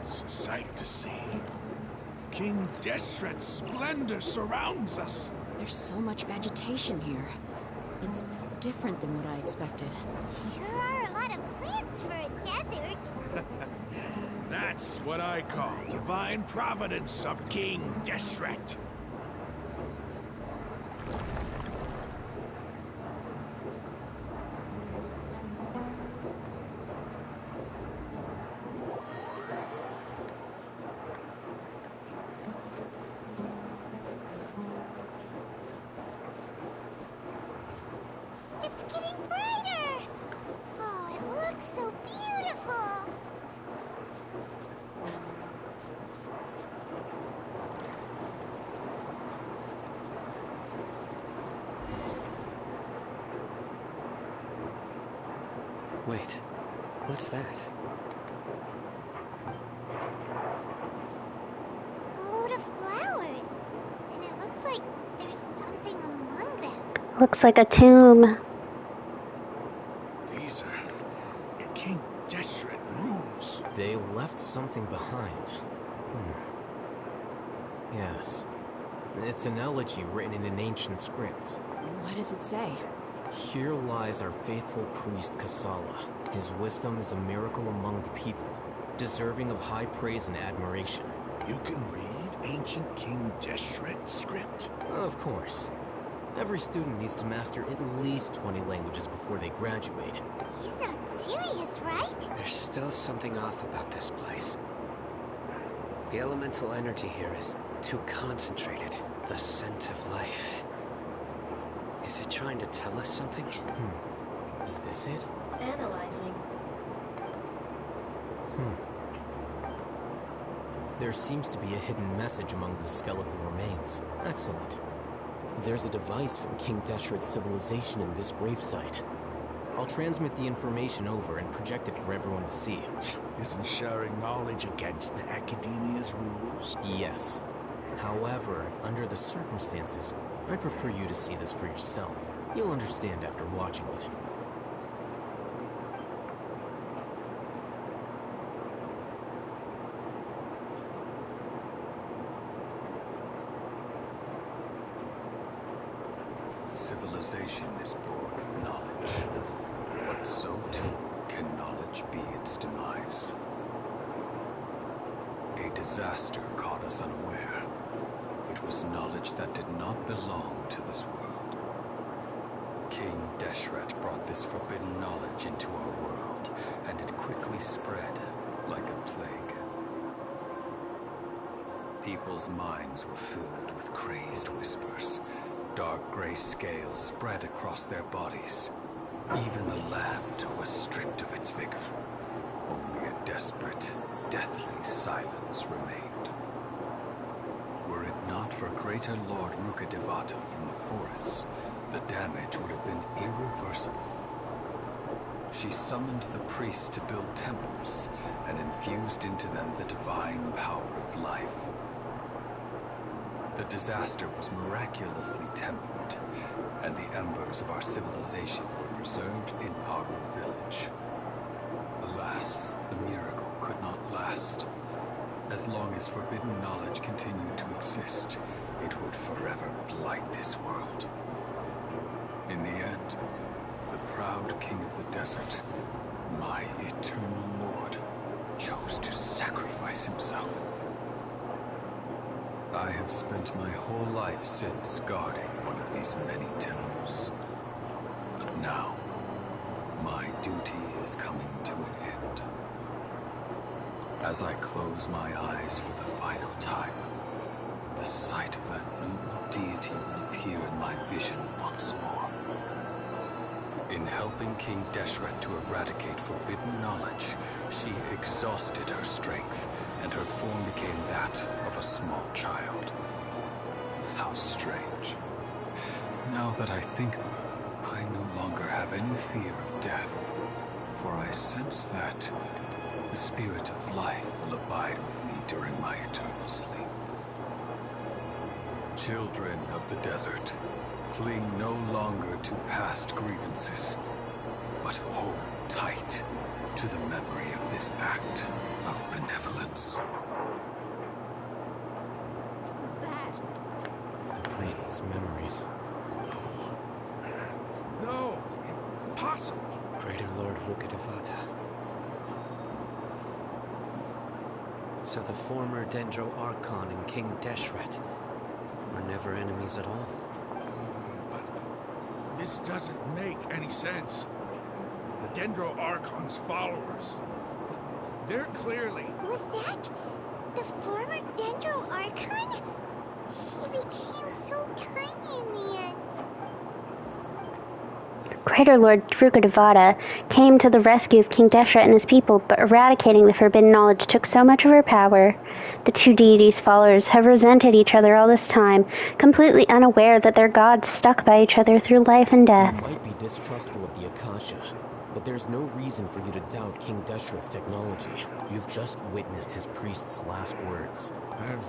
A sight to see. King Deshret's splendor surrounds us. There's so much vegetation here. It's different than what I expected. Sure are a lot of plants for a desert. That's what I call divine providence of King Deshret. It's getting brighter! Oh, it looks so beautiful! Wait, what's that? A load of flowers. And it looks like there's something among them. Looks like a tomb. These are King Deshret runes. They left something behind. Yes. It's an elegy written in an ancient script. What does it say? Here lies our faithful priest Kasala. His wisdom is a miracle among the people, deserving of high praise and admiration. You can read ancient King Deshret script? Of course. Every student needs to master at least 20 languages before they graduate. He's not serious, right? There's still something off about this place. The elemental energy here is too concentrated. The scent of life. Is it trying to tell us something? Is this it? Analyzing. There seems to be a hidden message among the skeletal remains. Excellent. There's a device from King Deshret's civilization in this gravesite. I'll transmit the information over and project it for everyone to see. Isn't sharing knowledge against the Academia's rules? Yes. However, under the circumstances, I prefer you to see this for yourself. You'll understand after watching it. Civilization is born of knowledge, but so too can knowledge be its demise. A disaster caught us unaware. It was knowledge that did not belong to this world. King Deshret brought this forbidden knowledge into our world, and it quickly spread like a plague. People's minds were filled with crazed whispers. Dark gray scales spread across their bodies. Even the land was stripped of its vigor. Only a desperate, deathly silence remained. Were it not for greater Lord Rukkhadevata from the forests, the damage would have been irreversible. She summoned the priests to build temples and infused into them the divine power of life. The disaster was miraculously tempered, and the embers of our civilization were preserved in our village. Alas, the miracle could not last. As long as forbidden knowledge continued to exist, it would forever blight this world. In the end, the proud king of the desert, my eternal lord, chose to sacrifice himself. I have spent my whole life since guarding one of these many temples. But now, my duty is coming to an end. As I close my eyes for the final time, the sight of that noble deity will appear in my vision once more. In helping King Deshret to eradicate forbidden knowledge, she exhausted her strength, and her form became that of a small child. How strange. Now that I think of her, I no longer have any fear of death, for I sense that the spirit of life will abide with me during my eternal sleep. Children of the desert, cling no longer to past grievances, but hold tight to the memory of this act of benevolence. What was that? The priest's memories. No! Impossible! Greater Lord Rukkhadevata. So the former Dendro Archon and King Deshret were never enemies at all. This doesn't make any sense. The Dendro Archon's followers, they're clearly... Was that the former Dendro Archon? He became so tiny in the end. Greater Lord Rukkhadevata came to the rescue of King Deshret and his people, but eradicating the forbidden knowledge took so much of her power. The two deities' followers have resented each other all this time, completely unaware that their gods stuck by each other through life and death. You might be distrustful of the Akasha, but there's no reason for you to doubt King Deshret's technology. You've just witnessed his priest's last words. I've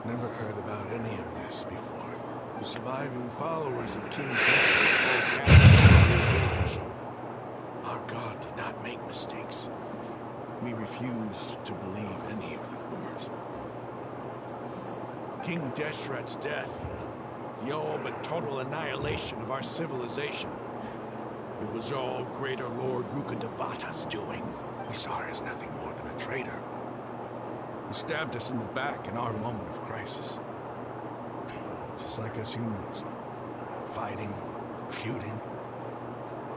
never heard about any of this before. The surviving followers of King Deshret all gathered. Our God did not make mistakes. We refuse to believe any of the rumors. King Deshret's death, the all but total annihilation of our civilization, it was all Greater Lord Rukkhadevata's doing. We saw her as nothing more than a traitor. who stabbed us in the back in our moment of crisis. Just like us humans. Fighting, feuding,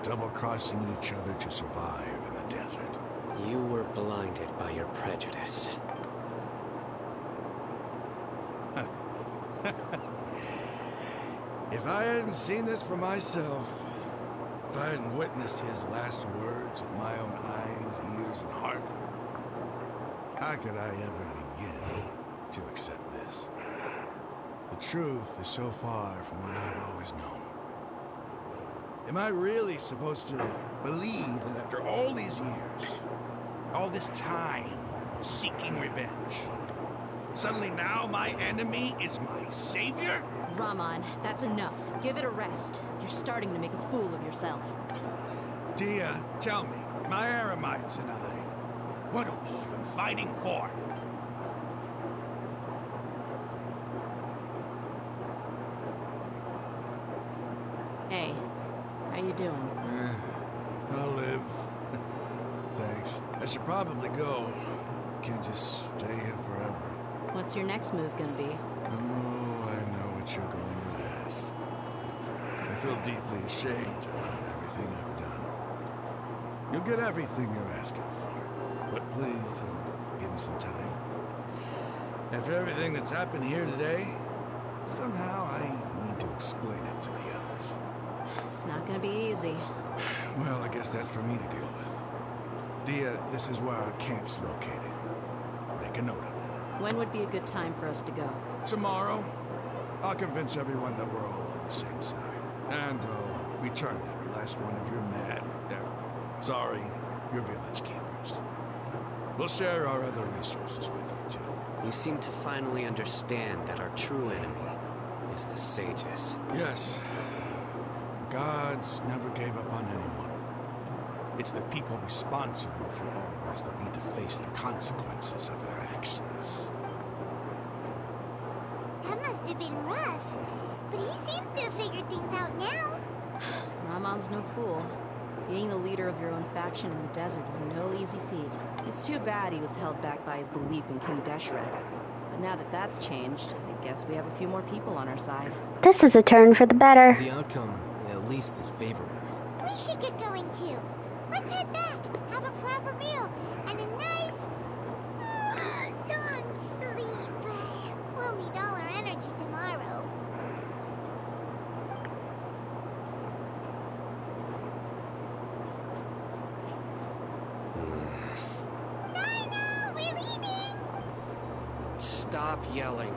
double-crossing each other to survive in the desert. You were blinded by your prejudice. If I hadn't seen this for myself, if I hadn't witnessed his last words with my own eyes, ears, and heart, how could I ever begin to accept this? The truth is so far from what I've always known. Am I really supposed to believe that after all these years, all this time seeking revenge, suddenly now my enemy is my savior? Rahman, that's enough. Give it a rest. You're starting to make a fool of yourself. Dia, tell me, my Aramites and I, what are we even fighting for? Hey, how you doing? I'll live. Thanks. I should probably go. Can't just stay here forever. What's your next move gonna be? Oh, I know what you're going to ask. I feel deeply ashamed about everything I've done. You'll get everything you're asking for. But please, give me some time. After everything that's happened here today, somehow I need to explain it to the others. It's not gonna be easy. Well, I guess that's for me to deal with. Dia, this is where our camp's located. Make a note of it. When would be a good time for us to go? Tomorrow, I'll convince everyone that we're all on the same side. And I'll return every last one of your your village keepers. We'll share our other resources with you, too. You seem to finally understand that our true enemy is the sages. Yes. The gods never gave up on anyone. It's the people responsible for all of us that need to face the consequences of their actions. That must have been rough, but he seems to have figured things out now. Rahman's no fool. Being the leader of your own faction in the desert is no easy feat. It's too bad he was held back by his belief in King Deshret. But now that that's changed, I guess we have a few more people on our side. This is a turn for the better. The outcome, at least, is favorable. We should get going too. Let's head back, have a proper meal, and a nice long sleep. We'll need all our energy tomorrow. Sino, we're leaving! Stop yelling.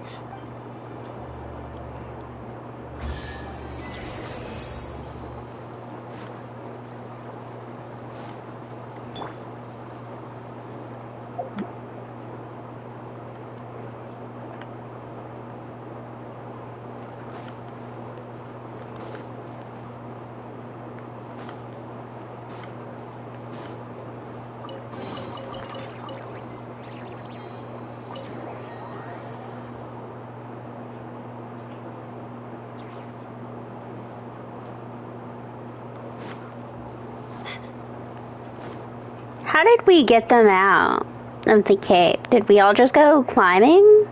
How did we get them out of the cave? Did we all just go climbing?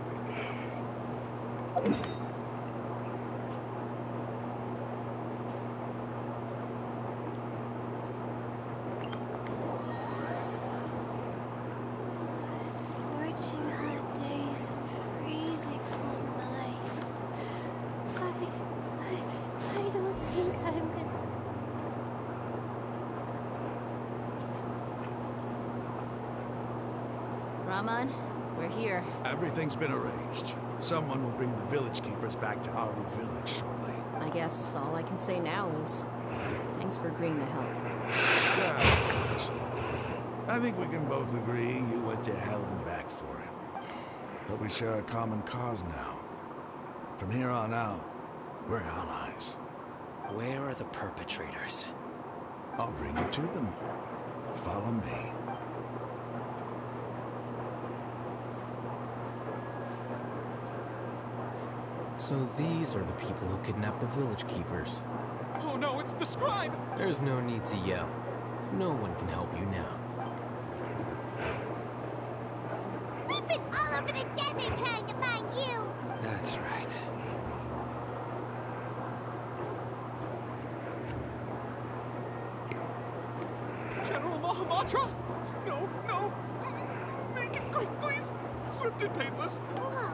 Scorching hot days and freezing cold nights. I don't think I'm gonna... Rahman, we're here. Everything's been arranged. Someone will bring the village keepers back to our village shortly. I guess all I can say now is thanks for agreeing to help. Yeah, listen. I think we can both agree you went to hell and back for it. But we share a common cause now. From here on out, we're allies. Where are the perpetrators? I'll bring you to them. Follow me. So these are the people who kidnapped the village keepers. Oh no, it's the scribe! There's no need to yell. No one can help you now. We've been all General Mahamatra? No, no. Make it quick, please. Swift and painless. Whoa.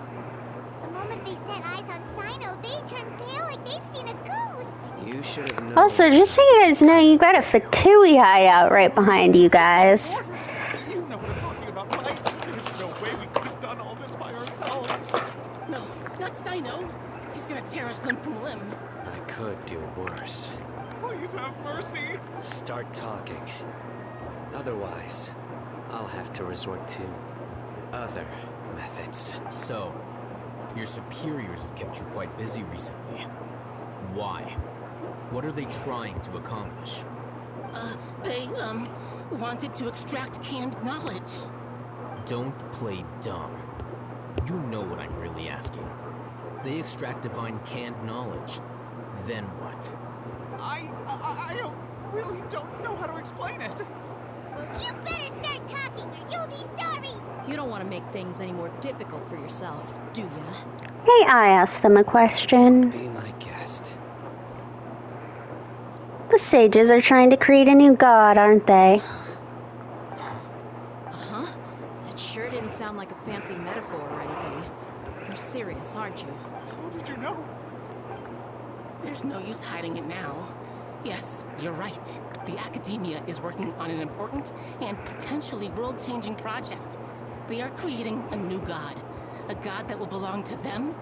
The moment they set eyes on Sino, they turn pale like they've seen a ghost. You should have known. Also, just so you guys know, you got a Fatui hideout right behind you guys. You know what I'm talking about, right? There's no way we could have done all this by ourselves. No, not Sino. He's gonna tear us limb from limb. I could do worse. Please have mercy. Start talking. Otherwise, I'll have to resort to other methods. So, your superiors have kept you quite busy recently. Why? What are they trying to accomplish? They, wanted to extract canned knowledge. Don't play dumb. You know what I'm really asking. They extract divine canned knowledge. Then what? I really don't know how to explain it. Well, you better start talking or you'll be sorry. You don't want to make things any more difficult for yourself, do ya? Hey, I asked them a question. Be my guest. The sages are trying to create a new god, aren't they? Uh-huh. That sure didn't sound like a fancy metaphor or anything. You're serious, aren't you? How did you know? There's no use hiding it now. Yes, you're right. The Academia is working on an important and potentially world-changing project. They are creating a new god. A god that will belong to them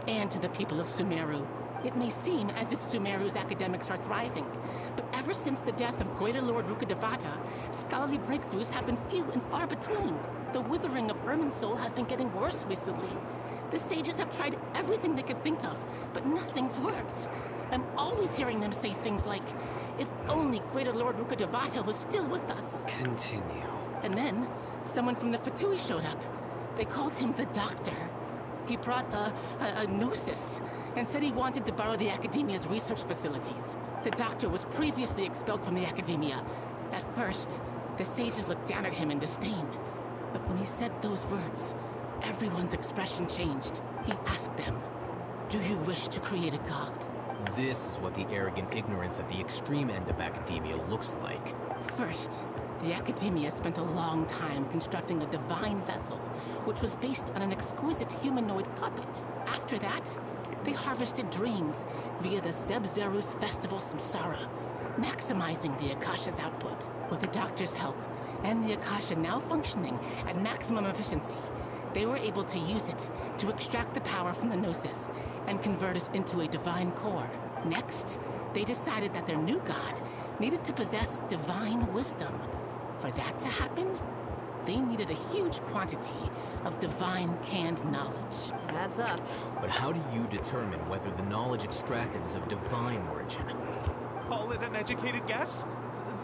and to the people of Sumeru. It may seem as if Sumeru's academics are thriving, but ever since the death of Greater Lord Rukkhadevata, scholarly breakthroughs have been few and far between. The withering of Irminsul has been getting worse recently. The sages have tried everything they could think of, but nothing's worked. I'm always hearing them say things like, if only Greater Lord Rukkhadevata was still with us. Continue. And then, someone from the Fatui showed up. They called him the Doctor. He brought a gnosis and said he wanted to borrow the Academia's research facilities. The Doctor was previously expelled from the Academia. At first, the sages looked down at him in disdain. But when he said those words, everyone's expression changed. He asked them, do you wish to create a god? This is what the arrogant ignorance at the extreme end of academia looks like. First, the Academia spent a long time constructing a divine vessel, which was based on an exquisite humanoid puppet. After that, they harvested dreams via the Zeb-Zerus Festival Samsara, maximizing the Akasha's output. With the Doctor's help, and the Akasha now functioning at maximum efficiency, they were able to use it to extract the power from the Gnosis and convert it into a divine core. Next, they decided that their new god needed to possess divine wisdom. For that to happen, they needed a huge quantity of divine canned knowledge. Adds up. But how do you determine whether the knowledge extracted is of divine origin? Call it an educated guess?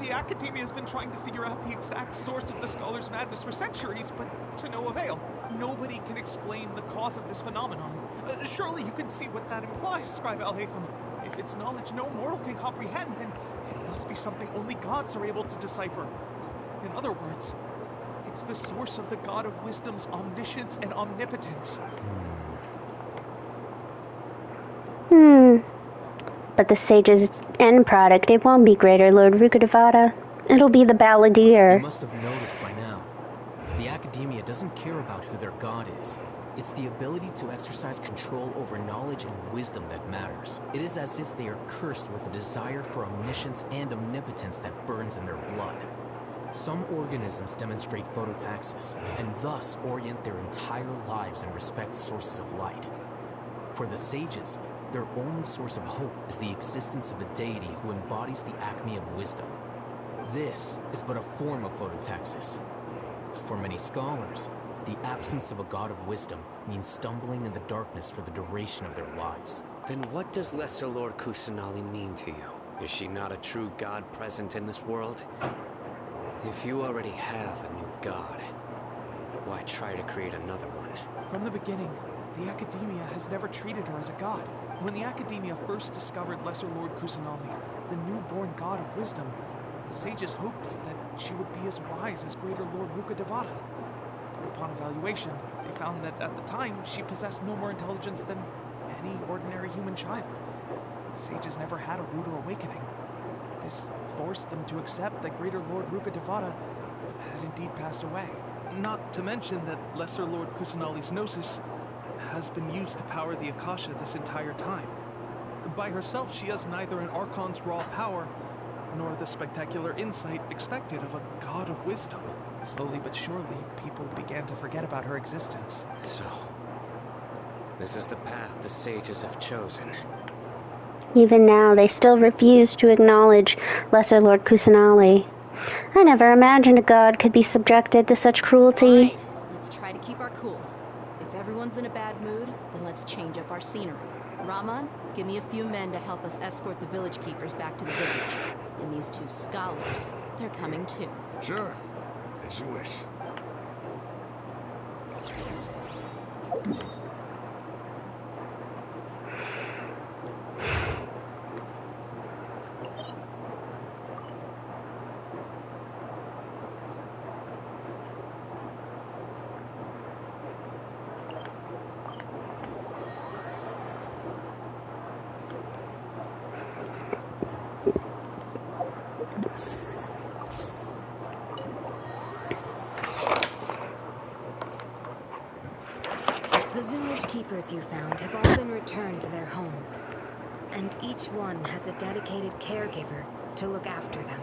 The Academia has been trying to figure out the exact source of the Scholar's madness for centuries, but to no avail. Nobody can explain the cause of this phenomenon. Surely you can see what that implies, Scribe Al-Haytham. If it's knowledge no mortal can comprehend, then it must be something only gods are able to decipher. In other words, it's the source of the God of Wisdom's omniscience and omnipotence. But the sage's end product, it won't be Greater Lord Rukkhadevata. It'll be the Balladeer. You must have noticed by now. The Academia doesn't care about who their god is. It's the ability to exercise control over knowledge and wisdom that matters. It is as if they are cursed with a desire for omniscience and omnipotence that burns in their blood. Some organisms demonstrate phototaxis, and thus orient their entire lives in respect to sources of light. For the sages, their only source of hope is the existence of a deity who embodies the acme of wisdom. This is but a form of phototaxis. For many scholars, the absence of a god of wisdom means stumbling in the darkness for the duration of their lives. Then what does Lesser Lord Kusanali mean to you? Is she not a true god present in this world? If you already have a new god, why try to create another one? From the beginning, the Academia has never treated her as a god. When the Academia first discovered Lesser Lord Kusanali, the newborn god of wisdom, the sages hoped that she would be as wise as Greater Lord Rukkhadevata. But upon evaluation, they found that at the time, she possessed no more intelligence than any ordinary human child. The sages never had a ruder awakening. This forced them to accept that Greater Lord Ruka Devata had indeed passed away. Not to mention that Lesser Lord Kusanali's Gnosis has been used to power the Akasha this entire time. By herself, she has neither an Archon's raw power, nor the spectacular insight expected of a god of wisdom. Slowly but surely, people began to forget about her existence. So, this is the path the sages have chosen. Even now, they still refuse to acknowledge Lesser Lord Kusanali. I never imagined a god could be subjected to such cruelty. All right, let's try to keep our cool. If everyone's in a bad mood, then let's change up our scenery. Raman, give me a few men to help us escort the village keepers back to the village. And these two scholars, they're coming too. Sure. As you wish. The village keepers you found have all been returned to their homes, and each one has a dedicated caregiver to look after them.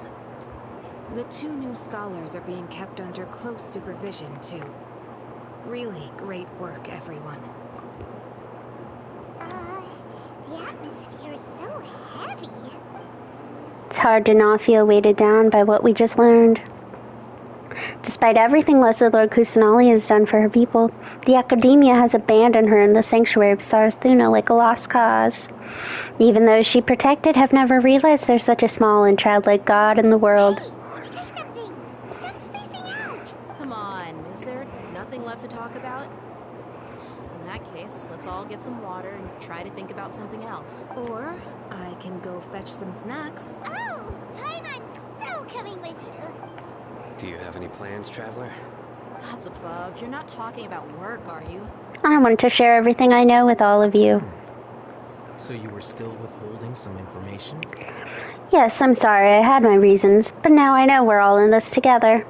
The two new scholars are being kept under close supervision, too. Really great work, everyone. The atmosphere is so heavy. It's hard to not feel weighted down by what we just learned. Despite everything Lesser Lord Kusanali has done for her people, the Academia has abandoned her in the sanctuary of Sarathuna like a lost cause. Even those she protected have never realized there's such a small and childlike god in the world. Say something! Stop spacing out! Come on, is there nothing left to talk about? In that case, let's all get some water and try to think about something else. Or I can go fetch some snacks. Oh! Paimon's so coming with you! Do you have any plans, Traveler? Gods above, you're not talking about work, are you? I want to share everything I know with all of you. So you were still withholding some information? Yes, I'm sorry, I had my reasons, but now I know we're all in this together.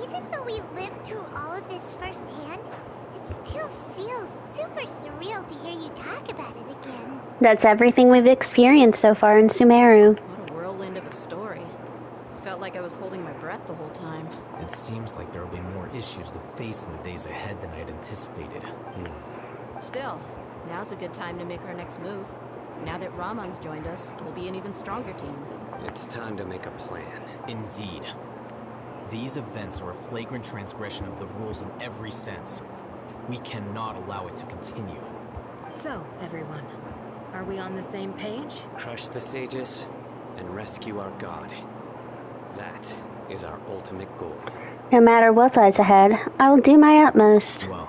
Even though we lived through all of this firsthand, it still feels super surreal to hear you talk about it again. That's everything we've experienced so far in Sumeru. What a whirlwind of a story. I felt like I was holding my breath the whole time. It seems like there will be more issues to face in the days ahead than I'd anticipated. Still, now's a good time to make our next move. Now that Ramon's joined us, we'll be an even stronger team. It's time to make a plan. Indeed. These events are a flagrant transgression of the rules in every sense. We cannot allow it to continue. So, everyone, are we on the same page? Crush the sages and rescue our god. That is our ultimate goal. No matter what lies ahead, I will do my utmost. Well,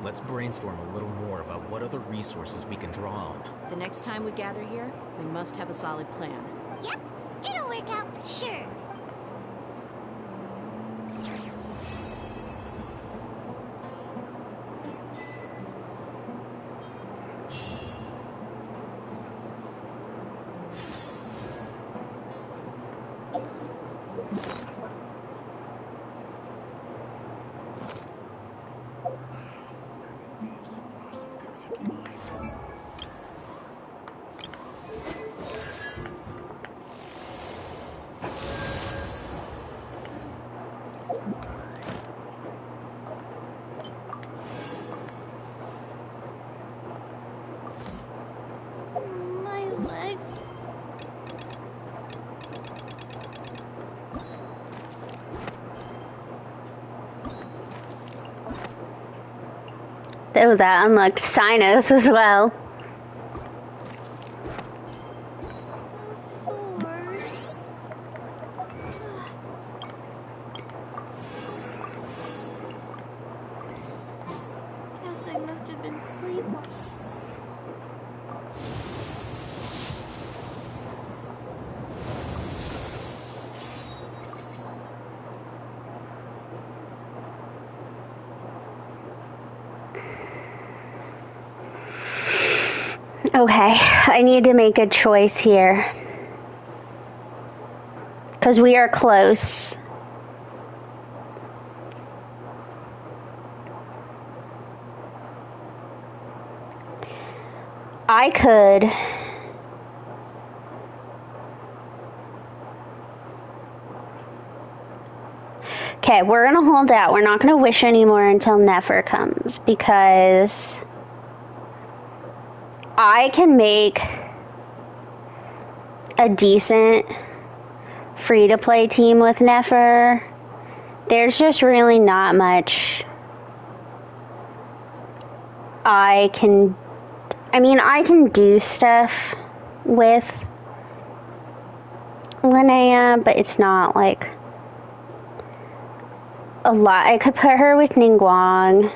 let's brainstorm a little more about what other resources we can draw on. The next time we gather here, we must have a solid plan. Yep, it'll work out for sure. My legs. Oh, that unlocked Sinus as well. So sleep. Okay, I need to make a choice here. Because we are close. I could... Okay, we're gonna hold out. We're not gonna wish anymore until Nefer comes, because I can make a decent free-to-play team with Nefer. There's just really not much I can do stuff with Linnea, but it's not like a lot. I could put her with Ningguang.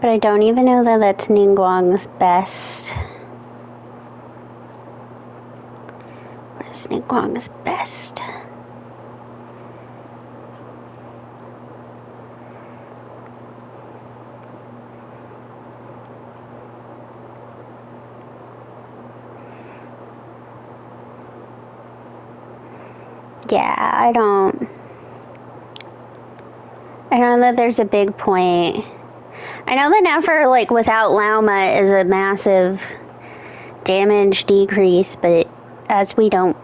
But I don't even know that that's Ningguang's best. What is Ningguang's best? Yeah, I know that there's a big point. I know that Nefer, like, without Lauma is a massive damage decrease, but as we don't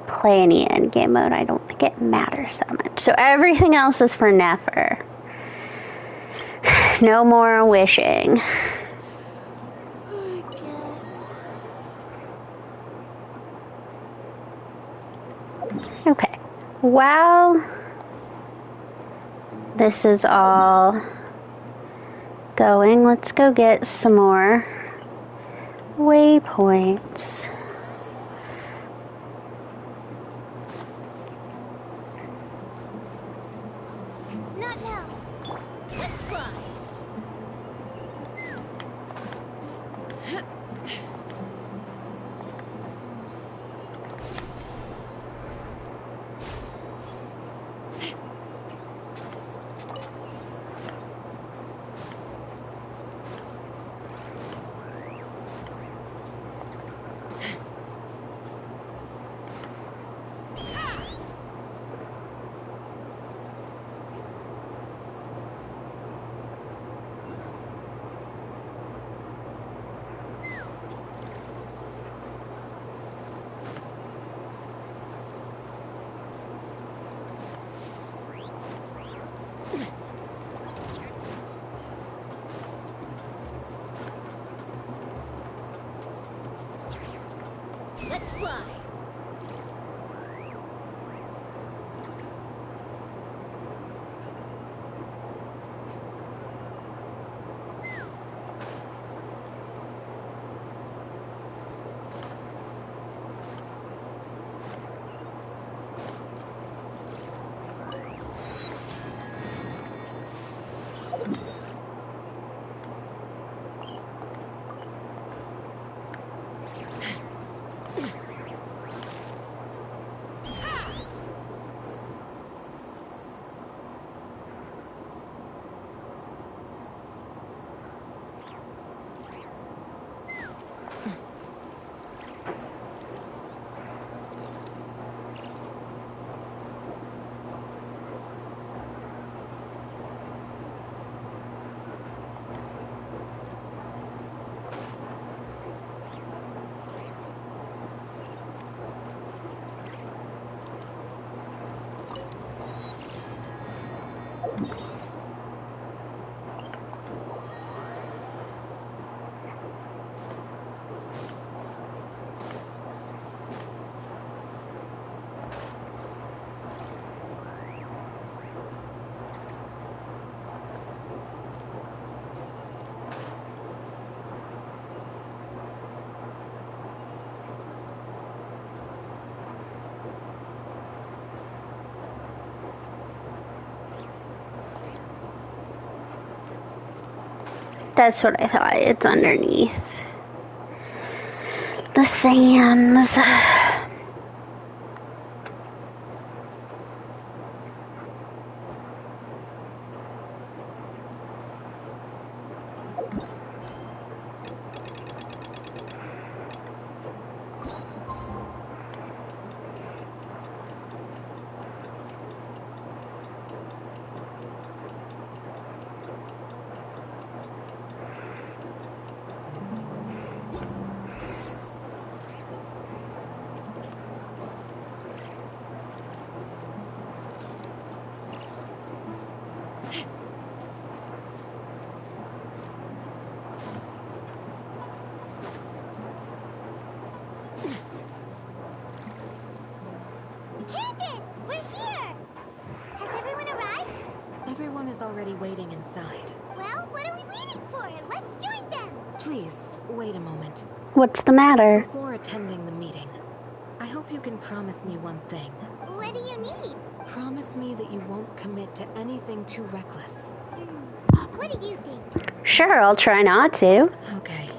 play any endgame mode, I don't think it matters that much. So everything else is for Nefer. No more wishing. Okay. While this is all going, let's go get some more waypoints. Not now. Let's fly. Let's fly. That's what I thought. It's underneath the sands. Candace, we're here! Has everyone arrived? Everyone is already waiting inside. Well, what are we waiting for? Let's join them! Please, wait a moment. What's the matter? Before attending the meeting, I hope you can promise me one thing. What do you need? Promise me that you won't commit to anything too reckless. What do you think? Sure, I'll try not to. Okay.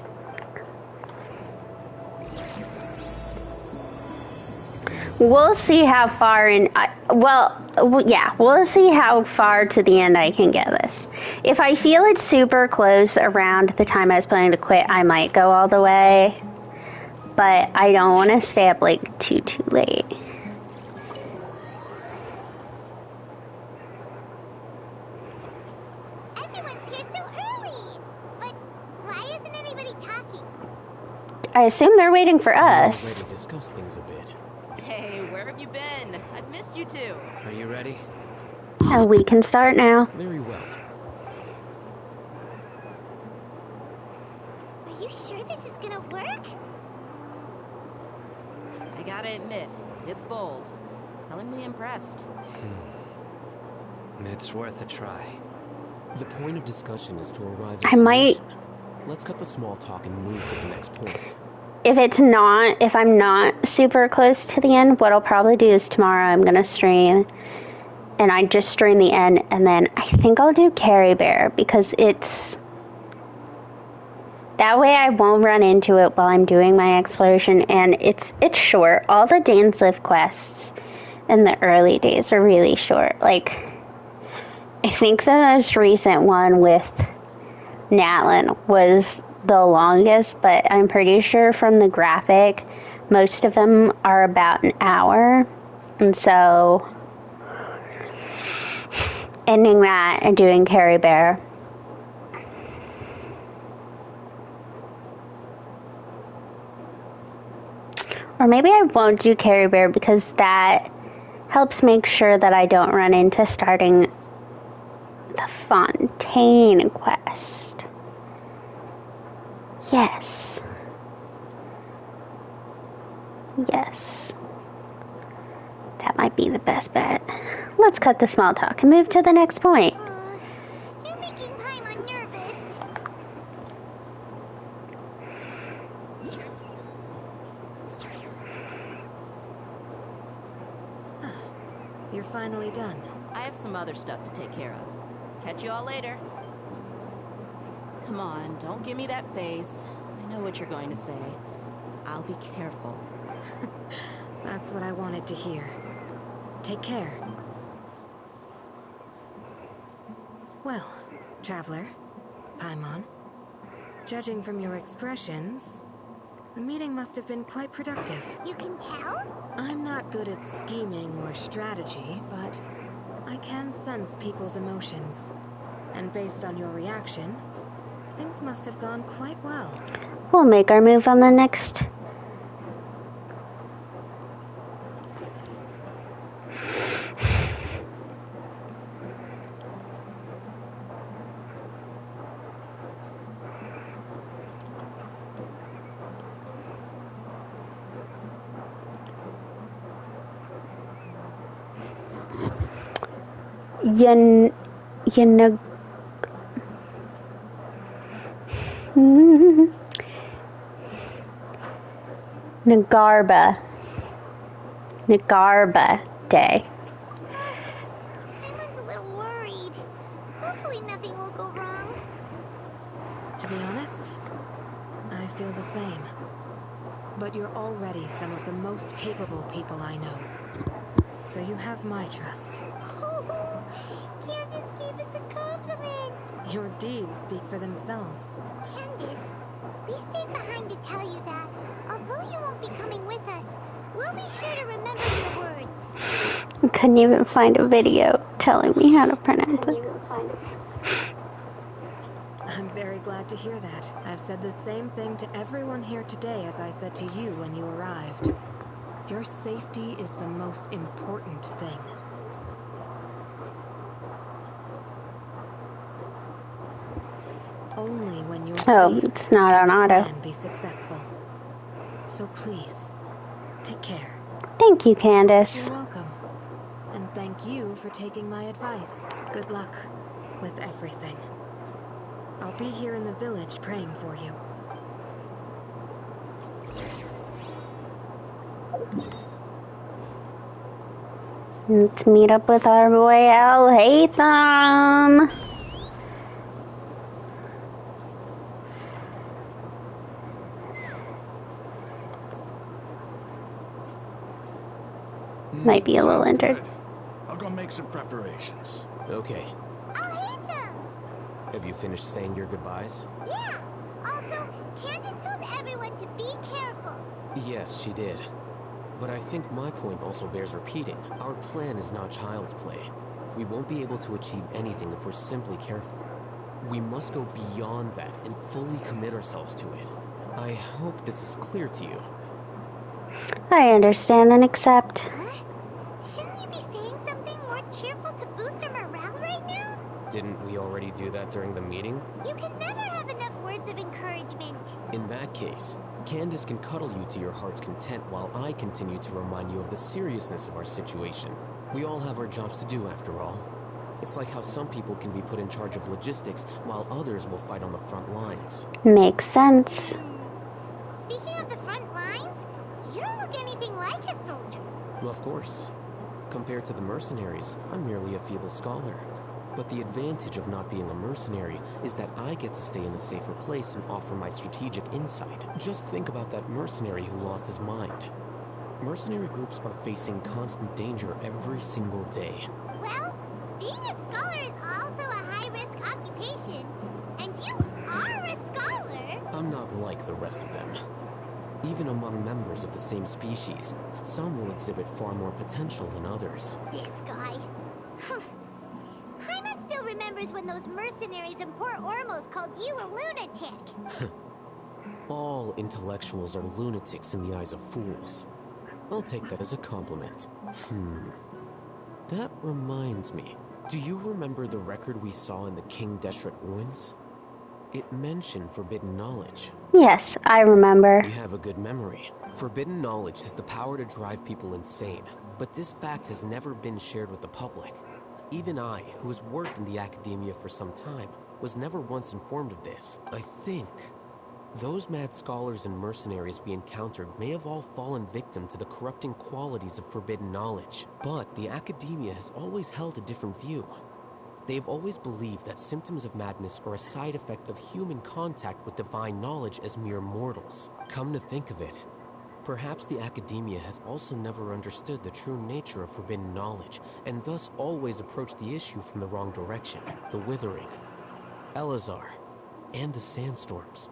We'll see how far in... we'll see how far to the end I can get this. If I feel it's super close around the time I was planning to quit, I might go all the way. But I don't want to stay up, like, too late. Everyone's here so early! But why isn't anybody talking? I assume they're waiting for us. Ready to discuss things a bit. Hey, where have you been? I've missed you too. Are you ready? We can start now. Very well. Are you sure this is gonna work? I gotta admit, it's bold. Telling me impressed. It's worth a try. The point of discussion is to arrive I at a might... solution. Let's cut the small talk and move to the next point. If I'm not super close to the end, what I'll probably do is tomorrow I'm going to stream, and I just stream the end, and then I think I'll do Carry Bear, because it's... That way I won't run into it while I'm doing my exploration, and it's short. All the Dainsliff quests in the early days are really short. Like, I think the most recent one with Natlin was the longest, but I'm pretty sure from the graphic, most of them are about an hour. And so, ending that and doing Carry Bear. Or maybe I won't do Carry Bear because that helps make sure that I don't run into starting the Fontaine quest. Yes. Yes. That might be the best bet. Let's cut the small talk and move to the next point. You're making Paimon nervous. You're finally done. I have some other stuff to take care of. Catch you all later. Come on, don't give me that face. I know what you're going to say. I'll be careful. That's what I wanted to hear. Take care. Well, Traveler, Paimon, judging from your expressions, the meeting must have been quite productive. You can tell? I'm not good at scheming or strategy, but I can sense people's emotions. And based on your reaction, things must have gone quite well. We'll make our move on the next. Nagarba Day. Paimon's a little worried. Hopefully nothing will go wrong. honest, I feel the same. But you're already some of the most capable people I know. So you have my trust. Candace gave us a compliment. Your deeds speak for themselves. Candace, we stayed behind to tell you that, although you won't be coming with us, we'll be sure to remember your words. I couldn't even find a video telling me how to pronounce it. I'm very glad to hear that. I've said the same thing to everyone here today as I said to you when you arrived. Your safety is the most important thing. Only when you're safe it's not on auto. can be successful. So please, take care. Thank you, Candace. You're welcome. And thank you for taking my advice. Good luck with everything. I'll be here in the village praying for you. Let's meet up with our boy Al-Haytham. Might be a little injured. Good. I'll go make some preparations. Okay. I'll hate them. Have you finished saying your goodbyes? Yeah. Also, Candace told everyone to be careful. Yes, she did. But I think my point also bears repeating. Our plan is not child's play. We won't be able to achieve anything if we're simply careful. We must go beyond that and fully commit ourselves to it. I hope this is clear to you. I understand and accept. Shouldn't you be saying something more cheerful to boost our morale right now? Didn't we already do that during the meeting? You can never have enough words of encouragement. In that case, Candace can cuddle you to your heart's content while I continue to remind you of the seriousness of our situation. We all have our jobs to do, after all. It's like how some people can be put in charge of logistics while others will fight on the front lines. Makes sense. Speaking of the front lines, you don't look anything like a soldier. Well, of course. Compared to the mercenaries, I'm merely a feeble scholar. But the advantage of not being a mercenary is that I get to stay in a safer place and offer my strategic insight. Just think about that mercenary who lost his mind. Mercenary groups are facing constant danger every single day. Well, being a scholar is also a high-risk occupation. And you are a scholar. I'm not like the rest of them. Even among members of the same species, some will exhibit far more potential than others. This guy. Hyman still remembers when those mercenaries in Port Ormos called you a lunatic. All intellectuals are lunatics in the eyes of fools. I'll take that as a compliment. That reminds me. Do you remember the record we saw in the King Deshret ruins? It mentioned forbidden knowledge. Yes, I remember. You have a good memory. Forbidden knowledge has the power to drive people insane, but this fact has never been shared with the public. Even I, who has worked in the academia for some time, was never once informed of this. I think those mad scholars and mercenaries we encountered may have all fallen victim to the corrupting qualities of forbidden knowledge. But the academia has always held a different view. They have always believed that symptoms of madness are a side effect of human contact with divine knowledge as mere mortals. Come to think of it, perhaps the academia has also never understood the true nature of forbidden knowledge, and thus always approached the issue from the wrong direction. The Withering, Elazar, and the Sandstorms.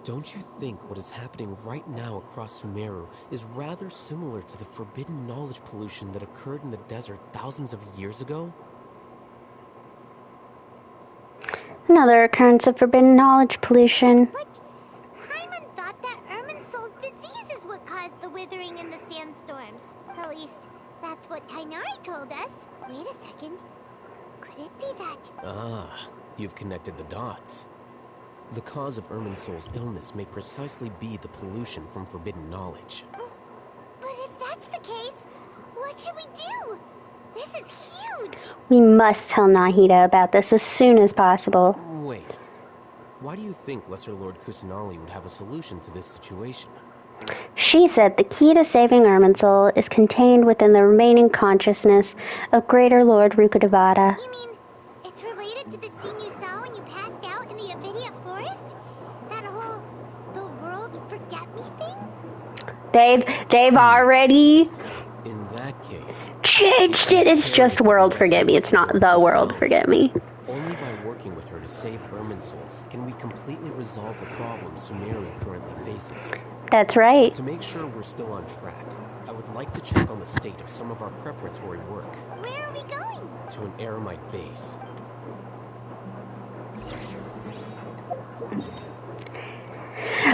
Don't you think what is happening right now across Sumeru is rather similar to the forbidden knowledge pollution that occurred in the desert thousands of years ago? Another occurrence of forbidden knowledge pollution. But Hyman thought that Irminsul's disease is what caused the withering in the sandstorms. At least, that's what Tainari told us. Wait a second. Could it be that? Ah, you've connected the dots. The cause of Irminsul's illness may precisely be the pollution from forbidden knowledge. But if that's the case, what should we do? This is huge! We must tell Nahida about this as soon as possible. Wait. Why do you think Lesser Lord Kusanali would have a solution to this situation? She said the key to saving Irminsul is contained within the remaining consciousness of Greater Lord Rukkhadevata. You mean it's related to the scene you saw when you passed out in the Avidia forest? They've already In that case, changed it. It's just World Forget Me. It's not the World Forget Me. only by working with her to save Irminsul can we completely resolve the problems Sumeru currently faces. That's right. To make sure we're still on track, I would like to check on the state of some of our preparatory work. Where are we going? To an Eremite base.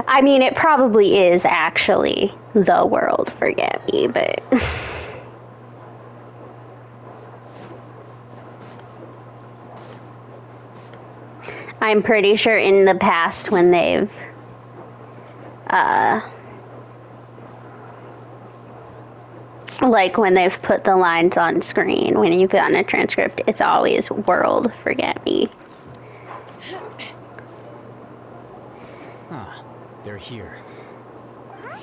I mean, it probably is actually the World Forget Me, but... I'm pretty sure in the past when they've, like when they've put the lines on screen, when you've gotten a transcript, it's always World Forget Me. Ah, they're here. Huh?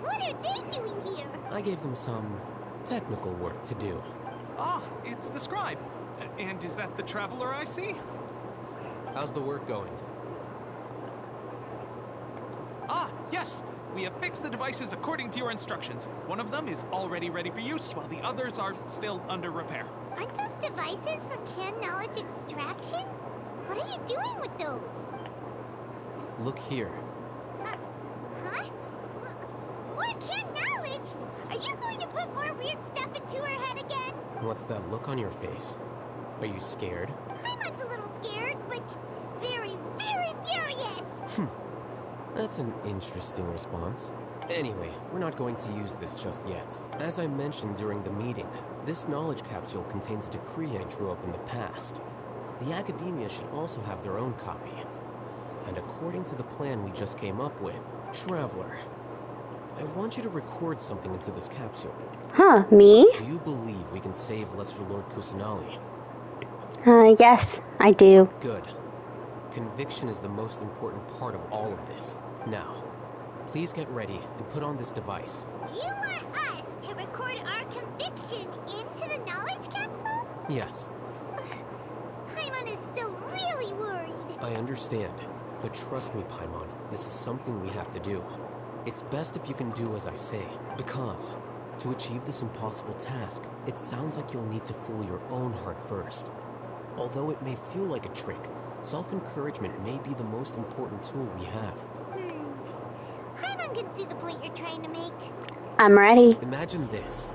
What are they doing here? I gave them some technical work to do. Ah, it's the scribe. And is that the traveler I see? How's the work going? Ah, yes! We have fixed the devices according to your instructions. One of them is already ready for use, while the others are still under repair. Aren't those devices for canned knowledge extraction? What are you doing with those? Look here. Huh? More canned knowledge? Are you going to put more weird stuff into her head again? What's that look on your face? Are you scared? Paimon's a little scared, but very, very furious! That's an interesting response. Anyway, we're not going to use this just yet. As I mentioned during the meeting, this knowledge capsule contains a decree I drew up in the past. The Academia should also have their own copy. And according to the plan we just came up with, Traveler, I want you to record something into this capsule. Huh, me? Do you believe we can save Lesser Lord Kusanali? Yes, I do. Good. Conviction is the most important part of all of this. Now, please get ready and put on this device. You want us to record our conviction into the knowledge capsule? Yes. Paimon is still really worried. I understand, but trust me, Paimon, this is something we have to do. It's best if you can do as I say, because to achieve this impossible task, it sounds like you'll need to fool your own heart first. Although it may feel like a trick, self-encouragement may be the most important tool we have. Paimon can see the point you're trying to make. I'm ready. Imagine this.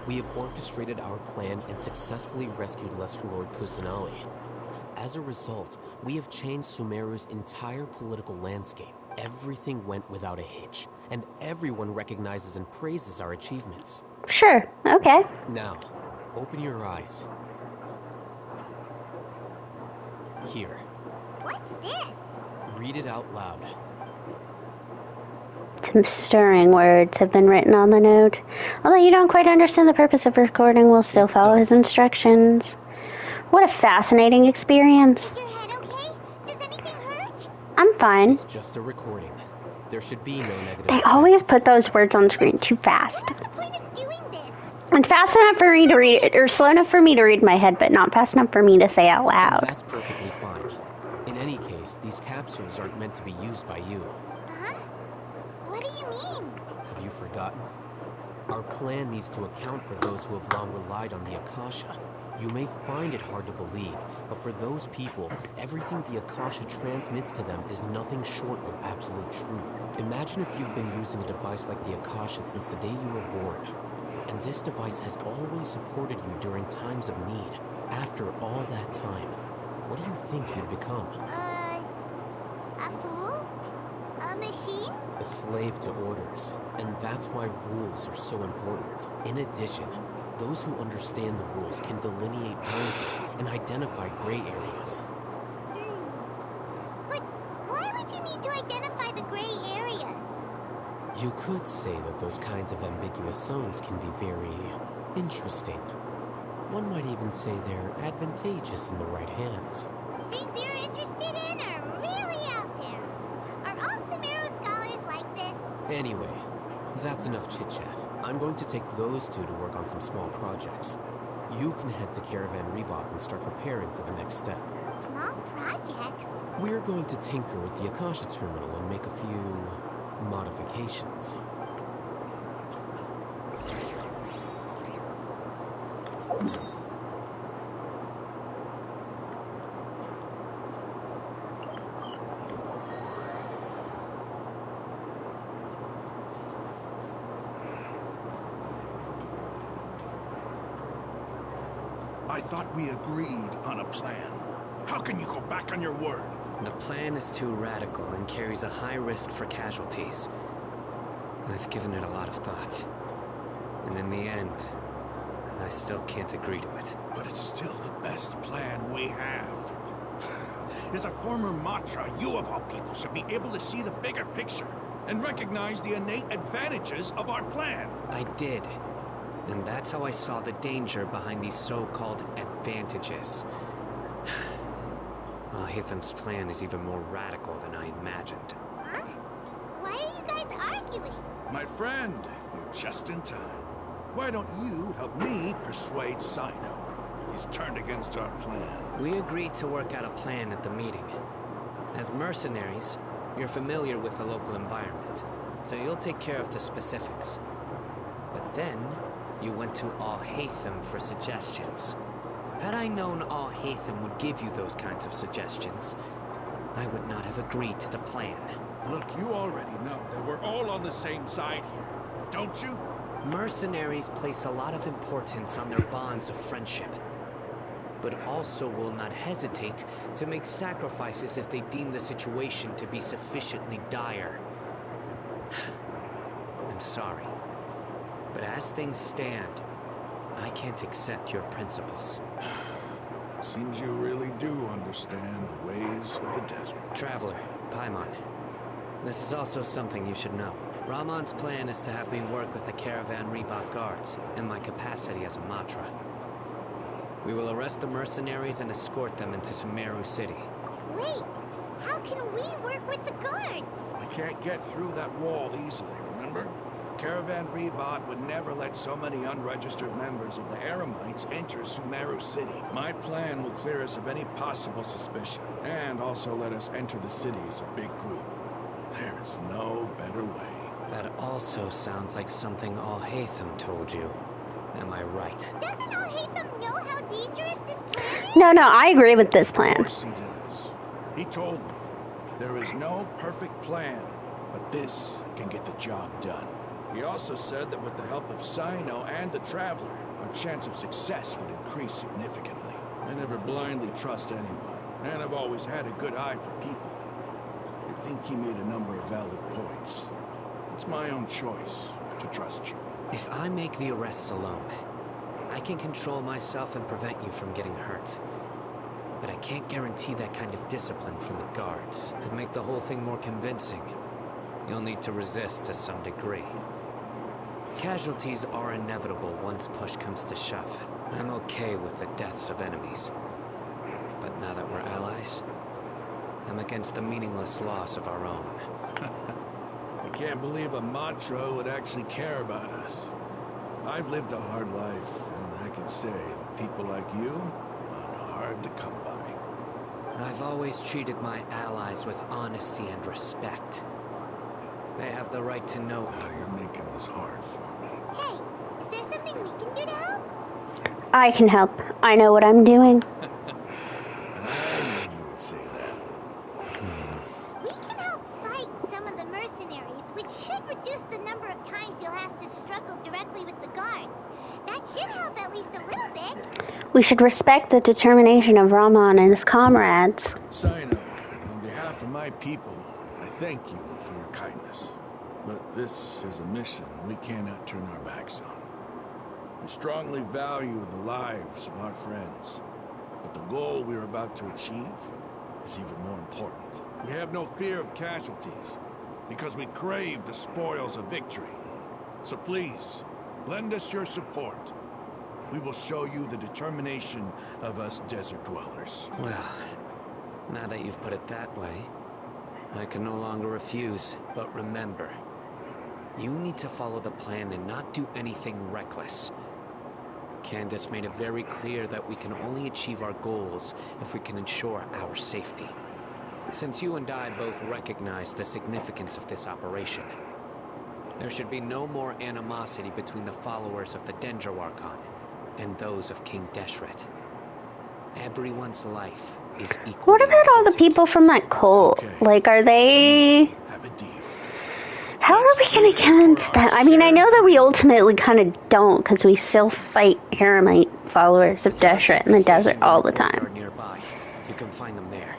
We have orchestrated our plan and successfully rescued Lesser Lord Kusanali. As a result, we have changed Sumeru's entire political landscape. Everything went without a hitch, and everyone recognizes and praises our achievements. Sure, okay. Now, open your eyes. Here. What's this? Read it out loud. Some stirring words have been written on the note. Although you don't quite understand the purpose of recording, we'll still follow his instructions. What a fascinating experience. Is your head okay? Does anything hurt? I'm fine. It's just a recording. There should be no negative They effects. always put those words on screen too fast. What's the point of doing this? And fast enough for me to read it, or slow enough for me to read my head, but not fast enough for me to say out loud. And that's perfectly fine. In any case, these capsules aren't meant to be used by you. Huh? What do you mean? Have you forgotten? Our plan needs to account for those who have long relied on the Akasha. You may find it hard to believe, but for those people, everything the Akasha transmits to them is nothing short of absolute truth. Imagine if you've been using a device like the Akasha since the day you were born. And this device has always supported you during times of need. After all that time, what do you think you'd become? A fool? A machine? A slave to orders. And that's why rules are so important. In addition, those who understand the rules can delineate boundaries and identify gray areas. But why would you need to identify the gray areas? You could say that those kinds of ambiguous zones can be very interesting. One might even say they're advantageous in the right hands. Things you're interested in are really out there. Are all Sumeru scholars like this? Anyway, that's enough chit-chat. I'm going to take those two to work on some small projects. You can head to Caravan Rebot and start preparing for the next step. Small projects? We're going to tinker with the Akasha terminal and make a few modifications. thought we agreed on a plan. How can you go back on your word? The plan is too radical and carries a high risk for casualties. I've given it a lot of thought. And in the end, I still can't agree to it. But it's still the best plan we have. As a former Matra, you of all people should be able to see the bigger picture and recognize the innate advantages of our plan. I did. And that's how I saw the danger behind these so-called advantages. Hitham's plan is even more radical than I imagined. Huh? Why are you guys arguing? My friend, you're just in time. Why don't you help me persuade Sino? He's turned against our plan. We agreed to work out a plan at the meeting. As mercenaries, you're familiar with the local environment, so you'll take care of the specifics. But then, you went to Al-Haytham for suggestions. Had I known Al-Haytham would give you those kinds of suggestions, I would not have agreed to the plan. Look, you already know that we're all on the same side here, don't you? Mercenaries place a lot of importance on their bonds of friendship, but also will not hesitate to make sacrifices if they deem the situation to be sufficiently dire. I'm sorry, but as things stand, I can't accept your principles. Seems you really do understand the ways of the desert. Traveler, Paimon, this is also something you should know. Rahman's plan is to have me work with the Caravan Reebok guards in my capacity as a Matra. We will arrest the mercenaries and escort them into Sumeru City. Wait, how can we work with the guards? We can't get through that wall easily, remember? Caravan Reebok would never let so many unregistered members of the Eremites enter Sumeru City. My plan will clear us of any possible suspicion, and also let us enter the city as a big group. There is no better way. That also sounds like something Al-Haytham told you. Am I right? Doesn't Al-Haytham know how dangerous this plan is? No, I agree with this plan. Of course he does. He told me, there is no perfect plan, but this can get the job done. He also said that with the help of Sino and the Traveler, our chance of success would increase significantly. I never blindly trust anyone, and I've always had a good eye for people. I think he made a number of valid points. It's my own choice to trust you. If I make the arrests alone, I can control myself and prevent you from getting hurt. But I can't guarantee that kind of discipline from the guards. To make the whole thing more convincing, you'll need to resist to some degree. Casualties are inevitable once push comes to shove. I'm okay with the deaths of enemies. But now that we're allies, I'm against the meaningless loss of our own. I can't believe a Matra would actually care about us. I've lived a hard life, and I can say that people like you are hard to come by. I've always treated my allies with honesty and respect. They have the right to know. Now you're making this hard for me. Hey, is there something we can do to help? I can help. I know what I'm doing. I knew you would say that. We can help fight some of the mercenaries, which should reduce the number of times you'll have to struggle directly with the guards. That should help at least a little bit. We should respect the determination of Rahman and his comrades. Sino, on behalf of my people, I thank you for your kindness. But this is a mission we cannot turn our backs on. We strongly value the lives of our friends, but the goal we're about to achieve is even more important. We have no fear of casualties, because we crave the spoils of victory. So please, lend us your support. We will show you the determination of us desert dwellers. Well, now that you've put it that way, I can no longer refuse. But remember, you need to follow the plan and not do anything reckless. Candace made it very clear that we can only achieve our goals if we can ensure our safety. Since you and I both recognize the significance of this operation, there should be no more animosity between the followers of the Dendro Archon and those of King Deshret. Everyone's life is equal. What about all the people from that cult? Okay. Like, are they... Have a deal. How are we going to convince them? I mean, I know that we ultimately kind of don't, because we still fight Eremite followers of Deshret in the desert all the time. Nearby. You can find them there.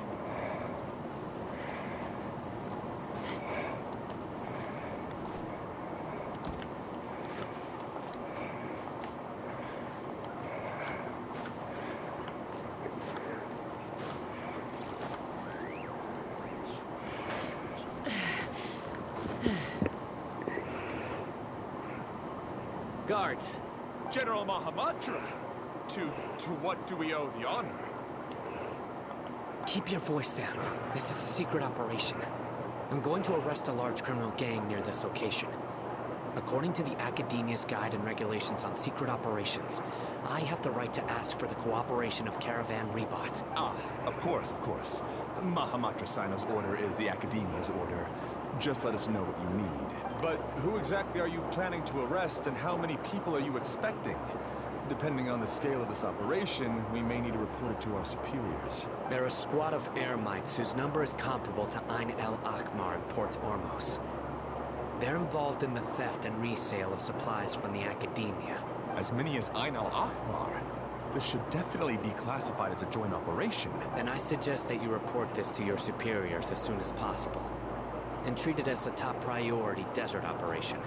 Guards! General Mahamatra! To what do we owe the honor? Keep your voice down. This is a secret operation. I'm going to arrest a large criminal gang near this location. According to the Academia's Guide and Regulations on Secret Operations, I have the right to ask for the cooperation of Caravan Rebot. Ah, of course, of course. Mahamatra Sino's order is the Academia's order. Just let us know what you need. But who exactly are you planning to arrest, and how many people are you expecting? Depending on the scale of this operation, we may need to report it to our superiors. They're a squad of Eremites whose number is comparable to Ain el Akmar in Port Ormos. They're involved in the theft and resale of supplies from the Academia. As many as Ain el Akmar? This should definitely be classified as a joint operation. Then I suggest that you report this to your superiors as soon as possible. And treat it as a top priority desert operation.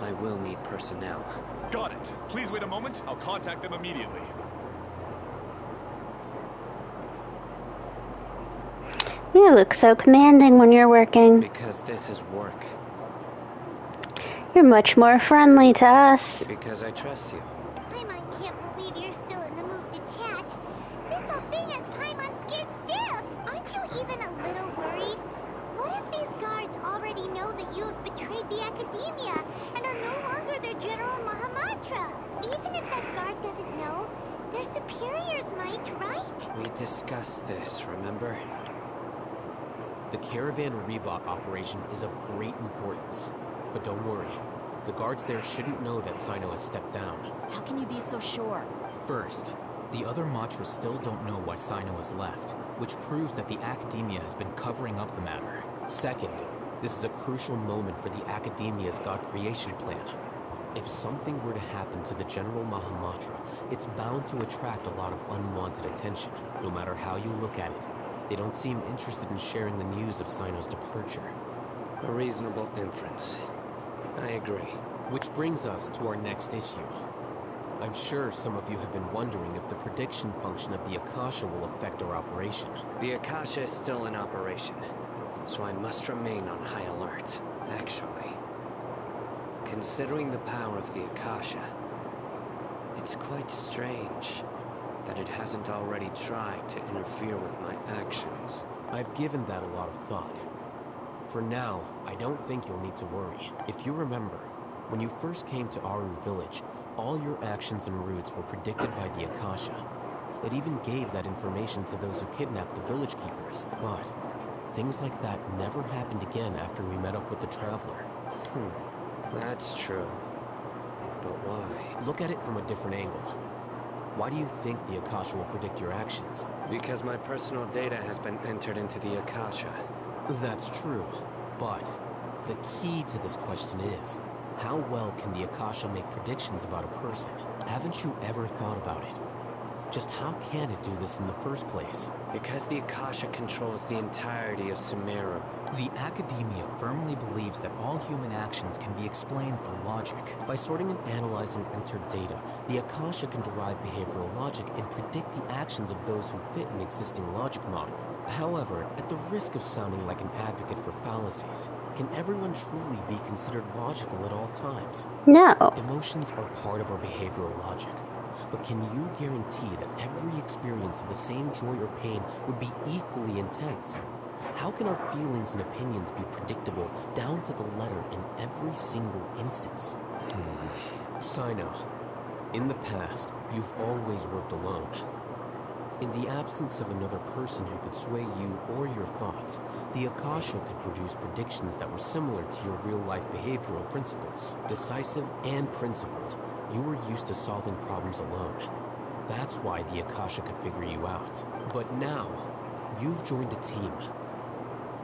I will need personnel. Got it. Please wait a moment. I'll contact them immediately. You look so commanding when you're working. Because this is work. You're much more friendly to us. Because I trust you. Paimon can't believe you're still in the mood to chat. This whole thing has Paimon scared stiff. Aren't you even a little worried? What if these guards already know that you have betrayed the Academia and are no longer their General Mahamatra? Even if that guard doesn't know, their superiors might, right? We discussed this, remember? The Caravan Rebot operation is of great importance. But don't worry, the guards there shouldn't know that Sino has stepped down. How can you be so sure? First, the other Matras still don't know why Sino has left, which proves that the Academia has been covering up the matter. Second, this is a crucial moment for the Academia's God creation plan. If something were to happen to the General Mahamatra, it's bound to attract a lot of unwanted attention, no matter how you look at it. They don't seem interested in sharing the news of Sino's departure. A reasonable inference. I agree. Which brings us to our next issue. I'm sure some of you have been wondering if the prediction function of the Akasha will affect our operation. The Akasha is still in operation, so I must remain on high alert, actually. Considering the power of the Akasha, it's quite strange that it hasn't already tried to interfere with my actions. I've given that a lot of thought. For now, I don't think you'll need to worry. If you remember, when you first came to Aru Village, all your actions and routes were predicted by the Akasha. It even gave that information to those who kidnapped the village keepers. But things like that never happened again after we met up with the Traveler. That's true. But why? Look at it from a different angle. Why do you think the Akasha will predict your actions? Because my personal data has been entered into the Akasha. That's true, but the key to this question is, how well can the Akasha make predictions about a person? Haven't you ever thought about it? Just how can it do this in the first place? Because the Akasha controls the entirety of Sumeru. The Academia firmly believes that all human actions can be explained through logic. By sorting and analyzing entered data, the Akasha can derive behavioral logic and predict the actions of those who fit an existing logic model. However, at the risk of sounding like an advocate for fallacies, can everyone truly be considered logical at all times? No. Emotions are part of our behavioral logic. But can you guarantee that every experience of the same joy or pain would be equally intense? How can our feelings and opinions be predictable down to the letter in every single instance? Sino, in the past, you've always worked alone. In the absence of another person who could sway you or your thoughts, the Akasha could produce predictions that were similar to your real-life behavioral principles. Decisive and principled, you were used to solving problems alone. That's why the Akasha could figure you out. But now, you've joined a team.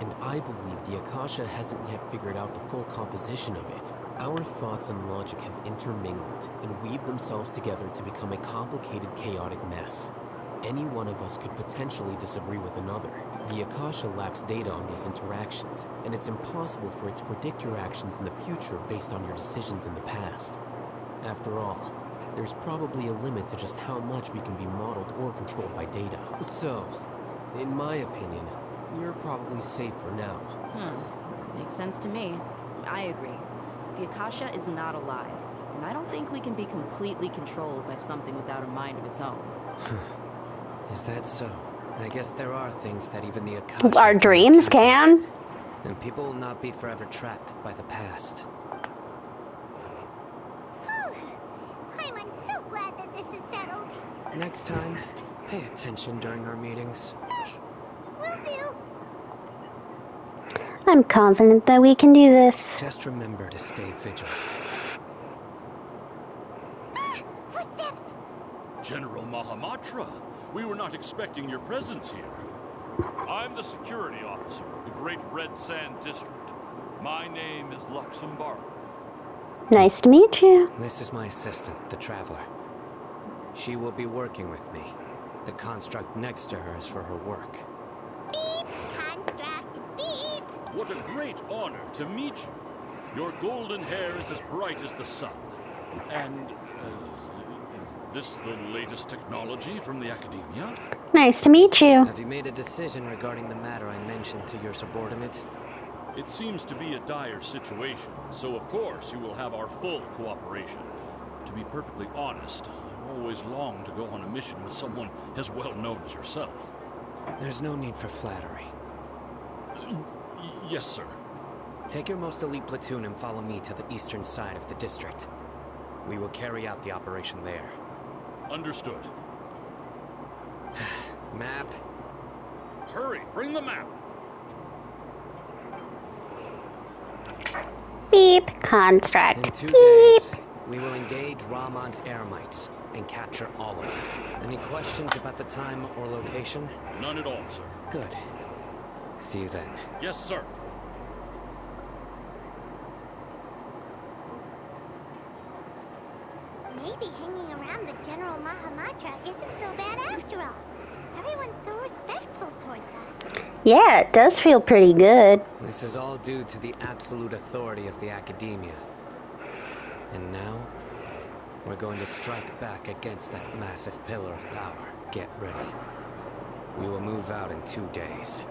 And I believe the Akasha hasn't yet figured out the full composition of it. Our thoughts and logic have intermingled and weaved themselves together to become a complicated, chaotic mess. Any one of us could potentially disagree with another. The Akasha lacks data on these interactions, and it's impossible for it to predict your actions in the future based on your decisions in the past. After all, there's probably a limit to just how much we can be modeled or controlled by data. So, in my opinion, you're probably safe for now. Makes sense to me. I agree. The Akasha is not alive, and I don't think we can be completely controlled by something without a mind of its own. Is that so? I guess there are things that even the Akasha Our dreams can. And people will not be forever trapped by the past. I'm so glad that this is settled. Next time, pay attention during our meetings. Will do. I'm confident that we can do this. Just remember to stay vigilant. Footsteps! General Mahamatra, we were not expecting your presence here. I'm the security officer of the Great Red Sand District. My name is Luxembourg. Nice to meet you. This is my assistant, the Traveler. She will be working with me. The construct next to her is for her work. Beep! Construct, beep! What a great honor to meet you. Your golden hair is as bright as the sun. And, is this the latest technology from the Academia? Nice to meet you. Have you made a decision regarding the matter I mentioned to your subordinate? It seems to be a dire situation, so of course you will have our full cooperation. To be perfectly honest, I've always longed to go on a mission with someone as well known as yourself. There's no need for flattery. Yes, sir. Take your most elite platoon and follow me to the eastern side of the district. We will carry out the operation there. Understood. Map. Hurry, bring the map. Beep. Construct. In 2 Beep. days, we will engage Rahman's Eremites and capture all of them. Any questions about the time or location? None at all, sir. Good. See you then. Yes, sir. Maybe hanging around the General Mahamatra isn't so bad after all. Everyone's so respectful towards us. Yeah, it does feel pretty good. This is all due to the absolute authority of the Academia. And now, we're going to strike back against that massive pillar of power. Get ready. We will move out in 2 days.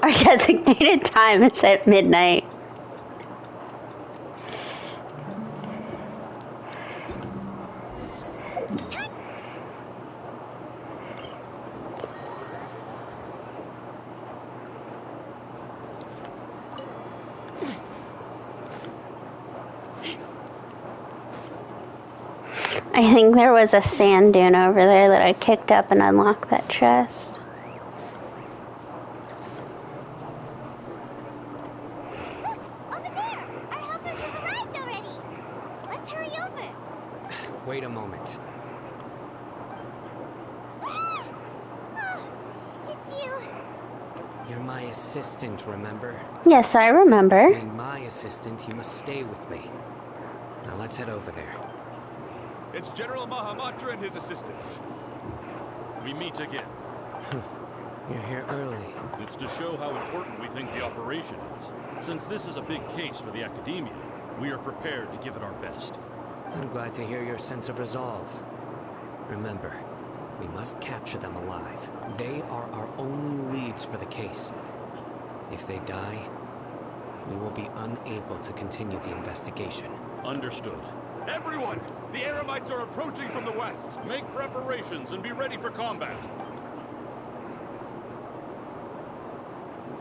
Our designated time is at midnight. I think there was a sand dune over there that I kicked up and unlocked that chest. Wait a moment. It's you. You're my assistant, remember? Yes, I remember. Being my assistant, you must stay with me. Now let's head over there. It's General Mahamatra and his assistants. We meet again. You're here early. It's to show how important we think the operation is. Since this is a big case for the Academia, we are prepared to give it our best. I'm glad to hear your sense of resolve. Remember, we must capture them alive. They are our only leads for the case. If they die, we will be unable to continue the investigation. Understood. Everyone! The Eremites are approaching from the west! Make preparations and be ready for combat.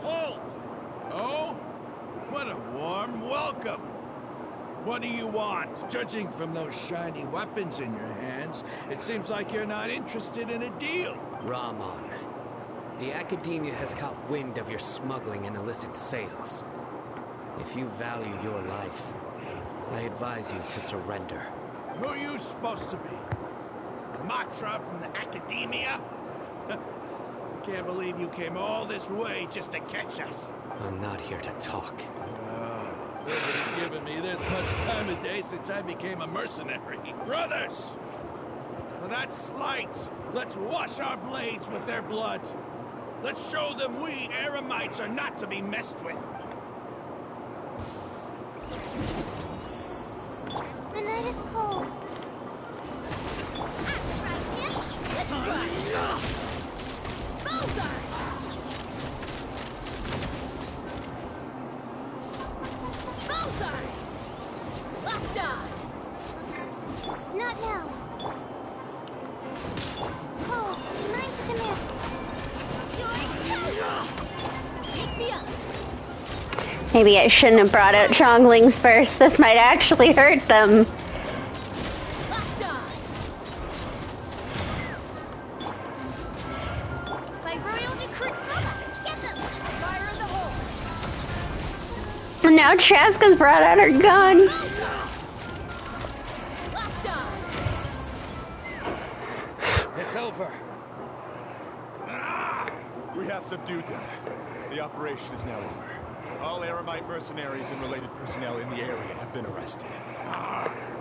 Halt! Oh? What a warm welcome! What do you want? Judging from those shiny weapons in your hands, it seems like you're not interested in a deal. Rahman, the Academia has caught wind of your smuggling and illicit sales. If you value your life, I advise you to surrender. Who are you supposed to be? A Matra from the Academia? I can't believe you came all this way just to catch us. I'm not here to talk. Nobody's given me this much time of day since I became a mercenary. Brothers! For that slight, let's wash our blades with their blood. Let's show them we Eremites are not to be messed with. The night is cold. Let's run! Bullseye! Bullseye! Locked on! Not now. Cold, mine's the myth. Take me up. Maybe I shouldn't have brought out Zhonglings first. This might actually hurt them. By royal decree, get them! Fire in the hole! And now Chaska's brought out her gun. It's over. We have subdued them. The operation is now over. All Eremite mercenaries and related personnel in the area have been arrested.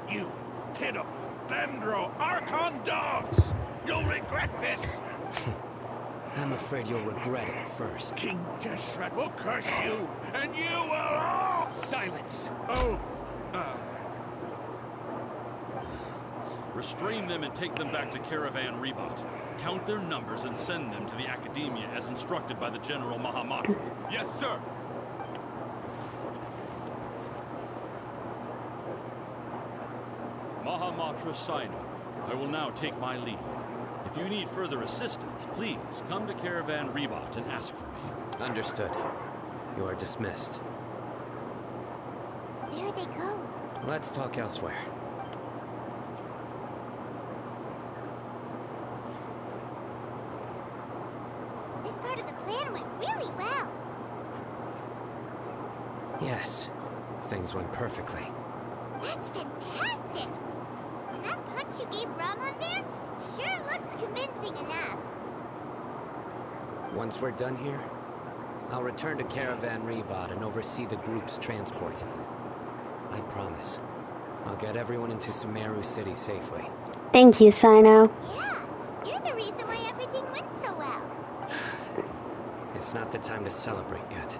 You pitiful Dendro Archon dogs! You'll regret this! I'm afraid you'll regret it first. King Deshret will curse you, and you will all... Silence! Oh, Restrain them and take them back to Caravan Rebot. Count their numbers and send them to the Academia as instructed by the General Mahamatra. Yes, sir! Mahamatra Sino, I will now take my leave. If you need further assistance, please come to Caravan Rebot and ask for me. Understood. You are dismissed. There they go. Let's talk elsewhere. This part of the plan went really well. Yes, things went perfectly. That's fantastic! And that punch you gave Ramon there sure looked convincing enough. Once we're done here, I'll return to Caravan Rebot and oversee the group's transport. I promise. I'll get everyone into Sumeru City safely. Thank you, Sino. Yeah, you're the reason why everything went so well. It's not the time to celebrate yet.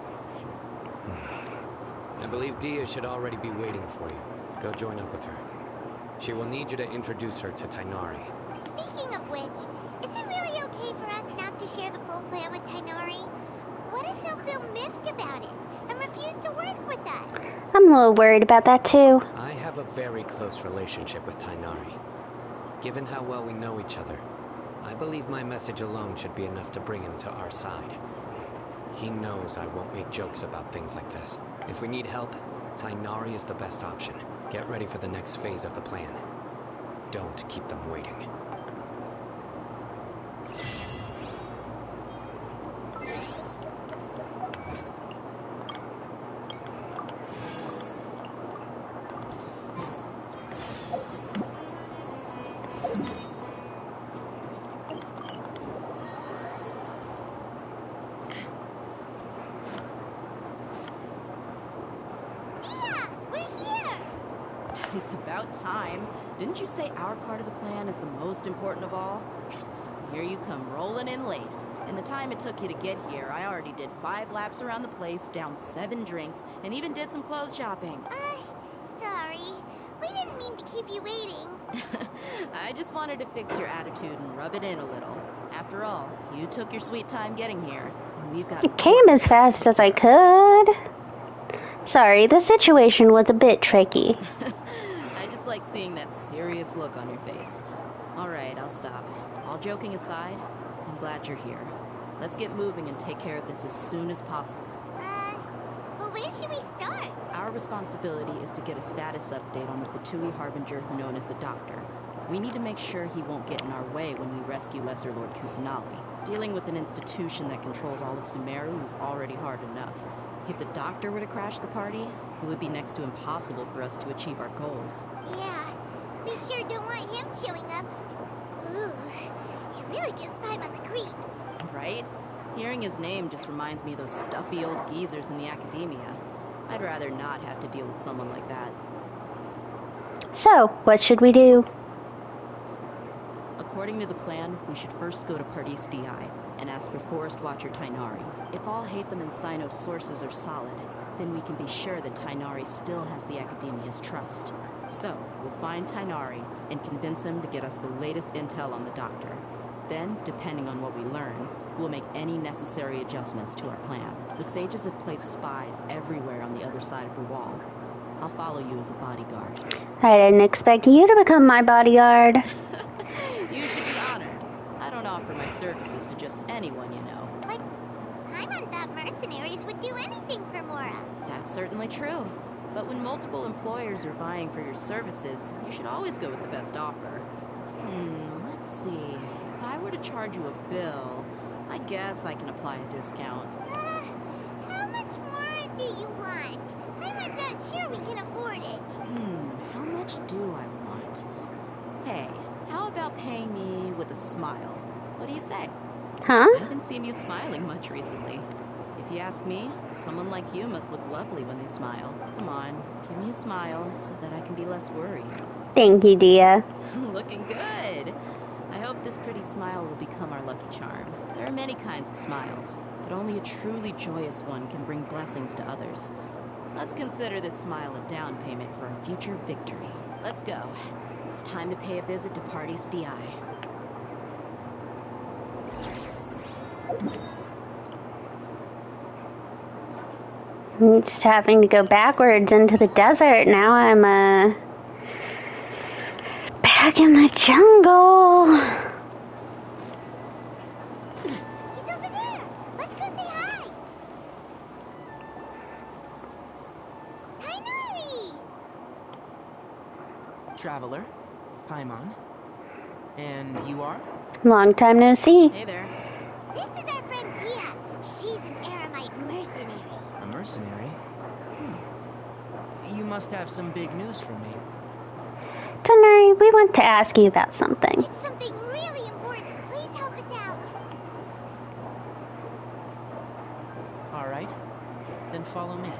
I believe Dia should already be waiting for you. Go join up with her. She will need you to introduce her to Tainari. Speaking of which, is it really okay for us not to share the full plan with Tainari? What if he'll feel miffed about it and refuse to work with us? I'm a little worried about that too. I have a very close relationship with Tainari. Given how well we know each other, I believe my message alone should be enough to bring him to our side. He knows I won't make jokes about things like this. If we need help, Tainari is the best option. Get ready for the next phase of the plan. Don't keep them waiting. It's about time. Didn't you say our part of the plan is the most important of all? Here you come rolling in late. In the time it took you to get here, I already did 5 laps around the place, downed 7 drinks, and even did some clothes shopping. Sorry. We didn't mean to keep you waiting. I just wanted to fix your attitude and rub it in a little. After all, you took your sweet time getting here, and we've got... I came as fast as I could. Sorry, the situation was a bit tricky. I just like seeing that serious look on your face. All right, I'll stop. All joking aside, I'm glad you're here. Let's get moving and take care of this as soon as possible. But where should we start? Our responsibility is to get a status update on the Fatui Harbinger known as the Doctor. We need to make sure he won't get in our way when we rescue Lesser Lord Kusanali. Dealing with an institution that controls all of Sumeru is already hard enough. If the doctor were to crash the party, it would be next to impossible for us to achieve our goals. Yeah, we sure don't want him showing up. Ooh, he really gives Paimon on the creeps. Right? Hearing his name just reminds me of those stuffy old geezers in the academia. I'd rather not have to deal with someone like that. So, what should we do? According to the plan, we should first go to Pardis DI and ask for Forest Watcher Tainari. If all Hatham and Sino's sources are solid, then we can be sure that Tainari still has the Academia's trust. So, we'll find Tainari and convince him to get us the latest intel on the doctor. Then, depending on what we learn, we'll make any necessary adjustments to our plan. The sages have placed spies everywhere on the other side of the wall. I'll follow you as a bodyguard. I didn't expect you to become my bodyguard. You should be honored. I don't offer my services to just anyone, you know. Like, Paimon thought mercenaries would do anything for Mora. That's certainly true. But when multiple employers are vying for your services, you should always go with the best offer. Let's see. If I were to charge you a bill, I guess I can apply a discount. How much more do you want? Paimon's not sure we can afford it. How much do I want? Hey, how about paying me with a smile? What do you say? Huh? I haven't seen you smiling much recently. If you ask me, someone like you must look lovely when they smile. Come on, give me a smile so that I can be less worried. Thank you, Dia. Looking good. I hope this pretty smile will become our lucky charm. There are many kinds of smiles, but only a truly joyous one can bring blessings to others. Let's consider this smile a down payment for our future victory. Let's go. It's time to pay a visit to Pardis DI. I'm just having to go backwards into the desert. Now I'm, back in the jungle. He's over there. Let's go say hi. Tainari! Traveler, Paimon. And you are? Long time no see. Hey there. This is our friend Dia. She's an Aramite mercenary. A mercenary? You must have some big news for me. Tainari, we want to ask you about something. It's something really important. Please help us out. All right. Then follow me.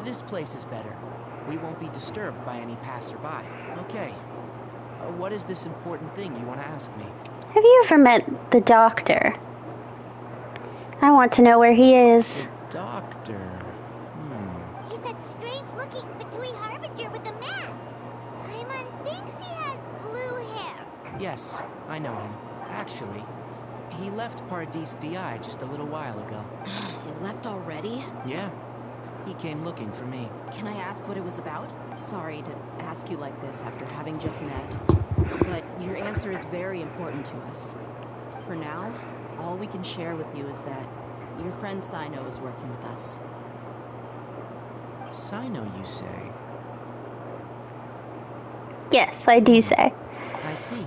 This place is better. We won't be disturbed by any passerby. Okay. What is this important thing you want to ask me? Have you ever met the doctor? I want to know where he is. The doctor? He's that strange-looking Fatui Harbinger with the mask. Paimon thinks he has blue hair. Yes, I know him. Actually, he left Pardis DI just a little while ago. He left already? Yeah. He came looking for me. Can I ask what it was about? Sorry to ask you like this after having just met, but your answer is very important to us. For now, all we can share with you is that your friend Sino is working with us. Sino, you say? Yes, I do say. I see.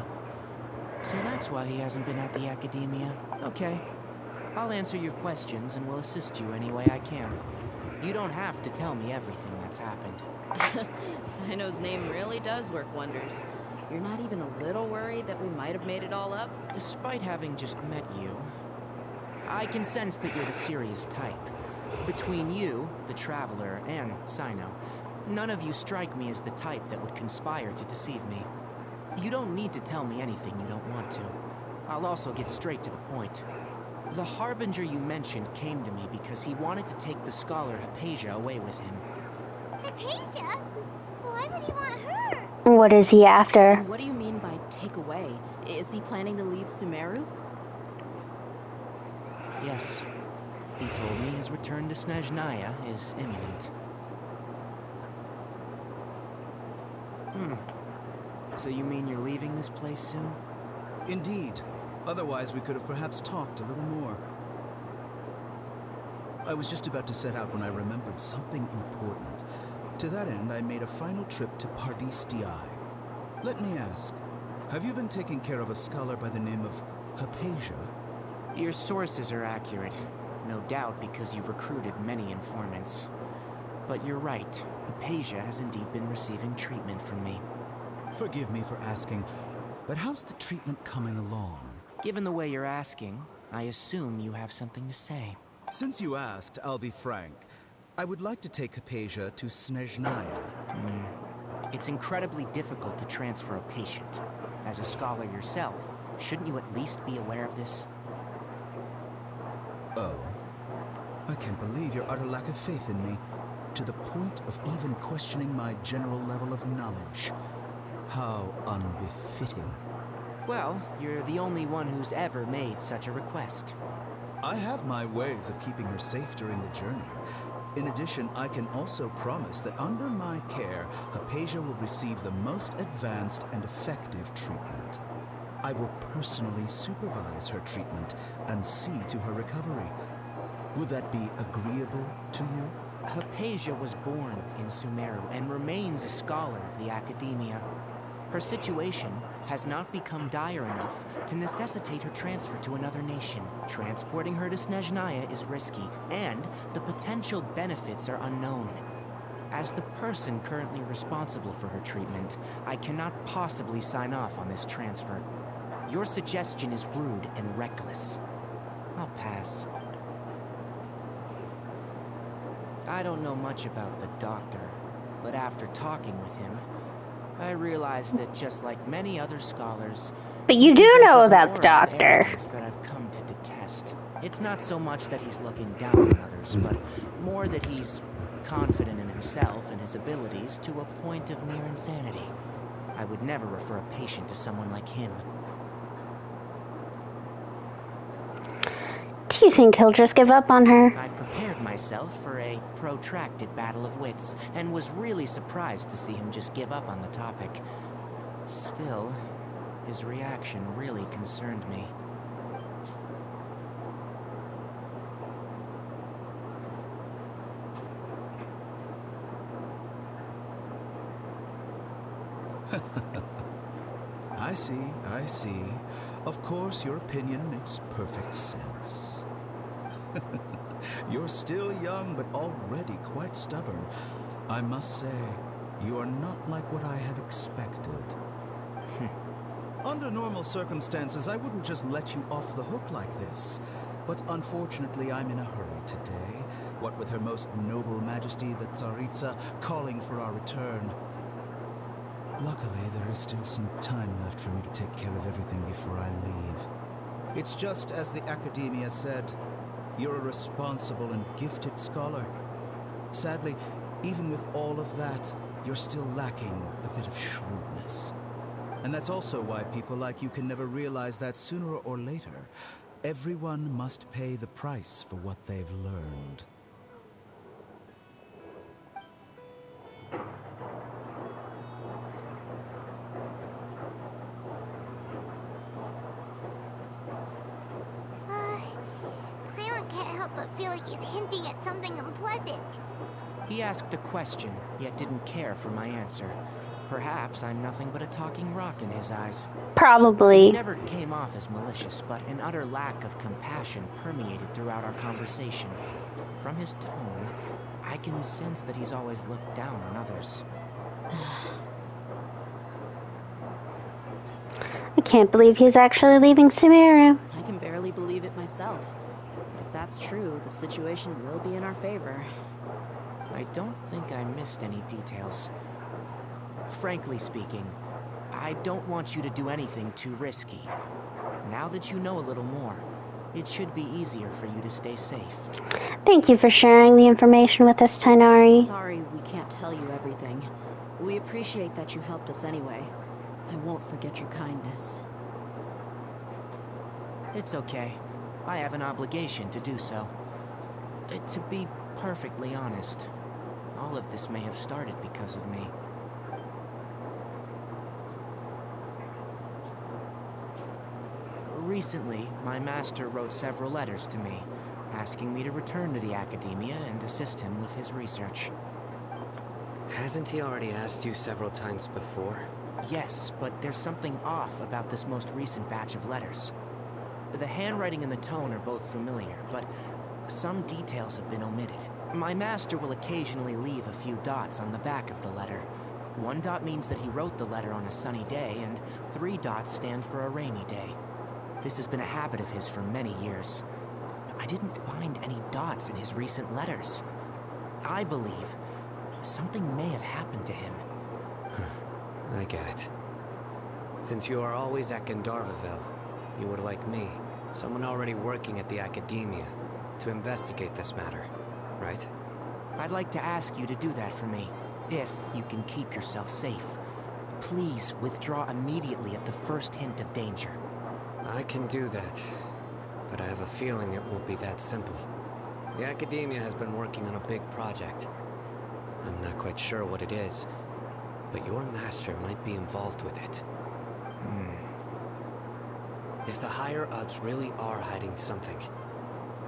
So that's why he hasn't been at the Academia. Okay. I'll answer your questions and will assist you any way I can. You don't have to tell me everything that's happened. Sino's name really does work wonders. You're not even a little worried that we might have made it all up? Despite having just met you, I can sense that you're the serious type. Between you, the Traveler, and Sino, none of you strike me as the type that would conspire to deceive me. You don't need to tell me anything you don't want to. I'll also get straight to the point. The Harbinger you mentioned came to me because he wanted to take the scholar Hypatia away with him. Hypatia? Why would he want her? What is he after? What do you mean by take away? Is he planning to leave Sumeru? Yes. He told me his return to Snezhnaya is imminent. So you mean you're leaving this place soon? Indeed. Otherwise, we could have perhaps talked a little more. I was just about to set out when I remembered something important. To that end, I made a final trip to Pardis DI. Let me ask, Have you been taking care of a scholar by the name of Hypatia? Your sources are accurate. No doubt because you've recruited many informants. But you're right. Hypatia has indeed been receiving treatment from me. Forgive me for asking, but how's the treatment coming along? Given the way you're asking, I assume you have something to say. Since you asked, I'll be frank. I would like to take Hypatia to Snezhnaya. It's incredibly difficult to transfer a patient. As a scholar yourself, shouldn't you at least be aware of this? Oh. I can't believe your utter lack of faith in me, to the point of even questioning my general level of knowledge. How unbefitting. Well, you're the only one who's ever made such a request. I have my ways of keeping her safe during the journey. In addition, I can also promise that under my care, Hypatia will receive the most advanced and effective treatment. I will personally supervise her treatment and see to her recovery. Would that be agreeable to you? Hypatia was born in Sumeru and remains a scholar of the Academia. Her situation has not become dire enough to necessitate her transfer to another nation. Transporting her to Snezhnaya is risky, and the potential benefits are unknown. As the person currently responsible for her treatment, I cannot possibly sign off on this transfer. Your suggestion is rude and reckless. I'll pass. I don't know much about the doctor, but after talking with him, I realized that just like many other scholars, but you do know about the doctor. That I've come to detest. It's not so much that he's looking down on others, but more that he's confident in himself and his abilities to a point of near insanity. I would never refer a patient to someone like him. Do you think he'll just give up on her? I prepared myself for a protracted battle of wits, and was really surprised to see him just give up on the topic. Still, his reaction really concerned me. I see. Of course, your opinion makes perfect sense. You're still young, but already quite stubborn. I must say, you are not like what I had expected. Under normal circumstances, I wouldn't just let you off the hook like this. But unfortunately, I'm in a hurry today. What with Her Most Noble Majesty, the Tsaritsa, calling for our return. Luckily, there is still some time left for me to take care of everything before I leave. It's just as the Academia said, you're a responsible and gifted scholar. Sadly, even with all of that, you're still lacking a bit of shrewdness. And that's also why people like you can never realize that sooner or later, everyone must pay the price for what they've learned. But feel like he's hinting at something unpleasant. He asked a question, yet didn't care for my answer. Perhaps I'm nothing but a talking rock in his eyes. Probably. He never came off as malicious, but an utter lack of compassion permeated throughout our conversation. From his tone, I can sense that he's always looked down on others. I can't believe he's actually leaving Sumeru. I can barely believe it myself. If that's true, the situation will be in our favor. I don't think I missed any details. Frankly speaking, I don't want you to do anything too risky. Now that you know a little more, it should be easier for you to stay safe. Thank you for sharing the information with us, Tainari. Sorry we can't tell you everything. We appreciate that you helped us anyway. I won't forget your kindness. It's okay. I have an obligation to do so. To be perfectly honest, all of this may have started because of me. Recently, my master wrote several letters to me, asking me to return to the Academia and assist him with his research. Hasn't he already asked you several times before? Yes, but there's something off about this most recent batch of letters. The handwriting and the tone are both familiar, but some details have been omitted. My master will occasionally leave a few dots on the back of the letter. 1 dot means that he wrote the letter on a sunny day, and 3 dots stand for a rainy day. This has been a habit of his for many years. But I didn't find any dots in his recent letters. I believe something may have happened to him. I get it. Since you are always at Gandharvaville, you would like me, someone already working at the Academia, to investigate this matter, right? I'd like to ask you to do that for me, if you can keep yourself safe. Please withdraw immediately at the first hint of danger. I can do that, but I have a feeling it won't be that simple. The Academia has been working on a big project. I'm not quite sure what it is, but your master might be involved with it. If the higher-ups really are hiding something,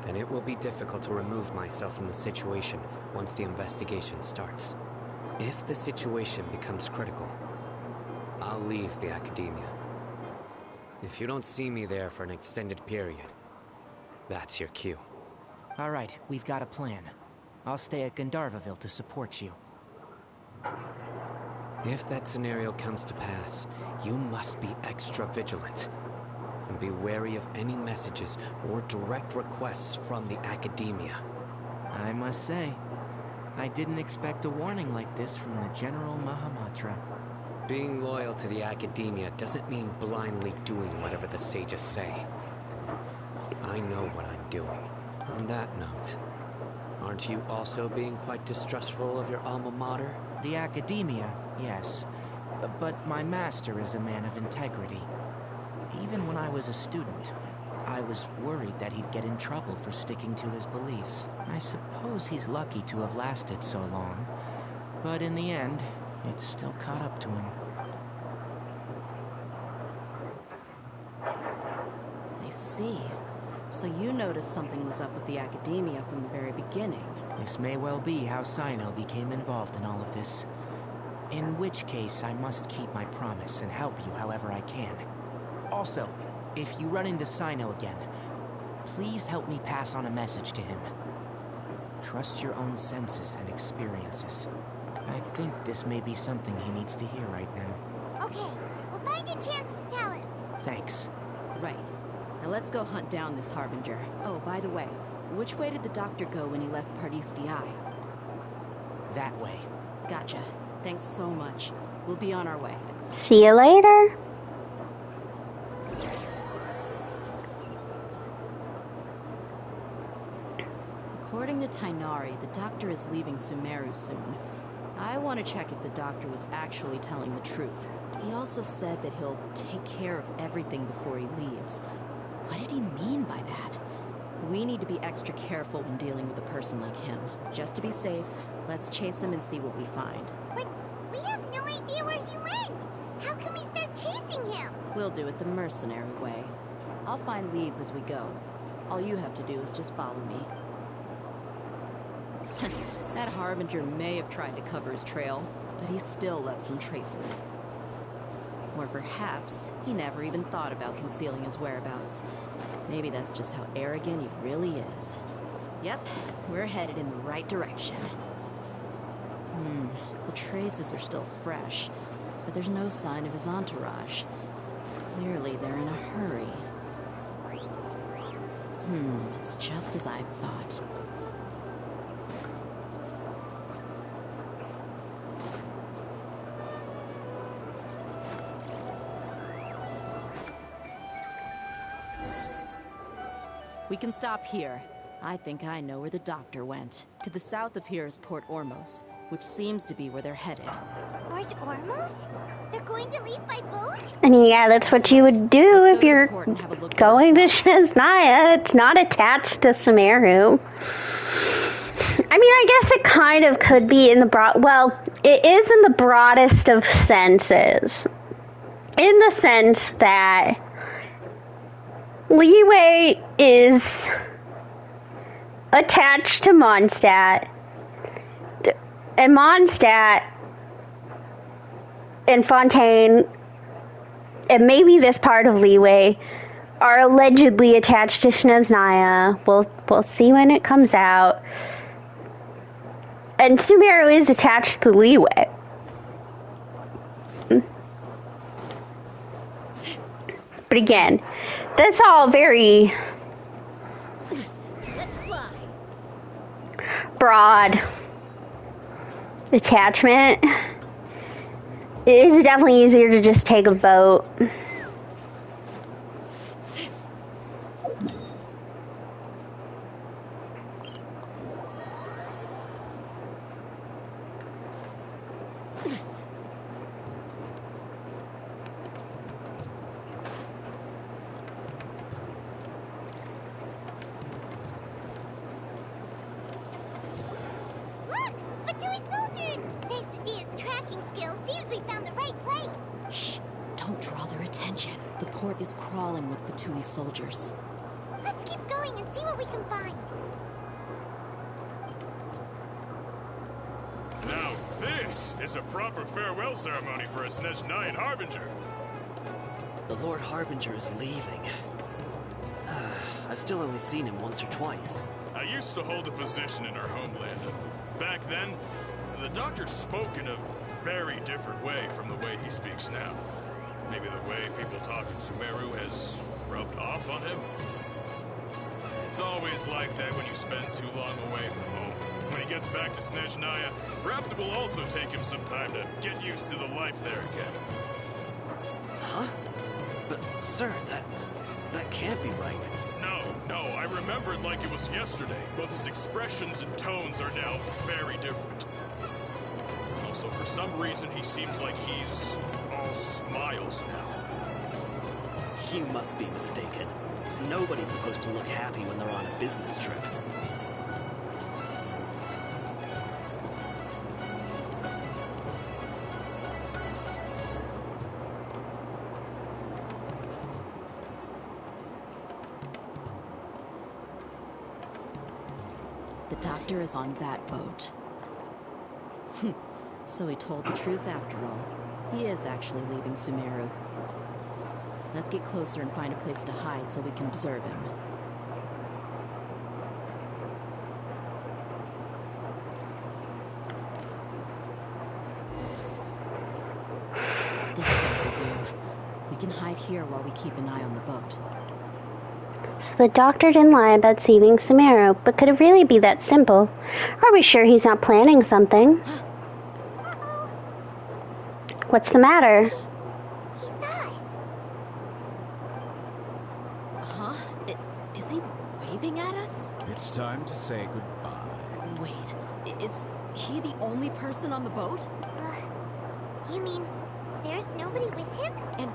then it will be difficult to remove myself from the situation once the investigation starts. If the situation becomes critical, I'll leave the Academia. If you don't see me there for an extended period, that's your cue. All right, we've got a plan. I'll stay at Gandharvaville to support you. If that scenario comes to pass, you must be extra vigilant. And be wary of any messages or direct requests from the Academia. I must say, I didn't expect a warning like this from the General Mahamatra. Being loyal to the Academia doesn't mean blindly doing whatever the sages say. I know what I'm doing. On that note, aren't you also being quite distrustful of your alma mater? The Academia, yes. But my master is a man of integrity. Even when I was a student, I was worried that he'd get in trouble for sticking to his beliefs. I suppose he's lucky to have lasted so long, but in the end, it's still caught up to him. I see. So you noticed something was up with the Academia from the very beginning. This may well be how Sino became involved in all of this. In which case, I must keep my promise and help you however I can. Also, if you run into Sino again, please help me pass on a message to him. Trust your own senses and experiences. I think this may be something he needs to hear right now. Okay, we'll find a chance to tell him. Thanks. Right. Now let's go hunt down this Harbinger. Oh, by the way, which way did the doctor go when he left Pardis Di? That way. Gotcha. Thanks so much. We'll be on our way. See you later. According to Tainari, the doctor is leaving Sumeru soon. I want to check if the doctor was actually telling the truth. He also said that he'll take care of everything before he leaves. What did he mean by that? We need to be extra careful when dealing with a person like him. Just to be safe, let's chase him and see what we find. But we have no idea where he went. How can we start chasing him? We'll do it the mercenary way. I'll find leads as we go. All you have to do is just follow me. That Harbinger may have tried to cover his trail, but he still left some traces. Or perhaps he never even thought about concealing his whereabouts. Maybe that's just how arrogant he really is. Yep, we're headed in the right direction. The traces are still fresh, but there's no sign of his entourage. Clearly they're in a hurry. It's just as I thought. We can stop here. I think I know where the doctor went. To the south of here is Port Ormos, which seems to be where they're headed. Port Ormos? They're going to leave by boat? And yeah, that's what you would do if you're going to Shesnaya. It's not attached to Sumeru. I mean, I guess it kind of could be in the broad... Well, it is in the broadest of senses. In the sense that Liyue is attached to Mondstadt, and Mondstadt and Fontaine, and maybe this part of Leeway, are allegedly attached to Snezhnaya. We'll see when it comes out. And Sumeru is attached to Leeway. But again, that's all very broad attachment. It is definitely easier to just take a vote. Look! Fatui soldiers! Thanks to Dia's tracking skills, seems we found the right place. Shh! Don't draw their attention. The port is crawling with Fatui soldiers. Let's keep going and see what we can find. Now this is a proper farewell ceremony for a Snezhnayan Harbinger. The Lord Harbinger is leaving. I've still only seen him once or twice. I used to hold a position in our homeland. Back then, the Doctor spoke in a very different way from the way he speaks now. Maybe the way people talk in Sumeru has rubbed off on him? It's always like that when you spend too long away from home. When he gets back to Snezhnaya, perhaps it will also take him some time to get used to the life there again. Huh? But, sir, that can't be right. No, I remember it like it was yesterday. Both his expressions and tones are now very different. Also, for some reason, he seems like he's all smiles now. You must be mistaken. Nobody's supposed to look happy when they're on a business trip. The Doctor is on that boat. So he told the truth after all. He is actually leaving Sumeru. Let's get closer and find a place to hide so we can observe him. This place will do. We can hide here while we keep an eye on the boat. So the Doctor didn't lie about saving Sumeru, but could it really be that simple? Are we sure he's not planning something? What's the matter? Huh? Is he waving at us? It's time to say goodbye. Wait, is he the only person on the boat? You mean there's nobody with him? And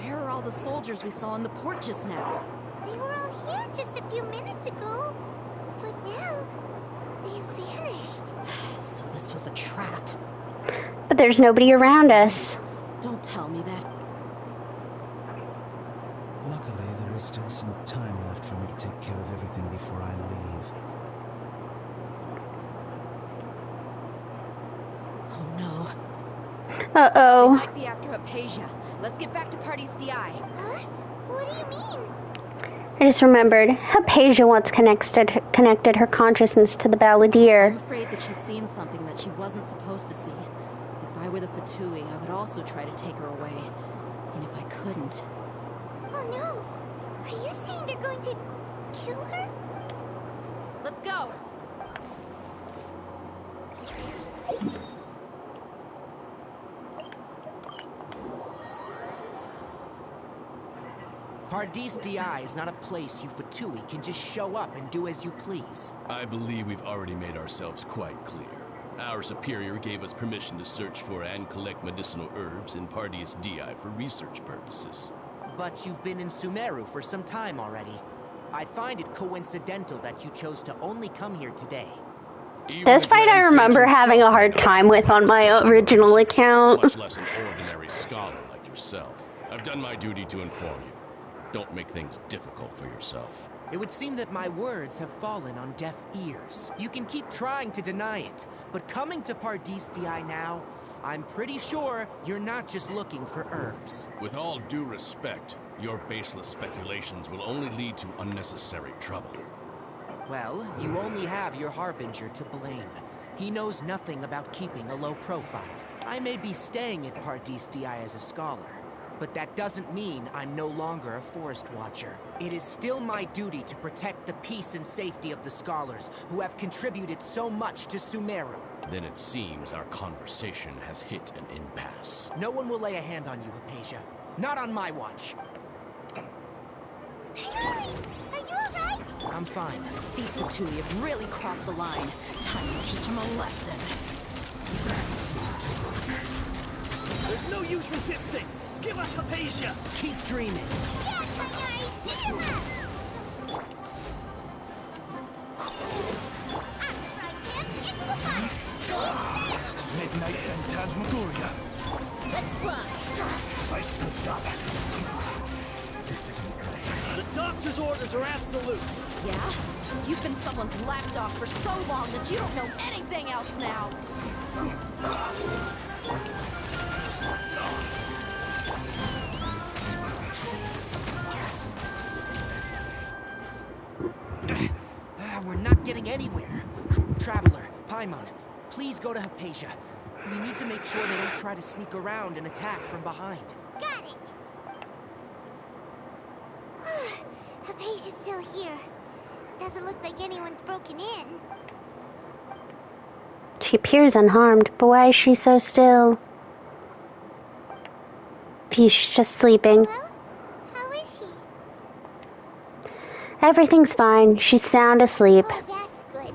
where are all the soldiers we saw in the port just now? They were all here just a few minutes ago. But now, they've vanished. So this was a trap. But there's nobody around us. Don't tell me that. Luckily, there is still some time left for me to take care of everything before I leave. Oh no. Uh-oh. They might be after Hypatia. Let's get back to Party's DI. Huh? What do you mean? I just remembered, Hypatia once connected her consciousness to the Balladeer. I'm afraid that she's seen something that she wasn't supposed to see. If I were the Fatui, I would also try to take her away. And if I couldn't... Oh no! Are you saying they're going to kill her? Let's go! Pardis DI is not a place you Fatui can just show up and do as you please. I believe we've already made ourselves quite clear. Our superior gave us permission to search for and collect medicinal herbs in Pardis DI for research purposes. But you've been in Sumeru for some time already. I find it coincidental that you chose to only come here today. This fight I remember having a hard time with on my original account. Much less an ordinary scholar like yourself. I've done my duty to inform you. Don't make things difficult for yourself. It would seem that my words have fallen on deaf ears. You can keep trying to deny it, but coming to Pardis DI now, I'm pretty sure you're not just looking for herbs. With all due respect, your baseless speculations will only lead to unnecessary trouble. Well, you only have your Harbinger to blame. He knows nothing about keeping a low profile. I may be staying at Pardis Di as a scholar, but that doesn't mean I'm no longer a Forest Watcher. It is still my duty to protect the peace and safety of the scholars who have contributed so much to Sumeru. Then it seems our conversation has hit an impasse. No one will lay a hand on you, Hypatia. Not on my watch. Are you alright? I'm fine. These Fatui have really crossed the line. Time to teach them a lesson. There's no use resisting! Give us Hypatia! Keep dreaming. Yes, Tigari! Hit him up! It's the fun! Midnight Phantasmagoria. Let's fly! I slipped up. This isn't good. The doctor's orders are absolute. Yeah? You've been someone's lapdog for so long that you don't know anything else now! We're not getting anywhere. Traveler, Paimon, please go to Hypatia. We need to make sure they don't try to sneak around and attack from behind. Got it! Hypatia's still here. Doesn't look like anyone's broken in. She appears unharmed, but why is she so still? She's just sleeping. Well, how is she? Everything's fine. She's sound asleep. Oh, that's good.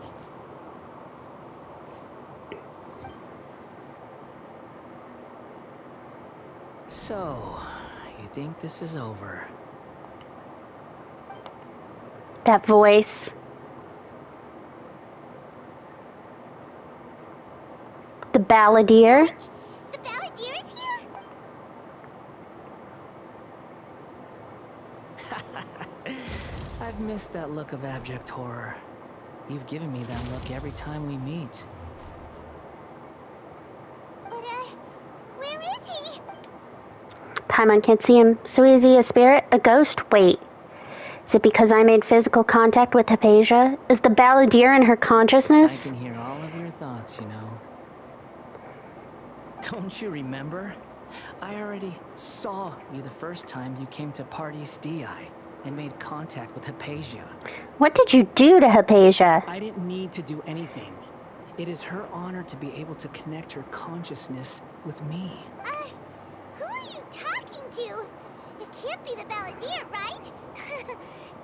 So, you think this is over? That voice. The balladeer. The balladeer is here? I've missed that look of abject horror. You've given me that look every time we meet. But, where is he? Paimon can't see him. So is he a spirit? A ghost? Wait. Is it because I made physical contact with Hypatia? Is the balladeer in her consciousness? I can hear all of your thoughts, you know. Don't you remember? I already saw you the first time you came to Pardis Di and made contact with Hypatia. What did you do to Hypatia? I didn't need to do anything. It is her honor to be able to connect her consciousness with me. Who are you talking to? It can't be the balladeer, right?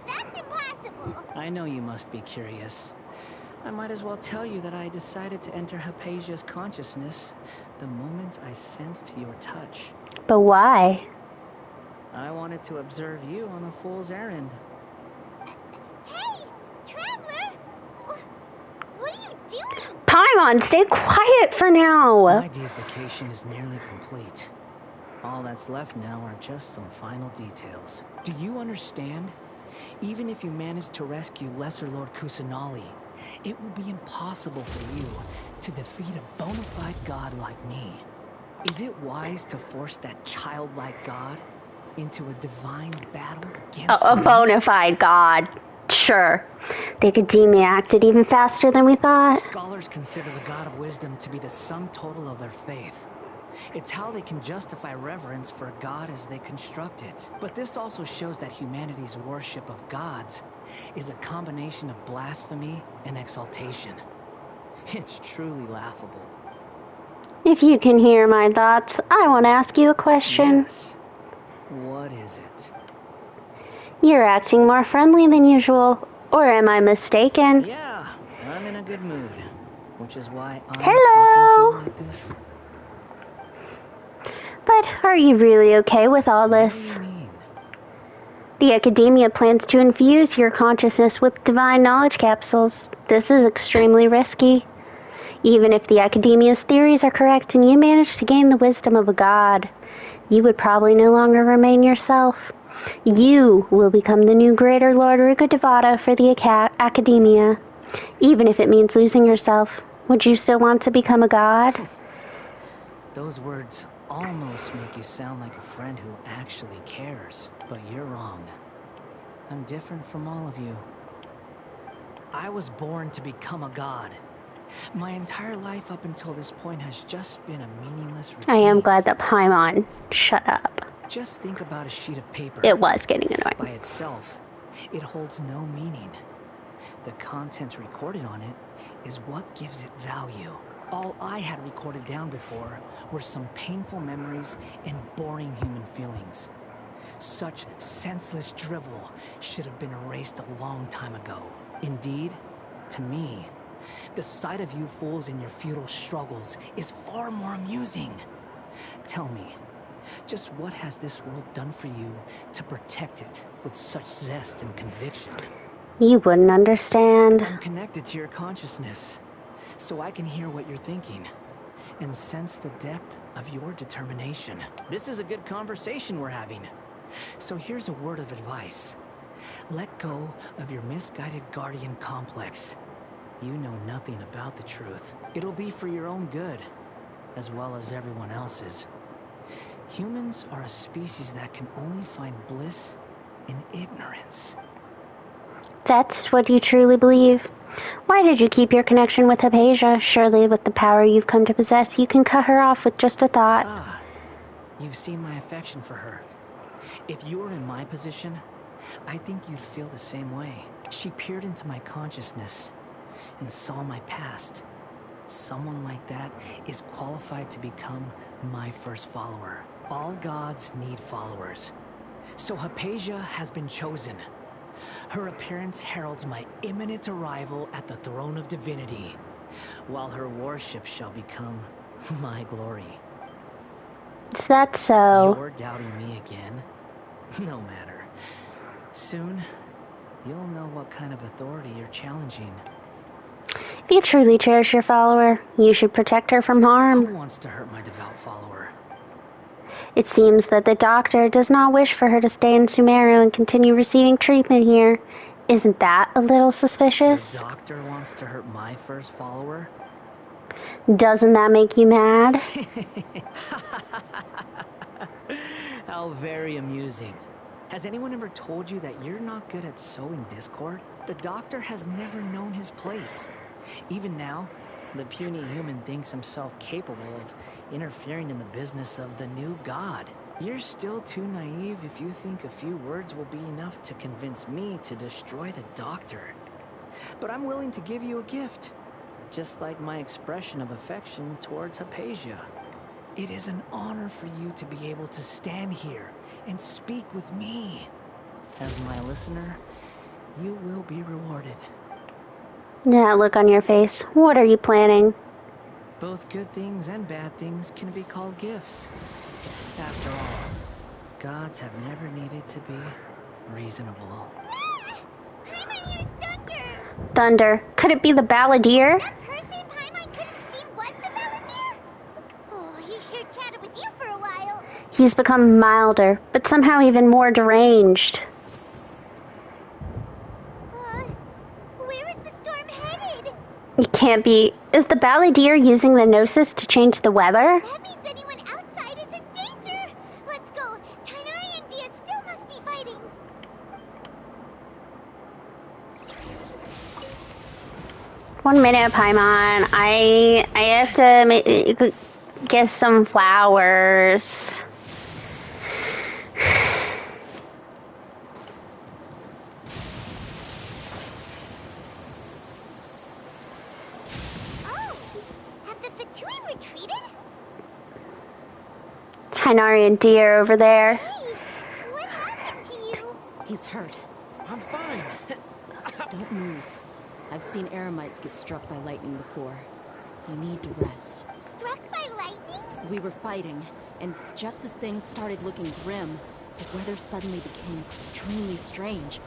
That's impossible. I know you must be curious. I might as well tell you that I decided to enter Hypatia's consciousness the moment I sensed your touch. But why? I wanted to observe you on a fool's errand. Hey, Traveler! What are you doing? Paimon, stay quiet for now. My deification is nearly complete. All that's left now are just some final details. Do you understand? Even if you manage to rescue Lesser Lord Kusanali, it will be impossible for you to defeat a bona fide god like me. Is it wise to force that childlike god into a divine battle against A me? bona fide god. Sure. The Academia acted even faster than we thought. Scholars consider the god of wisdom to be the sum total of their faith. It's how they can justify reverence for a god as they construct it. But this also shows that humanity's worship of gods is a combination of blasphemy and exaltation. It's truly laughable. If you can hear my thoughts, I want to ask you a question. Yes. What is it? You're acting more friendly than usual, or am I mistaken? Yeah, I'm in a good mood, which is why I'm Hello. talking to you like this. But are you really okay with all this? The Academia plans to infuse your consciousness with divine knowledge capsules. This is extremely risky. Even if the Academia's theories are correct and you manage to gain the wisdom of a god, you would probably no longer remain yourself. You will become the new Greater Lord Ruka Devata for the Academia. Even if it means losing yourself, would you still want to become a god? Those words almost make you sound like a friend who actually cares, but you're wrong. I'm different from all of you. I was born to become a god. My entire life up until this point has just been a meaningless routine. I am glad that Paimon shut up. Just think about a sheet of paper. It was getting annoying. By itself, it holds no meaning. The content recorded on it is what gives it value. All I had recorded down before were some painful memories and boring human feelings. Such senseless drivel should have been erased a long time ago. Indeed, to me, the sight of you fools in your futile struggles is far more amusing. Tell me, just what has this world done for you to protect it with such zest and conviction? You wouldn't understand. I'm connected to your consciousness, so I can hear what you're thinking and sense the depth of your determination. This is a good conversation we're having. So here's a word of advice. Let go of your misguided guardian complex. You know nothing about the truth. It'll be for your own good, as well as everyone else's. Humans are a species that can only find bliss in ignorance. That's what you truly believe? Why did you keep your connection with Hypatia? Surely with the power you've come to possess, you can cut her off with just a thought. Ah, you've seen my affection for her. If you were in my position, I think you'd feel the same way. She peered into my consciousness and saw my past. Someone like that is qualified to become my first follower. All gods need followers. So Hypatia has been chosen. Her appearance heralds my imminent arrival at the throne of divinity, while her worship shall become my glory. Is that so? You're doubting me again? No matter. Soon, you'll know what kind of authority you're challenging. If you truly cherish your follower, you should protect her from harm. Who wants to hurt my devout follower? It seems that the doctor does not wish for her to stay in Sumeru and continue receiving treatment here. Isn't that a little suspicious? The doctor wants to hurt my first follower? Doesn't that make you mad? How very amusing. Has anyone ever told you that you're not good at sowing discord? The doctor has never known his place. Even now, the puny human thinks himself capable of interfering in the business of the new god. You're still too naive if you think a few words will be enough to convince me to destroy the doctor. But I'm willing to give you a gift, just like my expression of affection towards Hypatia. It is an honor for you to be able to stand here and speak with me. As my listener, you will be rewarded. That look on your face. What are you planning? Both good things and bad things can be called gifts. After all, gods have never needed to be reasonable. Paimon hears thunder! Thunder. Could it be the balladeer? That person Paimon couldn't see was the balladeer? Oh, he sure chatted with you for a while. He's become milder, but somehow even more deranged. Where is the storm headed? It can't be. Is the balladeer using the Gnosis to change the weather? That means anyone outside is in danger. Let's go. Tainari and Dia still must be fighting. One minute, Paimon. I have to get some flowers. Tainari and Deer over there. Hey, what happened to you? He's hurt. I'm fine. Don't move. I've seen eremites get struck by lightning before. You need to rest. Struck by lightning? We were fighting, and just as things started looking grim, the weather suddenly became extremely strange.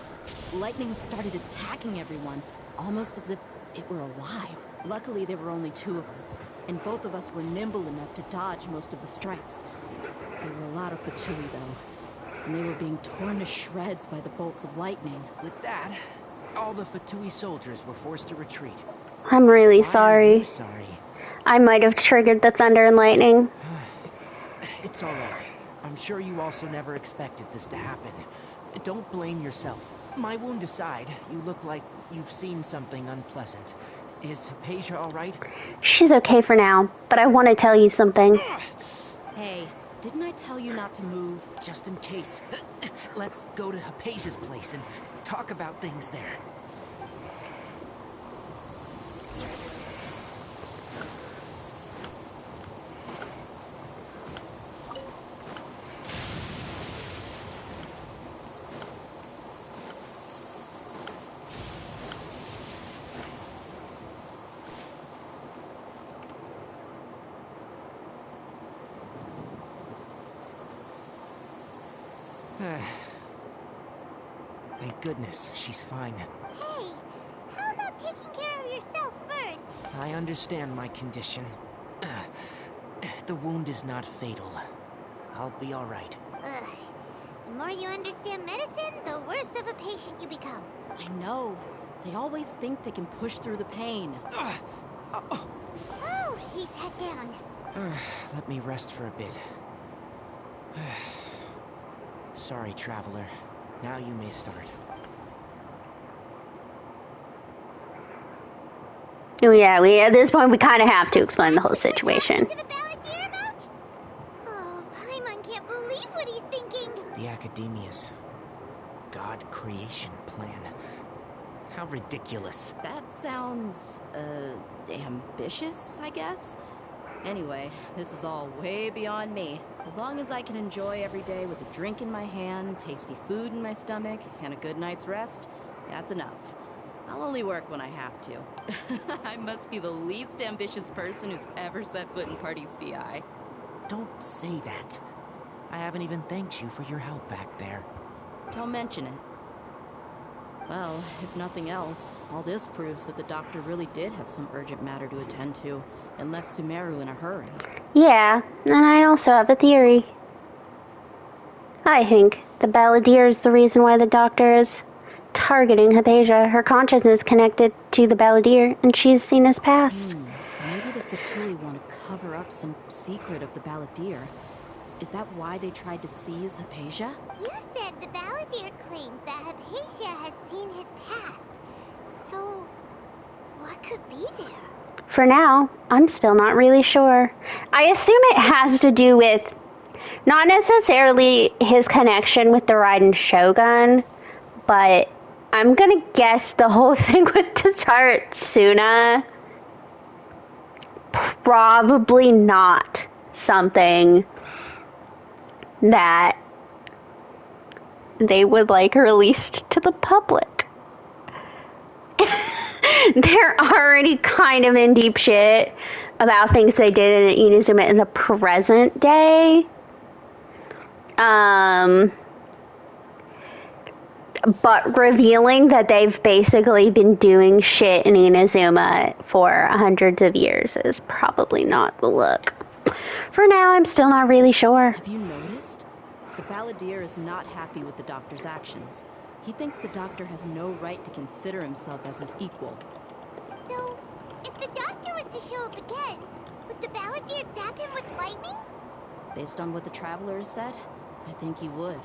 Lightning started attacking everyone, almost as if it were alive. Luckily, there were only two of us, and both of us were nimble enough to dodge most of the strikes. There were a lot of Fatui, though, and they were being torn to shreds by the bolts of lightning. With that, all the Fatui soldiers were forced to retreat. I'm really Why are sorry. you sorry? I might have triggered the thunder and lightning. It's all right. I'm sure you also never expected this to happen. Don't blame yourself. My wound aside, you look like you've seen something unpleasant. Is Hypatia all right? She's okay for now, but I want to tell you something. Hey, didn't I tell you not to move? Just in case. Let's go to Hypatia's place and talk about things there. Thank goodness, she's fine. Hey, how about taking care of yourself first? I understand my condition. The wound is not fatal. I'll be all right. Ugh. The more you understand medicine, the worse of a patient you become. I know. They always think they can push through the pain. Oh, he sat down. Let me rest for a bit. Sorry, traveler. Now you may start. Oh yeah, at this point we kind of have to explain the whole situation. Oh, Paimon can't believe what he's thinking. The Academia's God creation plan. How ridiculous. That sounds, ambitious, I guess? Anyway, this is all way beyond me. As long as I can enjoy every day with a drink in my hand, tasty food in my stomach, and a good night's rest, that's enough. I'll only work when I have to. I must be the least ambitious person who's ever set foot in Party's DI. Don't say that. I haven't even thanked you for your help back there. Don't mention it. Well, if nothing else, all this proves that the doctor really did have some urgent matter to attend to, and left Sumeru in a hurry. Yeah, and I also have a theory. I think the Balladeer is the reason why the doctor is targeting Hypatia. Her consciousness connected to the Balladeer, and she's seen his past. Maybe the Fatui want to cover up some secret of the Balladeer. Is that why they tried to seize Hypatia? You said the Balladeer claimed that Hypatia has seen his past. So, what could be there? For now, I'm still not really sure. I assume it has to do with not necessarily his connection with the Raiden Shogun, but I'm gonna guess the whole thing with Tatatsuna. Probably not something that they would like released to the public. They're already kind of in deep shit about things they did in Inazuma in the present day. But revealing that they've basically been doing shit in Inazuma for hundreds of years is probably not the look. For now, I'm still not really sure. Have you noticed? The Balladeer is not happy with the doctor's actions. He thinks the doctor has no right to consider himself as his equal. So, if the doctor was to show up again, would the Balladeer zap him with lightning? Based on what the Traveler has said, I think he would.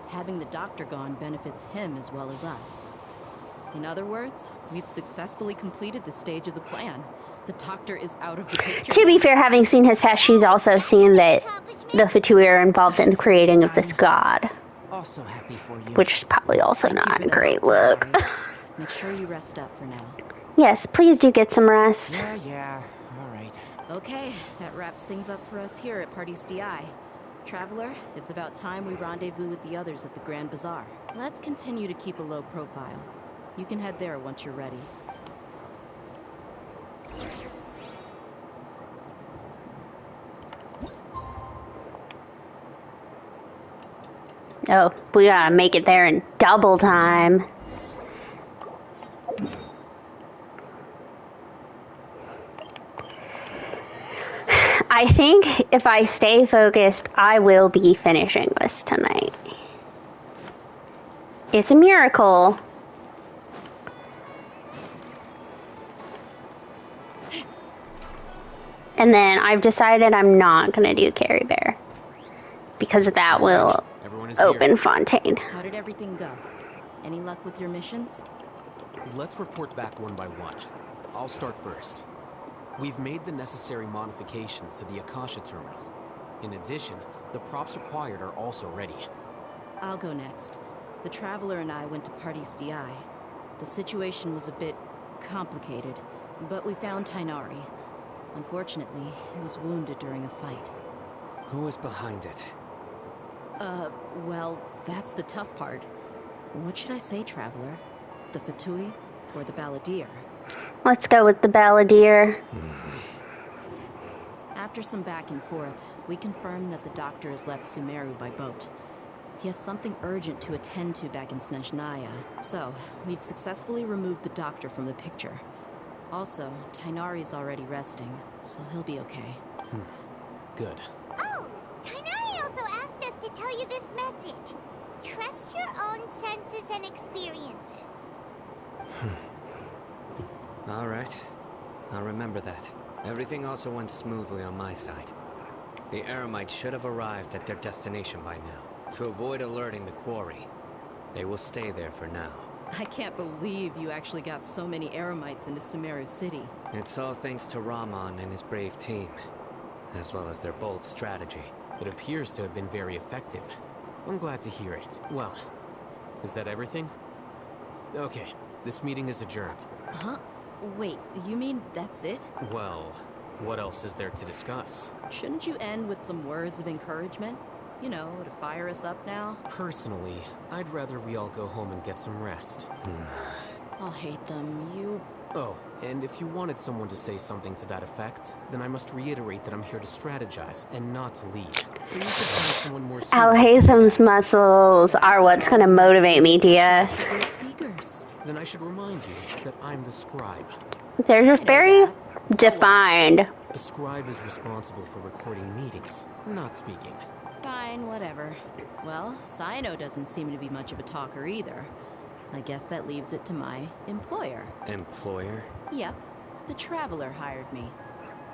Having the doctor gone benefits him as well as us. In other words, we've successfully completed this stage of the plan. The doctor is out of the picture. To be fair, having seen his past, she's also seen that the Fatui are involved in the creating of this god. Also happy for you. Which is probably also not a great look. Make sure you rest up for now. Yes, please do get some rest. Yeah, alright. Okay, that wraps things up for us here at Party's DI. Traveler, it's about time we rendezvous with the others at the Grand Bazaar. Let's continue to keep a low profile. You can head there once you're ready. Oh, we gotta make it there in double time. I think if I stay focused, I will be finishing this tonight. It's a miracle. And then I've decided I'm not gonna do Carrie Bear. because that will open Fontaine. How did everything go? Any luck with your missions? Let's report back one by one. I'll start first. We've made the necessary modifications to the Akasha terminal. In addition, the props required are also ready. I'll go next. The Traveler and I went to Party's DI. The situation was a bit complicated, but we found Tainari. Unfortunately, he was wounded during a fight. Who was behind it? Well, that's the tough part. What should I say, Traveler? The Fatui or the Balladeer? Let's go with the Balladeer. After some back and forth, we confirmed that the doctor has left Sumeru by boat. He has something urgent to attend to back in Snezhnaya, so we've successfully removed the doctor from the picture. Also, Tainari's already resting, so he'll be okay. Good. Oh, Tainari also asked us to tell you this message. Trust your own senses and experiences. All right. I'll remember that. Everything also went smoothly on my side. The Eremites should have arrived at their destination by now. To avoid alerting the quarry, they will stay there for now. I can't believe you actually got so many Eremites into Sumeru City. It's all thanks to Rahman and his brave team, as well as their bold strategy. It appears to have been very effective. I'm glad to hear it. Well, is that everything? Okay, this meeting is adjourned. Huh? Wait, you mean that's it? Well, what else is there to discuss? Shouldn't you end with some words of encouragement? You know, to fire us up now? Personally, I'd rather we all go home and get some rest. I'll hate them. You... Oh, and if you wanted someone to say something to that effect, then I must reiterate that I'm here to strategize and not to lead. So you should find someone more suited. Al-Haytham's muscles are what's going to motivate me, Dia. Then I should remind you that I'm the scribe. They're just very defined. A scribe is responsible for recording meetings, not speaking. Fine, whatever. Well, Sino doesn't seem to be much of a talker either. I guess that leaves it to my employer. Employer? Yep. The Traveler hired me.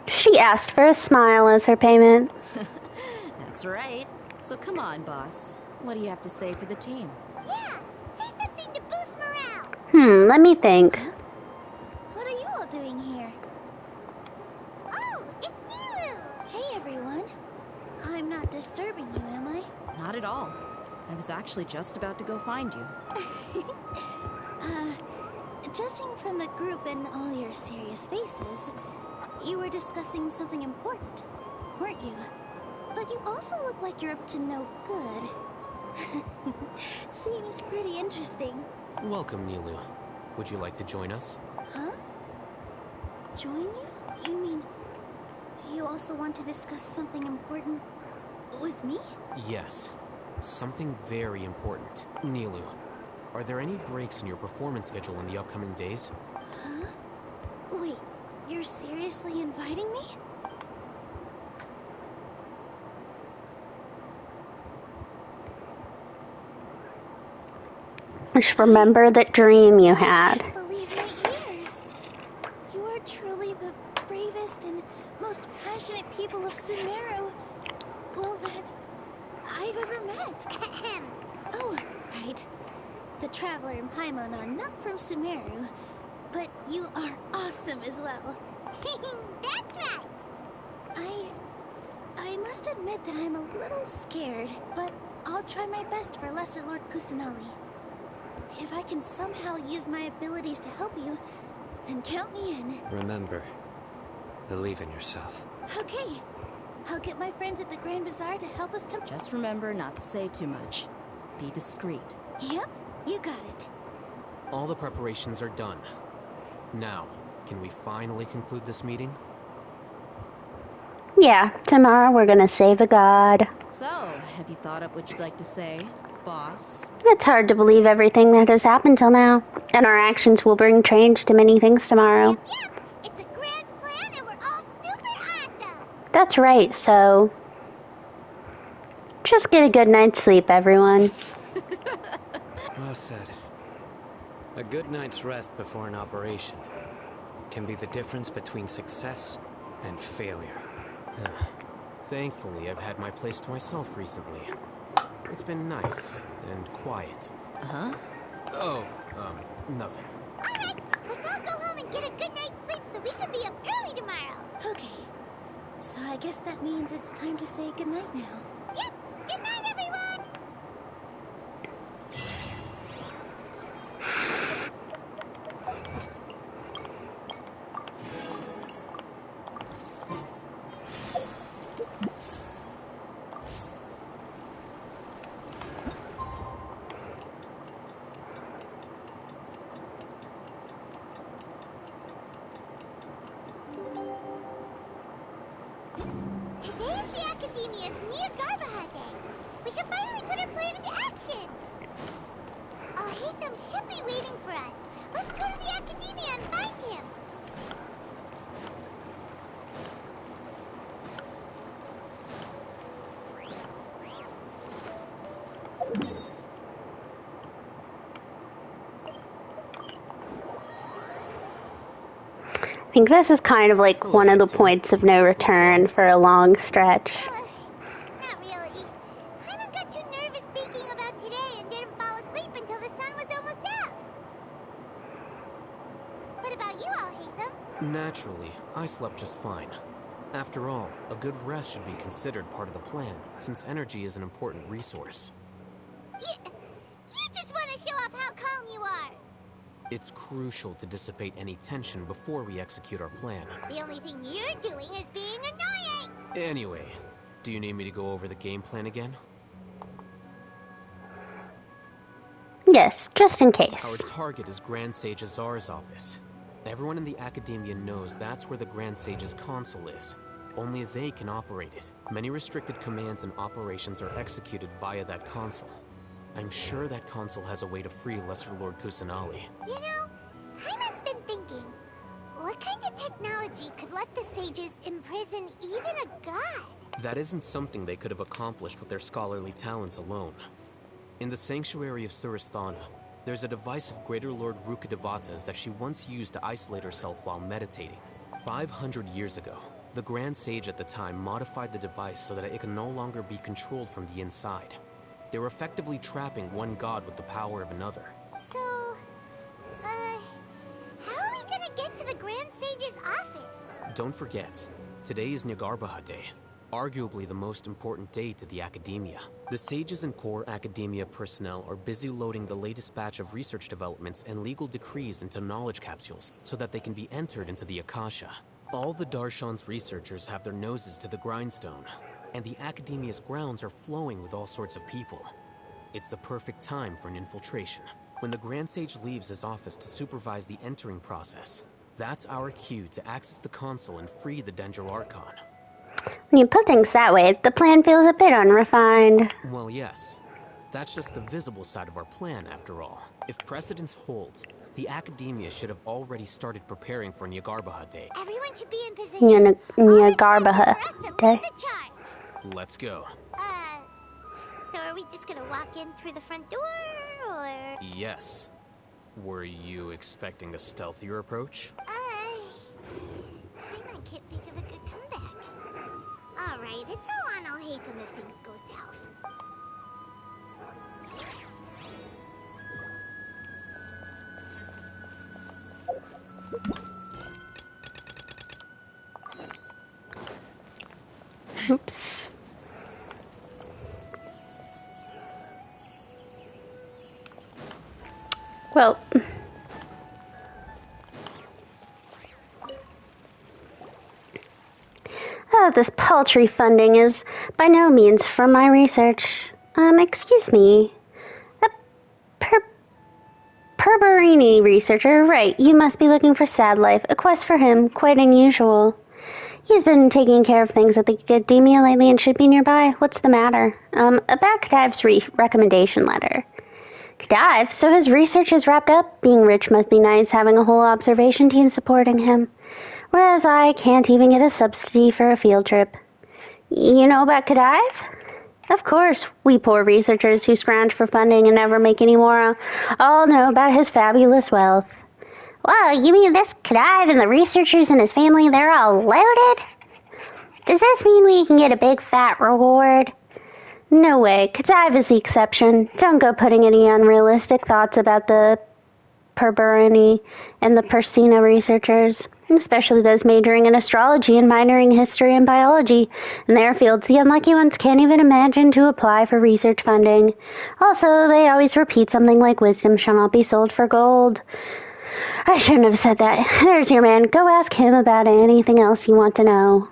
She asked for a smile as her payment. That's right. So come on, boss. What do you have to say for the team? Yeah, say something to boost morale. Let me think. What are you all doing here? Oh, it's Nilu! Hey, everyone. I'm not disturbing you, am I? Not at all. I was actually just about to go find you. Judging from the group and all your serious faces, you were discussing something important, weren't you? But you also look like you're up to no good. Seems pretty interesting. Welcome, Nilu. Would you like to join us? Huh? Join you? You mean you also want to discuss something important with me? Yes. Something very important. Nilu, are there any breaks in your performance schedule in the upcoming days? Huh? Wait, you're seriously inviting me? Just remember that dream you had. I can't believe my ears. You are truly the bravest and most passionate people of Sumeru. Well, that I've ever met. Oh, right. The Traveler and Paimon are not from Sumeru, but you are awesome as well. That's right. I must admit that I'm a little scared, but I'll try my best for Lesser Lord Kusanali. If I can somehow use my abilities to help you, then count me in. Remember, believe in yourself. Okay. I'll get my friends at the Grand Bazaar to help us to... Just remember not to say too much. Be discreet. Yep, you got it. All the preparations are done. Now, can we finally conclude this meeting? Yeah, tomorrow we're gonna save a god. So, have you thought up what you'd like to say, boss? It's hard to believe everything that has happened till now. And our actions will bring change to many things tomorrow. Yep, it's a grand plan and we're all super awesome. That's right, so... just get a good night's sleep, everyone. Well said. A good night's rest before an operation can be the difference between success and failure. Thankfully, I've had my place to myself recently. It's been nice and quiet. Huh? Oh, nothing. Alright, let's all go home and get a good night's sleep so we can be up early tomorrow. Okay. So I guess that means it's time to say goodnight now. Yep, good night, everyone! Today is the Academia's Neogarbaha Day. We can finally put our plan into action. Al-Haytham should be waiting for us. Let's go to the Academia and find him. I think this is kind of like one of the points of no return for a long stretch. Not really. Hyman got too nervous thinking about today and didn't fall asleep until the sun was almost out. What about you, Al-Haytham? Naturally, I slept just fine. After all, a good rest should be considered part of the plan, since energy is an important resource. You just want to show off how calm you are. It's crucial to dissipate any tension before we execute our plan. The only thing you're doing is being annoying. Anyway, do you need me to go over the game plan again? Yes, just in case. Our target is Grand Sage Azar's office. Everyone in the Academia knows that's where the Grand Sage's console is. Only they can operate it. Many restricted commands and operations are executed via that console. I'm sure that console has a way to free Lesser Lord Kusanali. You know, Hyman's been thinking, what kind of technology could let the sages imprison even a god? That isn't something they could have accomplished with their scholarly talents alone. In the Sanctuary of Suristhana, there's a device of Greater Lord Rukkhadevata's that she once used to isolate herself while meditating. 500 years ago, the Grand Sage at the time modified the device so that it can no longer be controlled from the inside. They were effectively trapping one god with the power of another. So, how are we gonna get to the Grand Sage's office? Don't forget, today is Negarbaha Day, arguably the most important day to the Academia. The sages and core Academia personnel are busy loading the latest batch of research developments and legal decrees into knowledge capsules so that they can be entered into the Akasha. All the Darshan's researchers have their noses to the grindstone, and the Academia's grounds are flowing with all sorts of people. It's the perfect time for an infiltration. When the Grand Sage leaves his office to supervise the entering process, that's our cue to access the console and free the Dendro Archon. When you put things that way, the plan feels a bit unrefined. Well, yes. That's just the visible side of our plan, after all. If precedence holds, the Academia should have already started preparing for Negarbaha Day. Everyone should be in position. Negarbaha Day. Let's go. So are we just gonna walk in through the front door, or? Yes. Were you expecting a stealthier approach? I can't think of a good comeback. Alright, it's all on Al-Haytham if things go south. Oops. Well, this paltry funding is by no means from my research. Excuse me. Perberini researcher, right, you must be looking for Sad Life. A quest for him, quite unusual. He's been taking care of things at the Academia lately and should be nearby. What's the matter? About Kadiv's recommendation letter. Kadiv, so his research is wrapped up? Being rich must be nice, having a whole observation team supporting him. Whereas I can't even get a subsidy for a field trip. You know about Kadiv? Of course, we poor researchers who scrounge for funding and never make any more all know about his fabulous wealth. Well, you mean this Kadiv and the researchers and his family, they're all loaded? Does this mean we can get a big fat reward? No way. Kadive is the exception. Don't go putting any unrealistic thoughts about the Perberoni and the Persina researchers, especially those majoring in astrology and minoring in history and biology. In their fields, the unlucky ones can't even imagine to apply for research funding. Also, they always repeat something like wisdom shall not be sold for gold. I shouldn't have said that. There's your man. Go ask him about anything else you want to know.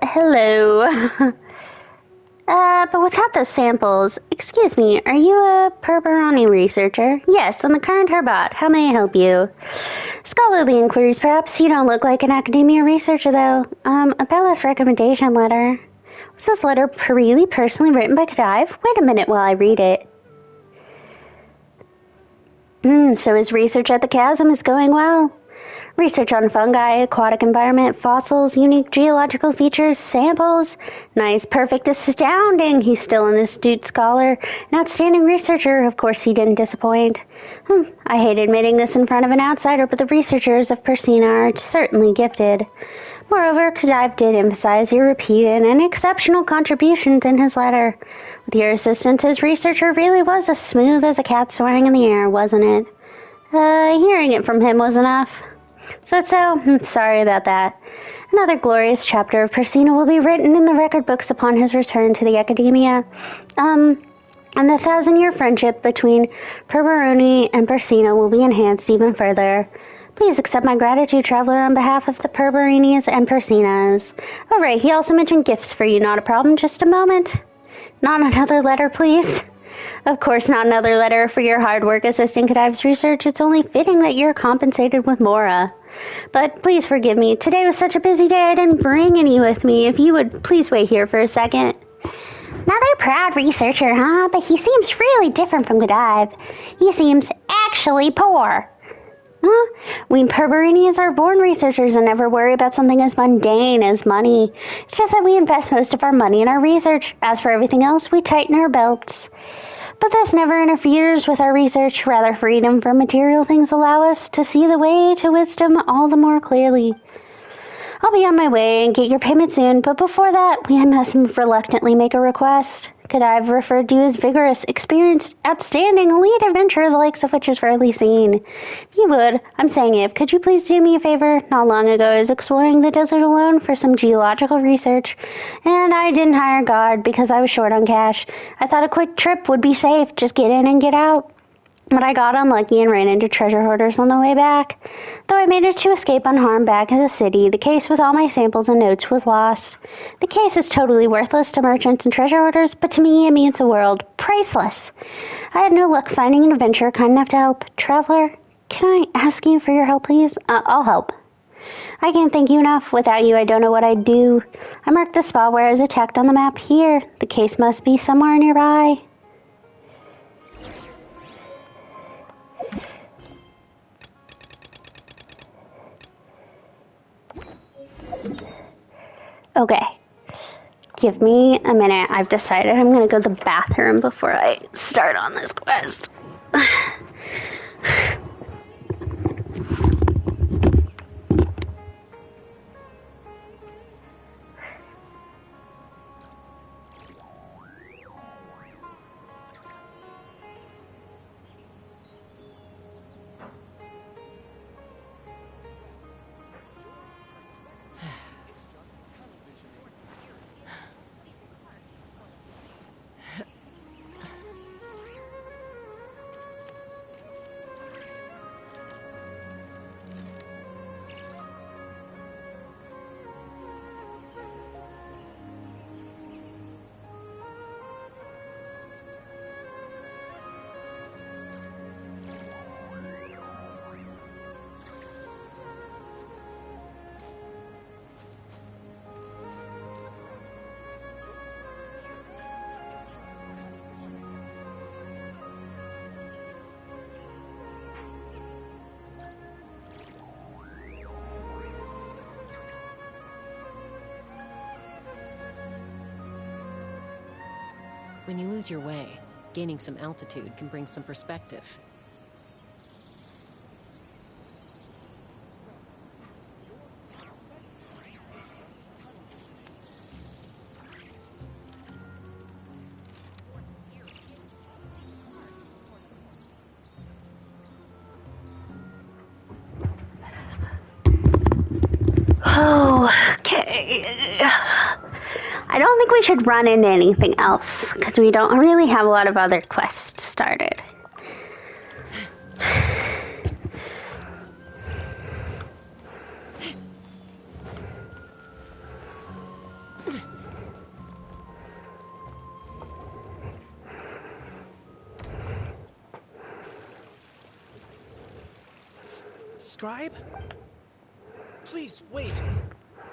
Hello. But without those samples, excuse me, are you a Perberoni researcher? Yes, I'm the current Herbot. How may I help you? Scholarly inquiries, perhaps. You don't look like an academia researcher, though. About this recommendation letter. Was this letter really personally written by Kadive? Wait a minute while I read it. So his research at the chasm is going well. Research on fungi, aquatic environment, fossils, unique geological features, samples. Nice, perfect, astounding. He's still an astute scholar, an outstanding researcher. Of course, he didn't disappoint. I hate admitting this in front of an outsider, but the researchers of Persina are certainly gifted. Moreover, Kadive did emphasize your repeated and exceptional contributions in his letter. With your assistance, his researcher really was as smooth as a cat soaring in the air, wasn't it? Hearing it from him was enough. So, sorry about that. Another glorious chapter of Persina will be written in the record books upon his return to the Academia. And the 1,000-year friendship between Perberoni and Persina will be enhanced even further. Please accept my gratitude, traveler, on behalf of the Perberinis and Persinas. Oh, right, he also mentioned gifts for you, not a problem. Just a moment. Not another letter, please. Of course, not another letter for your hard work assisting Kadive's research. It's only fitting that you're compensated with Mora. But please forgive me. Today was such a busy day, I didn't bring any with me. If you would please wait here for a second. Another proud researcher, huh? But he seems really different from Kadive. He seems actually poor. Huh? We Perberinis are born researchers and never worry about something as mundane as money. It's just that we invest most of our money in our research. As for everything else, we tighten our belts. But this never interferes with our research. Rather, freedom from material things allow us to see the way to wisdom all the more clearly. I'll be on my way and get your payment soon, but before that, I must reluctantly make a request. Kadive referred to you as vigorous, experienced, outstanding, elite adventurer, the likes of which is rarely seen. If you would, I'm saying it, could you please do me a favor? Not long ago, I was exploring the desert alone for some geological research, and I didn't hire a guard because I was short on cash. I thought a quick trip would be safe, just get in and get out. But I got unlucky and ran into treasure hoarders on the way back. Though I managed to escape unharmed back in the city, the case with all my samples and notes was lost. The case is totally worthless to merchants and treasure hoarders, but to me it means the world. Priceless. I had no luck finding an adventurer kind enough to help. Traveler, can I ask you for your help, please? I'll help. I can't thank you enough. Without you, I don't know what I'd do. I marked the spot where I was attacked on the map here. The case must be somewhere nearby. Okay. Give me a minute. I've decided I'm going to go to the bathroom before I start on this quest. When you lose your way, Gaining some altitude can bring some perspective. Okay. I don't think we should run into anything else, because we don't really have a lot of other quests started. Scribe? Please, wait.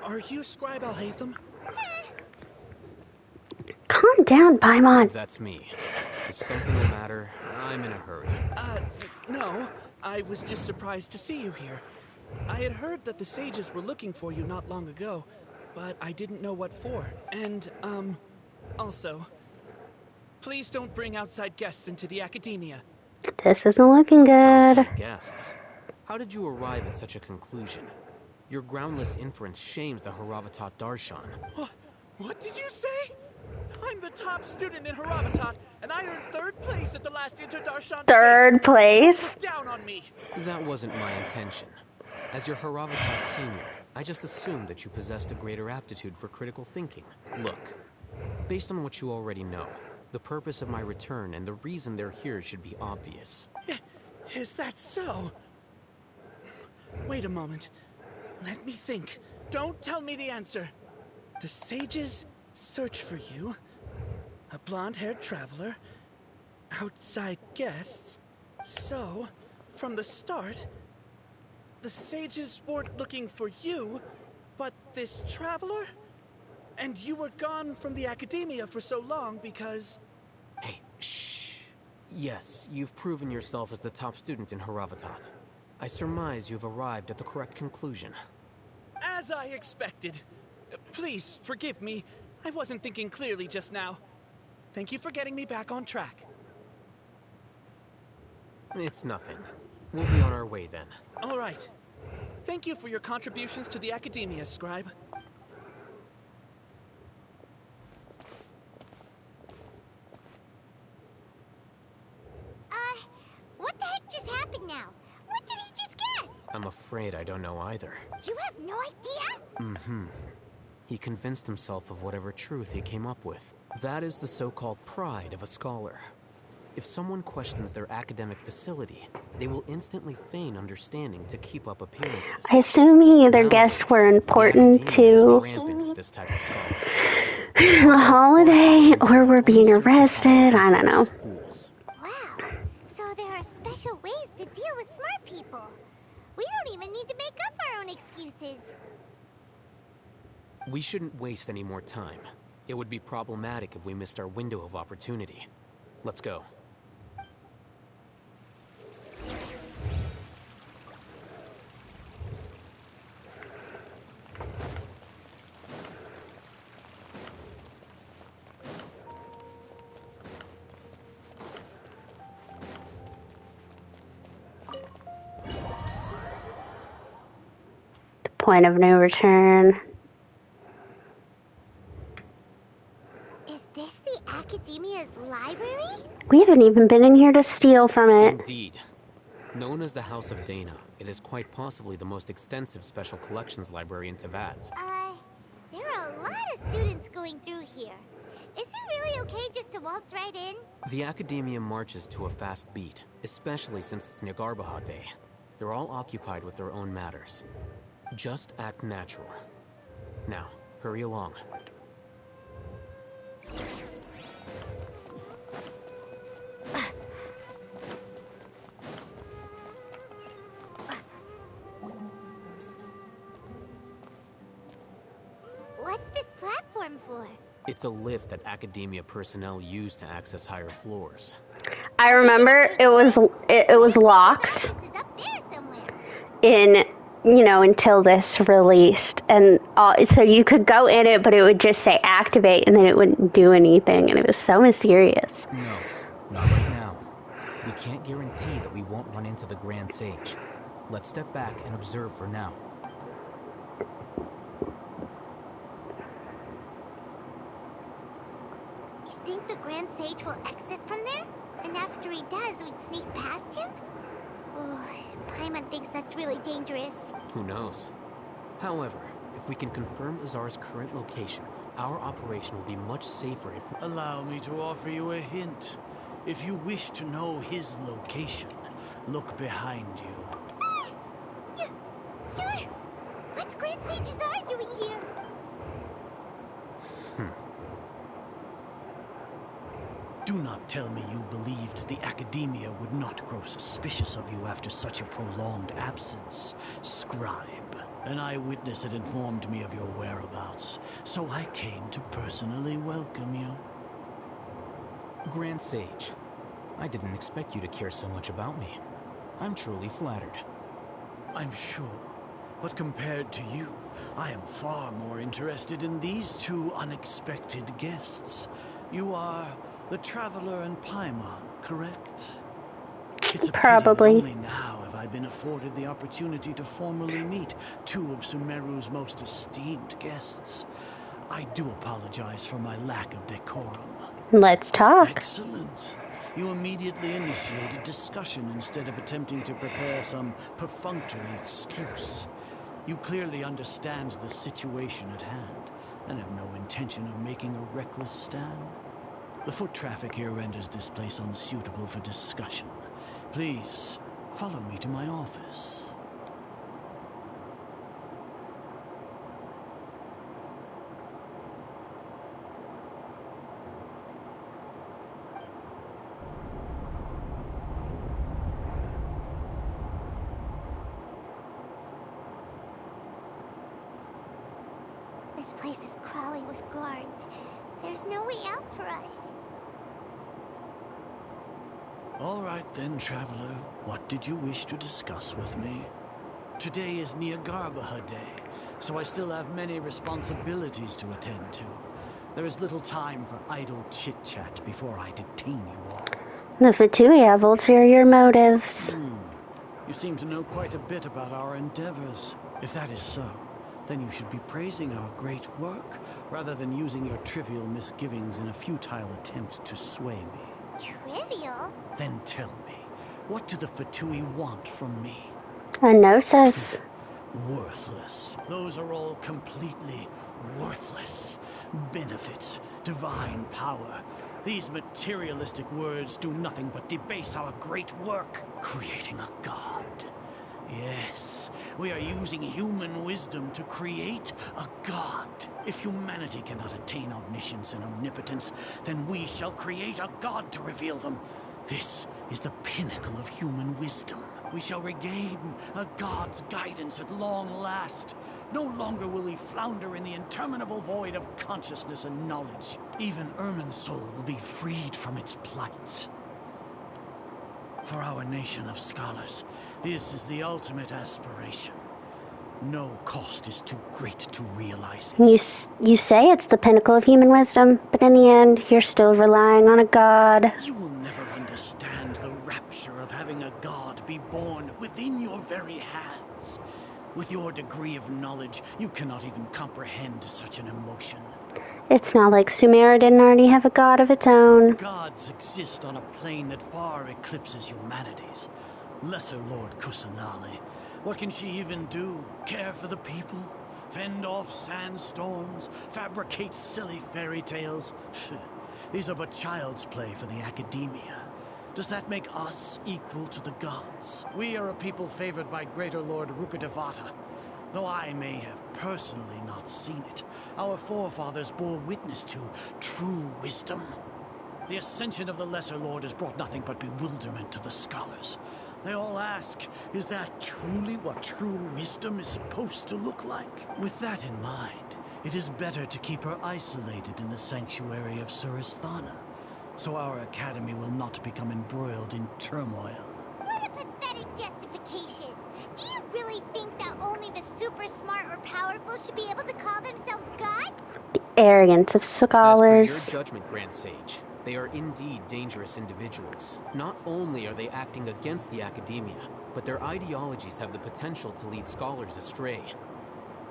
Are you Scribe Alhaitham? Calm down, Paimon. That's me. Is something the matter? I'm in a hurry. No. I was just surprised to see you here. I had heard that the sages were looking for you not long ago, but I didn't know what for. And, also, please don't bring outside guests into the academia. This isn't looking good. Outside guests? How did you arrive at such a conclusion? Your groundless inference shames the Haravatat Darshan. What did you say? I'm the top student in Haravatat, and I earned 3rd place at the last Inter-Darshan debate. 3rd place? Look down on me. That wasn't my intention. As your Haravatat senior, I just assumed that you possessed a greater aptitude for critical thinking. Look, based on what you already know, the purpose of my return and the reason they're here should be obvious. Is that so? Wait a moment. Let me think. Don't tell me the answer. The sages search for you. A blonde-haired traveler. Outside guests. So, from the start, the sages weren't looking for you, but this traveler? And you were gone from the academia for so long because... Hey, shh. Yes, you've proven yourself as the top student in Haravatat. I surmise you've arrived at the correct conclusion. As I expected. Please, forgive me. I wasn't thinking clearly just now. Thank you for getting me back on track. It's nothing. We'll be on our way then. All right. Thank you for your contributions to the academia, Scribe. What the heck just happened now? What did he just guess? I'm afraid I don't know either. You have no idea? Mm-hmm. He convinced himself of whatever truth he came up with. That is the so-called pride of a scholar. If someone questions their academic facility, they will instantly feign understanding to keep up appearances. I assume he either guessed were important to this type of scholar. a holiday or were being arrested. I don't know. Wow. So there are special ways to deal with smart people. We don't even need to make up our own excuses. We shouldn't waste any more time. It would be problematic if we missed our window of opportunity. Let's go. Point of no return. Is this the Academia's library? We haven't even been in here to steal from it. Indeed. Known as the House of Dana, it is quite possibly the most extensive special collections library in Teyvat. There are a lot of students going through here. Is it really okay just to waltz right in? The Academia marches to a fast beat, especially since it's Nagarbaha Day. They're all occupied with their own matters. Just act natural. Now, hurry along. What's this platform for? It's a lift that Academia personnel use to access higher floors. I remember it was locked in, until this released, and so you could go in it, but it would just say activate, and then it wouldn't do anything, and it was so mysterious. No, Not right now. We can't guarantee that we won't run into the Grand Sage. Let's step back and observe for now. You think the Grand Sage will exit from there? And after he does, we'd sneak past him? Oh, Paimon thinks that's really dangerous. Who knows? However, if we can confirm Azar's current location, our operation will be much safer if we... Allow me to offer you a hint. If you wish to know his location, look behind you. You're... What's Grand Sage Azar doing here? Do not tell me you believed the Academia would not grow suspicious of you after such a prolonged absence, Scribe. An eyewitness had informed me of your whereabouts, so I came to personally welcome you. Grand Sage, I didn't expect you to care so much about me. I'm truly flattered. I'm sure, but compared to you, I am far more interested in these two unexpected guests. You are the Traveler and Paimon, correct? It's a Probably. pity that only now have I been afforded the opportunity to formally meet two of Sumeru's most esteemed guests. I do apologize for my lack of decorum. Let's talk. Excellent. You immediately initiated discussion instead of attempting to prepare some perfunctory excuse. You clearly understand the situation at hand and have no intention of making a reckless stand. The foot traffic here renders this place unsuitable for discussion. Please, follow me to my office. This place is crawling with guards. There's no way out for us. All right then, Traveler. What did you wish to discuss with me? Today is Niagarbaha Day, so I still have many responsibilities to attend to. There is little time for idle chit-chat before I detain you all. The Fatui have ulterior motives. You seem to know quite a bit about our endeavors. If that is so, then you should be praising our great work, rather than using your trivial misgivings in a futile attempt to sway me. Trivial? Then tell me, what do the Fatui want from me? A gnosis. Worthless. Those are all completely worthless. Benefits, divine power. These materialistic words do nothing but debase our great work, creating a god. Yes, we are using human wisdom to create a god. If humanity cannot attain omniscience and omnipotence, then we shall create a god to reveal them. This is the pinnacle of human wisdom. We shall regain a god's guidance at long last. No longer will we flounder in the interminable void of consciousness and knowledge. Even Ermin's soul will be freed from its plight. For our nation of scholars, this is the ultimate aspiration. No cost is too great to realize it. You say it's the pinnacle of human wisdom, but in the end, you're still relying on a god. You will never understand the rapture of having a god be born within your very hands. With your degree of knowledge, you cannot even comprehend such an emotion. It's not like Sumeru didn't already have a god of its own. Gods exist on a plane that far eclipses humanity's. Lesser Lord Kusanali. What can she even do? Care for the people? Fend off sandstorms? Fabricate silly fairy tales? These are but child's play for the Academia. Does that make us equal to the gods? We are a people favored by Greater Lord Rukkhadevata. Though I may have personally not seen it, our forefathers bore witness to true wisdom. The ascension of the Lesser Lord has brought nothing but bewilderment to the scholars. They all ask, is that truly what true wisdom is supposed to look like? With that in mind, it is better to keep her isolated in the sanctuary of Surasthana, so our academy will not become embroiled in turmoil. What a pathetic justification! Do you really think that only the super smart or powerful should be able to call themselves gods? The arrogance of scholars. As per your judgment, Grand Sage, They are indeed dangerous individuals. Not only are they acting against the academia, but their ideologies have the potential to lead scholars astray.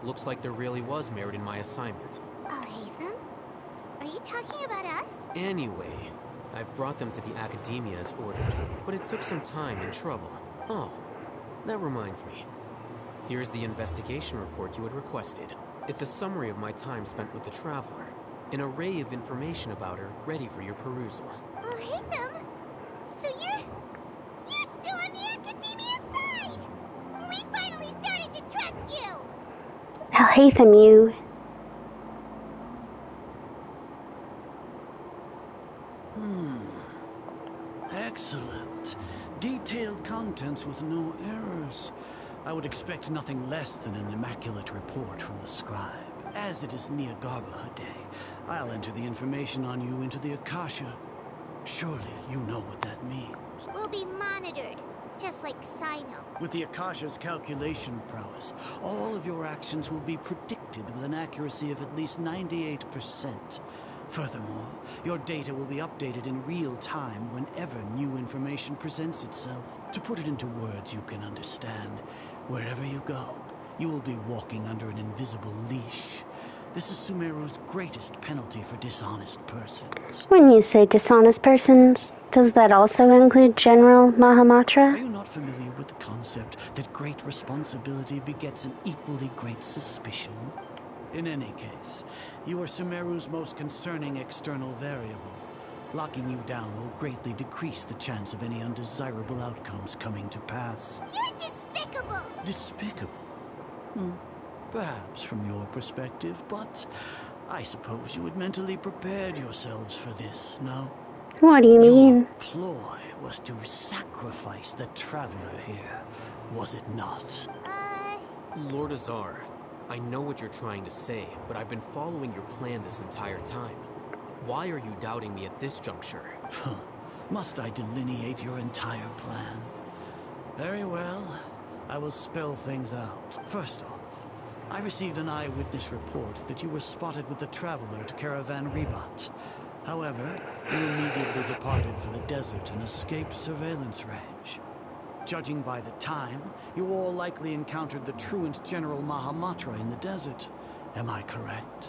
Looks like there really was merit in my assignment. Haytham? Are you talking about us? Anyway, I've brought them to the academia as ordered, but it took some time and trouble. Oh, that reminds me. Here's the investigation report you had requested. It's a summary of my time spent with the Traveler. An array of information about her ready for your perusal. Haytham? So you're still on the academia side! We finally started to trust you! Haytham, you... Excellent. Detailed contents with no errors. I would expect nothing less than an immaculate report from the scribe. As it is near Garbaha Day, I'll enter the information on you into the Akasha. Surely you know what that means. We'll be monitored, just like Sino. With the Akasha's calculation prowess, all of your actions will be predicted with an accuracy of at least 98%. Furthermore, your data will be updated in real time whenever new information presents itself. To put it into words you can understand, wherever you go, you will be walking under an invisible leash. This is Sumeru's greatest penalty for dishonest persons. When you say dishonest persons, does that also include General Mahamatra? Are you not familiar with the concept that great responsibility begets an equally great suspicion? In any case, you are Sumeru's most concerning external variable. Locking you down will greatly decrease the chance of any undesirable outcomes coming to pass. You're despicable! Despicable? Perhaps from your perspective, but I suppose you had mentally prepared yourselves for this, no? What do you mean? Your ploy was to sacrifice the Traveler here, was it not? Lord Azar, I know what you're trying to say, but I've been following your plan this entire time. Why are you doubting me at this juncture? Must I delineate your entire plan? Very well. I will spell things out. First off, I received an eyewitness report that you were spotted with the Traveler at Caravan Ribat. However, you immediately departed for the desert and escaped surveillance range. Judging by the time, you all likely encountered the truant General Mahamatra in the desert. Am I correct?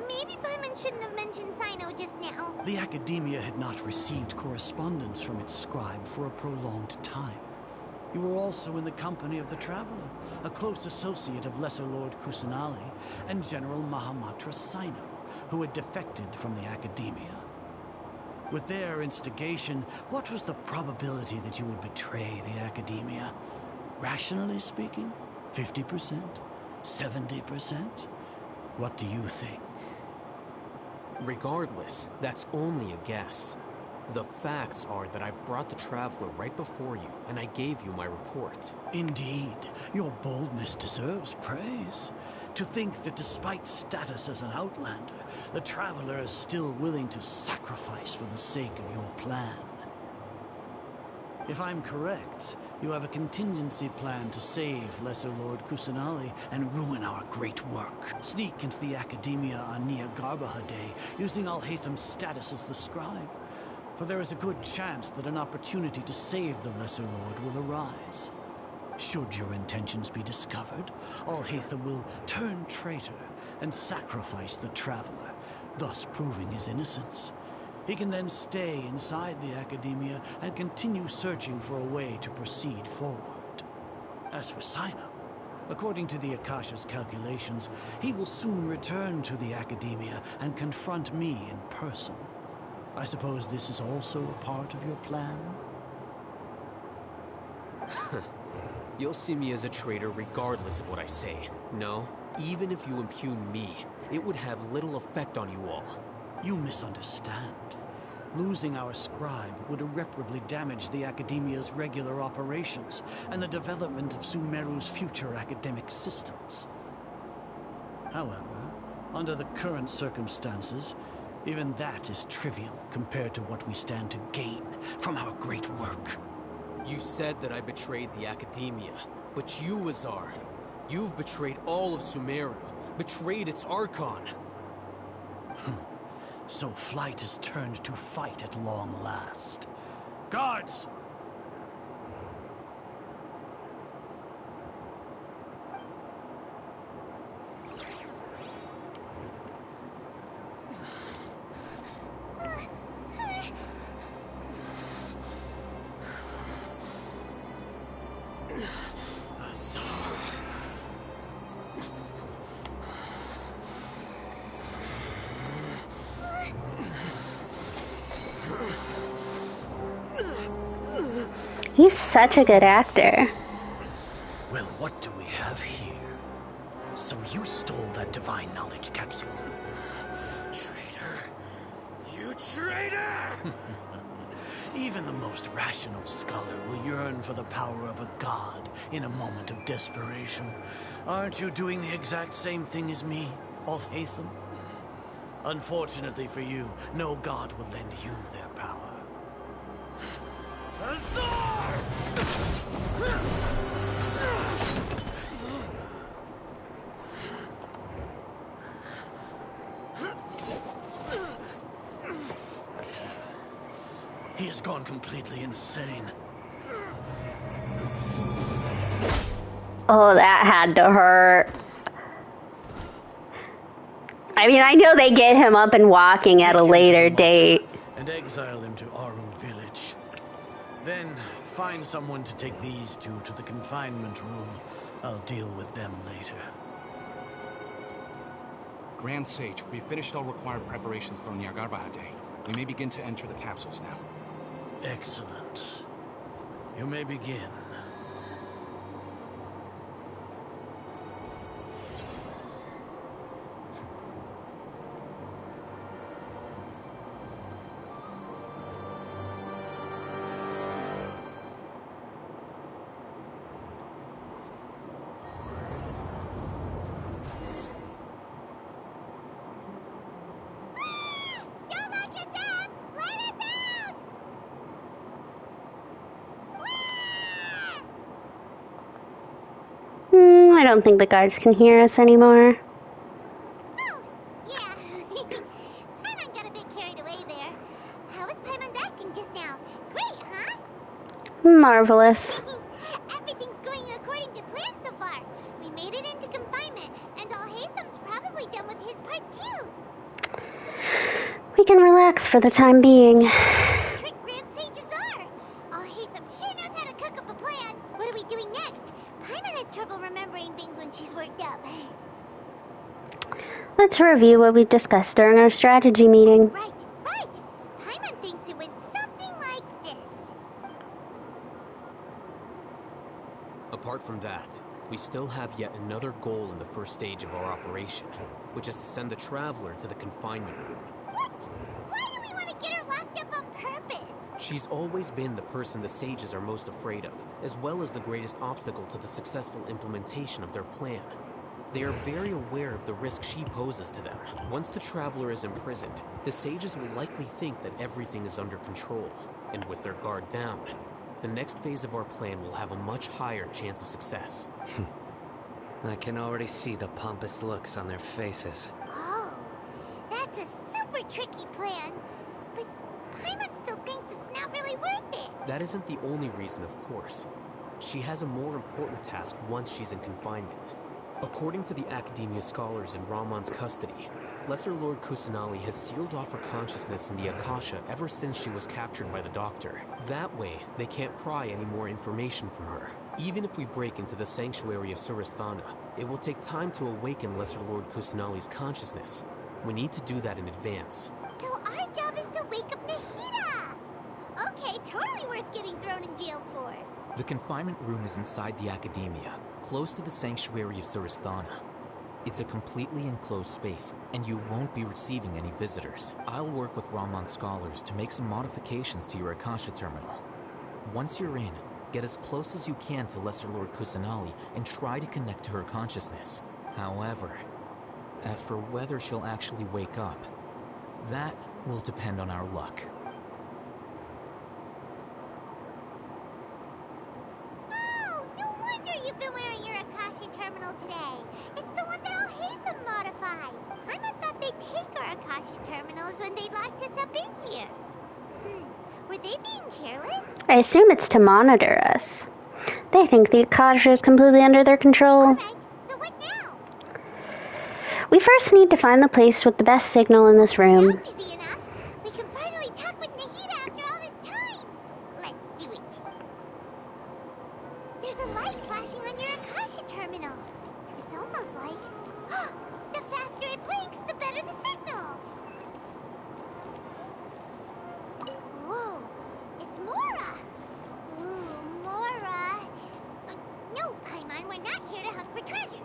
Maybe Paimon shouldn't have mentioned Sino just now. The Academia had not received correspondence from its scribe for a prolonged time. You were also in the company of the Traveler, a close associate of Lesser Lord Kusanali and General Mahamatra Sino, who had defected from the Academia. With their instigation, what was the probability that you would betray the Academia? Rationally speaking, 50%? 70%? What do you think? Regardless, that's only a guess. The facts are that I've brought the Traveler right before you, and I gave you my report. Indeed, your boldness deserves praise. To think that despite status as an outlander, the Traveler is still willing to sacrifice for the sake of your plan. If I'm correct, you have a contingency plan to save Lesser Lord Kusanali and ruin our great work. Sneak into the Academia on Nia Garbaha Day, using Alhaitham's status as the scribe. For there is a good chance that an opportunity to save the Lesser Lord will arise. Should your intentions be discovered, Alhaitham will turn traitor and sacrifice the Traveler, thus proving his innocence. He can then stay inside the Academia and continue searching for a way to proceed forward. As for Sino, according to the Akasha's calculations, he will soon return to the Academia and confront me in person. I suppose this is also a part of your plan? You'll see me as a traitor regardless of what I say. No, even if you impugn me, it would have little effect on you all. You misunderstand. Losing our scribe would irreparably damage the Academia's regular operations and the development of Sumeru's future academic systems. However, under the current circumstances, even that is trivial compared to what we stand to gain from our great work. You said that I betrayed the Academia, but you, Azar, you've betrayed all of Sumeru betrayed its Archon. So flight is turned to fight at long last. Guards! He's such a good actor. Well, what do we have here? So you stole that divine knowledge capsule. Traitor! You traitor! Even the most rational scholar will yearn for the power of a god in a moment of desperation. Aren't you doing the exact same thing as me, Alhaitham? Unfortunately for you, no god will lend you their power. Azar! He has gone completely insane. Oh, that had to hurt. I mean, I know they get him up and walking at a later date. And exile him to Aru village. Then find someone to take these two to the confinement room. I'll deal with them later. Grand Sage, we've finished all required preparations for Nyargarbahate. We may begin to enter the capsules now. Excellent. You may begin. I don't think the guards can hear us anymore. Oh, yeah. Paimon got a bit carried away there. How was Paimon acting just now? Great, huh? Marvelous. Everything's going according to plan so far. We made it into confinement, and Alhaitham's probably done with his part too. We can relax for the time being. Trick Grand Sages are. Alhaitham sure knows how to cook up a plan. What are we doing next? Paimon has trouble remembering things when she's worked up. Let's review what we discussed during our strategy meeting. Right. Paimon thinks it went something like this. Apart from that, we still have yet another goal in the first stage of our operation, which is to send the Traveler to the confinement room. What? Why do we want to get her locked up on purpose? She's always been the person the sages are most afraid of, as well as the greatest obstacle to the successful implementation of their plan. They are very aware of the risk she poses to them. Once the Traveler is imprisoned, the sages will likely think that everything is under control, and with their guard down, the next phase of our plan will have a much higher chance of success. I can already see the pompous looks on their faces. Oh, that's a super tricky plan. But Paimon still thinks it's not really worth it. That isn't the only reason, of course. She has a more important task once she's in confinement. According to the Academia scholars in Ramon's custody, Lesser Lord Kusanali has sealed off her consciousness in the Akasha ever since she was captured by the Doctor. That way, they can't pry any more information from her. Even if we break into the sanctuary of Surasthana, it will take time to awaken Lesser Lord Kusanali's consciousness. We need to do that in advance. So our job is to wake up Nahida! Okay, totally worth getting thrown in jail for. The confinement room is inside the Academia, close to the sanctuary of Surasthana. It's a completely enclosed space, and you won't be receiving any visitors. I'll work with Ramon's scholars to make some modifications to your Akasha terminal. Once you're in, get as close as you can to Lesser Lord Kusanali and try to connect to her consciousness. However, as for whether she'll actually wake up, that will depend on our luck. Oh, no wonder you've been wearing your Akashi terminal today. It's the one that Alhaitham Akasha terminals when they locked us up in here. Were they being careless? I assume it's to monitor us. They think the Akasha is completely under their control. Alright, so what now? We first need to find the place with the best signal in this room. Sounds easy enough. We can finally talk with Nahida after all this time. Let's do it. There's a light flashing on your Akasha terminal. It's almost like... the faster it blinks, the better the signal. Whoa, it's Mora. Ooh, Mora. No, Paimon, we're not here to hunt for treasure.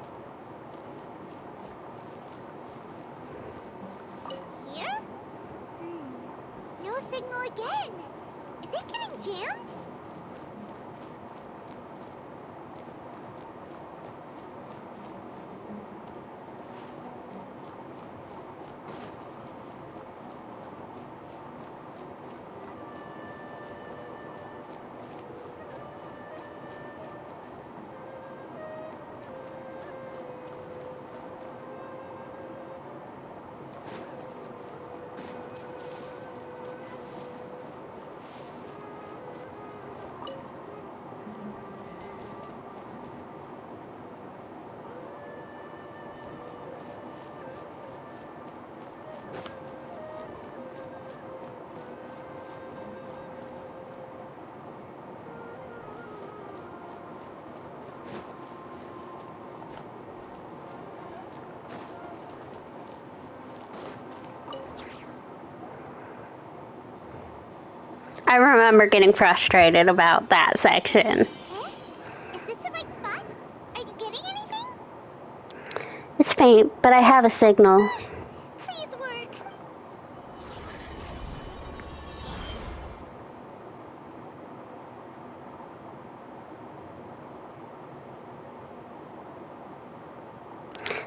Here? No signal again. Is it getting jammed? I remember getting frustrated about that section. Is this the right spot? Are you getting anything? It's faint, but I have a signal. Please work.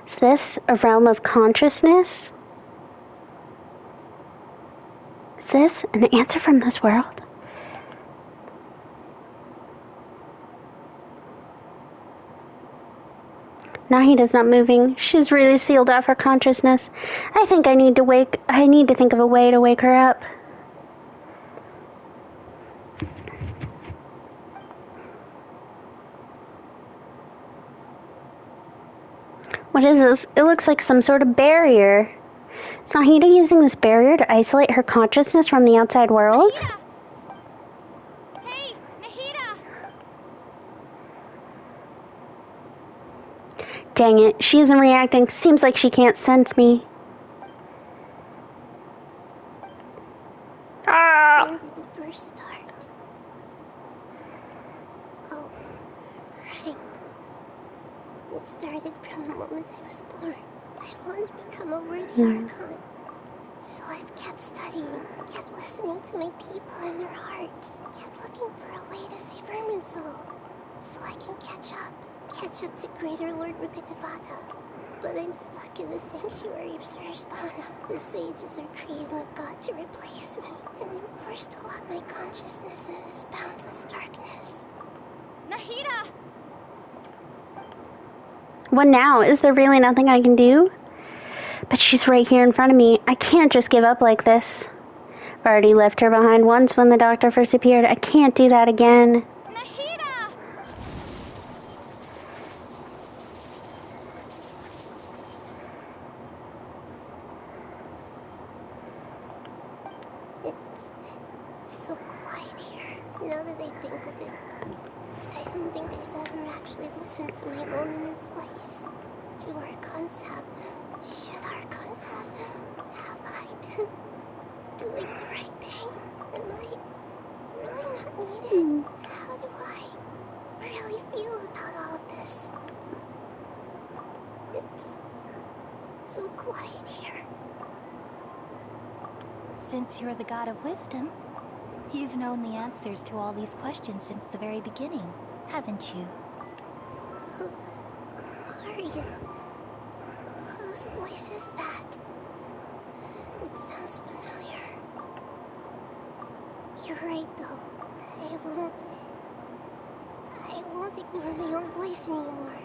Is this a realm of consciousness? Is this an answer from this world? Nahida's not moving. She's really sealed off her consciousness. I think I need to think of a way to wake her up. What is this? It looks like some sort of barrier. Is Nahida using this barrier to isolate her consciousness from the outside world? Nahida! Hey, Nahida! Dang it, she isn't reacting. Seems like she can't sense me. Ah! When did it first start? Oh, right. It started from the moment I was born. I want to become a worthy Archon. So I've kept studying, kept listening to my people and their hearts, kept looking for a way to save Irminsul, so I can catch up to Greater Lord Rukkhadevata. But I'm stuck in the sanctuary of Surstana. The sages are creating a god to replace me, and I'm forced to lock my consciousness in this boundless darkness. Nahida! What now? Is there really nothing I can do? But she's right here in front of me. I can't just give up like this. I've already left her behind once when the doctor first appeared. I can't do that again. Nahida! It's so quiet here. Now that I think of it, I don't think I've ever actually listened to my own inner voice. Do Archons have them? Should Archons have them? Have I been doing the right thing? Am I really not needed? How do I really feel about all of this? It's so quiet here. Since you're the god of wisdom, you've known the answers to all these questions since the very beginning, haven't you? Who are you? Whose voice is that? It sounds familiar. You're right, though. I won't ignore my own voice anymore.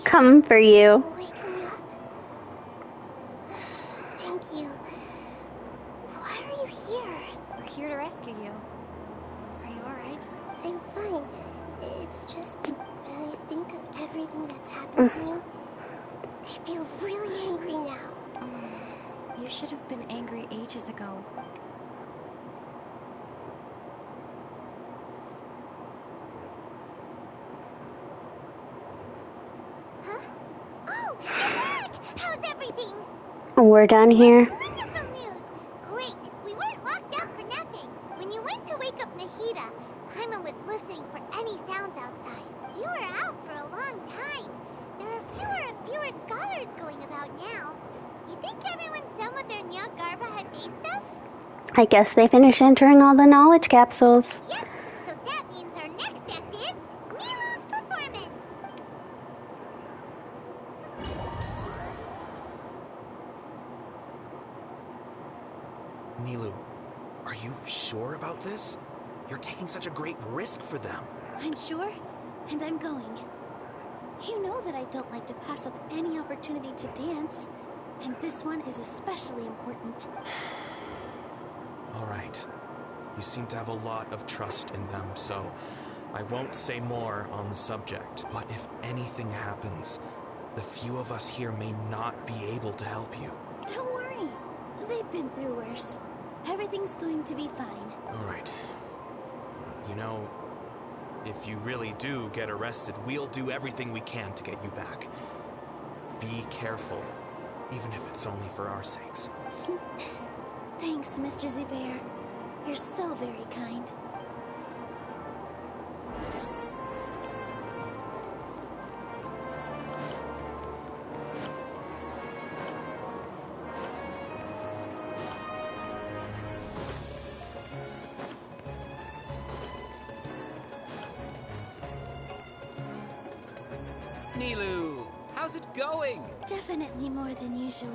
come for you. Wake me up. Thank you. Why are you here? We're here to rescue you. Are you alright? I'm fine. It's just when I think of everything that's happened to me, I feel really angry now. You should have been angry ages ago. Huh? Oh, you're back! How's everything? We're done here. Wonderful news! Great! We weren't locked up for nothing. When you went to wake up Nahida, Paimon was listening for any sounds outside. You were out for a long time. There are fewer and fewer scholars going about now. You think everyone's done with their Nyagarba Hade stuff? I guess they finished entering all the knowledge capsules. Yep, so that means our next act is Nilou's performance. Nilou, are you sure about this? You're taking such a great risk for them. I'm sure, and I'm going. You know that I don't like to pass up any opportunity to dance, and this one is especially important. All right. You seem to have a lot of trust in them, so I won't say more on the subject. But if anything happens, the few of us here may not be able to help you. Don't worry. They've been through worse. Everything's going to be fine. All right. You know, if you really do get arrested, we'll do everything we can to get you back. Be careful, even if it's only for our sakes. Thanks, Mr. Zubair. You're so very kind. Nilou, how's it going? Definitely more than usual.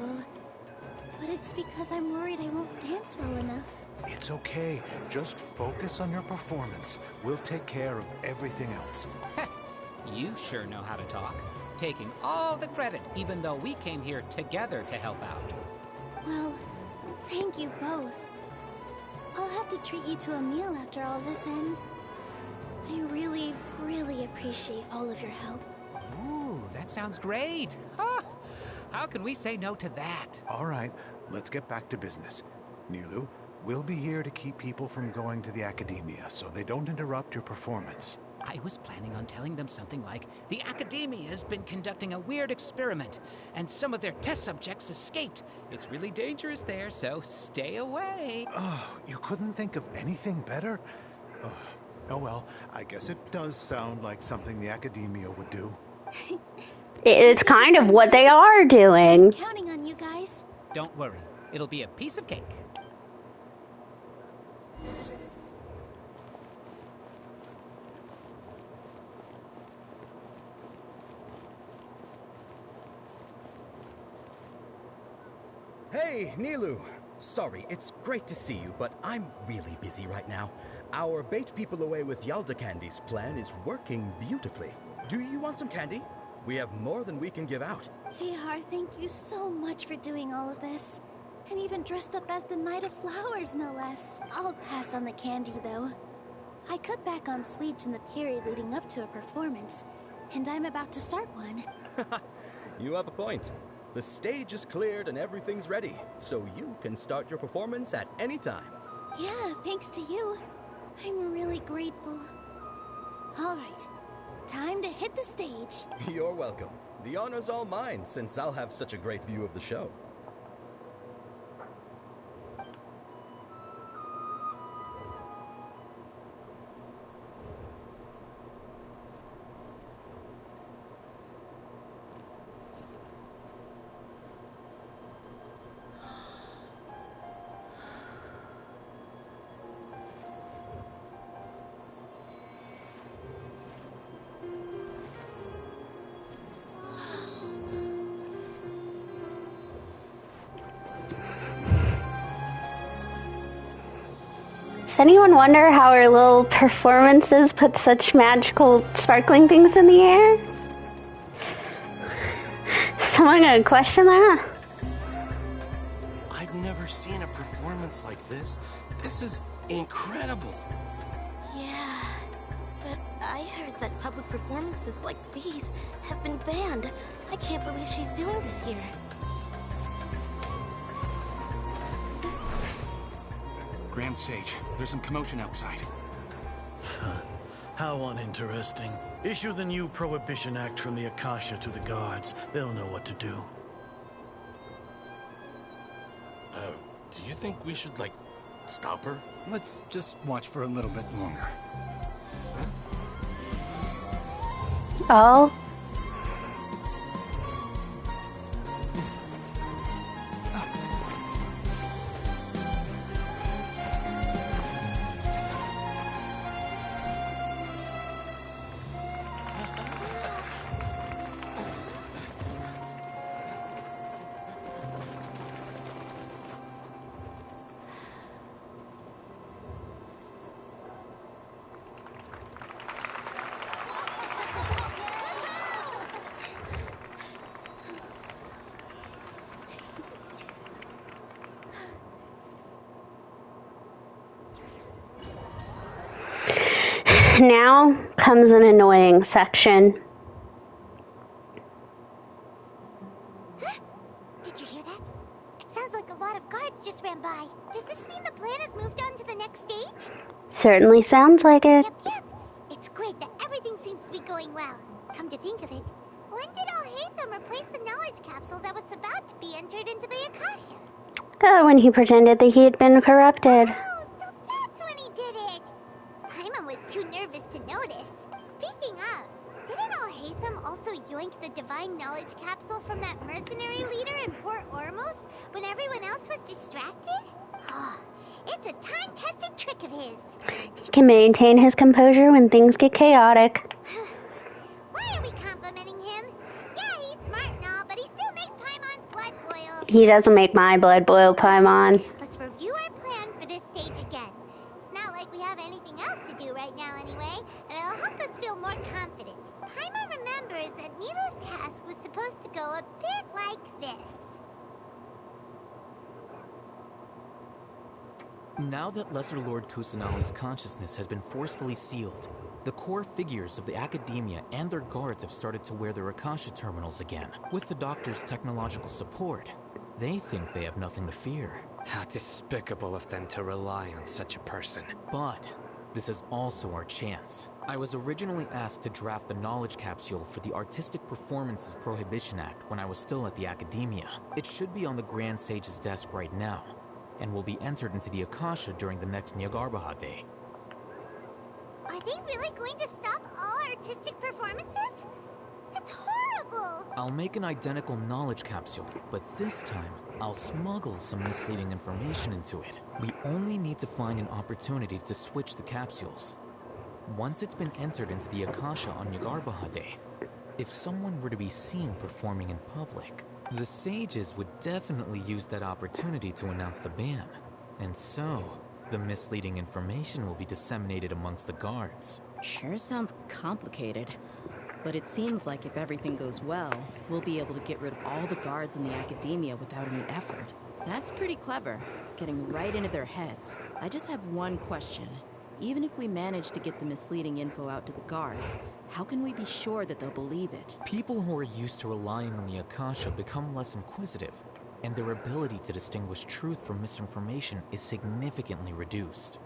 But it's because I'm worried I won't dance well enough. It's okay. Just focus on your performance. We'll take care of everything else. You sure know how to talk. Taking all the credit, even though we came here together to help out. Well, thank you both. I'll have to treat you to a meal after all this ends. I really, really appreciate all of your help. Ooh, that sounds great. Huh. How can we say no to that? All right, let's get back to business. Nilou, we'll be here to keep people from going to the academia so they don't interrupt your performance. I was planning on telling them something like, the academia has been conducting a weird experiment, and some of their test subjects escaped. It's really dangerous there, so stay away. Oh, you couldn't think of anything better? Oh well, I guess it does sound like something the academia would do. It's kind of what they are doing. I'm counting on you guys. Don't worry, it'll be a piece of cake. Hey, Nilou! Sorry, it's great to see you, but I'm really busy right now. Our Bait People Away with Yalda Candies plan is working beautifully. Do you want some candy? We have more than we can give out. Vihar, thank you so much for doing all of this. And even dressed up as the Knight of Flowers, no less. I'll pass on the candy, though. I cut back on sweets in the period leading up to a performance, and I'm about to start one. You have a point. The stage is cleared and everything's ready, so you can start your performance at any time. Yeah, thanks to you. I'm really grateful. All right, time to hit the stage. You're welcome. The honor's all mine, since I'll have such a great view of the show. Does anyone wonder how our little performances put such magical, sparkling things in the air? someone gonna question that? I've never seen a performance like this. This is incredible. Yeah, but I heard that public performances like these have been banned. I can't believe she's doing this here. Grand Sage, there's some commotion outside. How uninteresting. Issue the new Prohibition Act from the Akasha to the guards. They'll know what to do. Do you think we should, like, stop her? Let's just watch for a little bit longer. Oh. Now comes an annoying section. Did you hear that? It sounds like a lot of guards just ran by. Does this mean the plan has moved on to the next stage? Certainly sounds like it. Yep. It's great that everything seems to be going well. Come to think of it, when did Al-Haytham replace the knowledge capsule that was about to be entered into the Akasha? Oh, when he pretended that he had been corrupted. Oh, so that's when he did it! Paimon was too nervous to notice. Speaking of, didn't Al-Haytham also yoink the divine knowledge capsule from that mercenary leader in Port Ormos when everyone else was distracted? Oh, it's a time-tested trick of his. He can maintain his composure when things get chaotic. Why are we complimenting him? Yeah, he's smart and all, but he still makes Paimon's blood boil. He doesn't make my blood boil, Paimon. Let's review our plan for this stage again. It's not like we have anything else to do right now anyway, and it'll help us feel more confident. Paimon remembers that Nilu's task was supposed to go a bit like this. Now that Lesser Lord Kusanali's consciousness has been forcefully sealed, the core figures of the Academia and their guards have started to wear their Akasha terminals again. With the Doctor's technological support, they think they have nothing to fear. How despicable of them to rely on such a person. But this is also our chance. I was originally asked to draft the knowledge capsule for the Artistic Performances Prohibition Act when I was still at the Academia. It should be on the Grand Sage's desk right now, and will be entered into the Akasha during the next Nyagarbahad Day. Are they really going to stop all artistic performances? That's horrible! I'll make an identical knowledge capsule, but this time, I'll smuggle some misleading information into it. We only need to find an opportunity to switch the capsules. Once it's been entered into the Akasha on Nyagarbahad Day, if someone were to be seen performing in public, the sages would definitely use that opportunity to announce the ban. And so, the misleading information will be disseminated amongst the guards. Sure sounds complicated. But it seems like if everything goes well, we'll be able to get rid of all the guards in the Academia without any effort. That's pretty clever, getting right into their heads. I just have one question. Even if we manage to get the misleading info out to the guards, how can we be sure that they'll believe it? People who are used to relying on the Akasha become less inquisitive, and their ability to distinguish truth from misinformation is significantly reduced.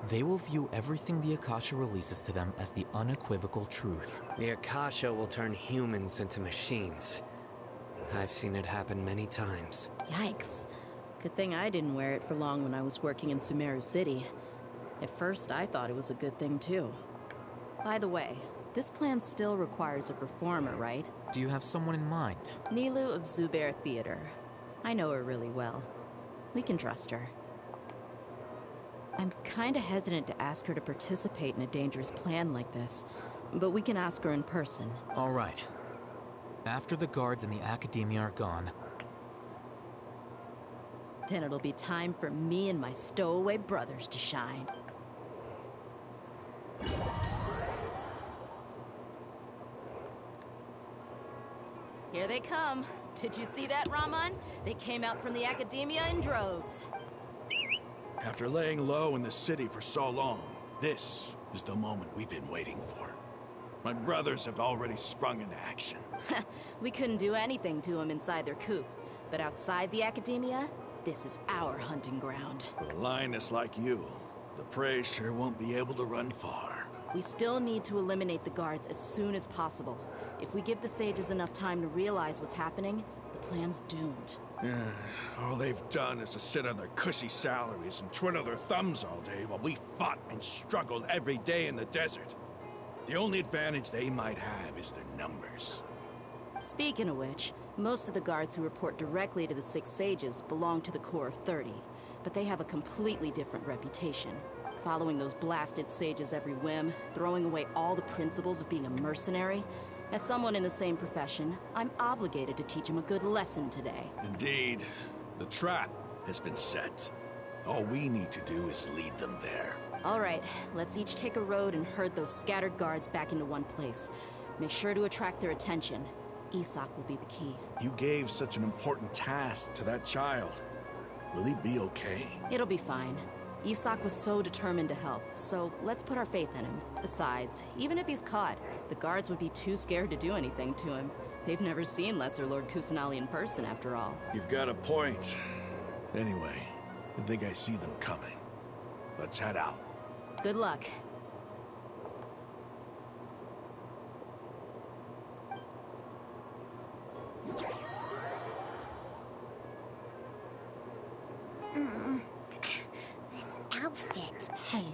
They will view everything the Akasha releases to them as the unequivocal truth. The Akasha will turn humans into machines. I've seen it happen many times. Yikes. Good thing I didn't wear it for long when I was working in Sumeru City. At first, I thought it was a good thing too. By the way, this plan still requires a performer, right? Do you have someone in mind? Nilu of Zubair Theater. I know her really well. We can trust her. I'm kinda hesitant to ask her to participate in a dangerous plan like this, but we can ask her in person. All right. After the guards in the Academia are gone, then it'll be time for me and my stowaway brothers to shine. Here they come. Did you see that, Raman? They came out from the Academia in droves. After laying low in the city for so long, this is the moment we've been waiting for. My brothers have already sprung into action. We couldn't do anything to them inside their coop. But outside the Academia, this is our hunting ground. With a lioness like you, the prey sure won't be able to run far. We still need to eliminate the guards as soon as possible. If we give the sages enough time to realize what's happening, the plan's doomed. All they've done is to sit on their cushy salaries and twiddle their thumbs all day while we fought and struggled every day in the desert. The only advantage they might have is their numbers. Speaking of which, most of the guards who report directly to the Six Sages belong to the Corps of 30, but they have a completely different reputation. Following those blasted sages every whim, throwing away all the principles of being a mercenary. As someone in the same profession, I'm obligated to teach them a good lesson today. Indeed. The trap has been set. All we need to do is lead them there. All right, let's each take a road and herd those scattered guards back into one place. Make sure to attract their attention. Isak will be the key. You gave such an important task to that child. Will he be okay? It'll be fine. Isak was so determined to help, so let's put our faith in him. Besides, even if he's caught, the guards would be too scared to do anything to him. They've never seen Lesser Lord Kusanali in person, after all. You've got a point. Anyway, I think I see them coming. Let's head out. Good luck. This outfit. Hey,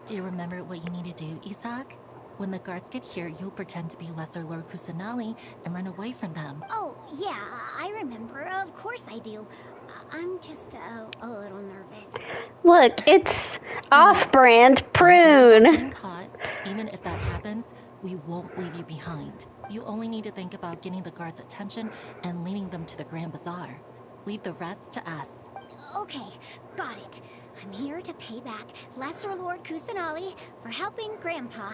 do you remember what you need to do, Isak? When the guards get here, you'll pretend to be Lesser Lord Kusanali and run away from them. Oh, yeah, I remember. Of course I do. I'm just a little nervous. Look, it's off-brand prune. Caught. Even if that happens, we won't leave you behind. You only need to think about getting the guards' attention and leading them to the Grand Bazaar. Leave the rest to us. Okay, got it. I'm here to pay back Lesser Lord Kusanali for helping Grandpa.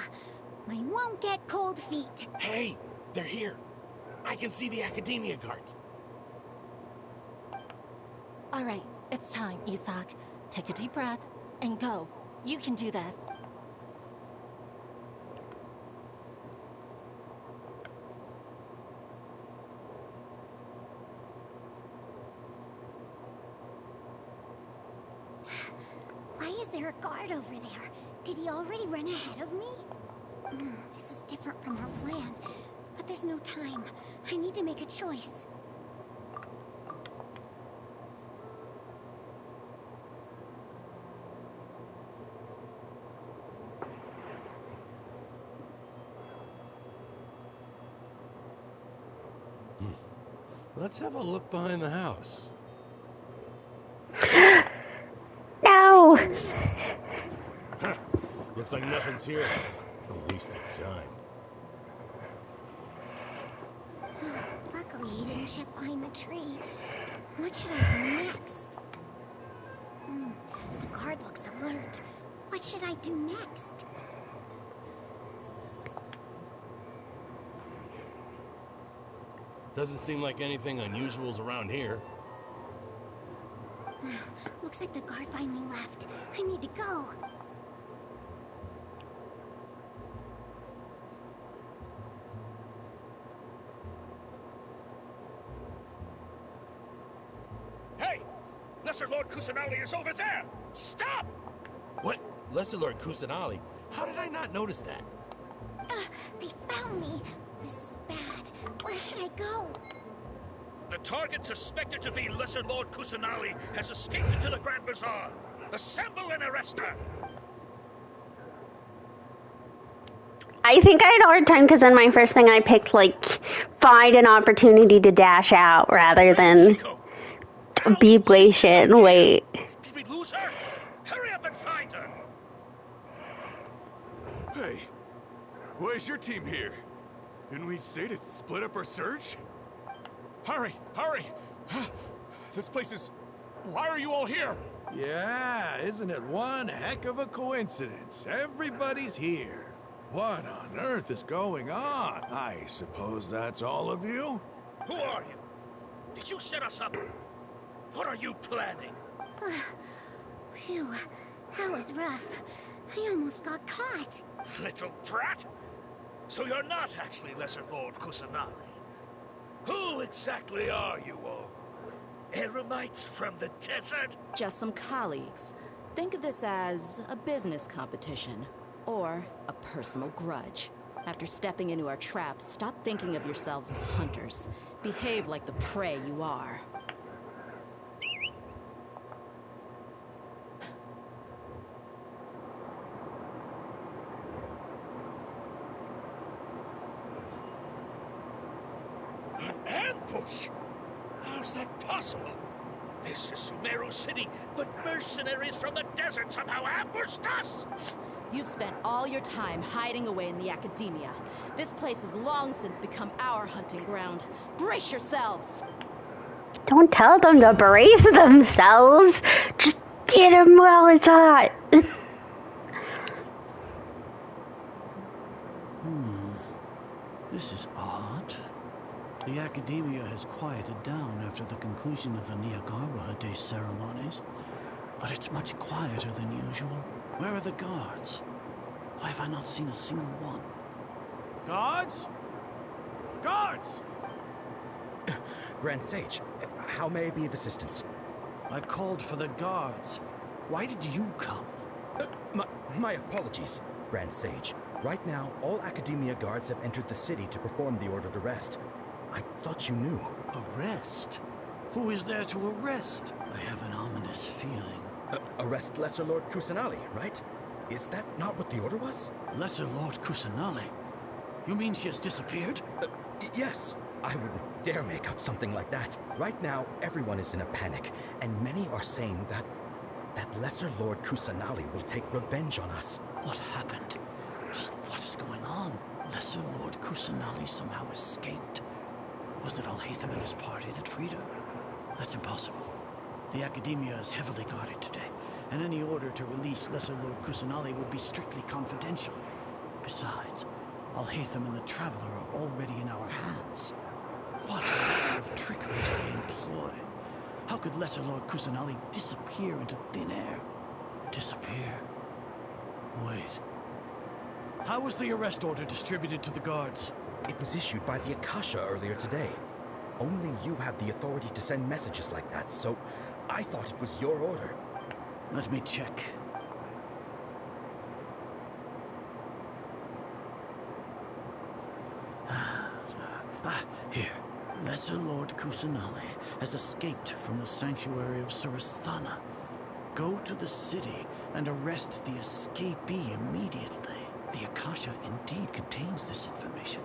I won't get cold feet. Hey, they're here. I can see the Academia guards. All right, it's time, Isak. Take a deep breath and go. You can do this. Why is there a guard over there? Did he already run ahead of me? This is different from our plan. But there's no time. I need to make a choice. Let's have a look behind the house. No! Huh. Looks like nothing's here. A waste of time. Luckily, he didn't check behind the tree. What should I do next? The guard looks alert. What should I do next? Doesn't seem like anything unusual's around here. Looks like the guard finally left. I need to go. Hey! Lesser Lord Kusanali is over there! Stop! What? Lesser Lord Kusanali? How did I not notice that? They found me. This is bad. Where should I go? The target suspected to be Lesser Lord Kusanali has escaped into the Grand Bazaar. Assemble and arrest her! I think I had a hard time because in my first thing I picked, like, find an opportunity to dash out rather than be patient and wait. Did we lose her? Hurry up and find her! Hey, why is your team here? Didn't we say to split up our search? Hurry, hurry! This place is... Why are you all here? Yeah, isn't it one heck of a coincidence? Everybody's here. What on earth is going on? I suppose that's all of you? Who are you? Did you set us up? What are you planning? Phew, that was rough. I almost got caught. Little brat? So you're not actually Lesser Lord Kusanali. Who exactly are you all? Eremites from the desert? Just some colleagues. Think of this as a business competition, or a personal grudge. After stepping into our traps, stop thinking of yourselves as hunters. Behave like the prey you are. An ambush? How's that possible? This is Sumeru City, but mercenaries from the desert somehow ambushed us! You've spent all your time hiding away in the academia. This place has long since become our hunting ground. Brace yourselves! Don't tell them to brace themselves. Just get them while it's hot. This is odd. The academia has quieted down after the conclusion of the Niagarbaha Day ceremonies, but it's much quieter than usual. Where are the guards? Why have I not seen a single one? Guards? Guards! Grand Sage, how may I be of assistance? I called for the guards. Why did you come? My apologies, Grand Sage. Right now, all Academia guards have entered the city to perform the ordered arrest. I thought you knew. Arrest? Who is there to arrest? I have an ominous feeling. Arrest Lesser Lord Kusanali, right? Is that not what the order was? Lesser Lord Kusanali? You mean she has disappeared? Yes. I wouldn't dare make up something like that. Right now, everyone is in a panic, and many are saying that Lesser Lord Kusanali will take revenge on us. What happened? Just what is going on? Lesser Lord Kusanali somehow escaped. Was it Alhaitham and his party that freed her? That's impossible. The Academia is heavily guarded today, and any order to release Lesser Lord Kusanali would be strictly confidential. Besides, Alhaitham and the Traveler are already in our hands. What manner of trickery do they employ? How could Lesser Lord Kusanali disappear into thin air? Disappear? Wait. How was the arrest order distributed to the guards? It was issued by the Akasha earlier today. Only you have the authority to send messages like that, so I thought it was your order. Let me check. Here. Lesser Lord Kusanali has escaped from the sanctuary of Surasthana. Go to the city and arrest the escapee immediately. The Akasha indeed contains this information,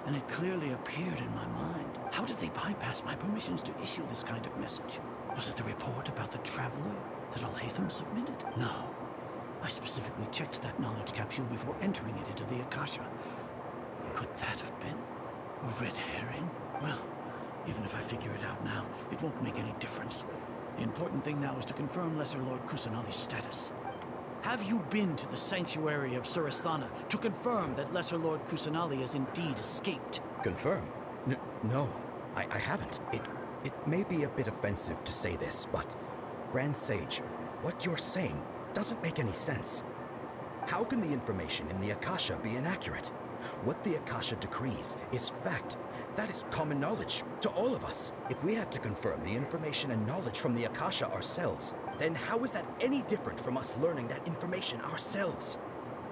and it clearly appeared in my mind. How did they bypass my permissions to issue this kind of message? Was it the report about the Traveler that Alhaitham submitted? No. I specifically checked that knowledge capsule before entering it into the Akasha. Could that have been a red herring? Well, even if I figure it out now, it won't make any difference. The important thing now is to confirm Lesser Lord Kusanali's status. Have you been to the sanctuary of Surasthana to confirm that Lesser Lord Kusanali has indeed escaped? Confirm? No, I haven't. It may be a bit offensive to say this, but Grand Sage, what you're saying doesn't make any sense. How can the information in the Akasha be inaccurate? What the Akasha decrees is fact. That is common knowledge to all of us. If we have to confirm the information and knowledge from the Akasha ourselves, then how is that any different from us learning that information ourselves?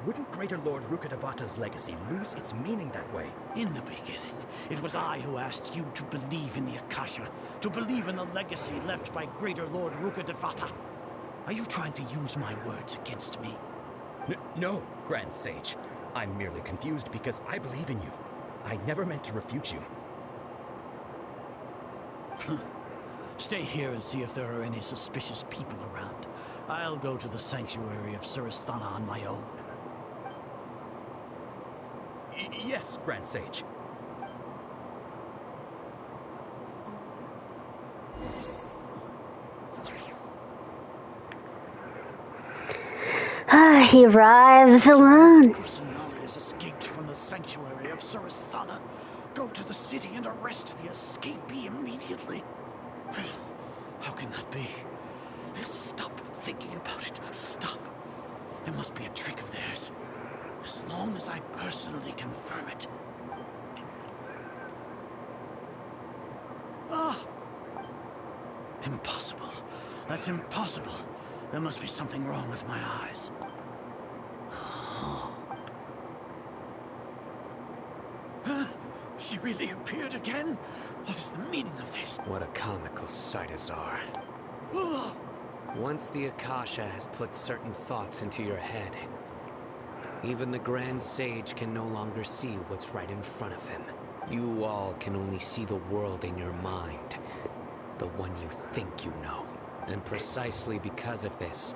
Wouldn't Greater Lord Rukkhadevata's legacy lose its meaning that way? In the beginning, it was I who asked you to believe in the Akasha, to believe in the legacy left by Greater Lord Rukkhadevata. Are you trying to use my words against me? No, Grand Sage. I'm merely confused because I believe in you. I never meant to refute you. Stay here and see if there are any suspicious people around. I'll go to the sanctuary of Surasthana on my own. Yes, Grand Sage. He arrives alone. Kusanali has escaped from the sanctuary of Surasthana. Go to the city and arrest the escapee immediately. How can that be? Stop thinking about it. Stop. It must be a trick of theirs. As long as I personally confirm it. Ah! Impossible. That's impossible. There must be something wrong with my eyes. She really appeared again? What is the meaning of this? What a comical sight, Azar. Once the Akasha has put certain thoughts into your head, even the Grand Sage can no longer see what's right in front of him. You all can only see the world in your mind, the one you think you know. And precisely because of this,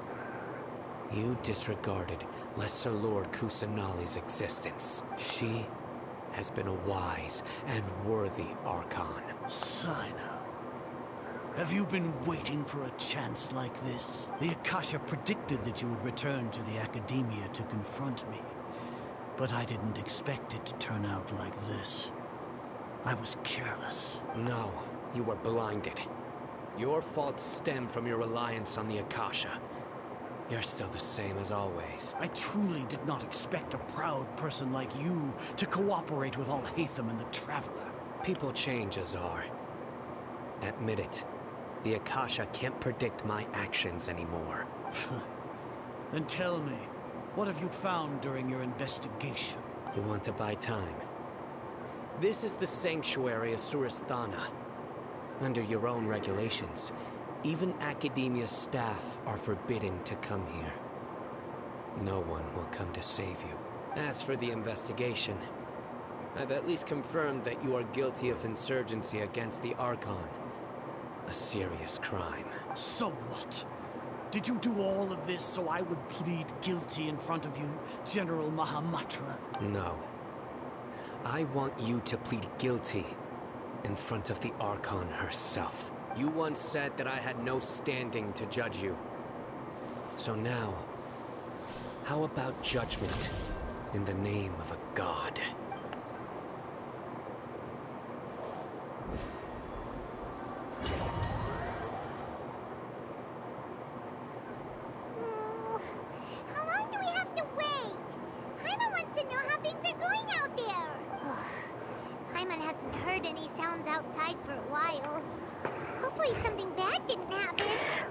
you disregarded Lesser Lord Kusanali's existence. She has been a wise and worthy Archon. Sino, have you been waiting for a chance like this? The Akasha predicted that you would return to the Academia to confront me. But I didn't expect it to turn out like this. I was careless. No, you were blinded. Your faults stem from your reliance on the Akasha. You're still the same as always. I truly did not expect a proud person like you to cooperate with Alhaitham and the Traveler. People change, Azar. Admit it. The Akasha can't predict my actions anymore. Then tell me, what have you found during your investigation? You want to buy time? This is the sanctuary of Surasthana. Under your own regulations, even Academia staff are forbidden to come here. No one will come to save you. As for the investigation, I've at least confirmed that you are guilty of insurgency against the Archon. A serious crime. So what? Did you do all of this so I would plead guilty in front of you, General Mahamatra? No. I want you to plead guilty in front of the Archon herself. You once said that I had no standing to judge you. So now, how about judgment in the name of a god? How long do we have to wait? Paimon wants to know how things are going out there. Paimon hasn't heard any sounds outside for a while. Hopefully something bad didn't happen.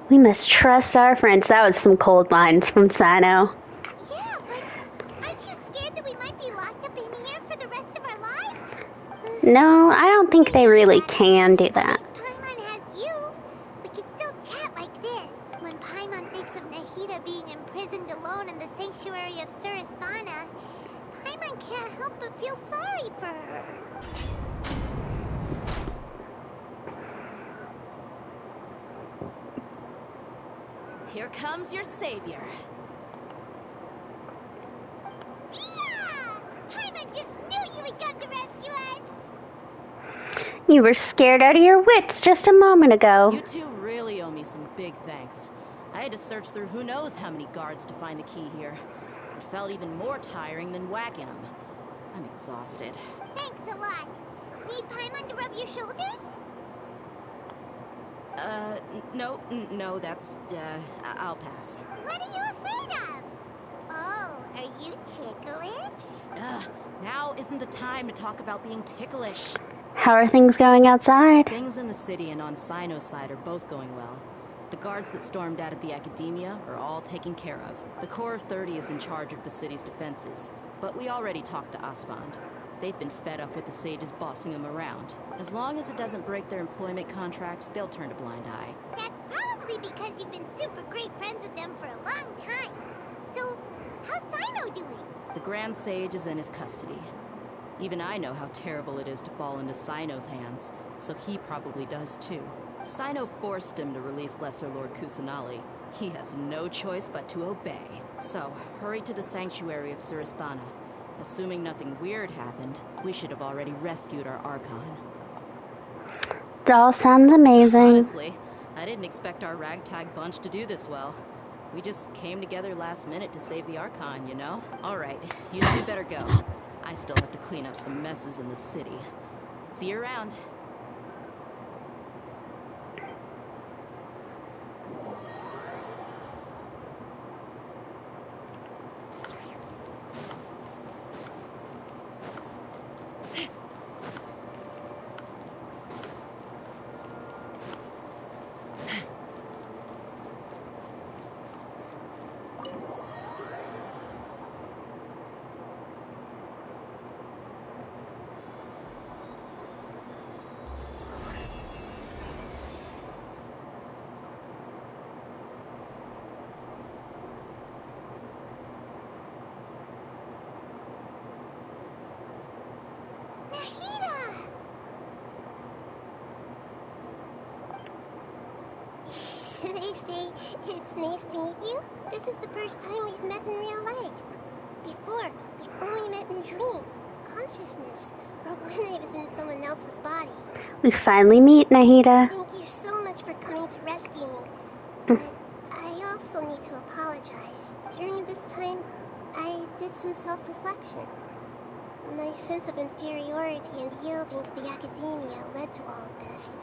We must trust our friends. That was some cold lines from Sino. Yeah, but aren't you scared that we might be locked up in here for the rest of our lives? No, I don't think they really can do that. Paimon has you. We could still chat like this. When Paimon thinks of Nahida being imprisoned alone in the sanctuary of Surasthana, Paimon can't help but feel sorry for her. Here comes your savior. Yeah! Paimon just knew you would come to rescue us! You were scared out of your wits just a moment ago. You two really owe me some big thanks. I had to search through who knows how many guards to find the key here. It felt even more tiring than whacking them. I'm exhausted. Thanks a lot. Need Paimon to rub your shoulders? No, that's, I'll pass. What are you afraid of? Oh, are you ticklish? Now isn't the time to talk about being ticklish. How are things going outside? Things in the city and on Sino's side are both going well. The guards that stormed out of the Academia are all taken care of. The Corps of 30 is in charge of the city's defenses, but we already talked to Asvand. They've been fed up with the sages bossing them around. As long as it doesn't break their employment contracts, they'll turn a blind eye. That's probably because you've been super great friends with them for a long time. So, how's Sino doing? The Grand Sage is in his custody. Even I know how terrible it is to fall into Sino's hands, so he probably does too. Sino forced him to release Lesser Lord Kusanali. He has no choice but to obey. So, hurry to the sanctuary of Surasthana. Assuming nothing weird happened, we should have already rescued our Archon. That all sounds amazing. Honestly, I didn't expect our ragtag bunch to do this well. We just came together last minute to save the Archon, you know? Alright, you two better go. I still have to clean up some messes in the city. See you around. Should I say it's nice to meet you? This is the first time we've met in real life. Before, we've only met in dreams, consciousness, or when I was in someone else's body. We finally meet, Nahida. Thank you so much for coming to rescue me. But I also need to apologize. During this time, I did some self-reflection. My sense of inferiority and yielding to the academia led to all of this,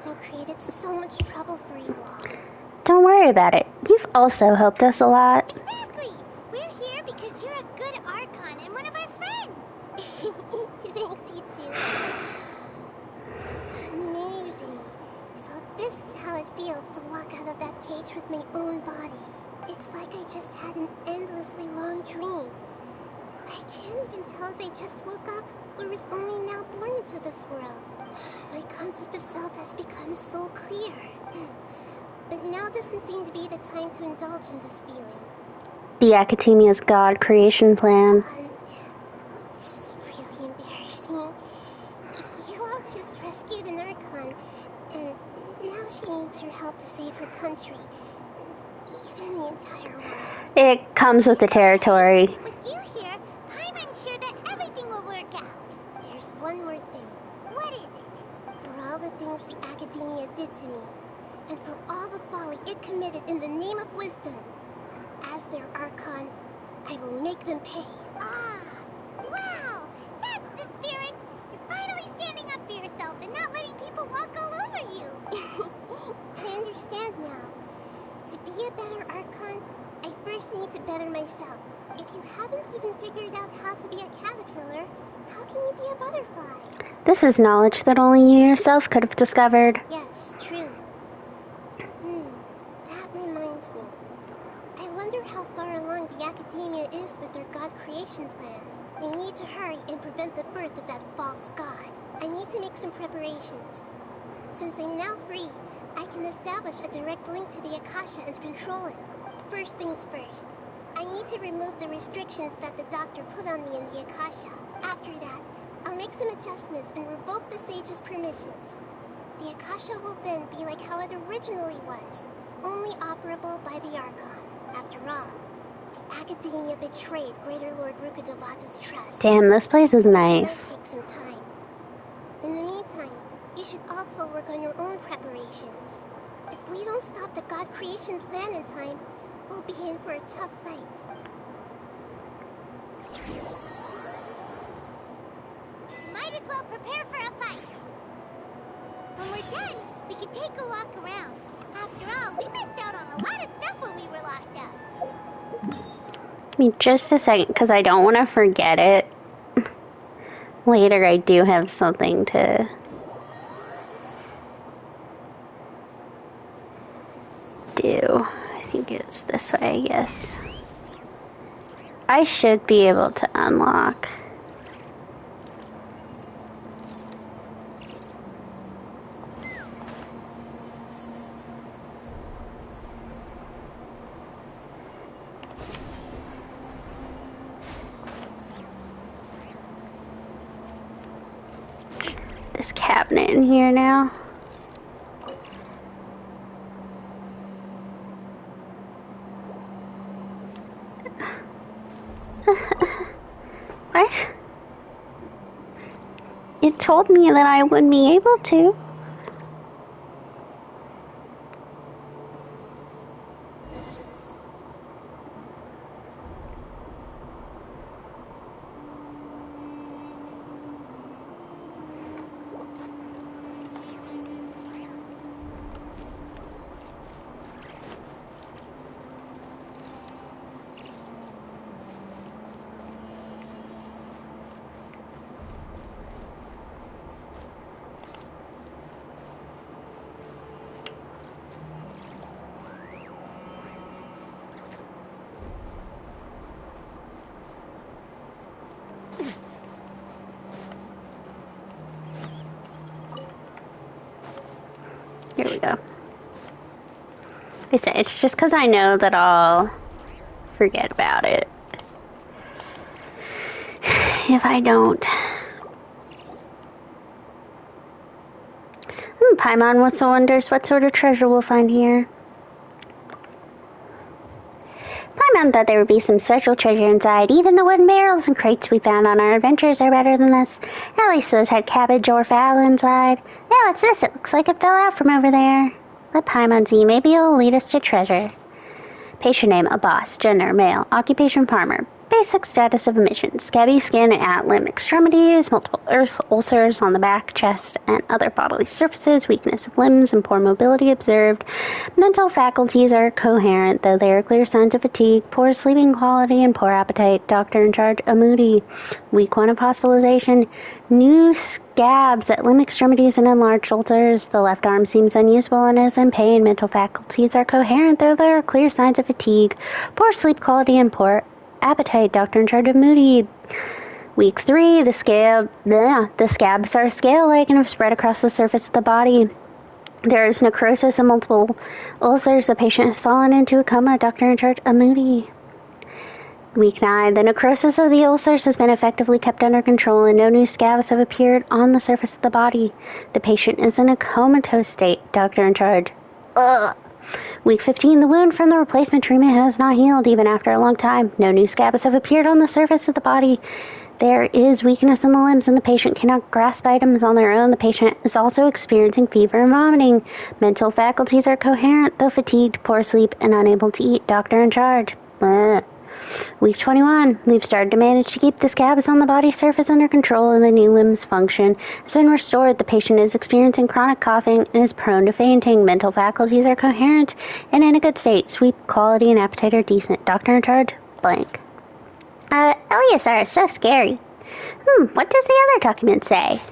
and created so much trouble for you all. Don't worry about it. You've also helped us a lot. Exactly! We're here because you're a good Archon and one of our friends! Thanks, you too. Amazing. So this is how it feels to walk out of that cage with my own body. It's like I just had an endlessly long dream. I can't even tell if I just woke up or was only now born into this world. My concept of self has become so clear. But now doesn't seem to be the time to indulge in this feeling. The Academia's God creation plan. This is really embarrassing. You all just rescued an Archon, and now she needs your help to save her country, and even the entire world. It comes with the territory. With you here, I'm unsure that everything will work out. There's one more thing. What is it? For all the things the Academia did to me, and for all the folly it committed in the name of wisdom, as their Archon, I will make them pay. Ah! Wow! That's the spirit! You're finally standing up for yourself and not letting people walk all over you! I understand now. To be a better Archon, I first need to better myself. If you haven't even figured out how to be a caterpillar, how can you be a butterfly? This is knowledge that only you yourself could have discovered. Yes, true. That reminds me. I wonder how far along the Academia is with their God creation plan. We need to hurry and prevent the birth of that false god. I need to make some preparations. Since I'm now free, I can establish a direct link to the Akasha and control it. First things first, I need to remove the restrictions that the doctor put on me in the Akasha. After that, I'll make some adjustments and revoke the sage's permissions. The Akasha will then be like how it originally was, only operable by the Archon. After all, the Academia betrayed Greater Lord Rukkhadevata's trust. Damn, this place is nice. This might take some time. In the meantime, you should also work on your own preparations. If we don't stop the God creation plan in time, we'll be in for a tough fight. Might as well prepare for a fight. When we're done, we can take a walk around. After all, we missed out on a lot of stuff when we were locked up. Give me just a second, because I don't want to forget it. Later, I do have something to... do. I think it's this way, yes. I should be able to unlock. This cabinet in here now. What? It told me that I wouldn't be able to. Here we go. Like I said, it's just because I know that I'll forget about it if I don't. Paimon also wonders what sort of treasure we'll find here. Paimon thought there would be some special treasure inside. Even the wooden barrels and crates we found on our adventures are better than this. At least those had cabbage or fowl inside. Now what's this? It looks like it fell out from over there. Let Paimon see. Maybe it'll lead us to treasure. Patient name, Abbas. Gender, male. Occupation, farmer. Basic status of emissions. Scabby skin at limb extremities, multiple ulcers on the back, chest, and other bodily surfaces, weakness of limbs, and poor mobility observed. Mental faculties are coherent, though there are clear signs of fatigue, poor sleeping quality, and poor appetite. Doctor in charge, a moody. Week 1 of hospitalization. New scabs at limb extremities and enlarged ulcers. The left arm seems unusable and is in pain. Mental faculties are coherent, though there are clear signs of fatigue, poor sleep quality, and poor appetite. Doctor in charge of moody. Week 3, the scabs are scale-like and have spread across the surface of the body. There is necrosis and multiple ulcers. The patient has fallen into a coma. Doctor in charge, a moody. Week 9, the necrosis of the ulcers has been effectively kept under control and no new scabs have appeared on the surface of the body. The patient is in a comatose state. Doctor in charge. Ugh. Week 15, the wound from the replacement treatment has not healed even after a long time. No new scabs have appeared on the surface of the body. There is weakness in the limbs and the patient cannot grasp items on their own. The patient is also experiencing fever and vomiting. Mental faculties are coherent, though fatigued, poor sleep, and unable to eat. Doctor in charge. Ugh. Week 21, we've started to manage to keep the scabs on the body surface under control and the new limbs function has been restored. The patient is experiencing chronic coughing and is prone to fainting. Mental faculties are coherent and in a good state. Sleep quality and appetite are decent. Doctor in charge, blank. Eleazar is so scary. What does the other document say?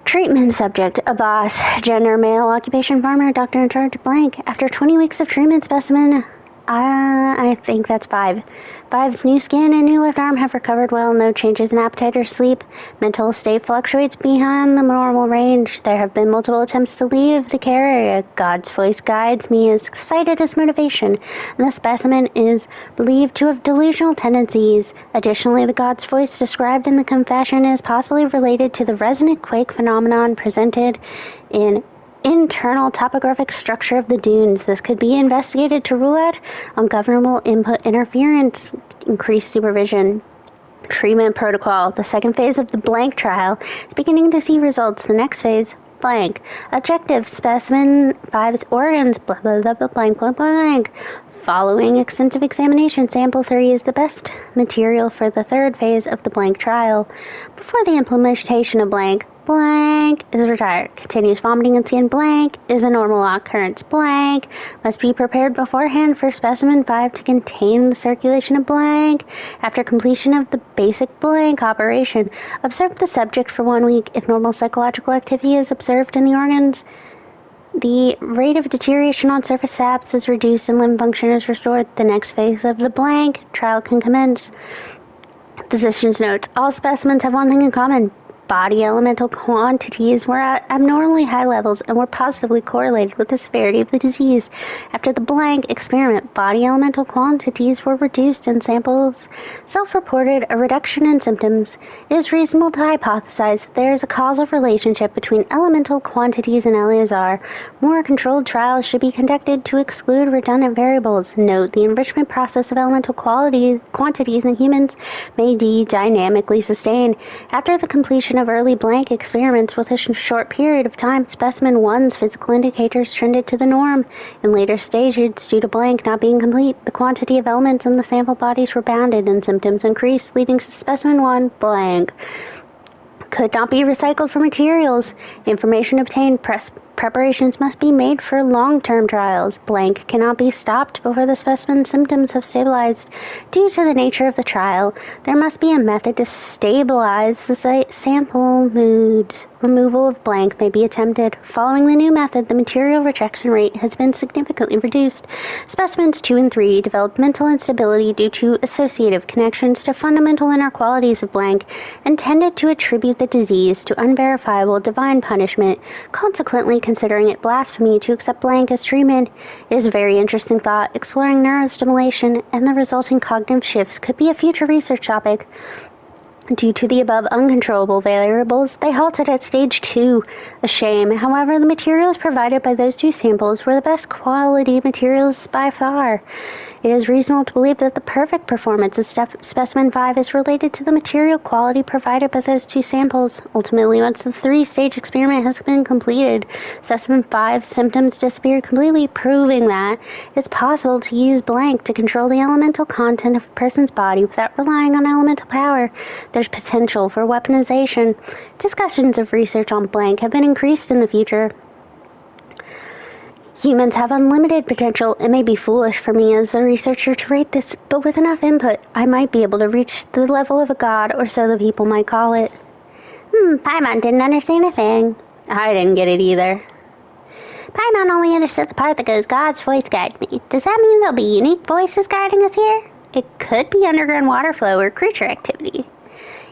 Treatment subject, Abbas. Gender, male. Occupation, farmer. Doctor in charge, blank. After 20 weeks of treatment, specimen... I think that's 5. 5's new skin and new left arm have recovered well. No changes in appetite or sleep. Mental state fluctuates beyond the normal range. There have been multiple attempts to leave the care area. God's voice guides me as cited as motivation. And the specimen is believed to have delusional tendencies. Additionally, the God's voice described in the confession is possibly related to the resonant quake phenomenon presented in internal topographic structure of the dunes. This could be investigated to rule out ungovernable input interference, increased supervision. Treatment protocol. The second phase of the blank trial is beginning to see results. The next phase, blank. Objective, specimen 5's organs, blah, blah, blah, blah, blank, blank, blank. Following extensive examination, sample 3 is the best material for the third phase of the blank trial. Before the implementation of blank is retired. Continuous vomiting and skin, blank is a normal occurrence, blank must be prepared beforehand for specimen 5 to contain the circulation of blank. After completion of the basic blank operation, observe the subject for 1 week. If normal psychological activity is observed in the organs, the rate of deterioration on surface saps is reduced and limb function is restored. The next phase of the blank trial can commence. Physician's notes. All specimens have one thing in common. Body elemental quantities were at abnormally high levels and were positively correlated with the severity of the disease. After the blank experiment, body elemental quantities were reduced and samples self-reported a reduction in symptoms. It is reasonable to hypothesize that there is a causal relationship between elemental quantities and Eleazar. More controlled trials should be conducted to exclude redundant variables. Note, the enrichment process of elemental quantities in humans may be dynamically sustained. After the completion of early blank experiments with a short period of time, specimen 1's physical indicators trended to the norm. In later stages, due to blank not being complete, the quantity of elements in the sample bodies rebounded and symptoms increased, leading to specimen 1 blank. Could not be recycled for materials. Information obtained. Preparations must be made for long-term trials. Blank cannot be stopped before the specimen's symptoms have stabilized. Due to the nature of the trial, there must be a method to stabilize the sample moods. Removal of blank may be attempted. Following the new method, the material rejection rate has been significantly reduced. Specimens 2 and 3 developed mental instability due to associative connections to fundamental inner qualities of blank and tended to attribute the a disease to unverifiable divine punishment, consequently considering it blasphemy to accept blank as treatment. It is a very interesting thought. Exploring neurostimulation and the resulting cognitive shifts could be a future research topic. Due to the above uncontrollable variables, they halted at stage 2. A shame. However, the materials provided by those 2 samples were the best quality materials by far. It is reasonable to believe that the perfect performance of Specimen 5 is related to the material quality provided by those 2 samples. Ultimately, once the 3-stage experiment has been completed, Specimen 5's symptoms disappeared completely, proving that it's possible to use blank to control the elemental content of a person's body without relying on elemental power. There's potential for weaponization. Discussions of research on blank have been increased in the future. Humans have unlimited potential. It may be foolish for me as a researcher to rate this, but with enough input, I might be able to reach the level of a god, or so the people might call it. Paimon didn't understand a thing. I didn't get it either. Paimon only understood the part that goes, God's voice guide me. Does that mean there'll be unique voices guiding us here? It could be underground water flow or creature activity.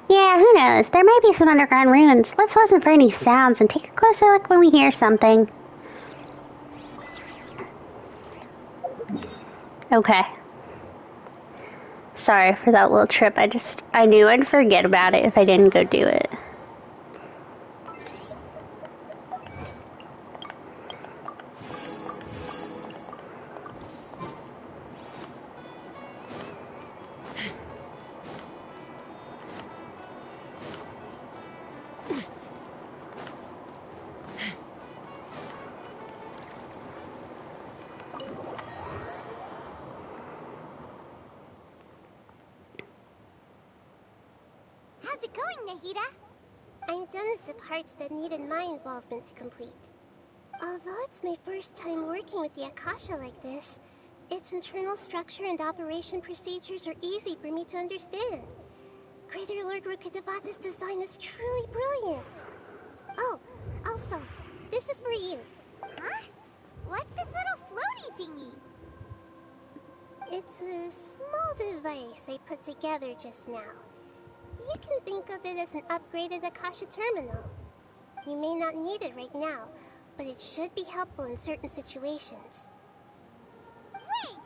Yeah, who knows? There may be some underground ruins. Let's listen for any sounds and take a closer look when we hear something. Okay. Sorry for that little trip. I knew I'd forget about it if I didn't go do it. How's it going, Nahida? I'm done with the parts that needed my involvement to complete. Although it's my first time working with the Akasha like this, its internal structure and operation procedures are easy for me to understand. Greater Lord Rukkhadevata's design is truly brilliant. Oh, also, this is for you. Huh? What's this little floaty thingy? It's a small device I put together just now. You can think of it as an upgraded Akasha terminal. You may not need it right now, but it should be helpful in certain situations. Wait!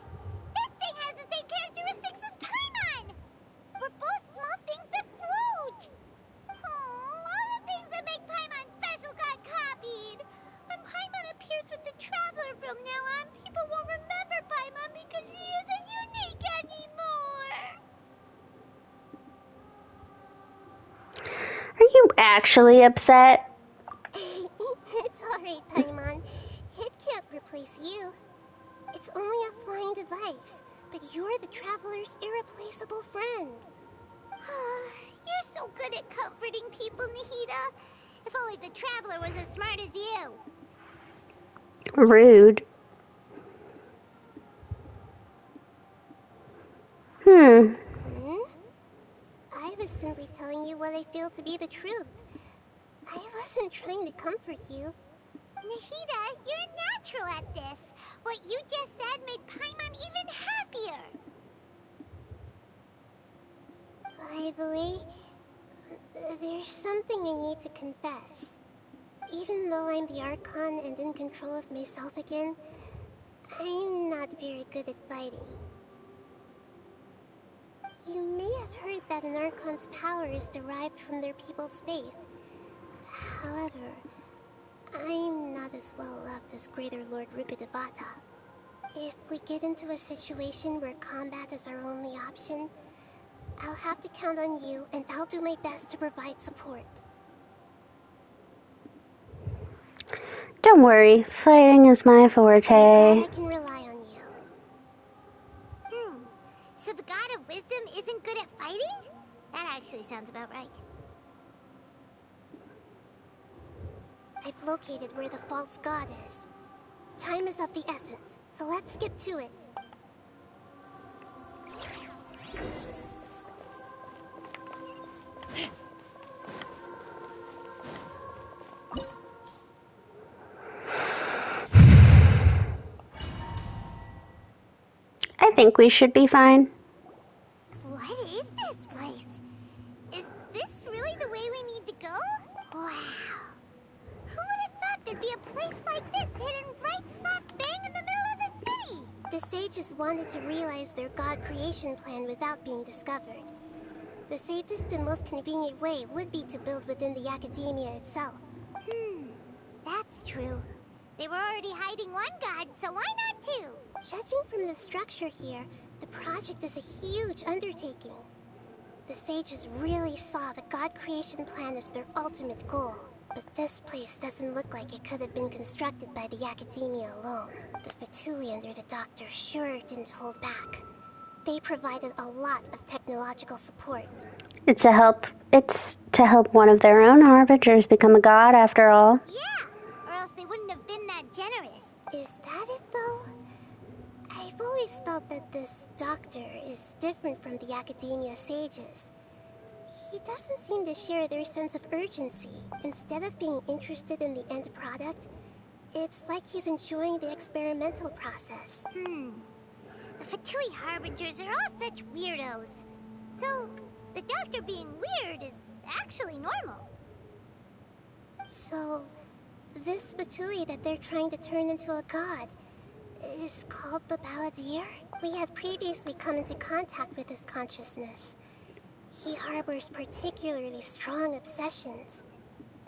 This thing has the same characteristics as Paimon! We're both small things that float! Oh, all the things that make Paimon special got copied! When Paimon appears with the Traveler from now on, people won't remember Paimon because she isn't unique anymore! Are you actually upset? It's alright, Paimon. It can't replace you. It's only a flying device, but you're the Traveler's irreplaceable friend. You're so good at comforting people, Nahida. If only the Traveler was as smart as you. Rude. I was simply telling you what I feel to be the truth. I wasn't trying to comfort you. Nahida, you're natural at this. What you just said made Paimon even happier. By the way, there's something I need to confess. Even though I'm the Archon and in control of myself again, I'm not very good at fighting. You may have heard that an Archon's power is derived from their people's faith. However, I'm not as well loved as Greater Lord Rukkhadevata. If we get into a situation where combat is our only option, I'll have to count on you, and I'll do my best to provide support. Don't worry, fighting is my forte. I can rely on you. So the God of Wisdom isn't good at fighting? That actually sounds about right. I've located where the false god is. Time is of the essence, so let's get to it. I think we should be fine. What is this place? Is this really the way we need to go? place like this hidden right slap bang in the middle of the city? The sages wanted to realize their god creation plan without being discovered. The safest and most convenient way would be to build within the academia itself. That's true. They were already hiding one god, so why not two? Judging from the structure here, the project is a huge undertaking. The sages really saw the god creation plan as their ultimate goal. But this place doesn't look like it could have been constructed by the academia alone. The Fatui under the Doctor sure didn't hold back. They provided a lot of technological support. It's to help one of their own harbingers become a god, after all. Yeah, or else they wouldn't have been that generous. Is that it, though? I've always felt that this Doctor is different from the academia sages. He doesn't seem to share their sense of urgency. Instead of being interested in the end product, it's like he's enjoying the experimental process. The Fatui Harbingers are all such weirdos. So, the Doctor being weird is actually normal. So, this Fatui that they're trying to turn into a god is called the Balladeer? We had previously come into contact with his consciousness. He harbors particularly strong obsessions.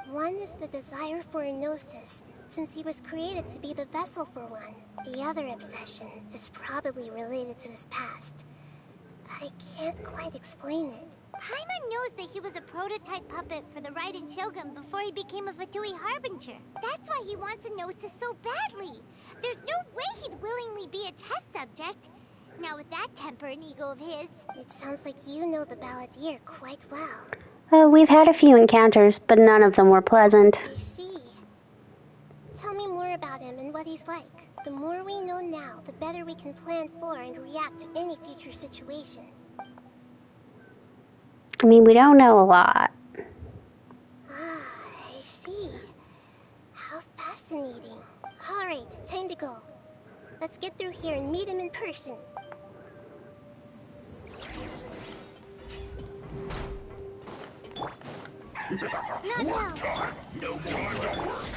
One is the desire for a gnosis, since he was created to be the vessel for one. The other obsession is probably related to his past. I can't quite explain it. Paimon knows that he was a prototype puppet for the Raiden Shogun before he became a Fatui Harbinger. That's why he wants a gnosis so badly. There's no way he'd willingly be a test subject. Now with that temper and ego of his... It sounds like you know the Balladeer quite well. We've had a few encounters, but none of them were pleasant. I see. Tell me more about him and what he's like. The more we know now, the better we can plan for and react to any future situation. I mean, we don't know a lot. I see. How fascinating. Alright, time to go. Let's get through here and meet him in person. Work time! No time to work!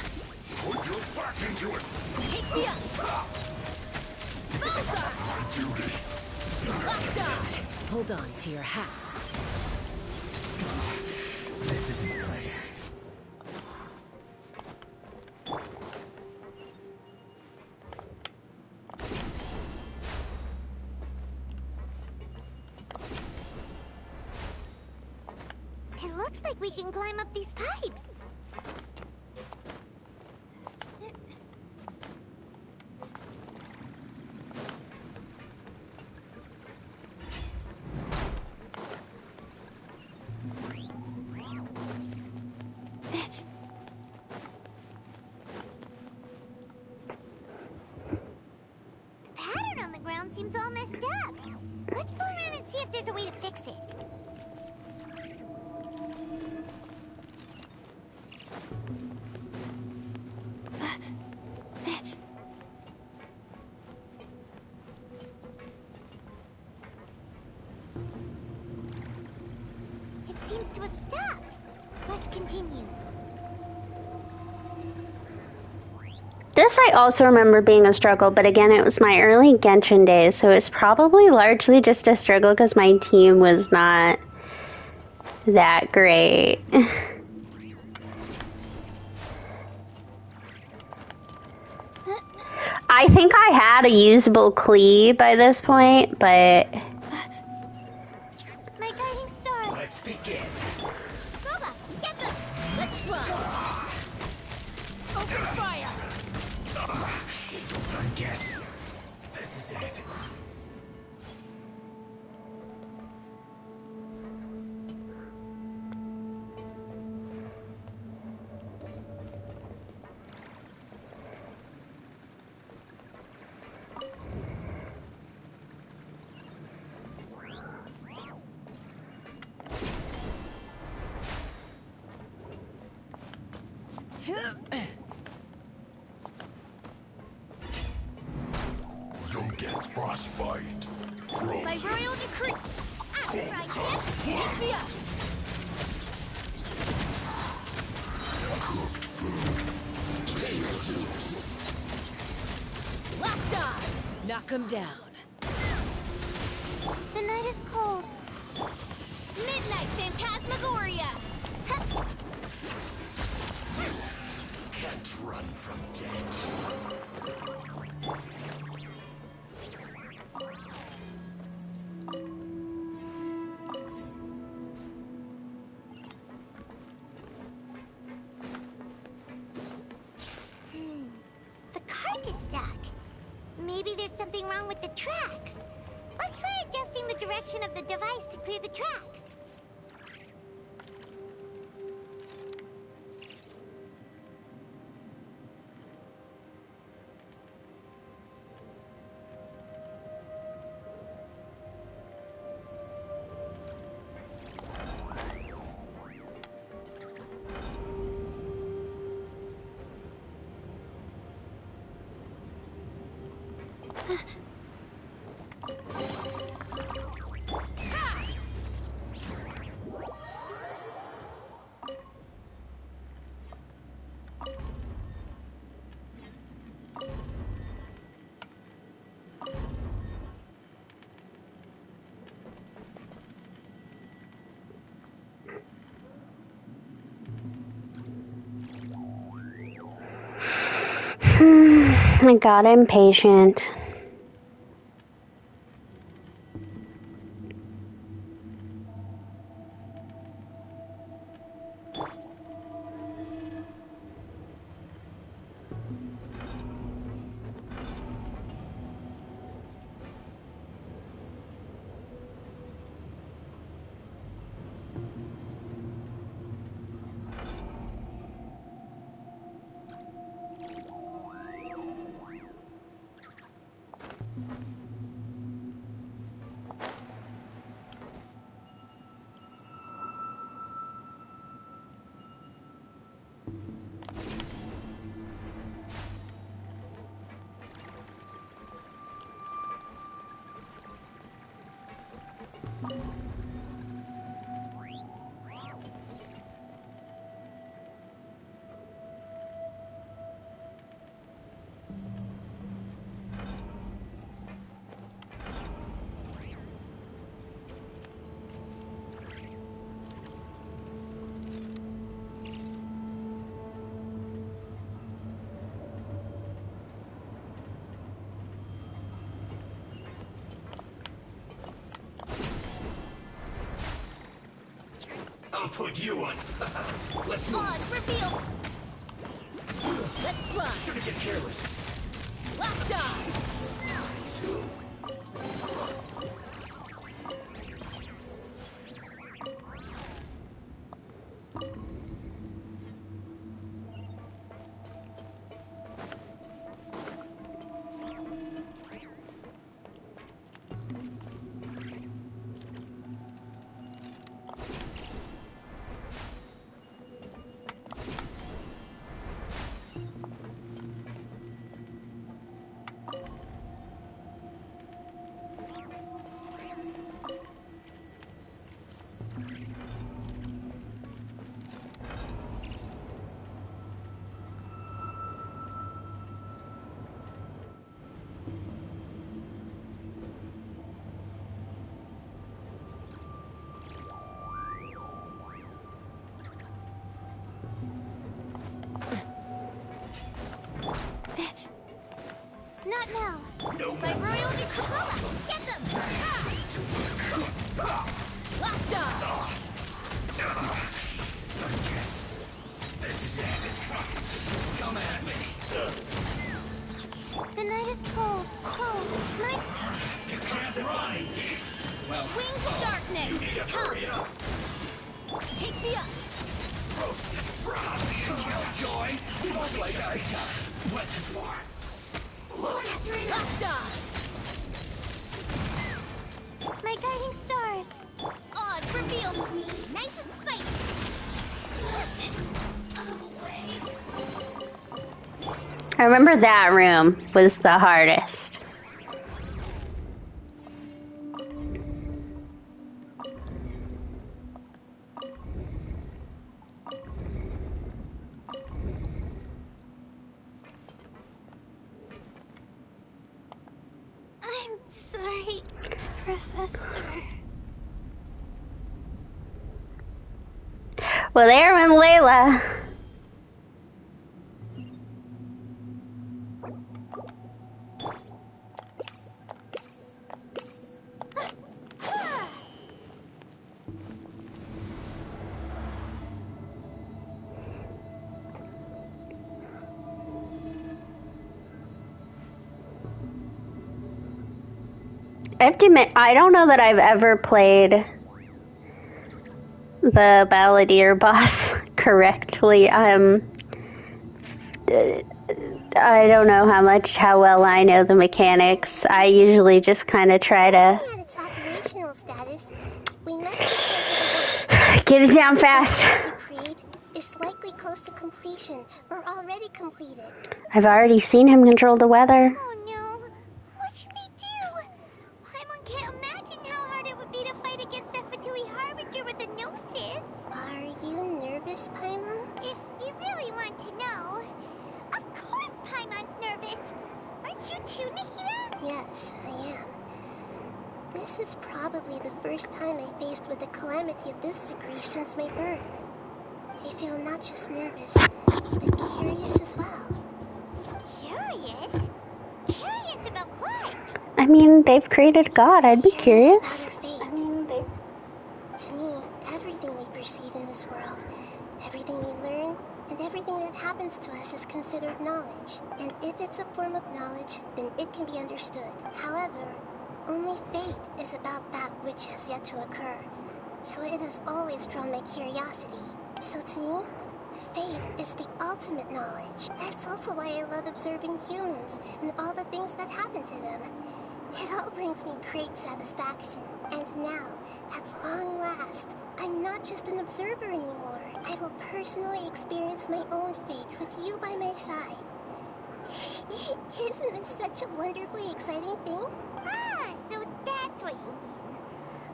Put your back into it! Take me up! My duty! Hold on to your hats. This isn't good. It looks like we can climb up these pipes. The pattern on the ground seems all messed up. Let's go around and see if there's a way to fix it. It seems to have stopped. Let's continue. This I also remember being a struggle, but again, it was my early Genshin days, so it's probably largely just a struggle because my team was not that great. I think I had a usable cleave by this point, but... My guiding star. Let's begin. Boba, get them. Let's run. Open fire! I guess this is it. You'll get frostbite. By royal decree! Take me up! Cooked food. Potatoes. Knock him down. The night is cold. Midnight Phantasmagoria! Can't run from death. The cart is stuck. Maybe there's something wrong with the tracks. Let's try adjusting the direction of the device to clear the tracks. I got impatient. I'll put you on. Let's move. Odd, reveal! Let's run. Shouldn't get careless. Locked on. Not now. No. By Royal Ichikuma! Get them! Locked on. Yes. This is it. Come at me. The night is cold. Cold. Night. You can't run. Well, Wings of darkness. you need to hurry up. Take me up. Roasted frog. Killjoy. Looks like I went too far. Locked on. My guiding stars. Odd, reveal. Nice and spicy. I remember that room was the hardest. Well, there went Layla. I have to admit, I don't know that I've ever played the Balladeer boss correctly. I don't know how well I know the mechanics. I usually just kind of try to Looking at its operational status, we must assume get it down fast. you create is likely close to completion or already completed. I've already seen him control the weather. Oh no! What should we do? Paimon can't imagine how hard it would be to fight against the Fatui Harbinger with a Gnosis. Are you nervous, Paimon? If you really want to know. Of course Paimon's nervous! Aren't you too, Nahida? Yes, I am. This is probably the first time I faced with a calamity of this degree since my birth. I feel not just nervous, but curious as well. Curious? Curious about what? I mean, they've created God. I'd be curious. To me, everything we perceive in this world, everything we learn, and everything that happens to us is considered knowledge. And if it's a form of knowledge, then it can be understood. However, only fate is about that which has yet to occur. So it has always drawn my curiosity. So to me, fate is the ultimate knowledge. That's also why I love observing humans and all the things that happen to them. It all brings me great satisfaction. And now, at long last, I'm not just an observer anymore. I will personally experience my own fate with you by my side. Isn't this such a wonderfully exciting thing? Ah, so that's what you mean.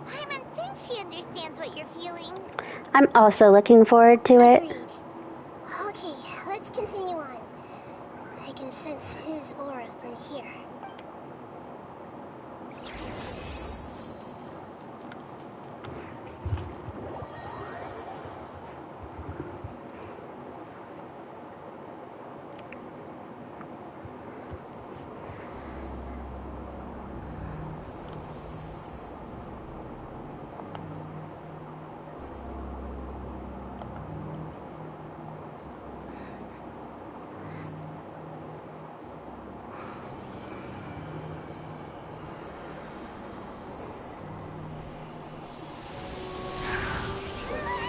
Paimon thinks she understands what you're feeling. I'm also looking forward to it. Okay, let's continue on. I can sense his aura from here.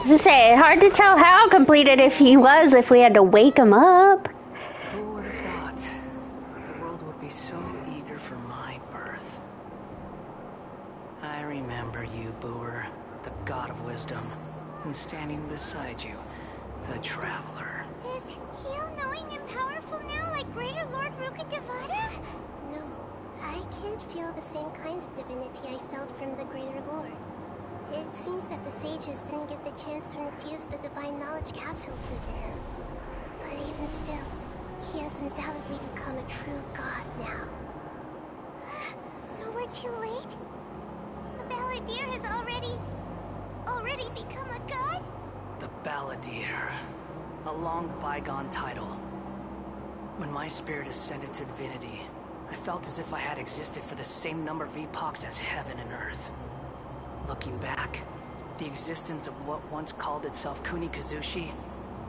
To say, hard to tell how completed if he was if we had to wake him up. Who would have thought the world would be so eager for my birth? I remember you, Booer, the god of wisdom, and standing beside you, the traveler. Is he all-knowing and powerful now like Greater Lord Rukkhadevata? No, I can't feel the same kind of divinity I felt from the Greater Lord. It seems that the sages didn't get the chance to infuse the divine knowledge capsules into him. But even still, he has undoubtedly become a true god now. So we're too late? The Balladeer has already become a god? The Balladeer. A long bygone title. When my spirit ascended to divinity, I felt as if I had existed for the same number of epochs as heaven and earth. Looking back, the existence of what once called itself Kunikazushi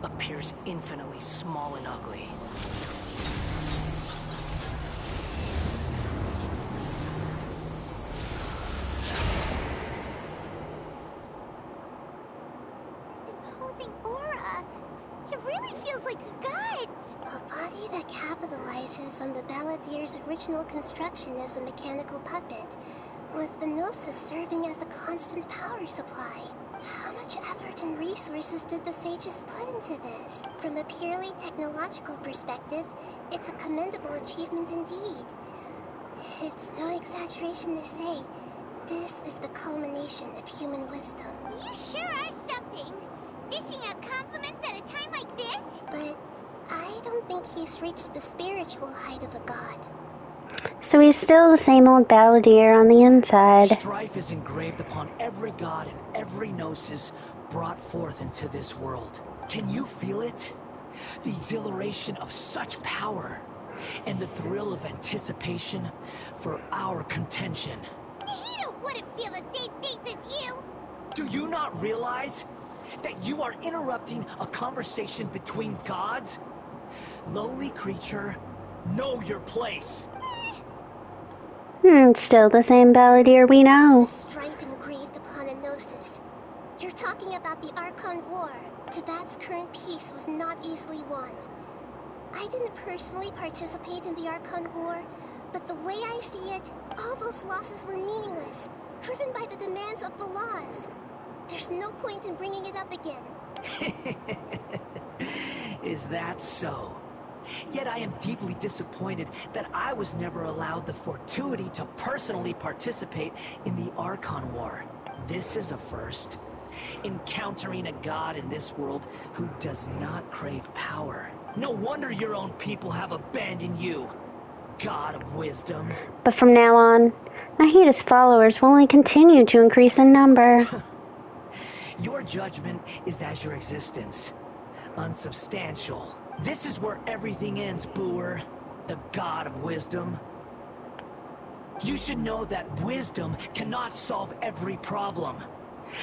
appears infinitely small and ugly. This imposing aura. It really feels like a god's. A body that capitalizes on the Balladeer's original construction as a mechanical puppet, with the Gnosis serving as a constant power supply. How much effort and resources did the sages put into this? From a purely technological perspective, it's a commendable achievement indeed. It's no exaggeration to say, this is the culmination of human wisdom. You sure are something. Dishing out compliments at a time like this? But I don't think he's reached the spiritual height of a god. So he's still the same old balladeer on the inside. Strife is engraved upon every god and every gnosis brought forth into this world. Can you feel it? The exhilaration of such power, and the thrill of anticipation for our contention. Hito wouldn't feel the same things as you! Do you not realize that you are interrupting a conversation between gods? Lowly creature, know your place. Still the same balladeer we know. The strife engraved upon a gnosis. You're talking about the Archon War. Teyvat's current peace was not easily won. I didn't personally participate in the Archon War, but the way I see it, all those losses were meaningless, driven by the demands of the laws. There's no point in bringing it up again. Is that so? Yet I am deeply disappointed that I was never allowed the fortuity to personally participate in the Archon War. This is a first. Encountering a god in this world who does not crave power. No wonder your own people have abandoned you, God of wisdom. But from now on, Nahida's followers will only continue to increase in number. Your judgment is as your existence. Unsubstantial. This is where everything ends, Booer. The God of wisdom. You should know that wisdom cannot solve every problem.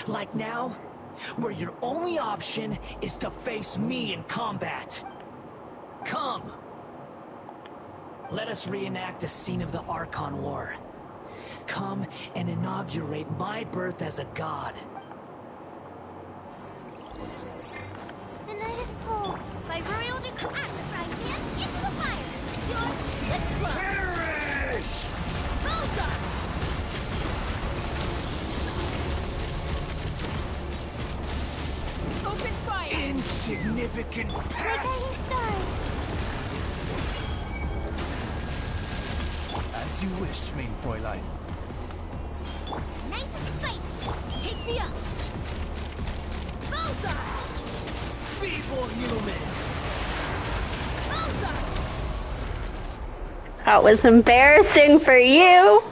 Like now, where your only option is to face me in combat. Come. Let us reenact a scene of the Archon War. Come and inaugurate my birth as a god. The night is cold. By royal decree, at the frying pan, into the fire. Let's fly. Perish! Malta! Open fire! Insignificant pest! As you wish, mein Fräulein. Nice and spicy. Take me up! Malta! Feeble human! Malta! That was embarrassing for you.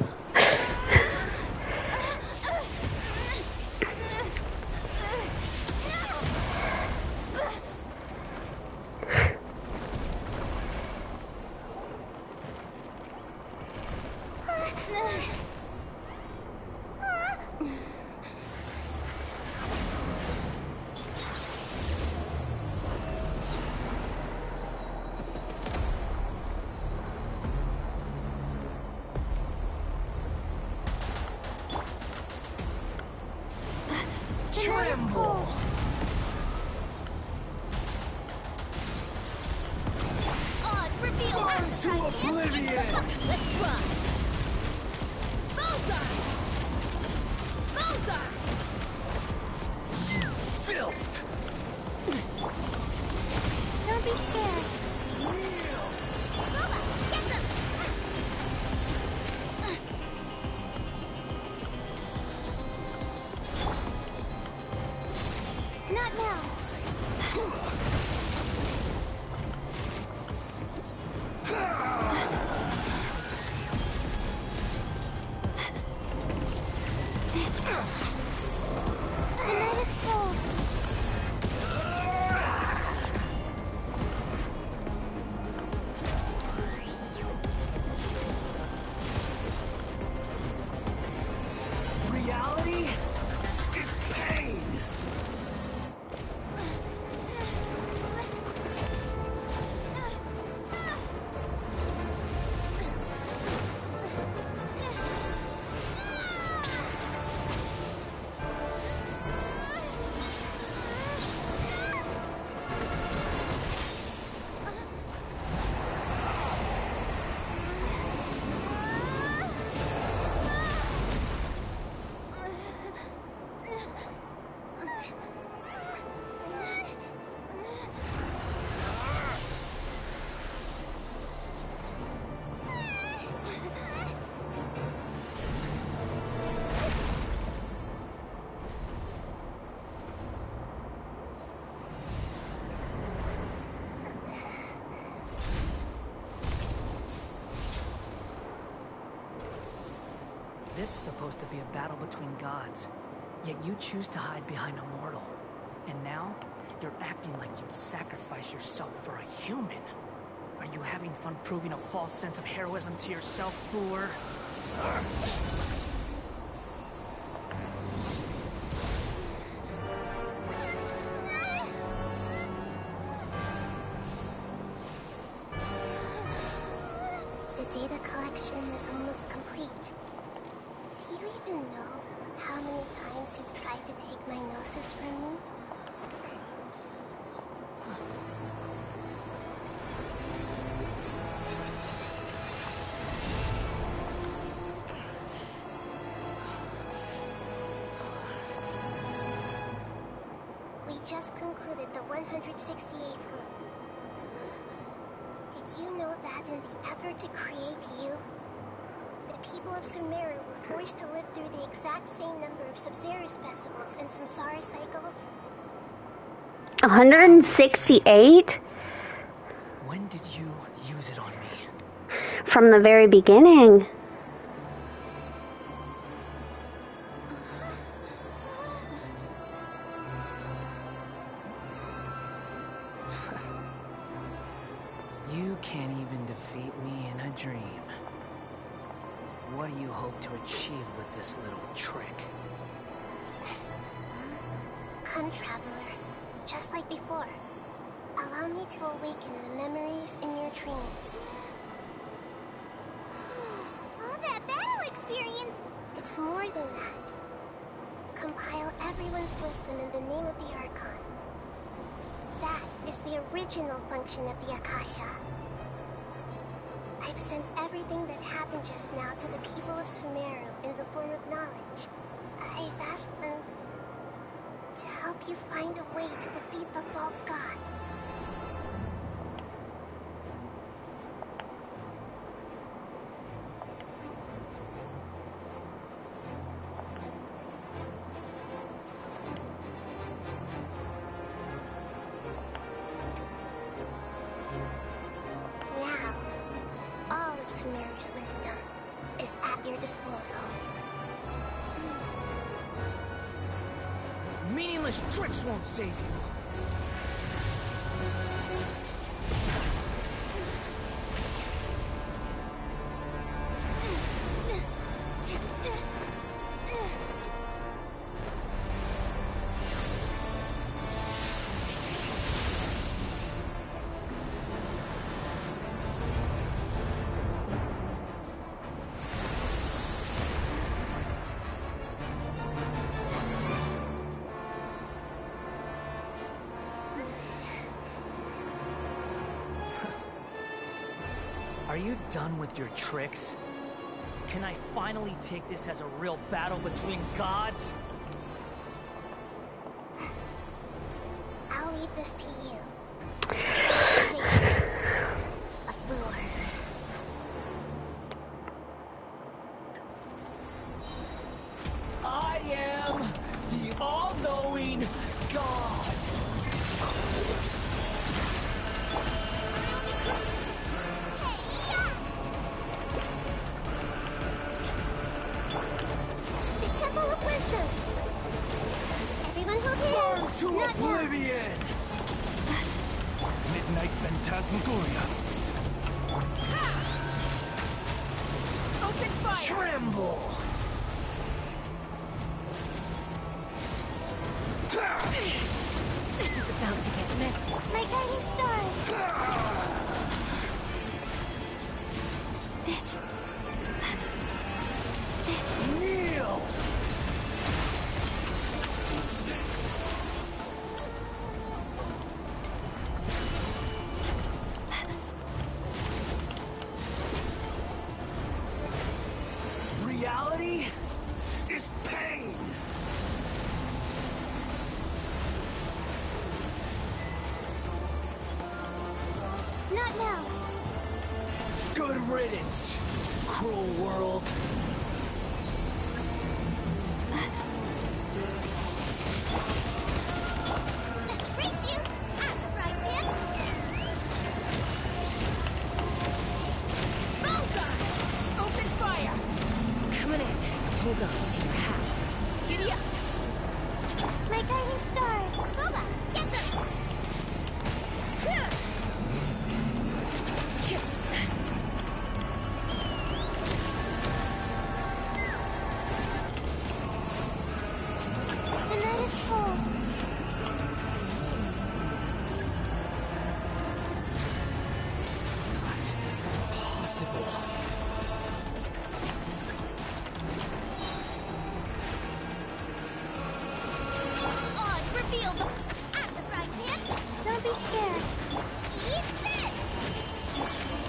Tremble! Odds revealed Burn at the to frying pan, into the oblivion! fire. Let's fly. Malta! Malta! You filth! Don't be scared. Luba, get them! Not now. The night is cold. This is supposed to be a battle between gods, yet you choose to hide behind a mortal. And now, you're acting like you'd sacrifice yourself for a human. Are you having fun proving a false sense of heroism to yourself, boor? The data collection is almost complete. Do you even know how many times you've tried to take my gnosis from me? We just concluded the 168th loop. Did you know that in the effort to create you, the people of Sumeru were forced to live through the exact same number of Sub-Zerus festivals and Samsara cycles? 168? When did you use it on me? From the very beginning. You can't even defeat me in a dream. What do you hope to achieve with this little trick? Come, Traveler. Just like before. Allow me to awaken the memories in your dreams. All that battle experience! It's more than that. Compile everyone's wisdom in the name of the Archon. That is the original function of the Akasha. I've sent everything that happened just now to the people of Sumeru in the form of knowledge. I've asked them to help you find a way to defeat the false god. Now, all of Sumeru's wisdom is at your disposal. Meaningless tricks won't save you. Are you done with your tricks? Can I finally take this as a real battle between gods? I'll leave this to you. Sage of Boor. I am the all-knowing God. The Temple of Wisdom. Everyone hold hands. Burn to Not now. oblivion! Midnight Phantasmagoria. Open fire! Tremble! This is about to get messy. My guiding stars. Kneel! Reality is pain! Not now. Good riddance, cruel world. Brace you! I'm the right pin! Bullseye! Open fire! Coming in. Hold on to your hats. Giddy up! My guiding stars! Booba! Get them! The night is cold. Possible. Odds revealed. At the fry pan. Don't be scared. Eat this!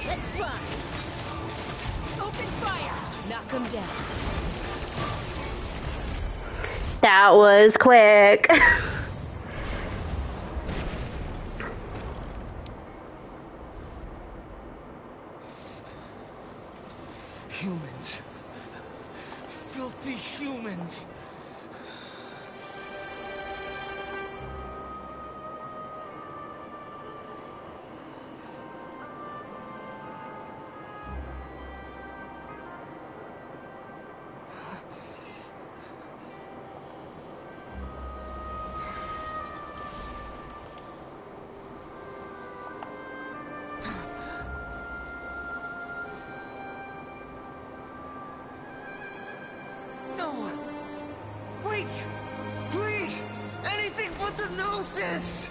Let's fly! Open fire! Knock them down. That was quick. Humans. Filthy humans. No! Wait! Please! Anything but the Gnosis!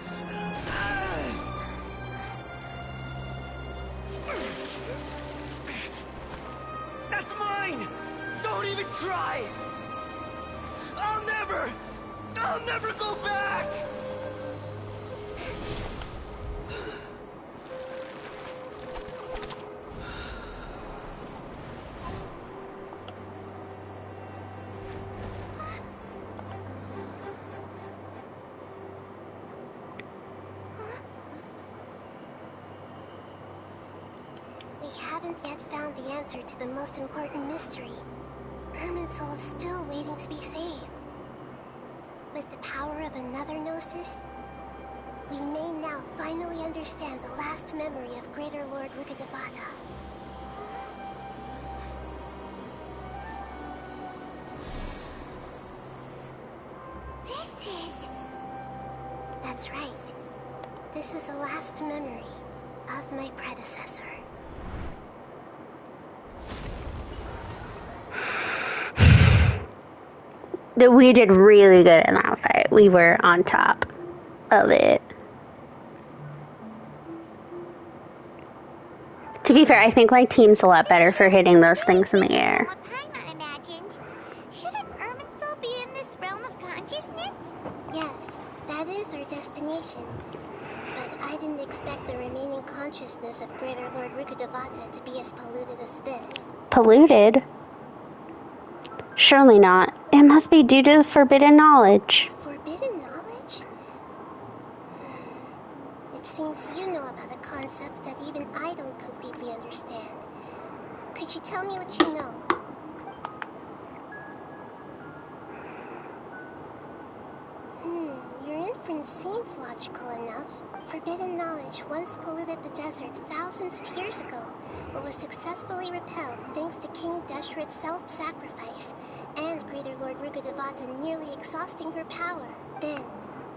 That's mine! Don't even try! I'll never go back! We haven't yet found the answer to the most important mystery. Irminsul is still waiting to be saved. With the power of another Gnosis, we may now finally understand the last memory of Greater Lord Rukkhadevata. This is... That's right. This is the last memory of my predecessor. We did really good in that fight. We were on top of it. To be fair, I think my team's a lot better for hitting those things in the air. What Paimon imagined. Shouldn't Irminsul be in this realm of consciousness? Yes, that is our destination. But I didn't expect the remaining consciousness of Greater Lord Rukkhadevata to be as polluted as this. Polluted? Surely not. It must be due to forbidden knowledge. Forbidden knowledge? It seems you know about a concept that even I don't completely understand. Could you tell me what you know? Your inference seems logical enough. Forbidden knowledge once polluted the desert thousands of years ago, but was successfully repelled thanks to King Deshret's self-sacrifice and Greater Lord Rukkhadevata nearly exhausting her power. Then,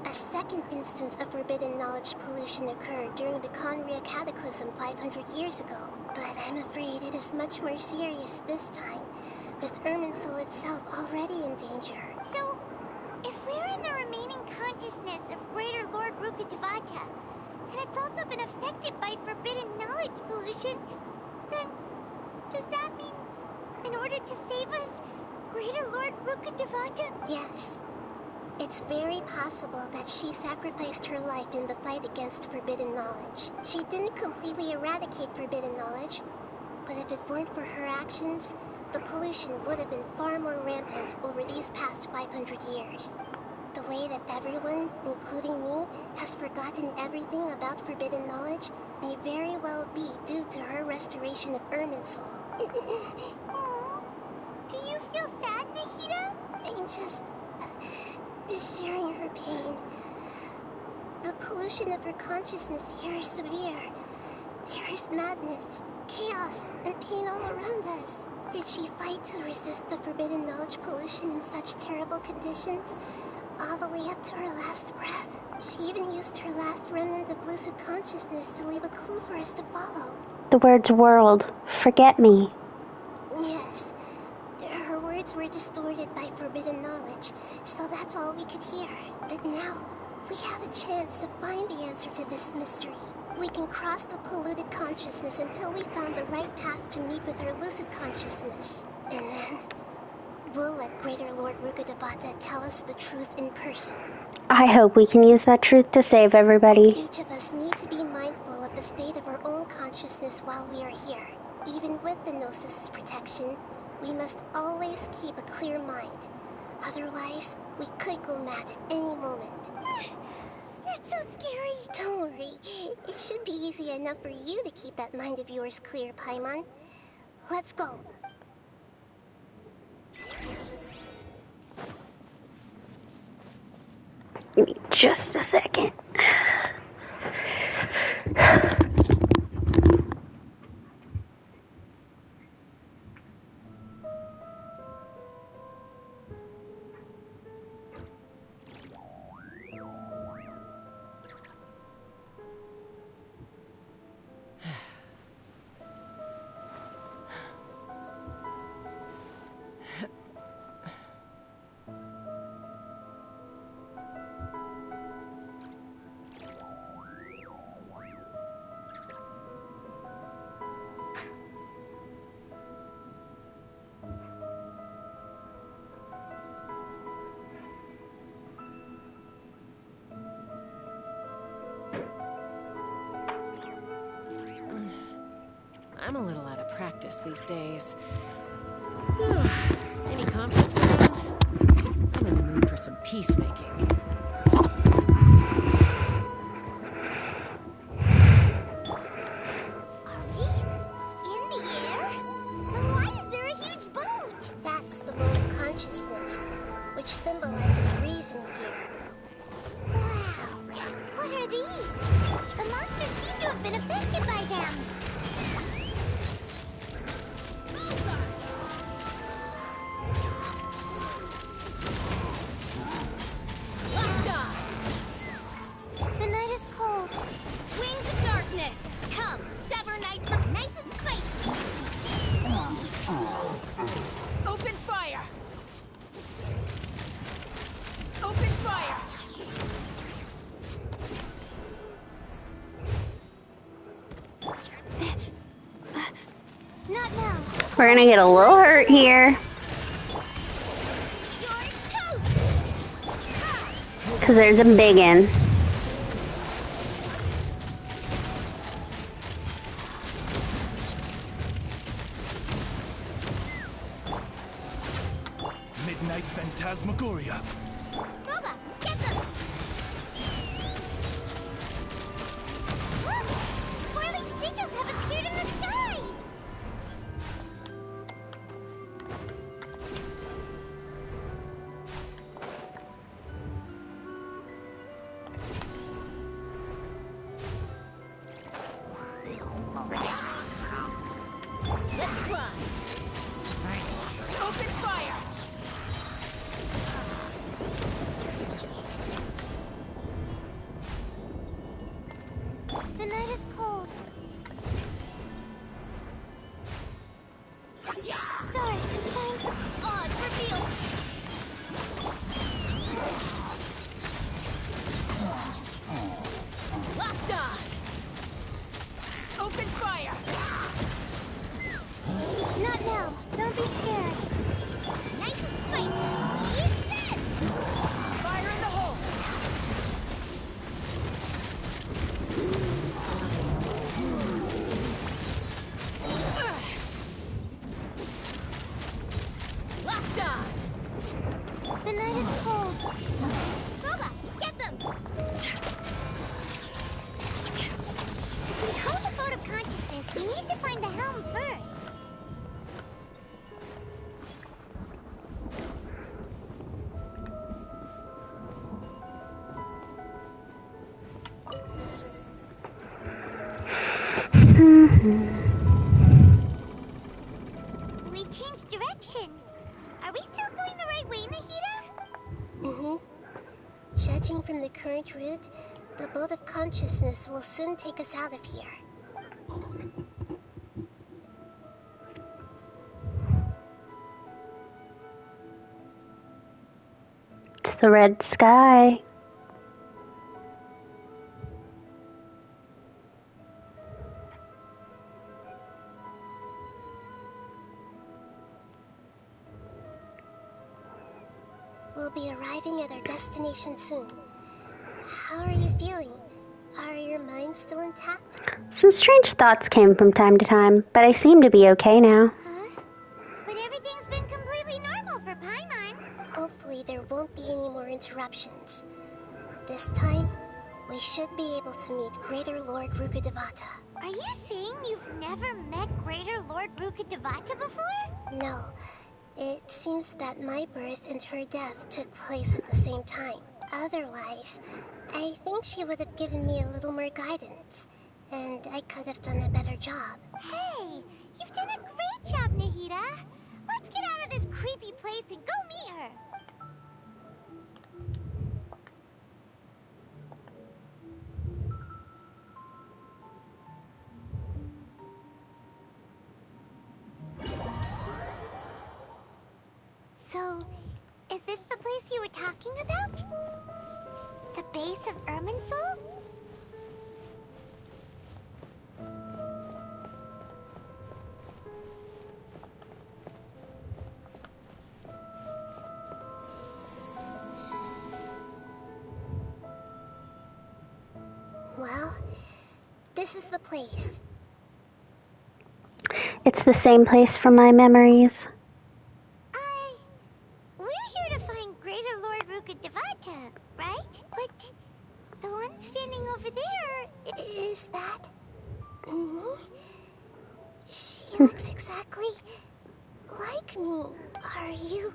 a second instance of forbidden knowledge pollution occurred during the Conria Cataclysm 500 years ago. But I'm afraid it is much more serious this time, with Irminsul itself already in danger. So, if we're in the remaining consciousness of Greater Lord Rukkhadevata, and it's also been affected by forbidden knowledge pollution, then does that mean, in order to save us, Greater Lord Rukkhadevata? Yes. It's very possible that she sacrificed her life in the fight against forbidden knowledge. She didn't completely eradicate forbidden knowledge, but if it weren't for her actions, the pollution would have been far more rampant over these past 500 years. The way that everyone, including me, has forgotten everything about forbidden knowledge may very well be due to her restoration of Irminsul. Do you feel sad, Nahida? I'm just sharing her pain. The pollution of her consciousness here is severe. There is madness, chaos, and pain all around us. Did she fight to resist the forbidden knowledge pollution in such terrible conditions? All the way up to her last breath. She even used her last remnant of lucid consciousness to leave a clue for us to follow. The words world, forget me. Yes. Her words were distorted by forbidden knowledge, so that's all we could hear. But now, we have a chance to find the answer to this mystery. We can cross the polluted consciousness until we found the right path to meet with her lucid consciousness. And then, we'll let Greater Lord Rukkhadevata tell us the truth in person. I hope we can use that truth to save everybody. Each of us need to be mindful of the state of our own consciousness while we are here. Even with the Gnosis' protection, we must always keep a clear mind. Otherwise, we could go mad at any moment. That's so scary. Don't worry. It should be easy enough for you to keep that mind of yours clear, Paimon. Let's go. Give me just a second. I'm a little out of practice these days. Any conflicts around? I'm in the mood for some peacemaking. Are we in the air? Why is there a huge boat? That's the boat of consciousness, which symbolizes reason here. Wow. What are these? The monsters seem to have been affected by them. The night is cold. Wings of darkness. Come, sever night from nice and spicy. Open fire! Open fire! Not now. We're gonna get a little hurt here. Because there's a biggin. Midnight Phantasmagoria. Boba, get them! Look! Four-leaf sigils have appeared in the sky! Let's fly! Open fire! The night is cold. Stars shine. Odds revealed. Locked on! Open fire! Not now. Don't be scared. Nice and spicy. Eat this! Fire in the hole! Locked on! The night is cold. Boba, get them! To behold the boat of consciousness, we need to find the helm first. We chant good. The boat of consciousness will soon take us out of here. It's the red sky. We'll be arriving at our destination soon. How are you feeling? Are your minds still intact? Some strange thoughts came from time to time, but I seem to be okay now. Huh? But everything's been completely normal for Paimon. Hopefully there won't be any more interruptions. This time, we should be able to meet Greater Lord Rukkhadevata. Are you saying you've never met Greater Lord Rukkhadevata before? No. It seems that my birth and her death took place at the same time. Otherwise, I think she would have given me a little more guidance, and I could have done a better job. Hey, you've done a great job, Nahida. Let's get out of this creepy place and go meet her. So, is this the place you were talking about? The base of Irminsul? Well, this is the place. It's the same place from my memories. We're here to find Greater Lord Rukkhadevata, right? But the one standing over there... Is that... me? She looks exactly like me. Are you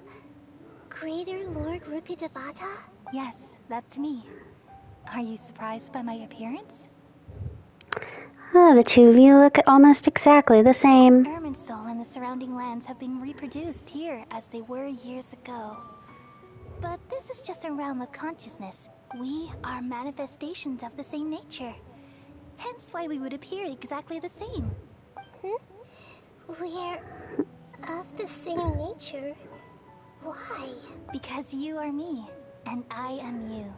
Greater Lord Rukkhadevata? Yes, that's me. Are you surprised by my appearance? The two of you look almost exactly the same. Irminsul and the surrounding lands have been reproduced here as they were years ago. But this is just a realm of consciousness. We are manifestations of the same nature. Hence why we would appear exactly the same. We're of the same nature? Why? Because you are me, and I am you.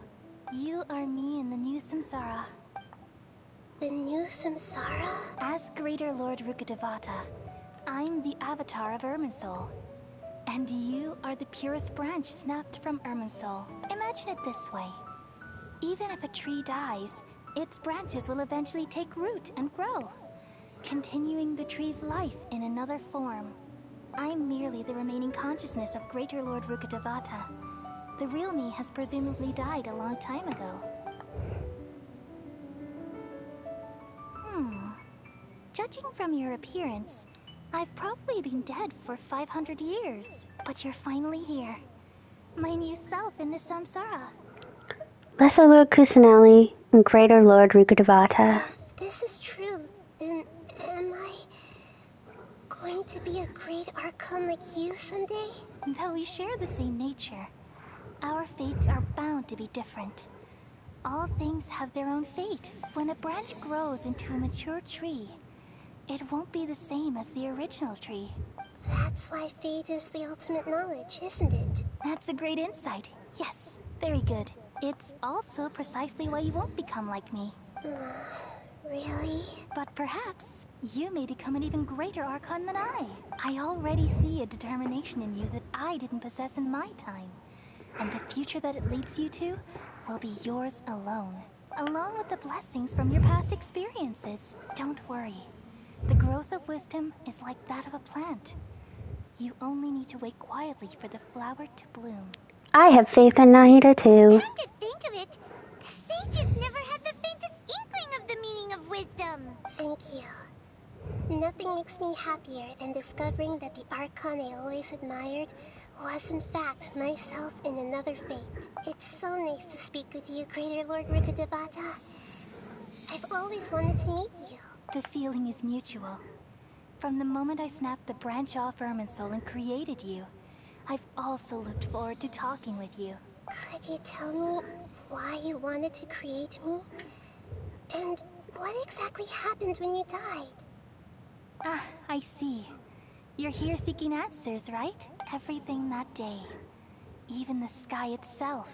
You are me in the new samsara. The new samsara? As Greater Lord Rukkhadevata, I'm the avatar of Irminsul. And you are the purest branch snapped from Irminsul. Imagine it this way. Even if a tree dies, its branches will eventually take root and grow, continuing the tree's life in another form. I'm merely the remaining consciousness of Greater Lord Rukkhadevata. The real me has presumably died a long time ago. Judging from your appearance, I've probably been dead for 500 years. But you're finally here. My new self in the samsara. Lesser Lord Kusanali and Greater Lord Rukkhadevata. If this is true, then am I going to be a great Archon like you someday? Though we share the same nature, our fates are bound to be different. All things have their own fate. When a branch grows into a mature tree, it won't be the same as the original tree. That's why fate is the ultimate knowledge, isn't it? That's a great insight. Yes, very good. It's also precisely why you won't become like me. Really? But perhaps you may become an even greater Archon than I. I already see a determination in you that I didn't possess in my time. And the future that it leads you to will be yours alone, along with the blessings from your past experiences. Don't worry. The growth of wisdom is like that of a plant. You only need to wait quietly for the flower to bloom. I have faith in Nahida too. Come to think of it, the sages never had the faintest inkling of the meaning of wisdom. Thank you. Nothing makes me happier than discovering that the Archon I always admired was in fact myself in another fate. It's so nice to speak with you, Greater Lord Rukkhadevata. I've always wanted to meet you. The feeling is mutual. From the moment I snapped the branch off Irminsul and created you, I've also looked forward to talking with you. Could you tell me why you wanted to create me? And what exactly happened when you died? Ah, I see. You're here seeking answers, right? Everything that day, even the sky itself,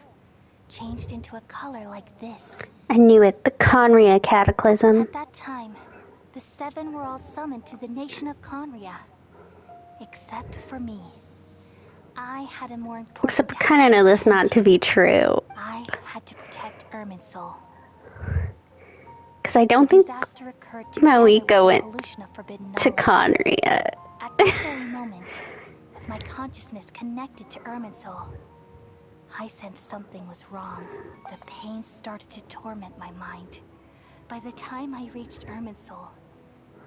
changed into a color like this. I knew it. The Conria Cataclysm. At that time, the seven were all summoned to the nation of Conria. Except for me. I had a more important Except I task kind of know to this attend not to. to be true. I had to protect Irminsul. Because I don't The think disaster occurred Maui together go with the in pollution of forbidden to knowledge. Conria. At that very moment, with my consciousness connected to Irminsul, I sensed something was wrong. The pain started to torment my mind. By the time I reached Irminsul,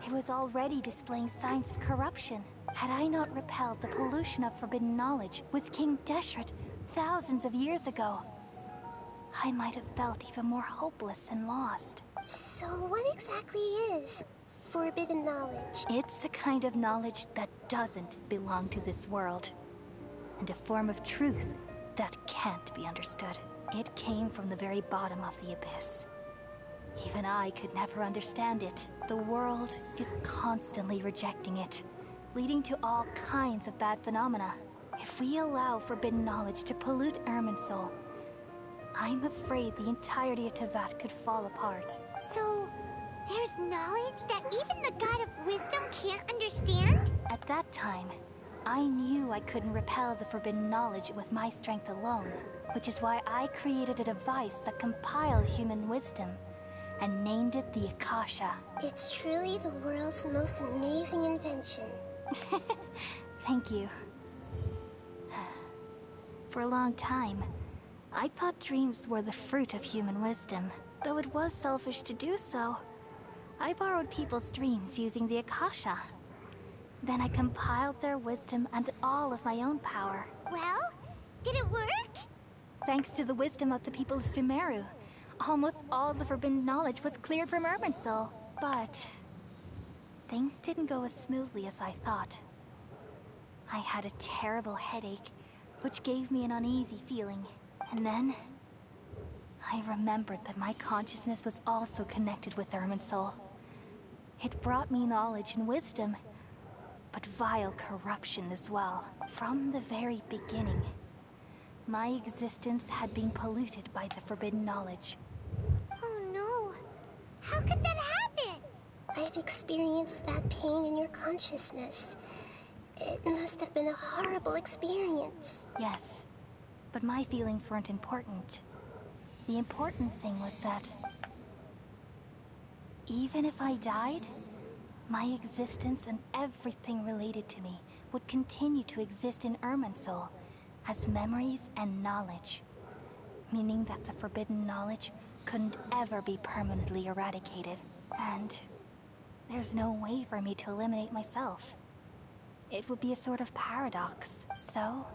it was already displaying signs of corruption. Had I not repelled the pollution of forbidden knowledge with King Deshret thousands of years ago, I might have felt even more hopeless and lost. So what exactly is forbidden knowledge? It's a kind of knowledge that doesn't belong to this world, and a form of truth that can't be understood. It came from the very bottom of the abyss. Even I could never understand it. The world is constantly rejecting it, leading to all kinds of bad phenomena. If we allow forbidden knowledge to pollute Irminsul, I'm afraid the entirety of Tevat could fall apart. So, there's knowledge that even the God of Wisdom can't understand? At that time, I knew I couldn't repel the forbidden knowledge with my strength alone, which is why I created a device that compiled human wisdom and named it the Akasha. It's truly the world's most amazing invention. Thank you. For a long time, I thought dreams were the fruit of human wisdom. Though it was selfish to do so, I borrowed people's dreams using the Akasha. Then I compiled their wisdom and all of my own power. Well, did it work? Thanks to the wisdom of the people of Sumeru, almost all the forbidden knowledge was cleared from Irminsul. But things didn't go as smoothly as I thought. I had a terrible headache, which gave me an uneasy feeling. And then I remembered that my consciousness was also connected with Irminsul. It brought me knowledge and wisdom, but vile corruption as well. From the very beginning, my existence had been polluted by the forbidden knowledge. Oh no. How could that happen? I've experienced that pain in your consciousness. It must have been a horrible experience. Yes, but my feelings weren't important. The important thing was that even if I died, my existence and everything related to me would continue to exist in Irminsul as memories and knowledge, meaning that the forbidden knowledge couldn't ever be permanently eradicated. And there's no way for me to eliminate myself. It would be a sort of paradox. So,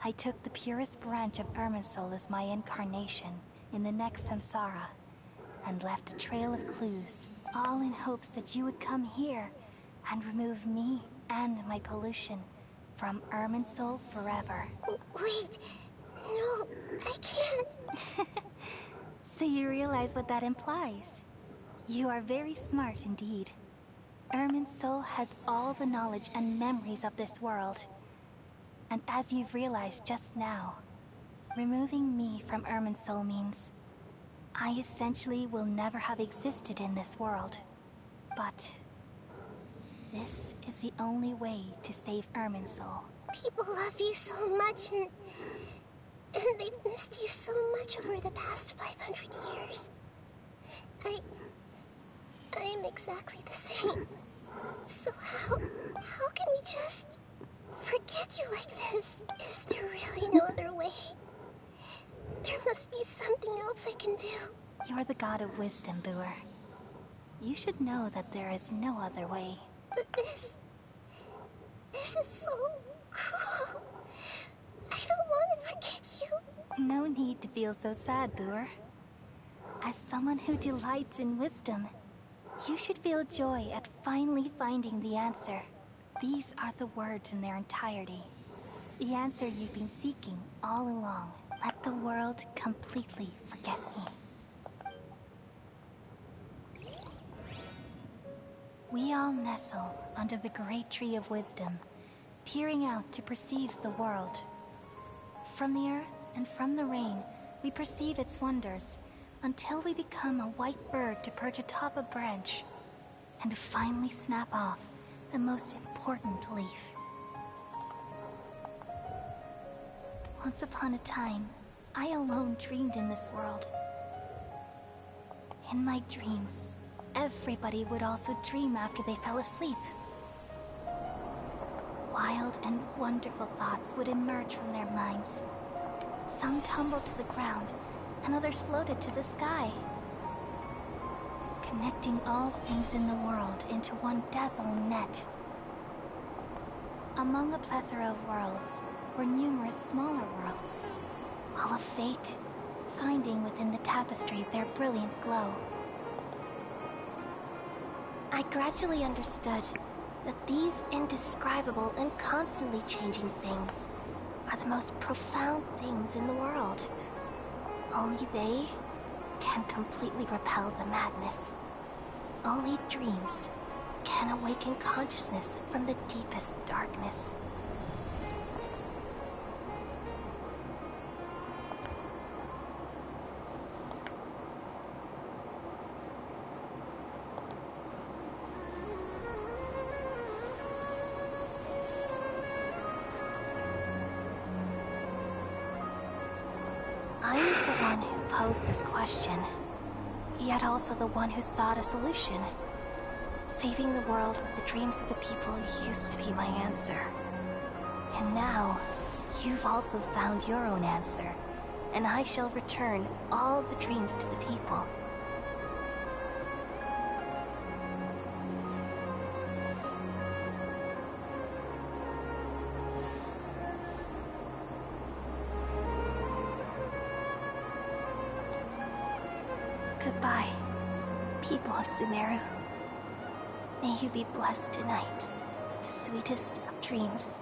I took the purest branch of Irminsul as my incarnation in the next samsara, and left a trail of clues, all in hopes that you would come here and remove me and my pollution from Irminsul forever. Wait, no, I can't. So you realize what that implies? You are very smart indeed. Irminsul has all the knowledge and memories of this world. And as you've realized just now, removing me from Irminsul means I essentially will never have existed in this world. But this is the only way to save Irminsul. People love you so much and they've missed you so much over the past 500 years. I'm exactly the same. So how can we just forget you like this? Is there really no other way? There must be something else I can do. You're the god of wisdom, Boer. You should know that there is no other way. But this is so cruel. I don't want to forget you. No need to feel so sad, Boer. As someone who delights in wisdom, you should feel joy at finally finding the answer. These are the words in their entirety. The answer you've been seeking all along. let the world completely forget me. We all nestle under the great tree of wisdom, peering out to perceive the world. From the earth and from the rain, we perceive its wonders, until we become a white bird to perch atop a branch, and finally snap off the most important leaf. Once upon a time, I alone dreamed in this world. In my dreams, everybody would also dream after they fell asleep. Wild and wonderful thoughts would emerge from their minds. Some tumbled to the ground, and others floated to the sky, connecting all things in the world into one dazzling net. Among a plethora of worlds were numerous smaller worlds, all of fate, finding within the tapestry their brilliant glow. I gradually understood that these indescribable and constantly changing things are the most profound things in the world. Only they can completely repel the madness. Only dreams can awaken consciousness from the deepest darkness. I'm the one who posed this question, yet also the one who sought a solution. Saving the world with the dreams of the people used to be my answer. And now, you've also found your own answer, and I shall return all the dreams to the people. Goodbye, people of Sumeru. May you be blessed tonight with the sweetest of dreams.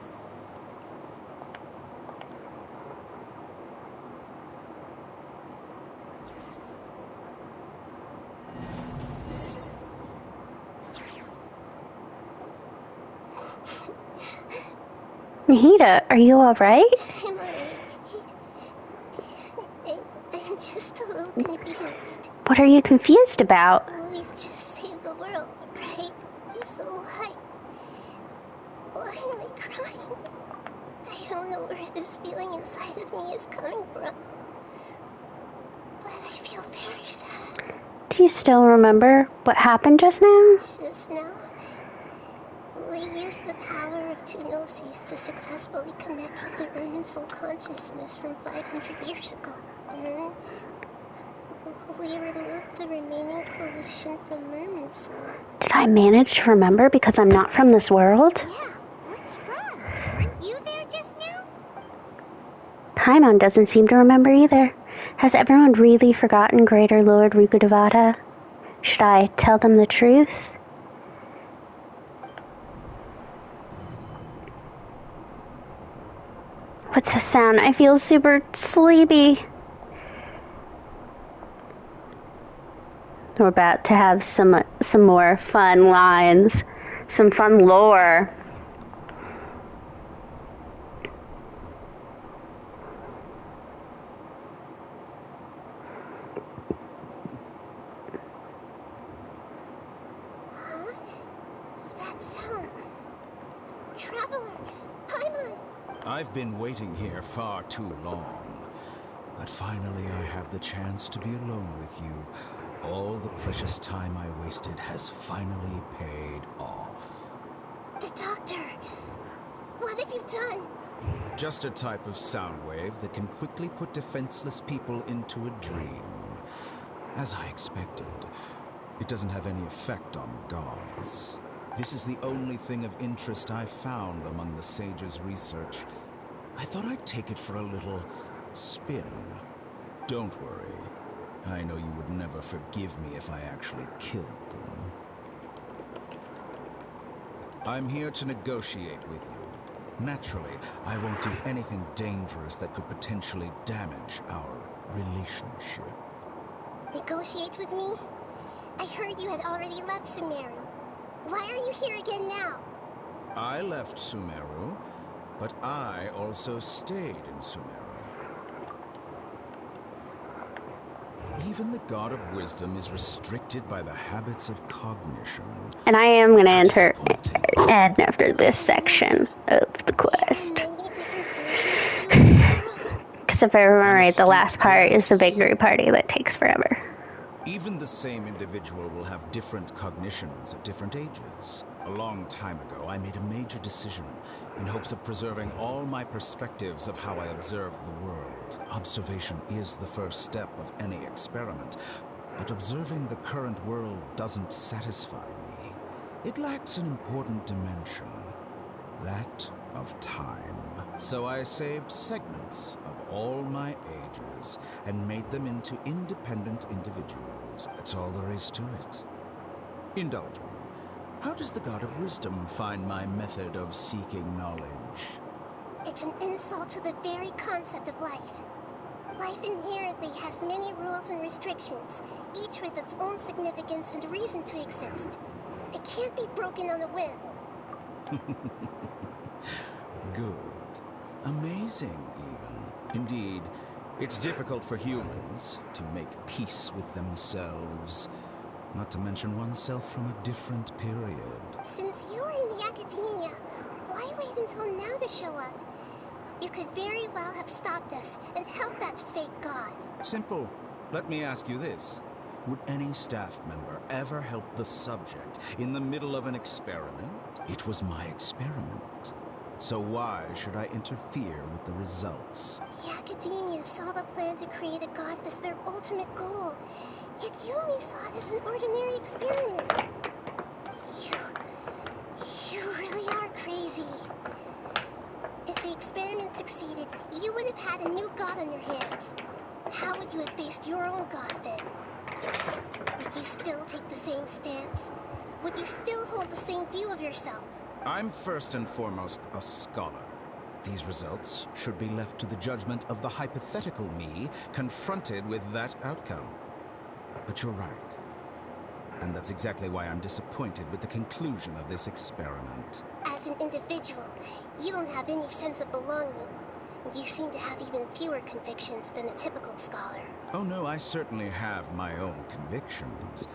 Nahida, are you alright? I'm alright. I'm just a little confused. What are you confused about? We've just saved the world, right? So why am I crying? I don't know where this feeling inside of me is coming from. But I feel very sad. Do you still remember what happened just now? Just now, we used the power of two gnosis to successfully connect with the Irminsul consciousness from 500 years ago. Then, we removed the remaining pollution from Irminsul. Did I manage to remember because I'm not from this world? Yeah, what's wrong? Weren't you there just now? Paimon doesn't seem to remember either. Has everyone really forgotten Greater Lord Rukkhadevata? Should I tell them the truth? What's the sound? I feel super sleepy. We're about to have some more fun lines, some fun lore. Huh? That sound. Traveler, Paimon. I've been waiting here far too long. But finally I have the chance to be alone with you. All the precious time I wasted has finally paid off. The doctor. What have you done? Just a type of sound wave that can quickly put defenseless people into a dream. As I expected, it doesn't have any effect on gods. This is the only thing of interest I've found among the sage's research. I thought I'd take it for a little spin. Don't worry. I know you would never forgive me if I actually killed them. I'm here to negotiate with you. Naturally, I won't do anything dangerous that could potentially damage our relationship. Negotiate with me? I heard you had already left Sumeru. Why are you here again now? I left Sumeru, but I also stayed in Sumeru. Even the God of Wisdom is restricted by the habits of cognition. And I am going to enter end after this section of the quest. Because if I remember right, the last part is the victory party that takes forever. Even the same individual will have different cognitions at different ages. A long time ago, I made a major decision in hopes of preserving all my perspectives of how I observe the world. Observation is the first step of any experiment, but observing the current world doesn't satisfy me. It lacks an important dimension, that of time. So I saved segments of all my ages and made them into independent individuals. That's all there is to it. Indulge me. How does the God of Wisdom find my method of seeking knowledge? It's an insult to the very concept of life. Life inherently has many rules and restrictions, each with its own significance and reason to exist. It can't be broken on a whim. Good. Amazing, even. Indeed, it's difficult for humans to make peace with themselves, not to mention oneself from a different period. Since you are in the academia, why wait until now to show up? You could very well have stopped us and helped that fake god. Simple. Let me ask you this. Would any staff member ever help the subject in the middle of an experiment? It was my experiment. So why should I interfere with the results? The academia saw the plan to create a god as their ultimate goal, yet you only saw it as an ordinary experiment. You really are crazy. If the experiment succeeded, you would have had a new god on your hands. How would you have faced your own god then? Would you still take the same stance? Would you still hold the same view of yourself? I'm first and foremost a scholar. These results should be left to the judgment of the hypothetical me confronted with that outcome. But you're right. And that's exactly why I'm disappointed with the conclusion of this experiment. As an individual, you don't have any sense of belonging. You seem to have even fewer convictions than a typical scholar. Oh no, I certainly have my own convictions.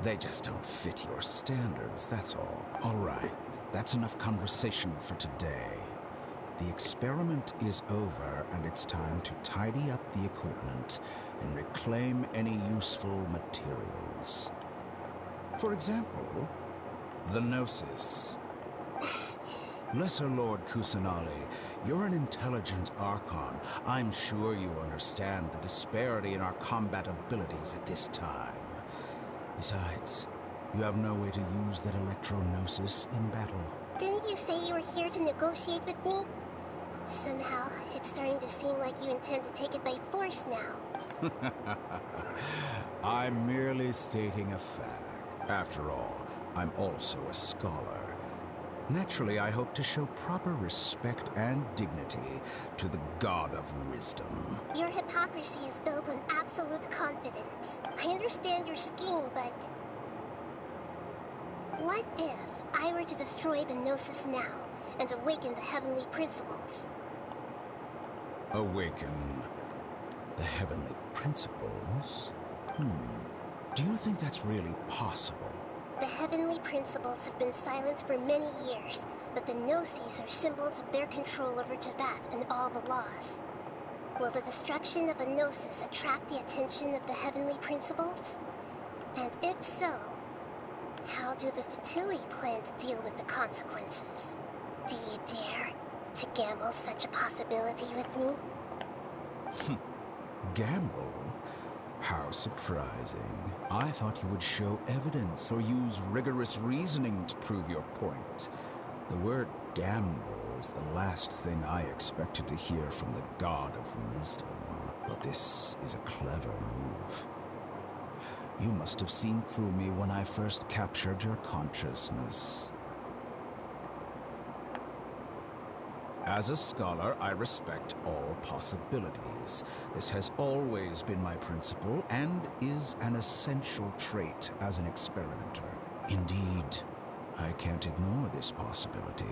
They just don't fit your standards, that's all. All right, that's enough conversation for today. The experiment is over, and it's time to tidy up the equipment and reclaim any useful materials. For example, the Gnosis. Lesser Lord Kusanali, you're an intelligent Archon. I'm sure you understand the disparity in our combat abilities at this time. Besides, you have no way to use that Electro-Gnosis in battle. Didn't you say you were here to negotiate with me? Somehow, it's starting to seem like you intend to take it by force now. I'm merely stating a fact. After all, I'm also a scholar. Naturally, I hope to show proper respect and dignity to the God of Wisdom. Your hypocrisy is built on absolute confidence. I understand your scheme, but... what if I were to destroy the Gnosis now and awaken the heavenly principles? Awaken the heavenly principles? Do you think that's really possible? The heavenly principles have been silent for many years, but the Gnosis are symbols of their control over Teyvat and all the laws. Will the destruction of a Gnosis attract the attention of the heavenly principles? And if so, how do the Fatui plan to deal with the consequences? Do you dare to gamble such a possibility with me? Gamble? How surprising. I thought you would show evidence or use rigorous reasoning to prove your point. The word gamble is the last thing I expected to hear from the God of Wisdom. But this is a clever move. You must have seen through me when I first captured your consciousness. As a scholar, I respect all possibilities. This has always been my principle and is an essential trait as an experimenter. Indeed, I can't ignore this possibility.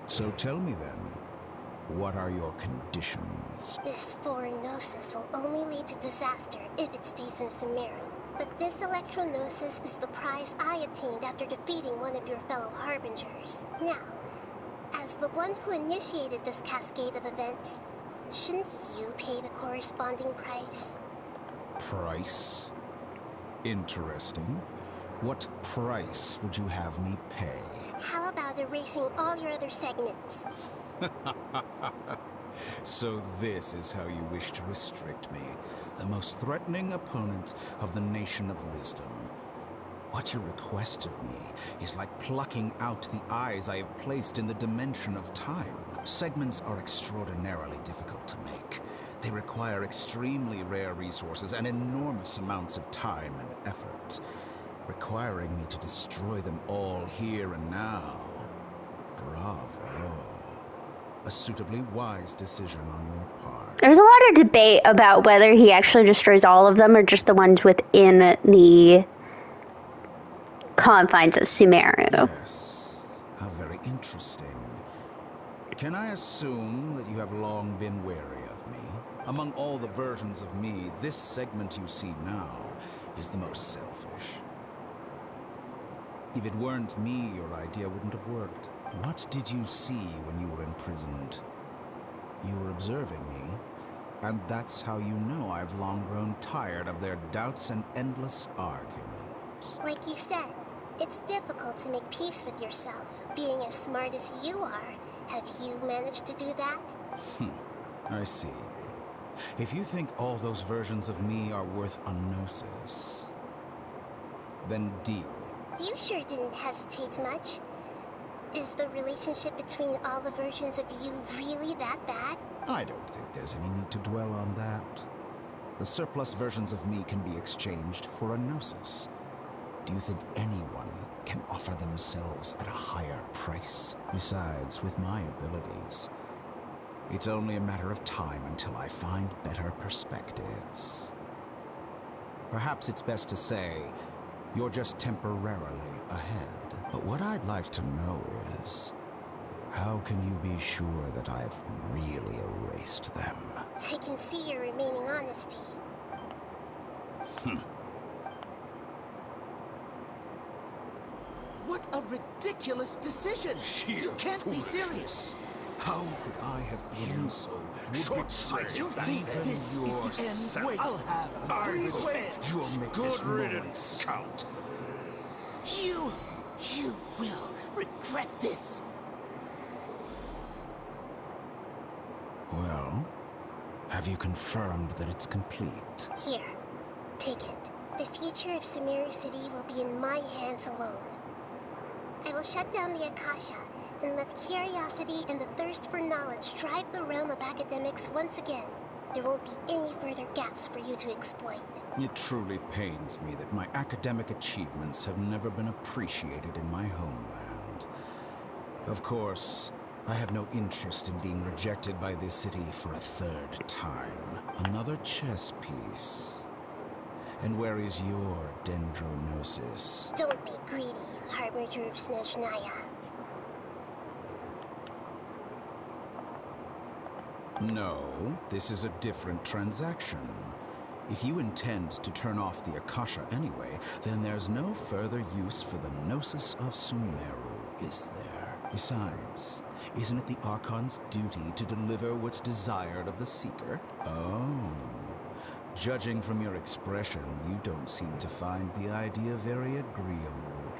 So tell me then, what are your conditions? This foreign gnosis will only lead to disaster if it stays in Sumeru. But this electro-gnosis is the prize I obtained after defeating one of your fellow Harbingers. Now, as the one who initiated this cascade of events, shouldn't you pay the corresponding price? Price? Interesting. What price would you have me pay? How about erasing all your other segments? So this is how you wish to restrict me, the most threatening opponent of the Nation of Wisdom. What you request of me is like plucking out the eyes I have placed in the dimension of time. Segments are extraordinarily difficult to make. They require extremely rare resources and enormous amounts of time and effort, requiring me to destroy them all here and now. Bravo. A suitably wise decision on your part. There's a lot of debate about whether he actually destroys all of them or just the ones within the confines of Sumeru. Yes. How very interesting. Can I assume that you have long been wary of me? Among all the versions of me, this segment you see now is the most selfish. If it weren't me, your idea wouldn't have worked. What did you see when you were imprisoned? You were observing me, and that's how you know I've long grown tired of their doubts and endless arguments. Like you said, it's difficult to make peace with yourself. Being as smart as you are, have you managed to do that? I see. If you think all those versions of me are worth a gnosis, then deal. You sure didn't hesitate much. Is the relationship between all the versions of you really that bad? I don't think there's any need to dwell on that. The surplus versions of me can be exchanged for a gnosis. Do you think anyone can offer themselves at a higher price? Besides, with my abilities, it's only a matter of time until I find better perspectives. Perhaps it's best to say you're just temporarily ahead. But what I'd like to know is, how can you be sure that I've really erased them? I can see your remaining honesty. What a ridiculous decision! You can't be serious! How could I have been so short-sighted? You think this is the end? Wait, I'll have it. Please wait! You'll make Good riddance, Count. You will regret this! Well, have you confirmed that it's complete? Here, take it. The future of Sumeru City will be in my hands alone. I will shut down the Akasha and let curiosity and the thirst for knowledge drive the realm of academics once again. There won't be any further gaps for you to exploit. It truly pains me that my academic achievements have never been appreciated in my homeland. Of course, I have no interest in being rejected by this city for a third time. Another chess piece. And where is your Dendro-gnosis? Don't be greedy, Harbinger of Snezhnaya. No, this is a different transaction. If you intend to turn off the Akasha anyway, then there's no further use for the Gnosis of Sumeru, is there? Besides, isn't it the Archon's duty to deliver what's desired of the Seeker? Oh. Judging from your expression, you don't seem to find the idea very agreeable.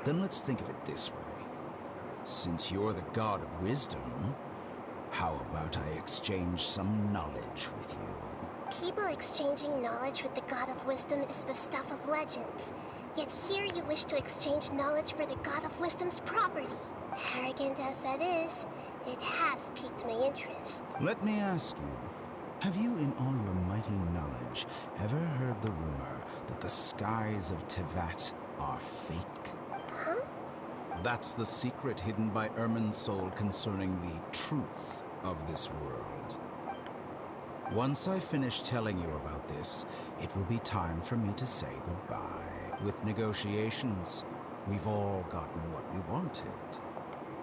Then let's think of it this way. Since you're the god of wisdom, how about I exchange some knowledge with you? People exchanging knowledge with the god of wisdom is the stuff of legends. Yet here you wish to exchange knowledge for the god of wisdom's property. Arrogant as that is, it has piqued my interest. Let me ask you, have you in all your mighty knowledge ever heard the rumor that the skies of Tevat are fake? Huh? That's the secret hidden by Irminsul concerning the truth of this world. Once I finish telling you about this, it will be time for me to say goodbye. With negotiations, we've all gotten what we wanted.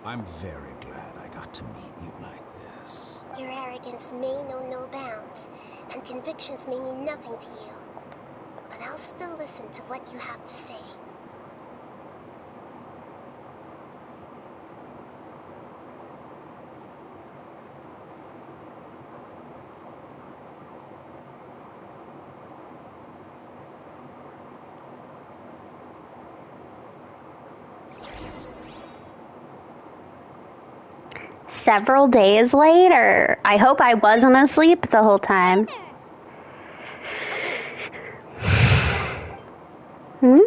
I'm very glad I got to meet you like this. Your arrogance may know no bounds, and convictions may mean nothing to you. But I'll still listen to what you have to say. Several days later. I hope I wasn't asleep the whole time. Hmm?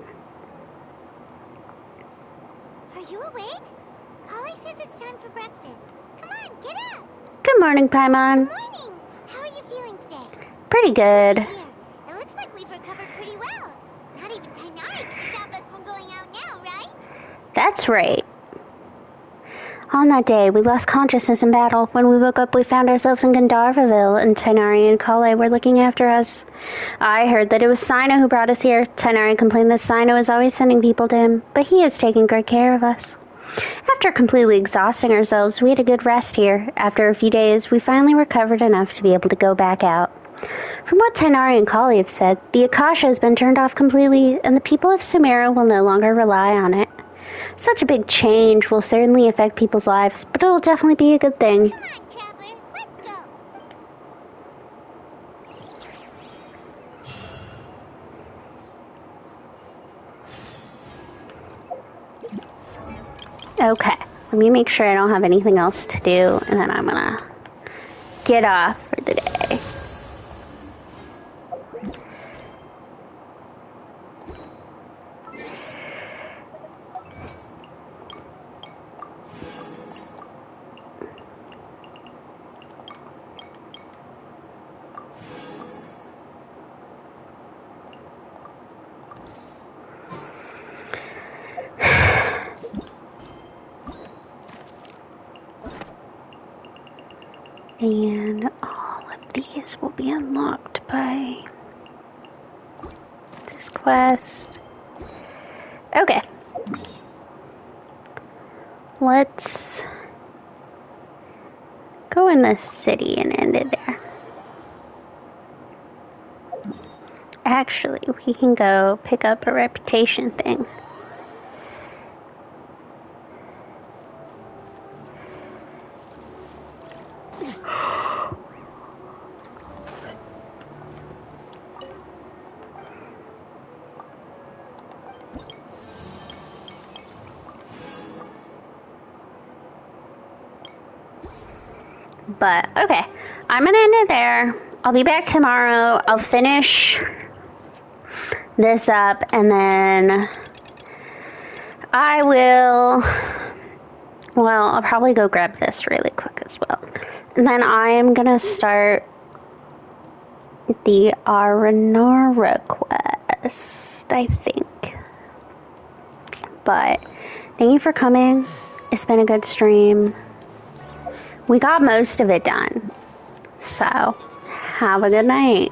Are you awake? Holly says it's time for breakfast. Come on, get up! Good morning, Paimon. Good morning! How are you feeling today? Pretty good. Here, it looks like we've recovered pretty well. Not even Tainari can stop us from going out now, right? That's right. On that day, we lost consciousness in battle. When we woke up, we found ourselves in Gandharvaville, and Tainari and Kale were looking after us. I heard that it was Sino who brought us here. Tainari complained that Sino is always sending people to him, but he is taking great care of us. After completely exhausting ourselves, we had a good rest here. After a few days, we finally recovered enough to be able to go back out. From what Tainari and Kale have said, the Akasha has been turned off completely, and the people of Sumeru will no longer rely on it. Such a big change will certainly affect people's lives, but it'll definitely be a good thing. Come on, Traveler, let's go. Okay, let me make sure I don't have anything else to do, and then I'm gonna get off for the day. And all of these will be unlocked by this quest. Okay. Let's go in the city and end it there. Actually, we can go pick up a reputation thing. But, okay, I'm gonna end it there. I'll be back tomorrow. I'll finish this up, and then I will, well, I'll probably go grab this really quick as well. And then I am gonna start the Aranara quest, I think. But, thank you for coming. It's been a good stream. We got most of it done. So, have a good night.